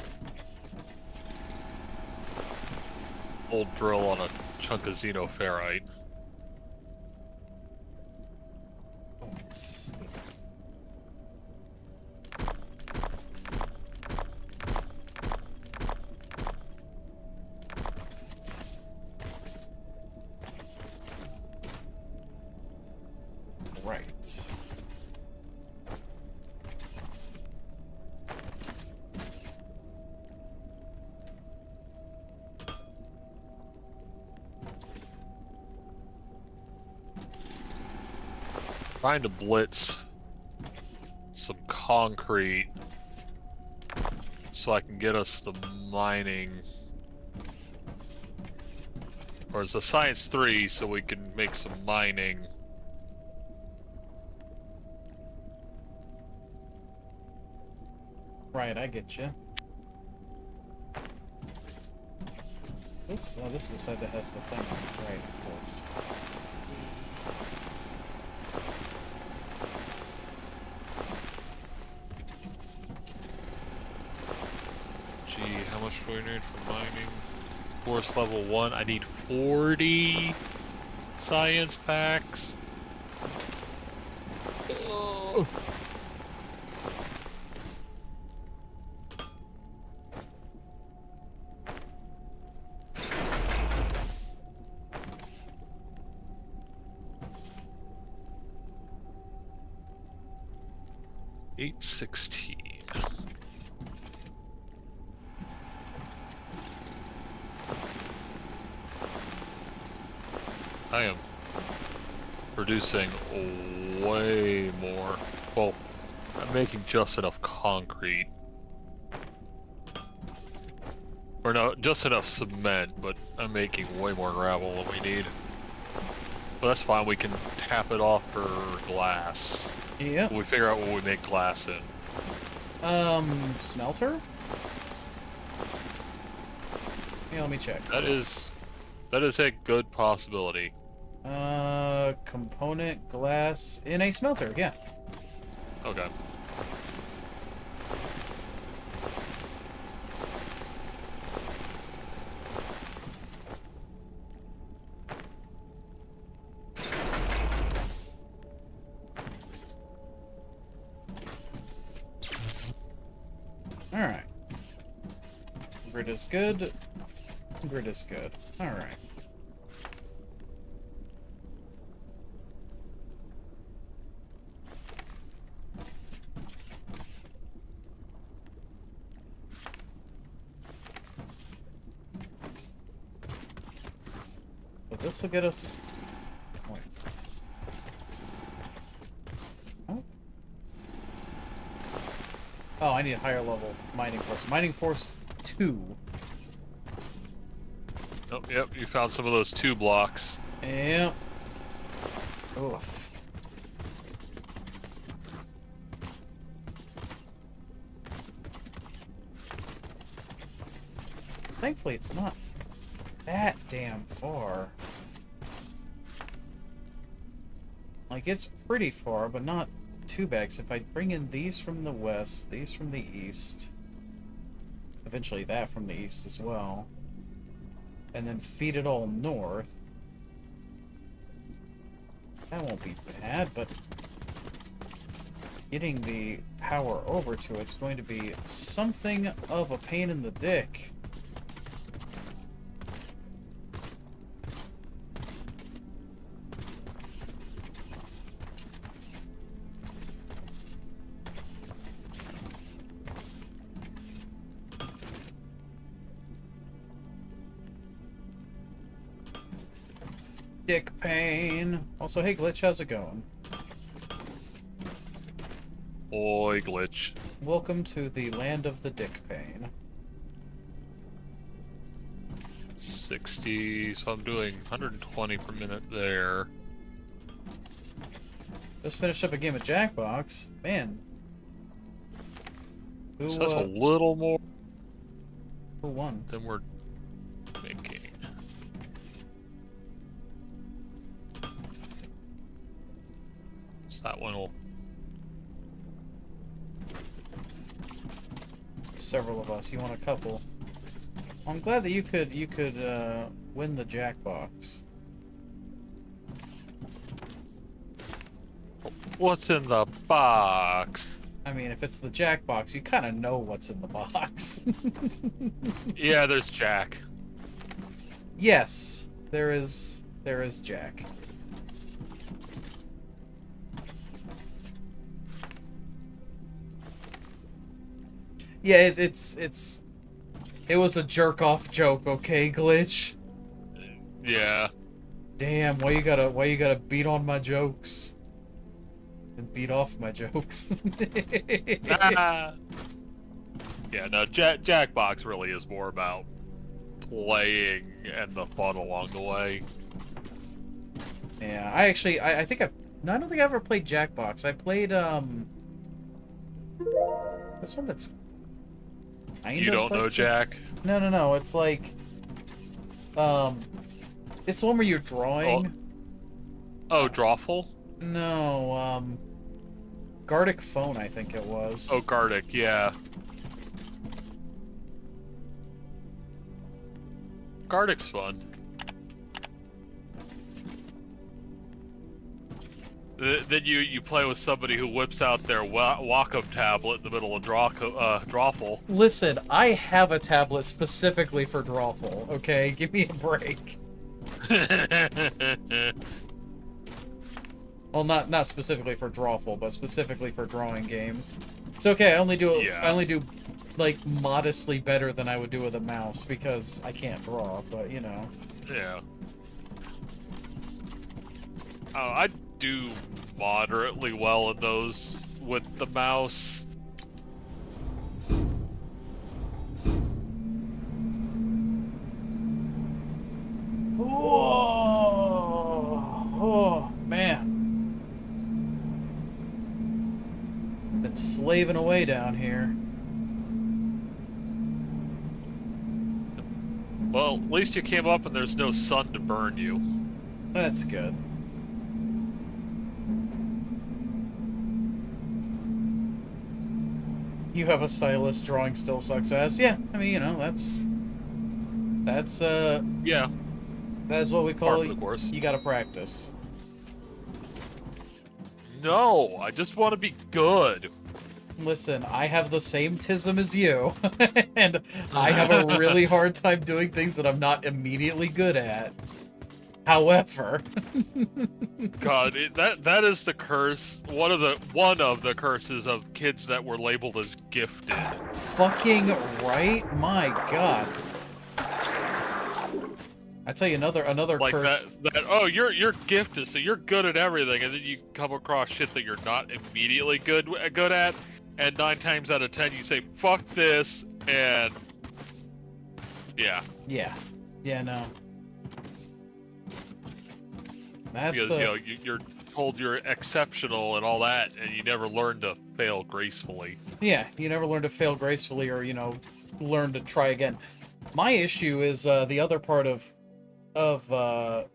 hold drill on a chunk of xenoferrite. Let's see. Right. Trying to blitz some concrete so I can get us the mining. Or it's a science 3 so we can make some mining. Right, I get you. This is the side that has the thing on it. Right, of course. Gee, how much do we need for mining? Force level 1. I need 40 science packs. Oh. $816. I am producing way more. Well, I'm making just enough concrete. Or no, just enough cement, but I'm making way more gravel than we need. But that's fine, we can tap it off for glass. Yep. We figure out what we make glass in. Smelter? Yeah, let me check. That is a good possibility. Component glass in a smelter, yeah. Okay. Alright. Grid is good. Grid is good. Alright. But this will get us... Wait. Oh. Oh, I need a higher level mining force. Mining force 2. Oh, yep, you found some of those 2 blocks. Yep. Oof. Thankfully, it's not that damn far. Like, it's pretty far, but not too bad. 'Cause if I bring in these from the west, these from the east, eventually that from the east as well, and then feed it all north, that won't be bad, but getting the power over to it's going to be something of a pain in the dick. Dick pain. Also, hey Glitch, how's it going? Oi, glitch. Welcome to the land of the dick pain. 60, so I'm doing 120 per minute there. Just finished up a game of Jackbox. Man. Who, So that's a little more who won? than we're making. So that one will... Several of us. You want a couple. Well, I'm glad that you could win the Jackbox. What's in the box? I mean, if it's the Jackbox, you kind of know what's in the box. Yeah, there's Jack. Yes, there is Jack. Yeah, it was a jerk-off joke, okay, Glitch? Yeah. Damn, why you gotta beat on my jokes? And beat off my jokes. Ah. Yeah, no, Jackbox really is more about playing and the fun along the way. Yeah, I think I don't think I ever played Jackbox. I played this one that's kind You of don't like know Jack? No, it's like it's the one where you're drawing. Oh, Drawful? No, Gardic Phone, I think it was. Oh, Gardic, yeah. Gardic's fun. Then you play with somebody who whips out their Wacom tablet in the middle of Drawful. Listen, I have a tablet specifically for Drawful, okay? Give me a break. Well, not specifically for Drawful, but specifically for drawing games. It's okay. I only do like modestly better than I would do with a mouse because I can't draw. But you know. Yeah. Oh, I do moderately well in those with the mouse. Oh, man. Been slaving away down here. Well, at least you came up and there's no sun to burn you. That's good. You have a stylist, drawing still sucks ass. Yeah, I mean, you know, that's Yeah, that is what we part call of the course. you gotta practice. No, I just want to be good. Listen, I have the same tism as you, and I have a really hard time doing things that I'm not immediately good at. However, God, that is the curse. One of the curses of kids that were labeled as gifted. fucking right, my god. I tell you another Like curse. that. Oh, you're gifted, so you're good at everything, and then you come across shit that you're not immediately good at, and 9 times out of 10 you say fuck this, and yeah. Yeah, no. That's Because you know you're told you're exceptional and all that, and you never learn to fail gracefully. yeah, you never learn to fail gracefully, or learn to try again. My issue is the other part of the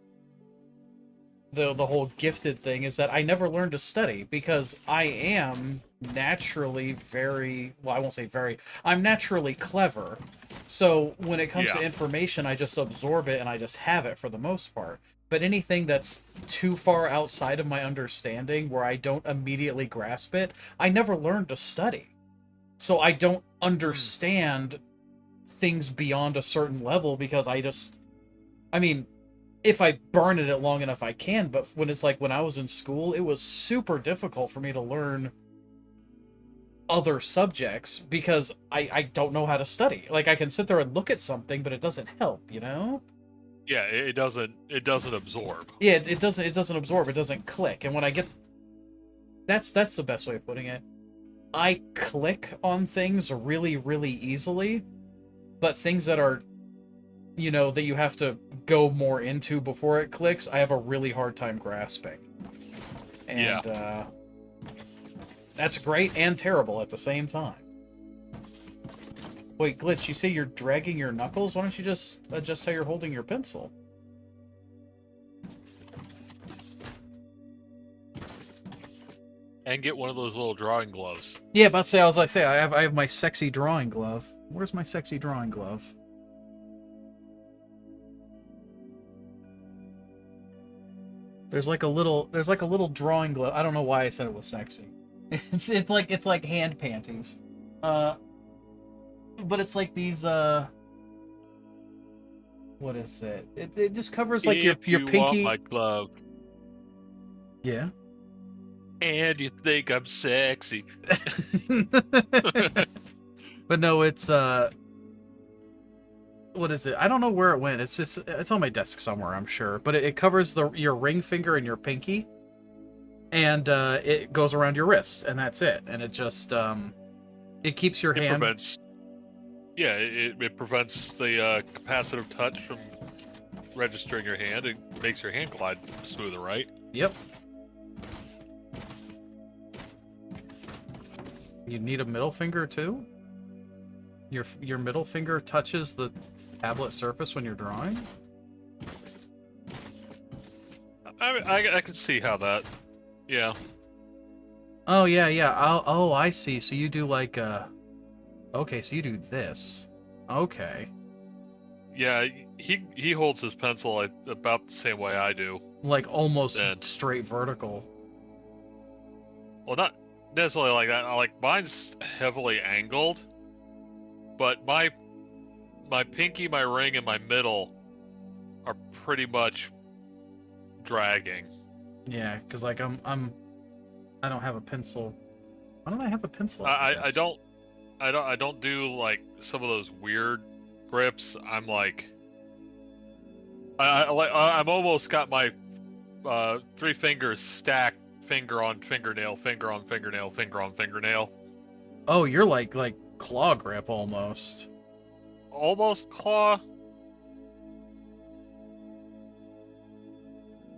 whole gifted thing is that I never learned to study because I am naturally I won't say very, I'm naturally clever. So when it comes to information, I just absorb it and I just have it for the most part. But anything that's too far outside of my understanding, where I don't immediately grasp it, I never learned to study. So I don't understand things beyond a certain level because I mean, if I burn at it long enough, I can, but when it's like when I was in school, it was super difficult for me to learn other subjects because I don't know how to study. Like, I can sit there and look at something, but it doesn't help, you know? Yeah, it doesn't absorb. Yeah, it doesn't absorb, it doesn't click. And when I get... That's the best way of putting it. I click on things really, really easily, but things that are, that you have to go more into before it clicks, I have a really hard time grasping. And, that's great and terrible at the same time. Wait, Glitch, you say you're dragging your knuckles? Why don't you just adjust how you're holding your pencil? And get one of those little drawing gloves. Yeah, about to say, I have my sexy drawing glove. Where's my sexy drawing glove? There's like a little drawing glove. I don't know why I said it was sexy. It's like hand panties. But it's like these what is it? It just covers like your pinky. Want my glove. Yeah. And you think I'm sexy. But no, it's what is it? I don't know where it went. It's on my desk somewhere, I'm sure. But it covers your ring finger and your pinky. And it goes around your wrist, and that's it. And it just it keeps your hand. It prevents the capacitive touch from registering your hand and makes your hand glide smoother, right? Yep. You need a middle finger too? Your middle finger touches the tablet surface when you're drawing? I can see how that. Yeah. Oh yeah. Oh, I see. So you do like okay, so you do this. Okay. Yeah, he holds his pencil about the same way I do. Like almost straight vertical. Well, not necessarily like that. Like mine's heavily angled, but my pinky, my ring, and my middle are pretty much dragging. Yeah, because like I don't have a pencil. Why don't I have a pencil? I don't do like some of those weird grips. I'm like, I'm almost got my 3 fingers stacked, finger on fingernail, finger on fingernail, finger on fingernail. Oh, you're like claw grip almost. Almost claw.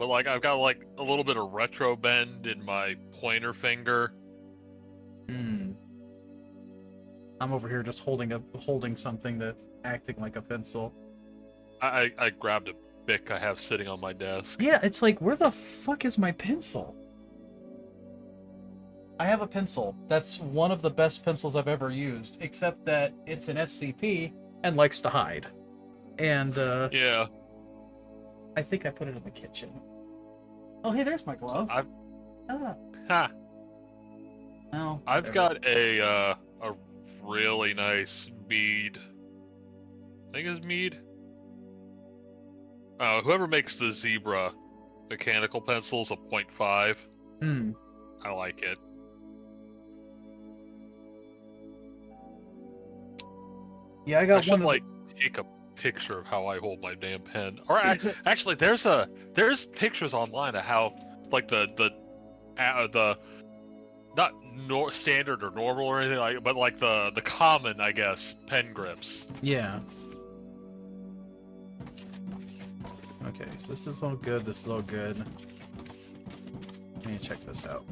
but like I've got like a little bit of retro bend in my pointer finger. Hmm. I'm over here just holding something that's acting like a pencil. I grabbed a Bic I have sitting on my desk. Yeah, it's like, where the fuck is my pencil? I have a pencil. That's one of the best pencils I've ever used, except that it's an SCP and likes to hide. And Yeah, I think I put it in the kitchen. Oh, hey, there's my glove. I've Ah, ha, no, I've whatever. got a really nice mead. I think it's mead. Whoever makes the Zebra mechanical pencils a .5. Hmm. I like it. Yeah, I I got should one of like take a picture of how I hold my damn pen. Or actually, there's pictures online of how like the not standard or normal or anything like, but like the common, I guess, pen grips. Yeah. Okay, so this is all good. This is all good. Let me check this out.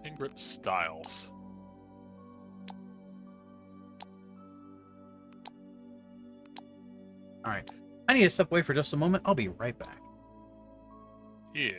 Pen grip styles. All right. I need to step away for just a moment. I'll be right back. Yeah.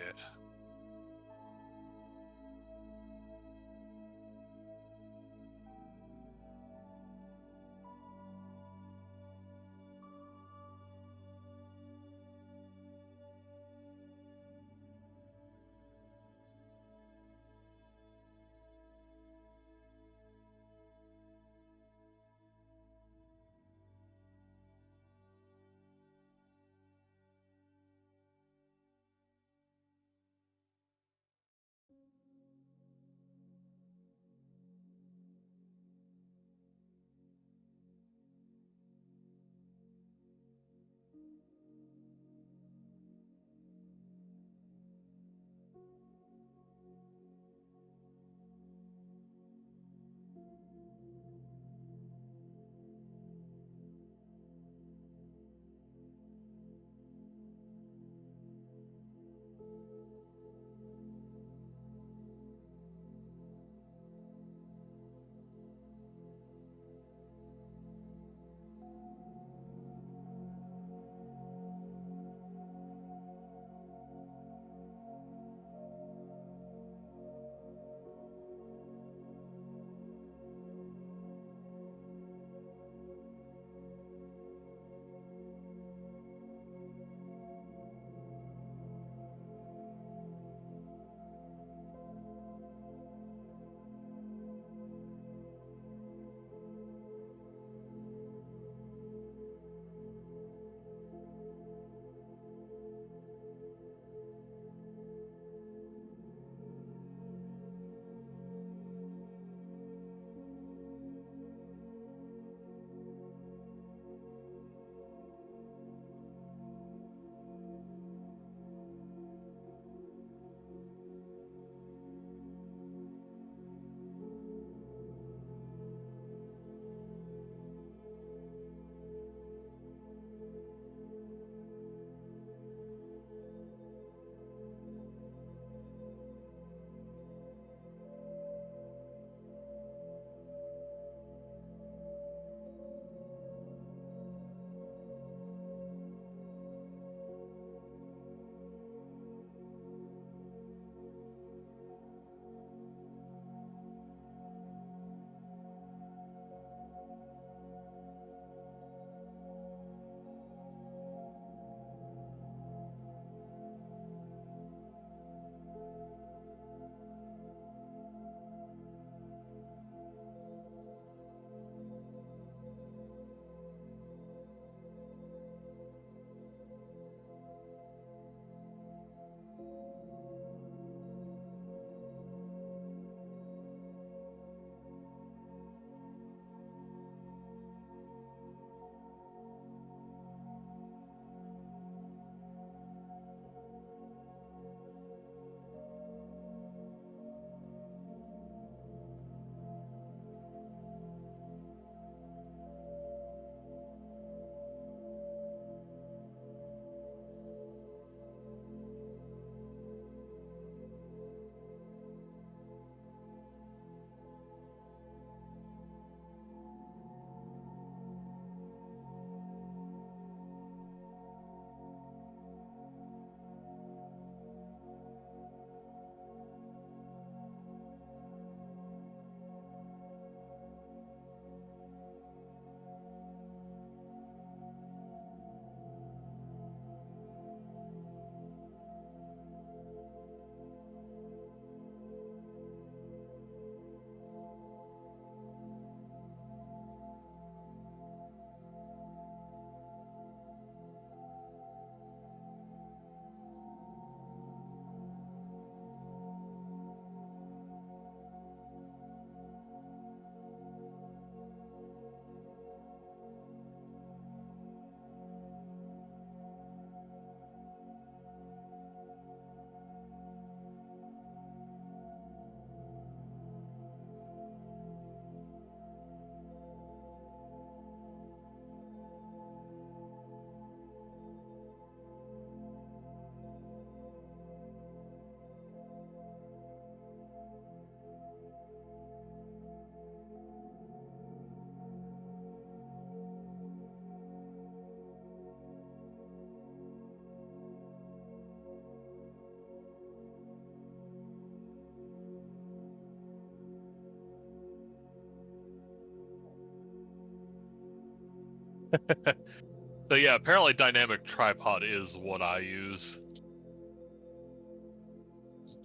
So yeah, apparently dynamic tripod is what I use.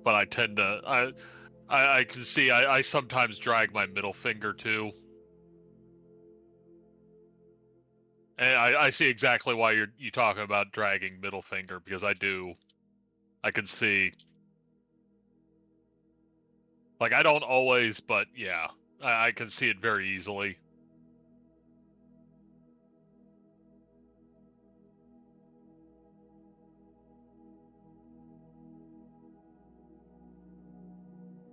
But I tend to I can see I sometimes drag my middle finger too. And I see exactly why you talking about dragging middle finger, because I do. I can see. Like, I don't always, but yeah, I can see it very easily.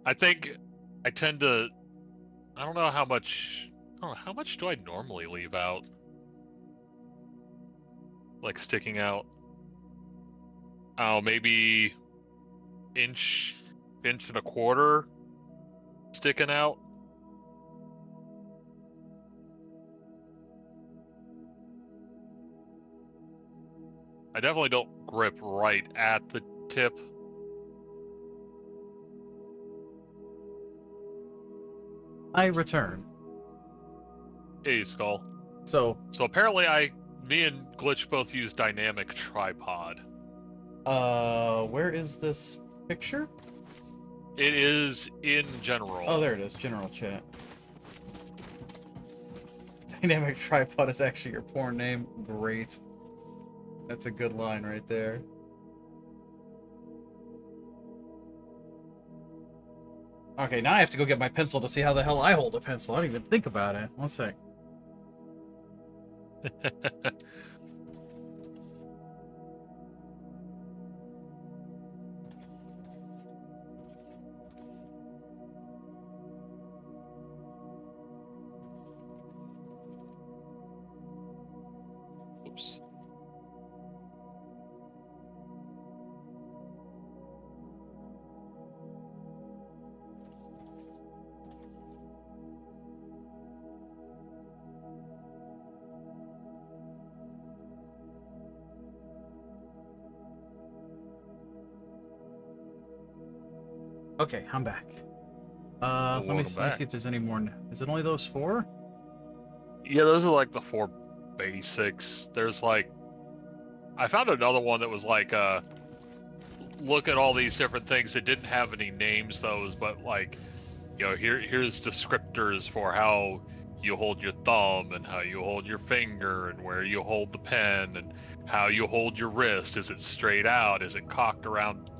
I think I tend to. I don't know how much. I don't know, how much do I normally leave out? Like sticking out. Oh, maybe inch and a quarter sticking out. I definitely don't grip right at the tip. I return. Hey, Skull. So, So apparently me and Glitch both use dynamic tripod. where is this picture? It is in general. Oh, there it is. General chat. Dynamic tripod is actually your porn name. Great. That's a good line right there. Okay, now I have to go get my pencil to see how the hell I hold a pencil. I don't even think about it. One sec. Oops. Okay, I'm back. Let me see if there's any more. Is it only those 4? Yeah, those are like the 4 basics. There's like, I found another one that was like, look at all these different things that didn't have any names, those, but like, you know, here's descriptors for how you hold your thumb and how you hold your finger and where you hold the pen and how you hold your wrist. Is it straight out? Is it cocked around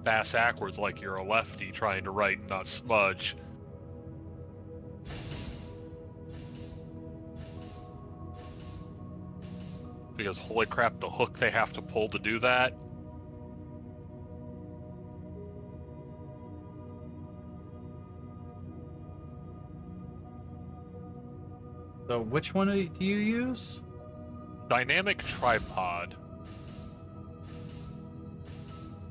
bass backwards like you're a lefty trying to write and not smudge? Because holy crap, the hook they have to pull to do that. So which one do you use? Dynamic tripod.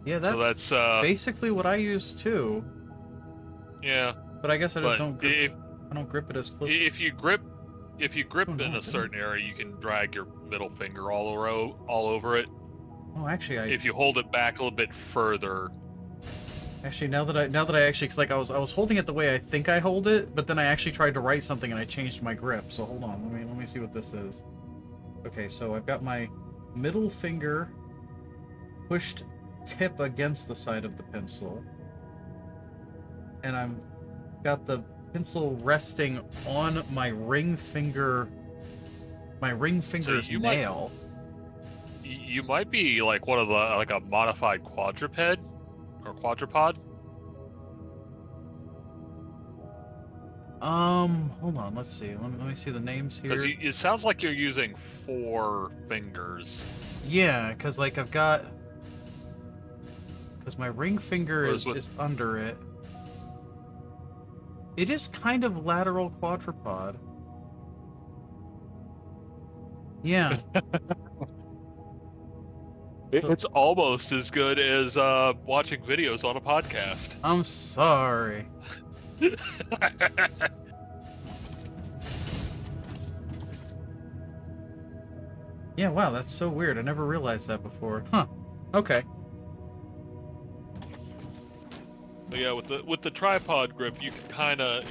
Yeah, So that's basically what I use too. Yeah. But I guess I just But don't grip. I don't grip it as close. If you grip in a certain area, you can drag your middle finger all over it. Oh, actually, If you hold it back a little bit further. Actually, now that I actually, cause like I was holding it the way I think I hold it, but then I actually tried to write something and I changed my grip. So hold on, let me see what this is. Okay, so I've got my middle finger pushed tip against the side of the pencil, and I'm got the pencil resting on my ring finger's nail. You might be like one of the like a modified quadruped or quadrupod. Hold on, let's see. Let me see the names here. Because it sounds like you're using 4 fingers. Yeah, because like I've got, because my ring finger is under it. It is kind of lateral quadrupod. Yeah. It's almost as good as watching videos on a podcast. I'm sorry. Yeah, wow, that's so weird. I never realized that before. Huh. Okay. But yeah, with the tripod grip, you can kind of,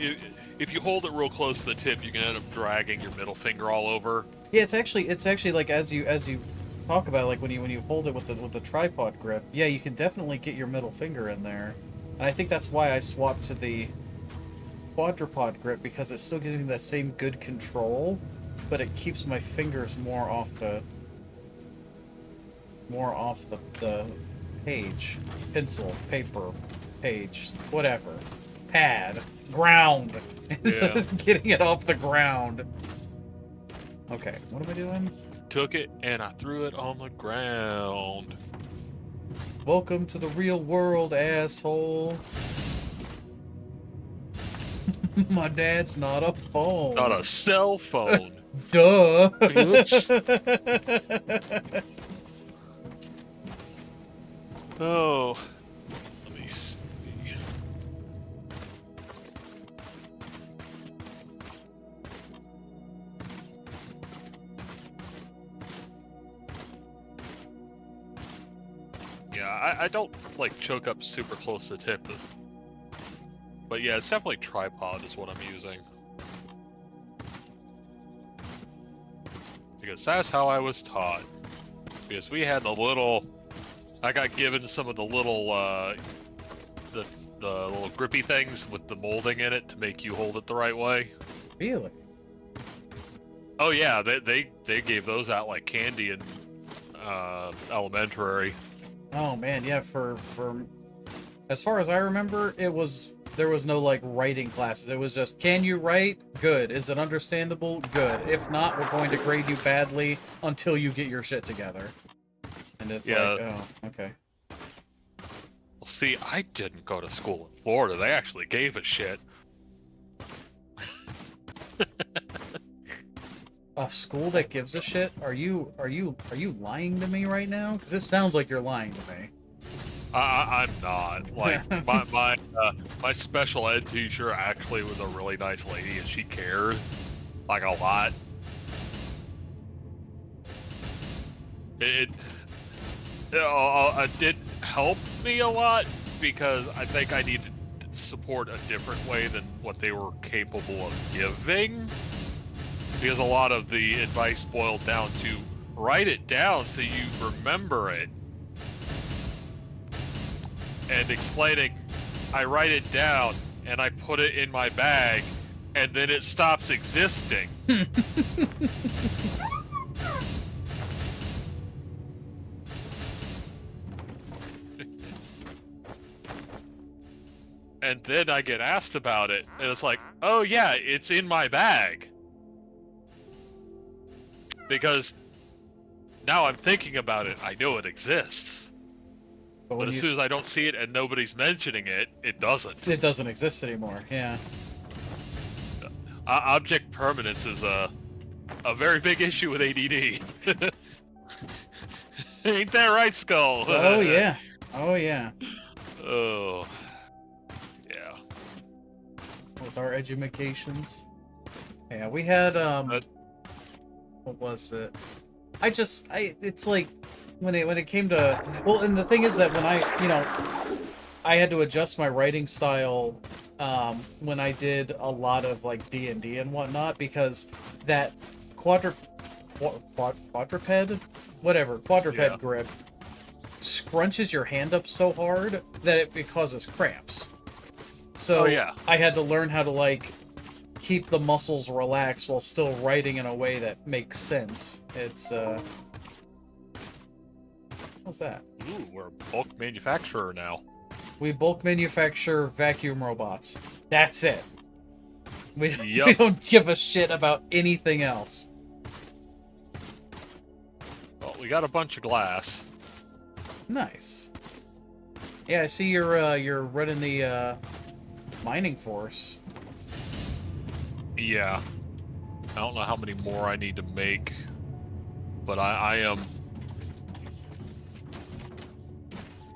if you hold it real close to the tip, you can end up dragging your middle finger all over. Yeah, it's actually like as you talk about it, like when you hold it with the tripod grip. Yeah, you can definitely get your middle finger in there, and I think that's why I swapped to the quadrupod grip, because it still gives me that same good control, but it keeps my fingers more off the page, pencil, paper, page, whatever, pad, ground. Yeah. It's getting it off the ground. Okay, what am I doing? Took it and I threw it on the ground. Welcome to the real world, asshole. My dad's not a phone. Not a cell phone. Duh. Oh, let me see. Yeah, I don't like choke up super close to the tip, but yeah, it's definitely tripod is what I'm using. Because that's how I was taught. Because we had the little, I got given some of the little, the little grippy things with the molding in it to make you hold it the right way. Really? Oh yeah, they gave those out like candy in elementary. Oh man, yeah. For as far as I remember, there was no like writing classes. It was just, can you write? Good. Is it understandable? Good. If not, we're going to grade you badly until you get your shit together. And it's Yeah. like, oh, okay. Well, see, I didn't go to school in Florida. They actually gave a shit. A school that gives a shit? Are you lying to me right now? Because it sounds like you're lying to me. I'm not. Like my special ed teacher actually was a really nice lady, and she cared like a lot. It did help me a lot because I think I needed support a different way than what they were capable of giving. Because a lot of the advice boiled down to write it down so you remember it. And explaining, I write it down and I put it in my bag and then it stops existing. And then I get asked about it and it's like, oh yeah, it's in my bag. Because now I'm thinking about it, I know it exists. But as soon as I don't see it and nobody's mentioning it, it doesn't. It doesn't exist anymore, yeah. Object permanence is a very big issue with ADD. Ain't that right, Skull? Oh, yeah. Oh, yeah. Oh. Yeah. With our edumacations. Yeah, we had, what was it? It's like, when it came to, well, and the thing is that when I had to adjust my writing style, when I did a lot of, like, D&D and whatnot, because that quadruped Yeah. grip scrunches your hand up so hard that it causes cramps. So Oh, yeah. I had to learn how to, like, keep the muscles relaxed while still writing in a way that makes sense. It's, what's that? Ooh, we're a bulk manufacturer now. We bulk manufacture vacuum robots. That's it. We Yup. don't give a shit about anything else. Well, we got a bunch of glass. Nice. Yeah, I see you're running the mining force. Yeah. I don't know how many more I need to make, but I am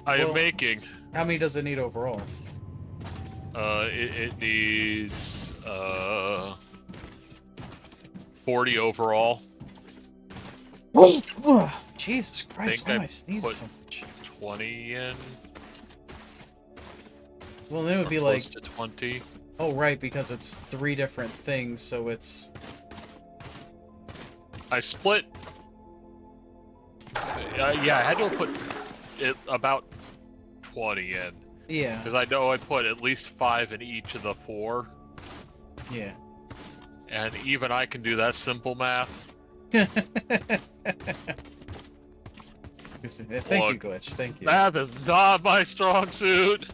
Well, making. How many does it need overall? It needs 40 overall. Jesus Christ, why am I sneezing so much? 20 in. Well, then it would be Close like, to 20. oh right, because it's 3 different things, so it's I split. Yeah, I had to put it about 20 in. Yeah. Because I know I put at least 5 in each of the 4. Yeah. And even I can do that simple math. Thank you, Look, Glitch. Thank you. Math is not my strong suit.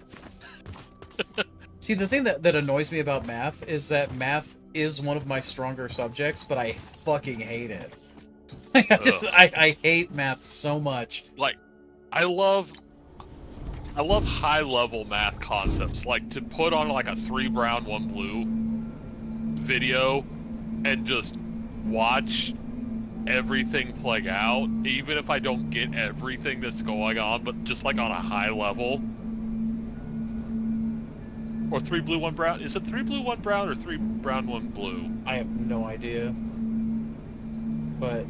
See, the thing that annoys me about math is that math is one of my stronger subjects, but I fucking hate it. Like, I hate math so much. Like, I love high-level math concepts. Like, to put on, like, a 3 brown, 1 blue video and just watch everything play out, even if I don't get everything that's going on, but just, like, on a high level. Or 3 blue, 1 brown. Is it 3 blue, 1 brown, or 3 brown, 1 blue? I have no idea. But,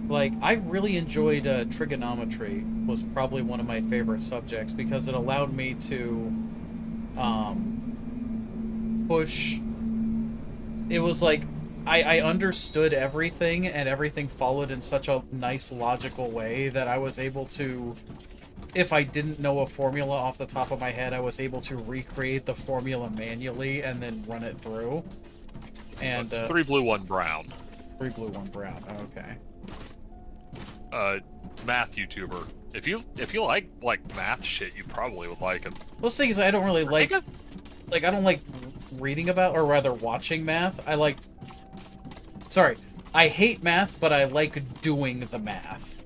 like, I really enjoyed trigonometry. Was probably one of my favorite subjects because it allowed me to push. It was like I understood everything, and everything followed in such a nice logical way that I was able to, if I didn't know a formula off the top of my head, I was able to recreate the formula manually and then run it through. And it's 3 blue, 1 brown. 3 blue, 1 brown. Okay. Math YouTuber. If you like math shit, you probably would like him. Well, the thing is, I don't really like I don't like reading about, or rather watching math. Sorry, I hate math, but I like doing the math.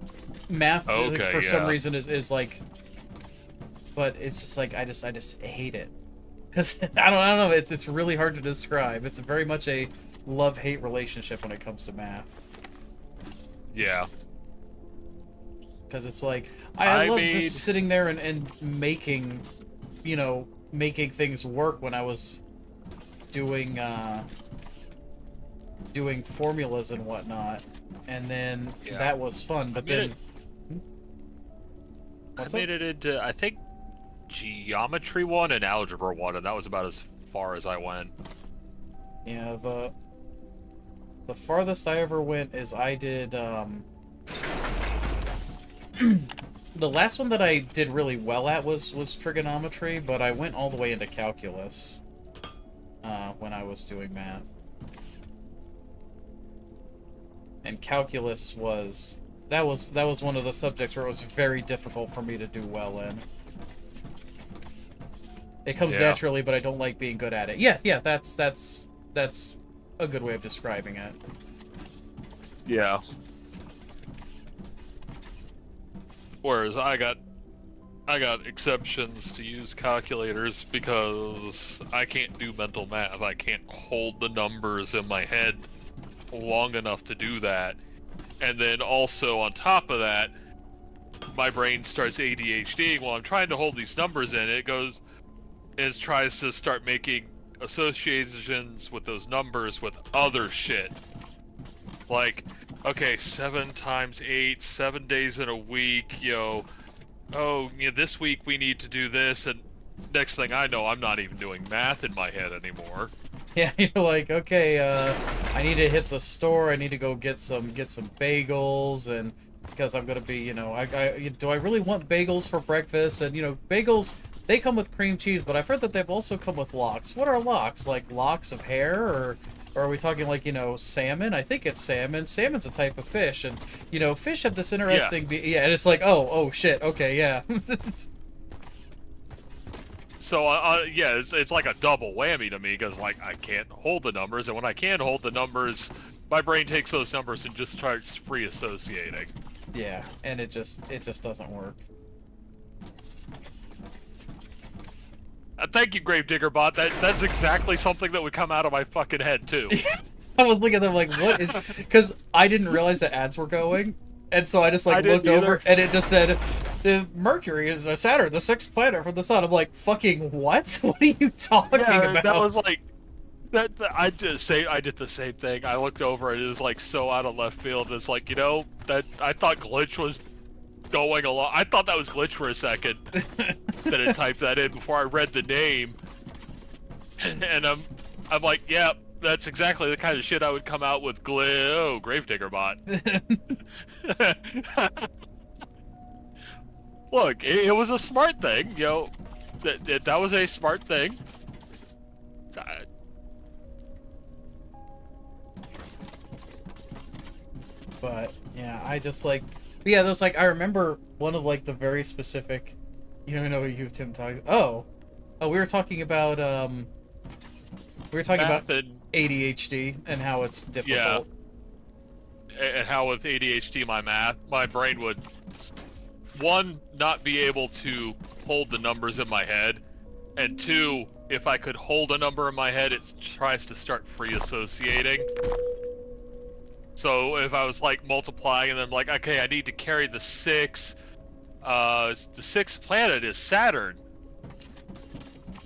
Math, for some reason, is like, but it's just like I just hate it. Cause I don't know. It's really hard to describe. It's very much a love-hate relationship when it comes to math. Yeah. Because it's like I love just sitting there and making, making things work when I was doing doing formulas and whatnot, and then that was fun. But then I made it into, I think, geometry 1 and algebra 1, and that was about as far as I went. Yeah, the farthest I ever went is I did the last one that I did really well at was trigonometry, but I went all the way into calculus when I was doing math. And calculus was one of the subjects where it was very difficult for me to do well in. It comes naturally, but I don't like being good at it. Yeah, that's a good way of describing it. Yeah. Whereas I got exceptions to use calculators because I can't do mental math. I can't hold the numbers in my head long enough to do that. And then also on top of that, my brain starts ADHDing while I'm trying to hold these numbers in. It tries to start making associations with those numbers with other shit. Like, okay, 7 times 8, 7 days in a week, this week we need to do this, and next thing I know, I'm not even doing math in my head anymore. Yeah, you're like, okay, I need to hit the store, I need to go get some bagels, and because I'm gonna be, do I really want bagels for breakfast? And, bagels, they come with cream cheese, but I've heard that they've also come with lox. What are lox? Like locks of hair, or are we talking like, salmon? I think it's salmon. Salmon's a type of fish, and, fish have this interesting... Yeah, and it's like, oh, shit, okay, yeah. So, it's like a double whammy to me, because, like, I can't hold the numbers, and when I can't hold the numbers, my brain takes those numbers and just starts free associating. Yeah, and it just doesn't work. Thank you, Gravedigger Bot. That's exactly something that would come out of my fucking head, too. I was looking at them like, what is... Because I didn't realize that ads were going, and so I just, looked over, and it just said, Mercury is Saturn, the 6th planet from the sun. I'm like, fucking what? What are you talking about? That was like... I did the same thing. I looked over, and it was, so out of left field. It's like, that I thought Glitch was going along. I thought that was Glitch for a second. That I typed that in before I read the name, and I'm like, yeah, That's exactly the kind of shit I would come out with Gravedigger bot. Look, it was a smart thing, you know. That was a smart thing. But yeah, I just like, but yeah, there's like, I remember one of like the very specific, you don't know what you Tim talking. Oh, we were talking about Math and, ADHD and how it's difficult. yeah, and how with ADHD, my brain would, one, not be able to hold the numbers in my head, and two, if I could hold a number in my head, it tries to start free associating. So if I was like multiplying and then I'm like, okay, I need to carry the 6. The 6th planet is Saturn.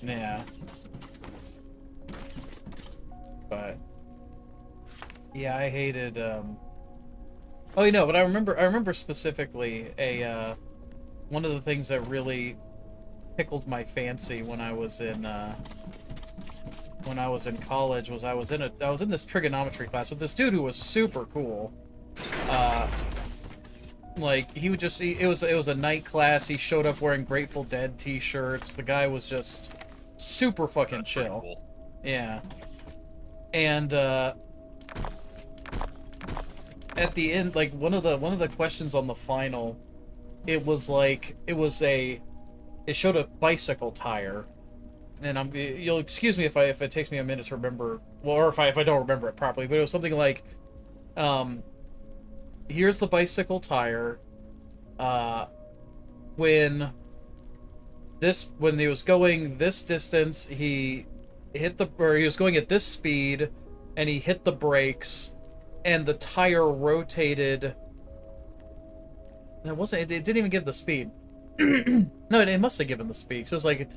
Yeah. But yeah, I hated oh, you know, but I remember specifically one of the things that really tickled my fancy when I was in college was I was in this trigonometry class with this dude who was super cool. Like he would just it was a night class. He showed up wearing Grateful Dead t-shirts. The guy was just super fucking That's chill. pretty cool. Yeah. And at the end, like one of the questions on the final, it showed a bicycle tire. And you'll excuse me if it takes me a minute to remember, well, or if I don't remember it properly, but it was something like, here's the bicycle tire. When he was going this distance, he was going at this speed, and he hit the brakes, and the tire rotated. It didn't even give the speed. No, it must have given the speed. So it was like,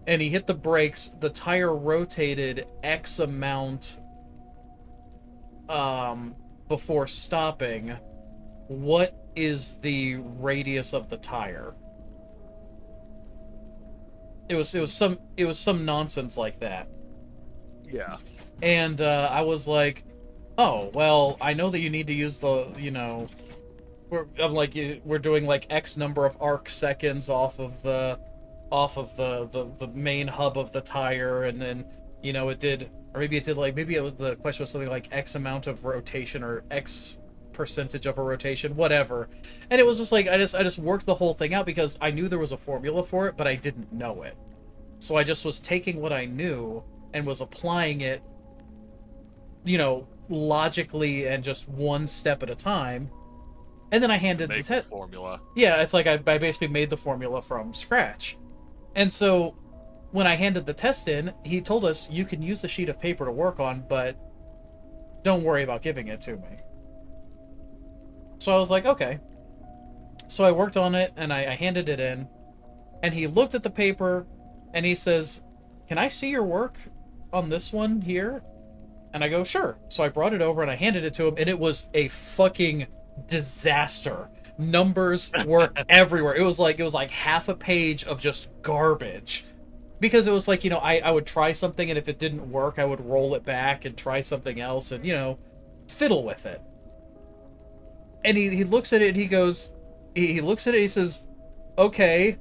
and he hit the brakes, the tire rotated X amount before stopping. What is the radius of the tire? It was some nonsense like that. Yeah. And I was like, oh, well, I know that you need to use the, you know, we're doing like X number of arc seconds off of the main hub of the tire, and then, you know, maybe the question was something like X amount of rotation or X percentage of a rotation, whatever. And it was just like I just worked the whole thing out because I knew there was a formula for it, but I didn't know it. So I just was taking what I knew and was applying it, you know, logically and just one step at a time. And then I handed the formula. Yeah, it's like I basically made the formula from scratch. And so when I handed the test in, he told us, you can use a sheet of paper to work on, but don't worry about giving it to me. So I was like, okay. So I worked on it, and I handed it in, and he looked at the paper, and he says, can I see your work on this one here? And I go, sure. So I brought it over, and I handed it to him, and it was a fucking disaster. Numbers were everywhere. It was like half a page of just garbage. Because it was like, you know, I would try something, and if it didn't work, I would roll it back and try something else and, you know, fiddle with it. And he looks at it, and he goes, he looks at it, he says, okay,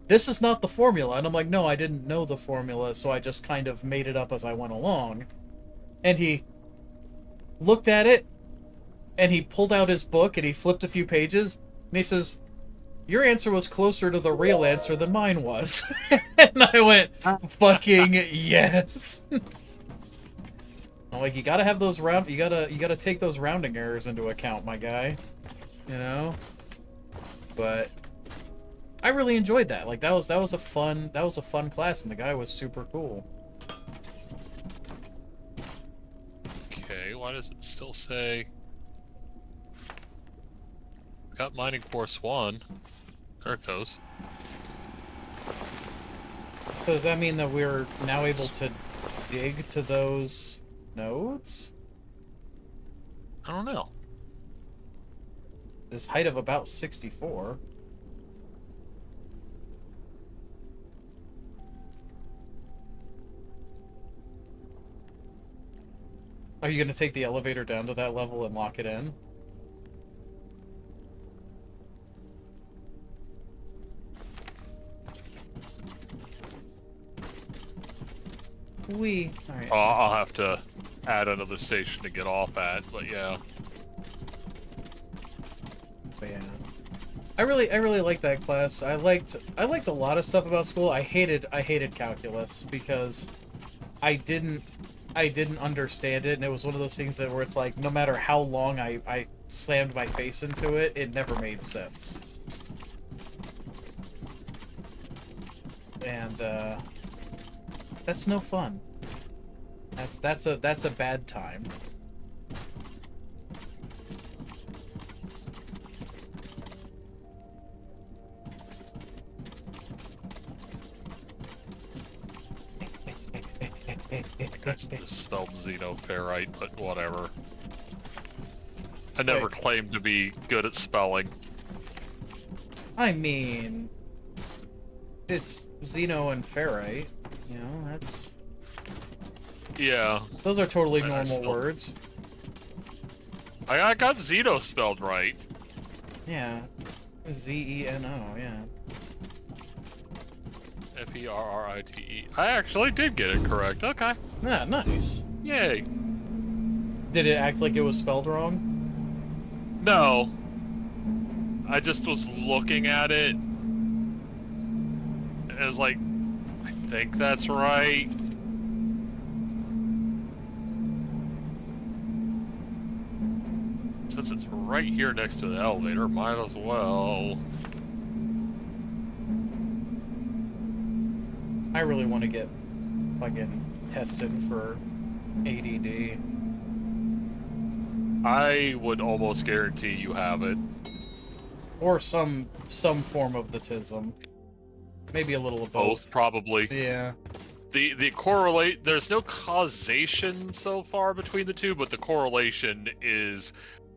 this is not the formula. And I'm like, no, I didn't know the formula, so I just kind of made it up as I went along. And he looked at it, and he pulled out his book, and he flipped a few pages, and he says, your answer was closer to the real answer than mine was. And I went, fucking yes. I'm like, you gotta have those you gotta take those rounding errors into account, my guy. You know? But I really enjoyed that. Like, that was a fun class, and the guy was super cool. Okay, why does it still say got mining course 1? There it goes. So does that mean that we're now able to dig to those nodes? I don't know. This height of about 64. Are you gonna take the elevator down to that level and lock it in? Wee. Alright. I'll have to add another station to get off at, but yeah. But yeah. I really like that class. I liked a lot of stuff about school. I hated calculus because I didn't understand it, and it was one of those things where it's like no matter how long I slammed my face into it, it never made sense. And that's no fun. That's a bad time. I just spelled xenoferrite, but whatever. I never claimed to be good at spelling. I mean, it's xeno and ferrite. You know, that's... Yeah. Those are totally normal words. I got xeno spelled right. Yeah. Z-E-N-O, yeah. F-E-R-R-I-T-E. I actually did get it correct. Okay. Ah, nice. Yay. Did it act like it was spelled wrong? No. I just was looking at it. As like, I think that's right. Since it's right here next to the elevator, might as well. I really want to get fucking tested for ADD. I would almost guarantee you have it. Or some form of the tism. Maybe a little of both. Both, probably. Yeah. The correlate, there's no causation so far between the two, but the correlation is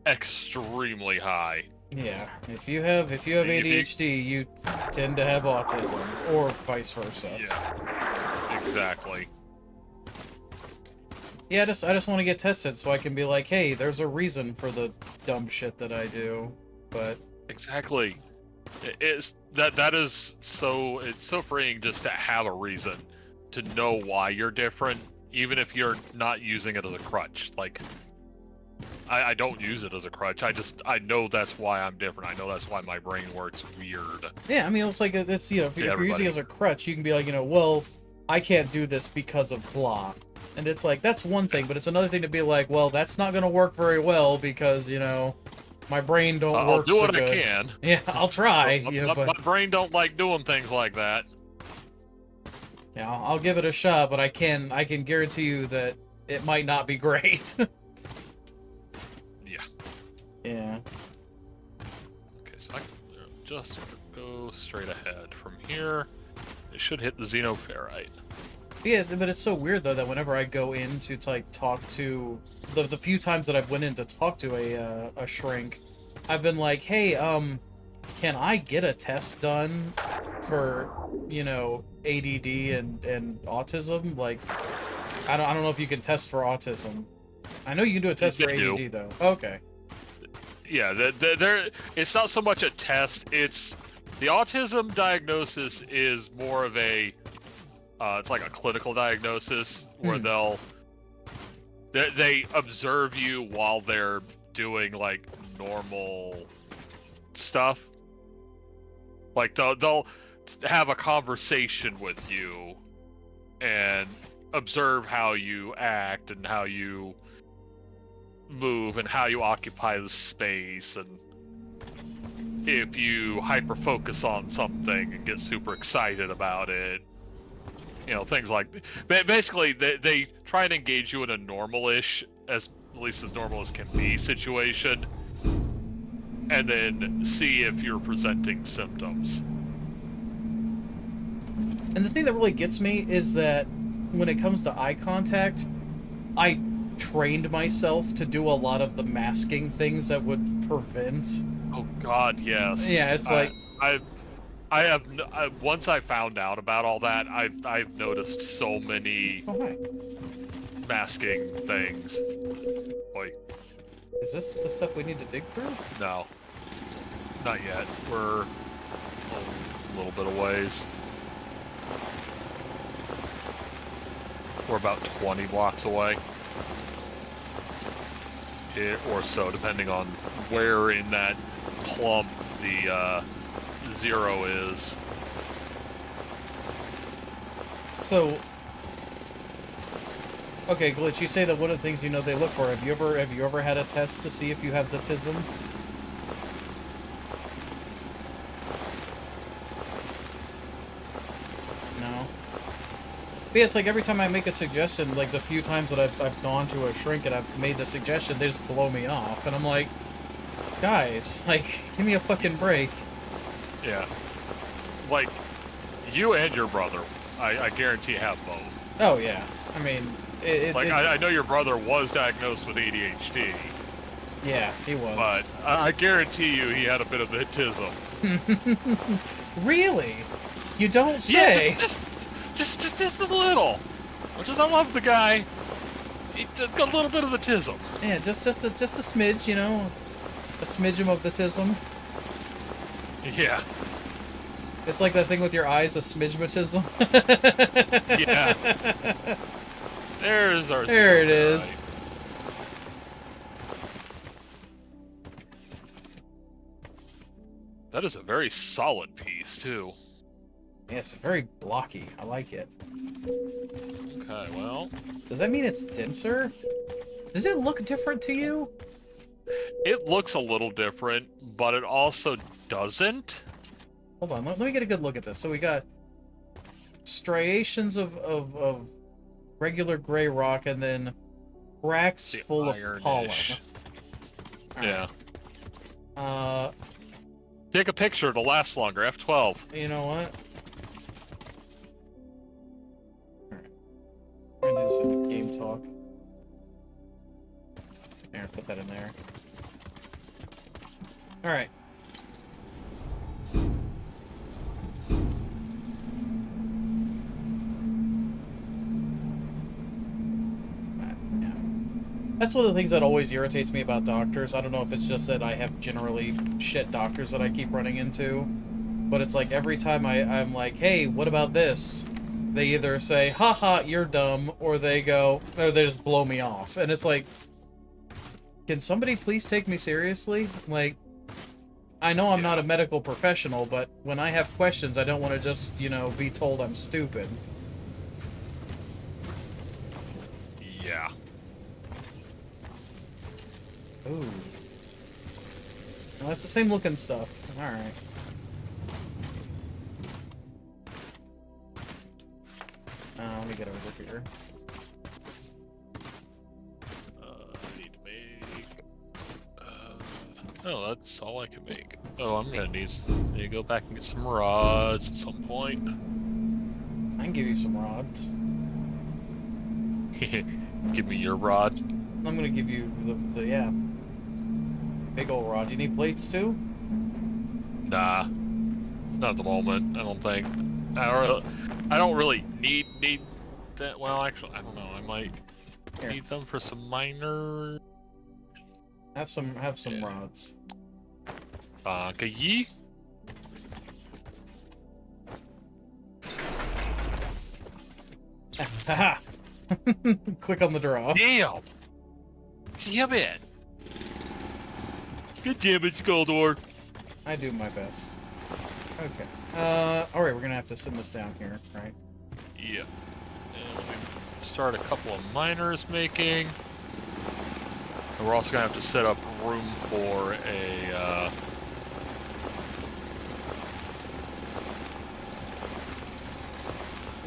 extremely high. Yeah. If you have ADHD, you tend to have autism, or vice versa. Yeah. Exactly. Yeah, I just want to get tested so I can be like, hey, there's a reason for the dumb shit that I do. But Exactly. It's it's so freeing just to have a reason to know why you're different, even if you're not using it as a crutch. Like, I don't use it as a crutch. I know that's why I'm different. I know that's why my brain works weird. yeah, I mean, it's like it's if you're using it as a crutch, you can be like, well, I can't do this because of blah. And it's like, that's one thing, but it's another thing to be like, well, that's not going to work very well because, my brain don't work so good. I'll do what I can. Yeah, I'll try. My brain don't like doing things like that. Yeah, I'll give it a shot, but I can guarantee you that it might not be great. Yeah. Yeah. Okay, so I can just go straight ahead from here. It should hit the xenoferrite. Yeah, but it's so weird though that whenever I go in to like talk to the few times that I've went in to talk to a shrink, I've been like, hey, can I get a test done for ADD and autism? Like, I don't know if you can test for autism. I know you can do a test for ADD though. Okay. Yeah, it's not so much a test. It's the autism diagnosis is more of a it's like a clinical diagnosis where they observe you while they're doing like normal stuff. Like they'll have a conversation with you and observe how you act and how you move and how you occupy the space, and if you hyper focus on something and get super excited about it, things like basically they try and engage you in a normal-ish, at least as normal as can be, situation, and then see if you're presenting symptoms. And the thing that really gets me is that when it comes to eye contact, I trained myself to do a lot of the masking things that would prevent. Oh God, yes. Yeah, it's like I have once I found out about all that, I've noticed so many Oh, hi. masking things. Boy, Is this the stuff we need to dig through? no, not yet. We're a little bit of ways. We're about 20 blocks away, or so, depending on where in that clump the 0 is. So, okay, Glitch, you say that one of the things you know they look for. Have you ever had a test to see if you have the tism? No. But yeah, it's like every time I make a suggestion, like the few times that I've gone to a shrink and I've made the suggestion, they just blow me off, and I'm like, guys, like, give me a fucking break. Yeah. Like, you and your brother, I guarantee have both. Oh yeah, I mean, I know your brother was diagnosed with ADHD. Yeah, he was. But I guarantee you he had a bit of the autism. Really? You don't say. Yeah, just a little. Which is, I love the guy. He just got a little bit of the tism. Yeah, just a smidge, you know, a smidgem of the tism. Yeah. It's like that thing with your eyes, a smidgematism. Yeah. There's our. There it is. That is a very solid piece too. Yeah, it's very blocky. I like it. Okay, well. Does that mean it's denser? Does it look different to you? It looks a little different, but it also doesn't. Hold on, let me get a good look at this. So we got striations of regular gray rock and then cracks The full of pollen. ironish. Alright. Yeah. Take a picture to last longer. F12. You know what? Alright. I'm gonna do some game talk. There, put that in there. Alright. Yeah. That's one of the things that always irritates me about doctors. I don't know if it's just that I have generally shit doctors that I keep running into, but it's like every time I'm like, hey, what about this? They either say, haha, you're dumb, or they just blow me off. And it's like, can somebody please take me seriously? Like, I know I'm not a medical professional, but when I have questions, I don't want to just, you know, be told I'm stupid. Yeah. Ooh. Well, that's the same looking stuff. Alright. Let me get over here. I need to make... oh, that's all I can make. Oh, I'm gonna need to go back and get some rods at some point. I can give you some rods. Give me your rod. I'm gonna give you the yeah. Big ol' rod. You need plates too? Nah. Not at the moment, I don't think. I don't really need that. Well, actually, I don't know. I might need them for some minor... Have some rods. Okay. Haha! Quick on the draw. Damn! Damn it! Good damn it, Skulldoor! I do my best. Okay. Alright, we're gonna have to send this down here, right? Yeah. And let me start a couple of miners making. And we're also gonna have to set up room for a,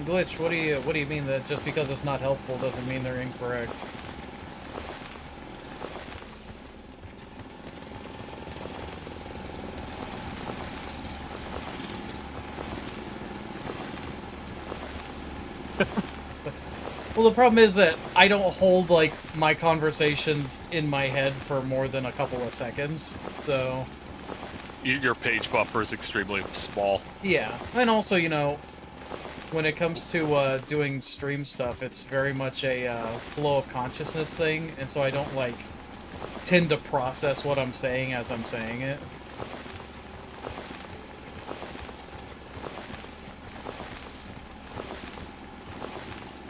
Glitch, what do you mean that just because it's not helpful doesn't mean they're incorrect? Well, the problem is that I don't hold, like, my conversations in my head for more than a couple of seconds, so... your page buffer is extremely small. Yeah, and also, you know, when it comes to doing stream stuff, it's very much a flow of consciousness thing, and so I don't, like, tend to process what I'm saying as I'm saying it.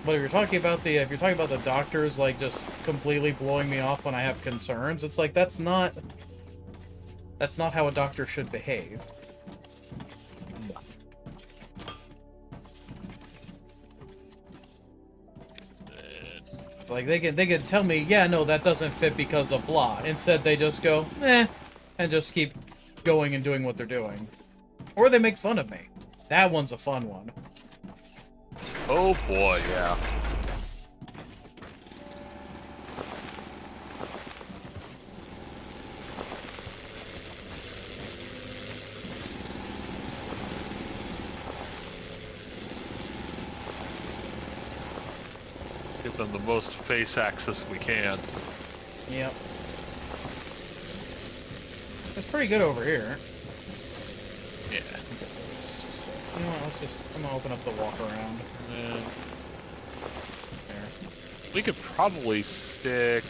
But if you're talking about the doctors, like, just completely blowing me off when I have concerns, it's like, that's not how a doctor should behave. It's like, they can tell me, yeah, no, that doesn't fit because of blah. Instead, they just go, eh, and just keep going and doing what they're doing. Or they make fun of me. That one's a fun one. Oh boy, yeah. Give them the most face access we can. Yep. It's pretty good over here. Yeah. You know what, I'm gonna open up the walk around. There. We could probably stick...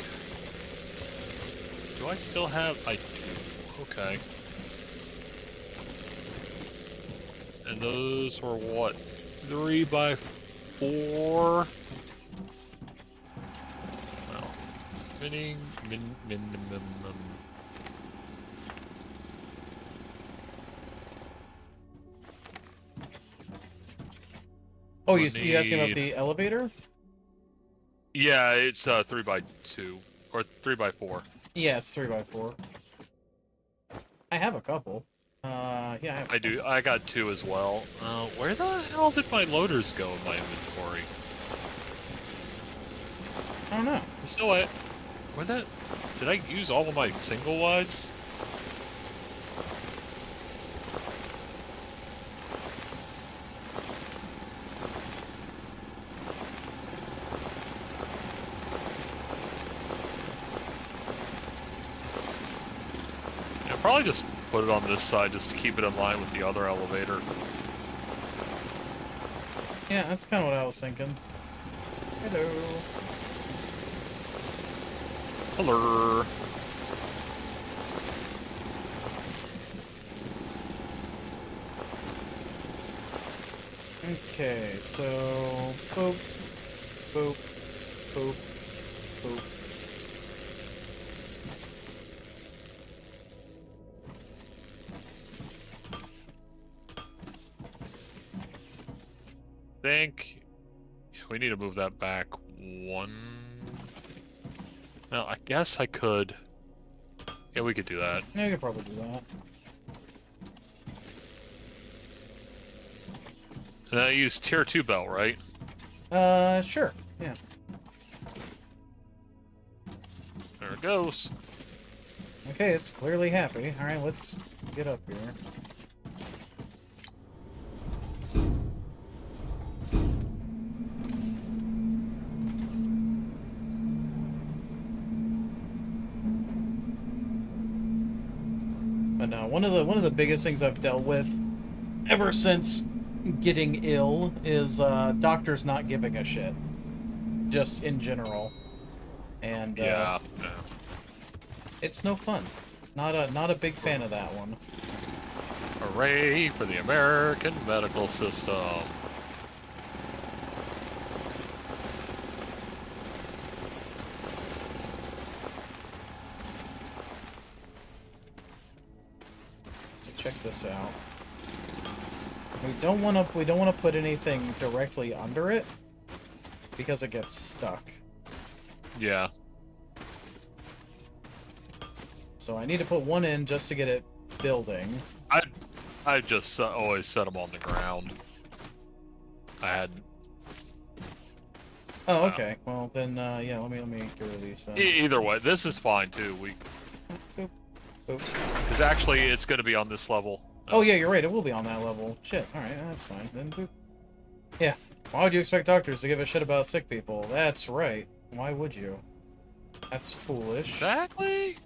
Do I still have... I do. Okay. And those were what? 3 by 4? Well, minimum. Oh, you asking about the elevator? Yeah, it's 3 by 2 or 3 by 4. Yeah, it's 3 by 4. I have a couple. Yeah, I do. I got 2 as well. Where the hell did my loaders go in my inventory? I don't know. So where that? Did I use all of my single wides? Yeah, probably just put it on this side just to keep it in line with the other elevator. Yeah, that's kind of what I was thinking. Hello. Hello. Okay, so boop, boop, boop, boop. Think we need to move that back 1. Now, I guess I could. Yeah, we could do that. Yeah, you could probably do that. And I use tier 2 belt, right? Sure. Yeah. There it goes. Okay, it's clearly happy. Alright, let's get up here. But no, one of the biggest things I've dealt with ever since getting ill is doctors not giving a shit, just in general, and Yeah. it's no fun. Not a big fan of that one. Hooray for the American medical system. So check this out. We don't want to put anything directly under it because it gets stuck. Yeah. So I need to put one in just to get it building. I just always set them on the ground. I had. Oh, okay. Well then, yeah. Let me get rid of these. Either way, this is fine too. Boop, boop. Because actually, it's going to be on this level. Oh yeah, you're right. It will be on that level. Shit. All right, that's fine. Then boop. Yeah. Why would you expect doctors to give a shit about sick people? That's right. Why would you? That's foolish. Exactly.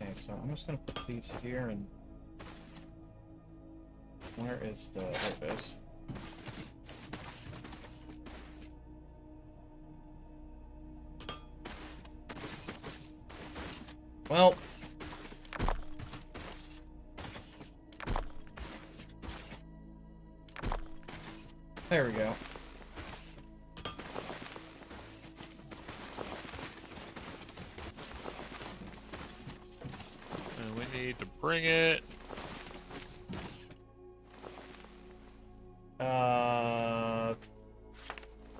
Okay, so I'm just gonna put these here and... Where is the... There it is. Well... There we go. And we need to bring it.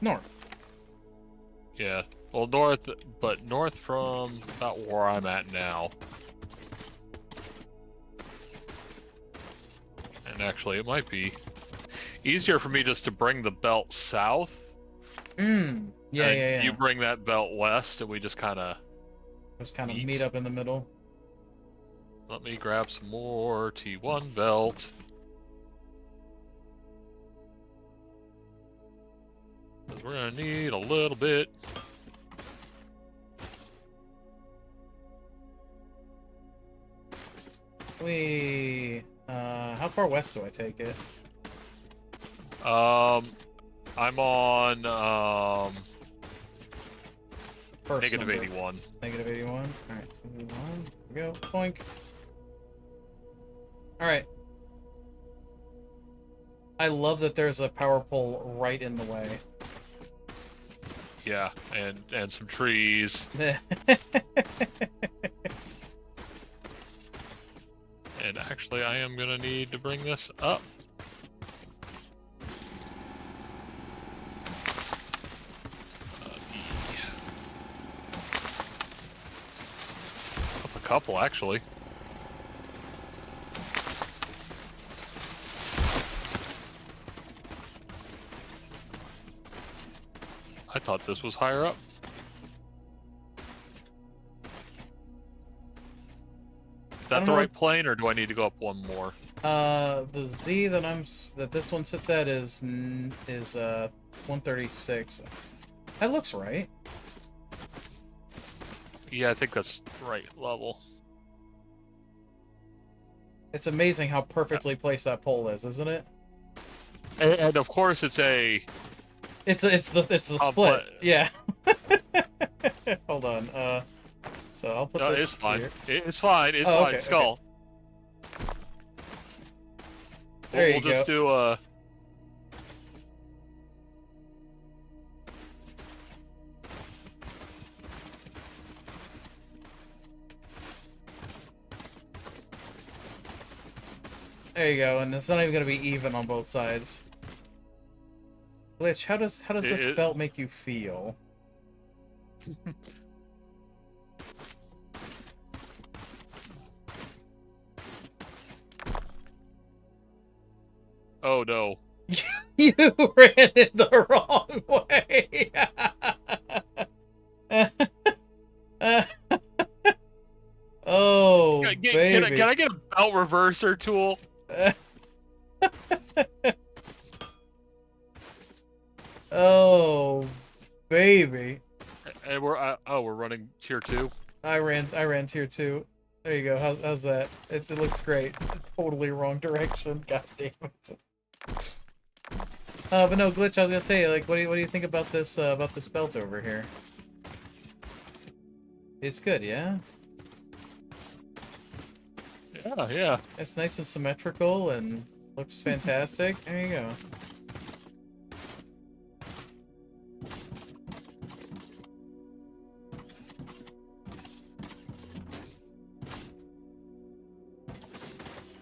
North. Yeah. Well, north, but north from about where I'm at now. And actually, it might be easier for me just to bring the belt south. Yeah, and yeah. You bring that belt west, and we just kind of... Just kind of meet up in the middle. Let me grab some more T1 belt. Because we're going to need a little bit. How far west do I take it? I'm on, First negative number. 81. Negative 81. Alright, 81. Here we go. Boink. Alright. I love that there's a power pole right in the way. Yeah, and some trees. And actually, I am gonna need to bring this up. Up a couple, actually. I thought this was higher up. Is that the right plane, or do I need to go up one more? The Z that this one sits at is 136. That looks right. Yeah, I think that's right level. It's amazing how perfectly placed that pole is, isn't it? And of course, it's a... It's the split. Yeah. Hold on. So I'll put this it's fine. here. It's fine. It's Oh, fine. okay, Skull. There you We'll just go. do a... There you go, and it's not even gonna be even on both sides. Glitch, how does this belt make you feel? Oh no. You ran it the wrong way. Oh, baby. Can I get a belt reverser tool? Oh, baby. And we're running tier 2. I ran tier 2. There you go. How's that? It looks great. It's totally wrong direction. God damn it. But no, Glitch, I was gonna say, like, what do you think about this belt over here? It's good, yeah? Yeah. It's nice and symmetrical and looks fantastic. There you go.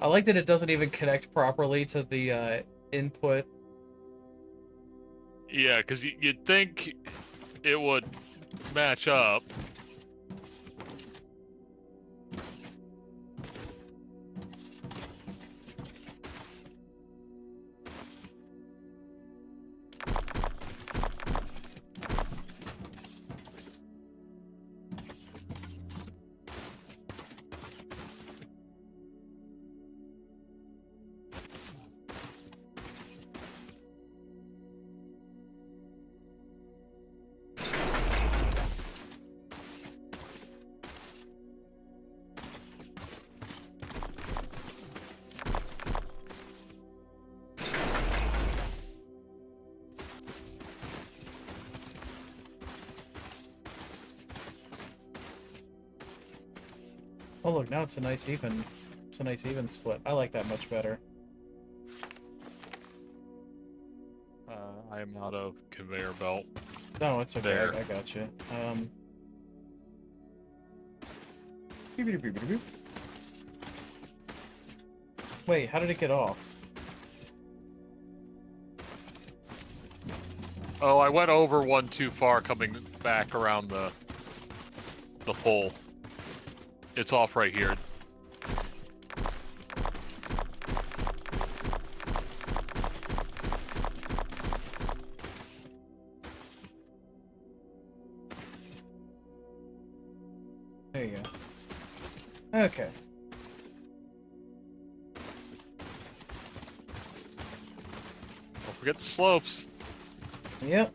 I like that it doesn't even connect properly to the input. Yeah, because you'd think it would match up. Oh look, now it's a nice even. It's a nice even split. I like that much better. I am out of conveyor belt. No, it's okay. There. I got you. Wait, how did it get off? Oh, I went over one too far coming back around the pole. It's off right here. There you go. Okay. Don't forget the slopes. Yep.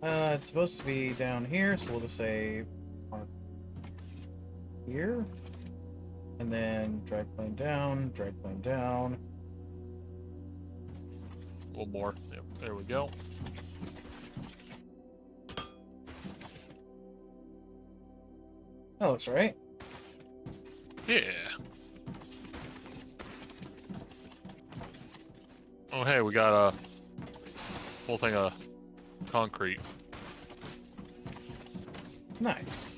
It's supposed to be down here, so we'll just say here. And then drag plane down, drag plane down. A little more. Yep, there we go. That looks right. Yeah. Oh, hey, we got a whole thing of concrete. Nice.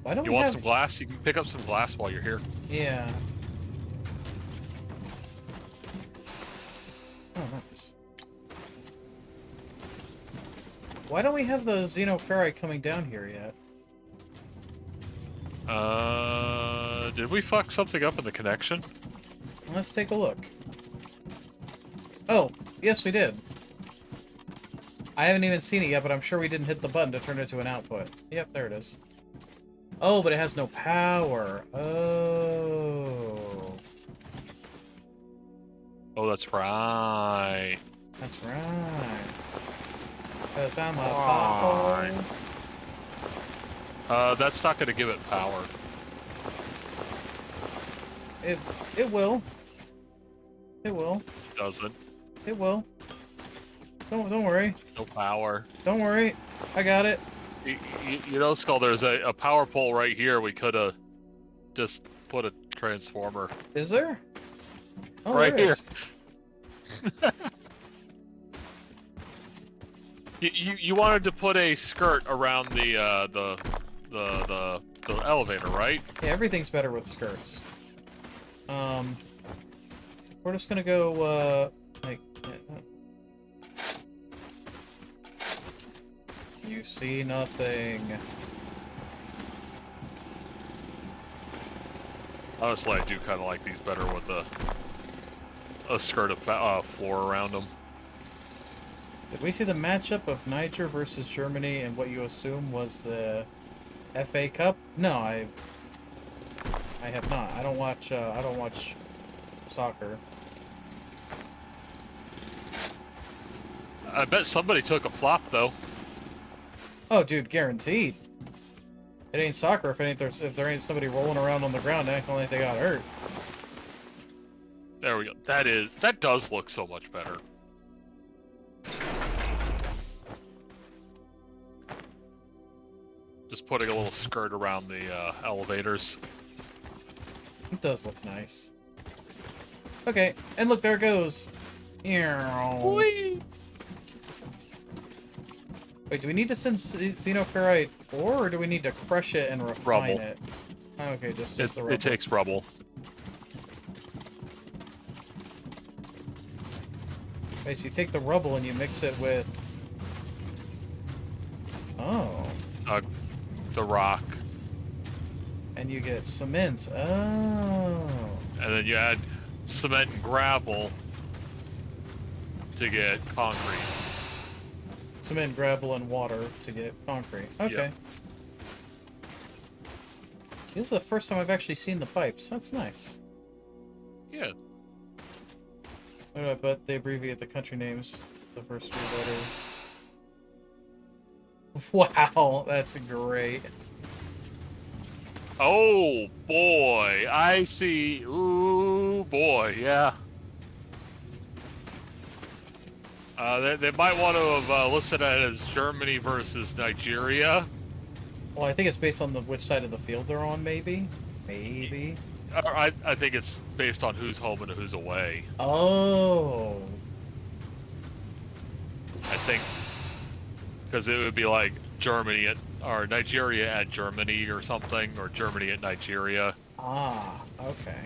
Why don't You we want have... some glass? You can pick up some glass while you're here. Yeah. Oh, nice. Why don't we have the xenoferrite coming down here yet? Did we fuck something up in the connection? Let's take a look. Oh, yes we did. I haven't even seen it yet, but I'm sure we didn't hit the button to turn it to an output. Yep, there it is. Oh, but it has no power. Oh. Oh, that's right. That's right. Because I'm a Right. pothole. That's not going to give it power. It will. It will. Doesn't. It will. Don't worry. No power. Don't worry. I got it. You know, Skull, there's a power pole right here. We could have just put a transformer. Is there? Oh, Right there is. You wanted to put a skirt around the elevator, right? Yeah, everything's better with skirts. We're just gonna go, like... You see nothing. Honestly, I do kind of like these better with a skirt of floor around them. Did we see the matchup of Niger versus Germany and what you assume was the FA Cup? No, I have not. I don't watch soccer. I bet somebody took a flop though. Oh, dude, guaranteed. It ain't soccer if there ain't somebody rolling around on the ground acting like they got hurt. There we go. That does look so much better. Just putting a little skirt around the elevators. It does look nice. Okay, and look, there it goes. Whee! Wait, do we need to send xenoferrite ore, or do we need to crush it and refine Rubble. it? Okay, just the rubble. It takes rubble. Okay, so you take the rubble and you mix it with... Oh. The rock. And you get cement. Oh. And then you add cement and gravel to get concrete. Cement, gravel, and water to get concrete. Okay. Yep. This is the first time I've actually seen the pipes. That's nice. Yeah. But they abbreviate the country names, the first three letters. Wow, that's great. Oh boy, I see. Ooh boy, yeah. They might want to have listed it as Germany versus Nigeria. Well, I think it's based on which side of the field they're on, maybe? Maybe. I think it's based on who's home and who's away. Oh. I think because it would be like Germany or Nigeria at Germany or something, or Germany at Nigeria. Ah, okay.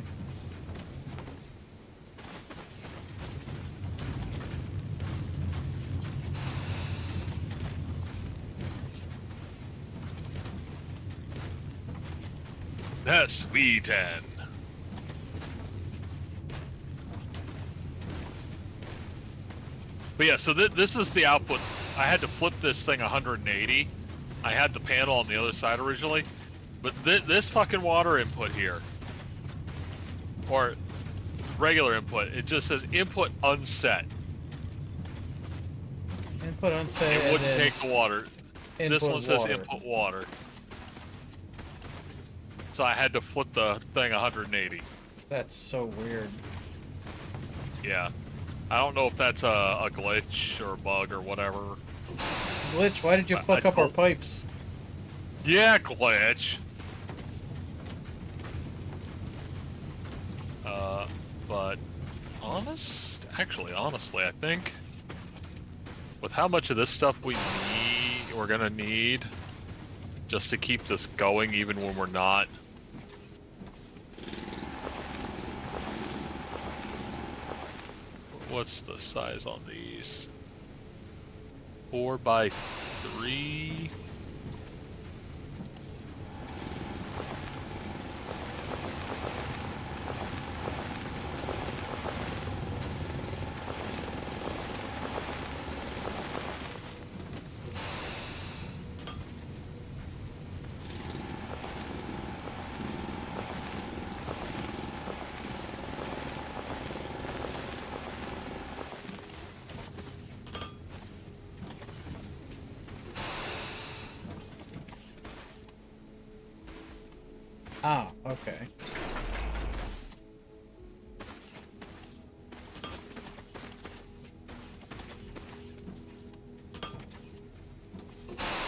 That's Sweden. But yeah, so this is the output. I had to flip this thing 180. I had the panel on the other side originally, but this fucking water input here, or regular input, it just says input unset. Input unset. It wouldn't take the water. This one says water. input water. So I had to flip the thing 180. That's so weird. Yeah. I don't know if that's a glitch or a bug or whatever. Glitch, why did you fuck up our pipes? Yeah, glitch. But honestly, I think with how much of this stuff we're gonna need just to keep this going even when we're not. What's the size on these? 4 by 3. Ah, okay.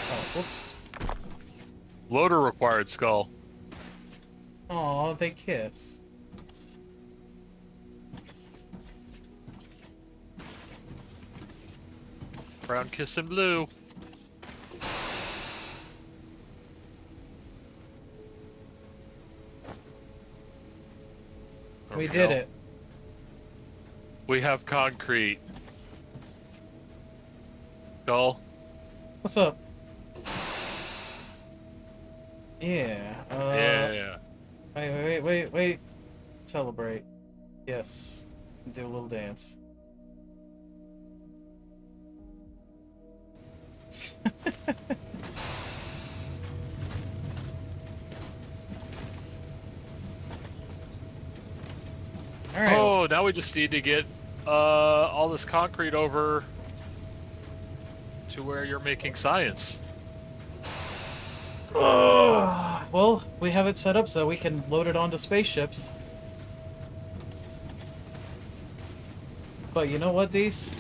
Oh, whoops. Loader required skull. Aw, they kiss. Brown kissing blue. There We go. did it. We have concrete. Skull. What's up? Yeah. Yeah. Wait. Celebrate. Yes. Do a little dance. All right. Oh, now we just need to get all this concrete over to where you're making science. Well, we have it set up so we can load it onto spaceships. But you know what, Dees?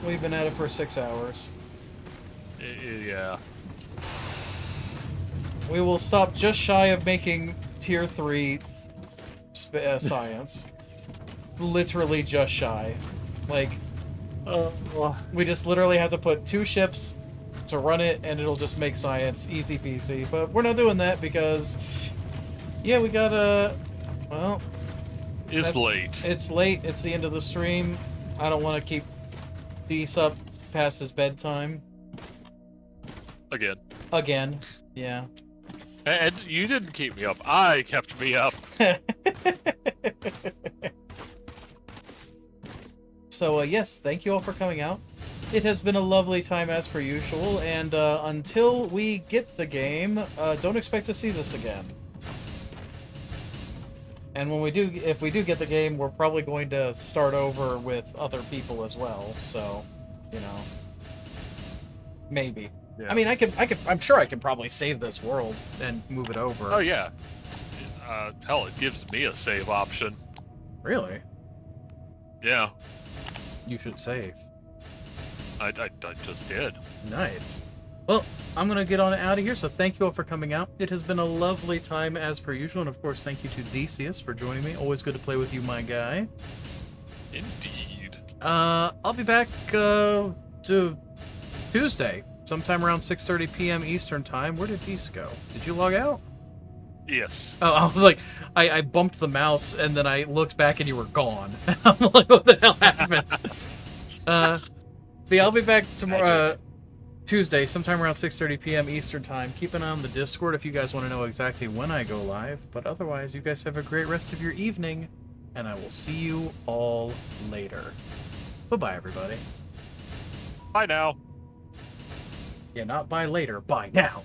We've been at it for 6 hours. Yeah. We will stop just shy of making tier 3 science. Literally just shy. Like, we just literally have to put 2 ships to run it, and it'll just make science easy peasy. But we're not doing that because, yeah, we gotta. Well, It's late. It's late. It's the end of the stream. I don't want to keep Dees up past his bedtime. Again. Yeah. And you didn't keep me up. I kept me up. So, yes, thank you all for coming out. It has been a lovely time as per usual, and until we get the game, don't expect to see this again. And when we do, if we do get the game, we're probably going to start over with other people as well, so, you know, maybe. Yeah. I mean, I'm sure I can probably save this world and move it over. Oh yeah. Hell, it gives me a save option. Really? Yeah, You should save. I just did. Nice. Well, I'm going to get on out of here, so thank you all for coming out. It has been a lovely time as per usual, and of course, thank you to Decius for joining me. Always good to play with you, my guy. Indeed. I'll be back to Tuesday, sometime around 6:30 p.m. Eastern Time. Where did Deece go? Did you log out? Yes. Oh, I was like, I bumped the mouse, and then I looked back, and you were gone. I'm like, what the hell happened? But yeah, I'll be back tomorrow, Tuesday, sometime around 6:30 p.m. Eastern Time. Keep an eye on the Discord if you guys want to know exactly when I go live. But otherwise, you guys have a great rest of your evening, and I will see you all later. Bye-bye, everybody. Bye now. Yeah, not bye later, bye now.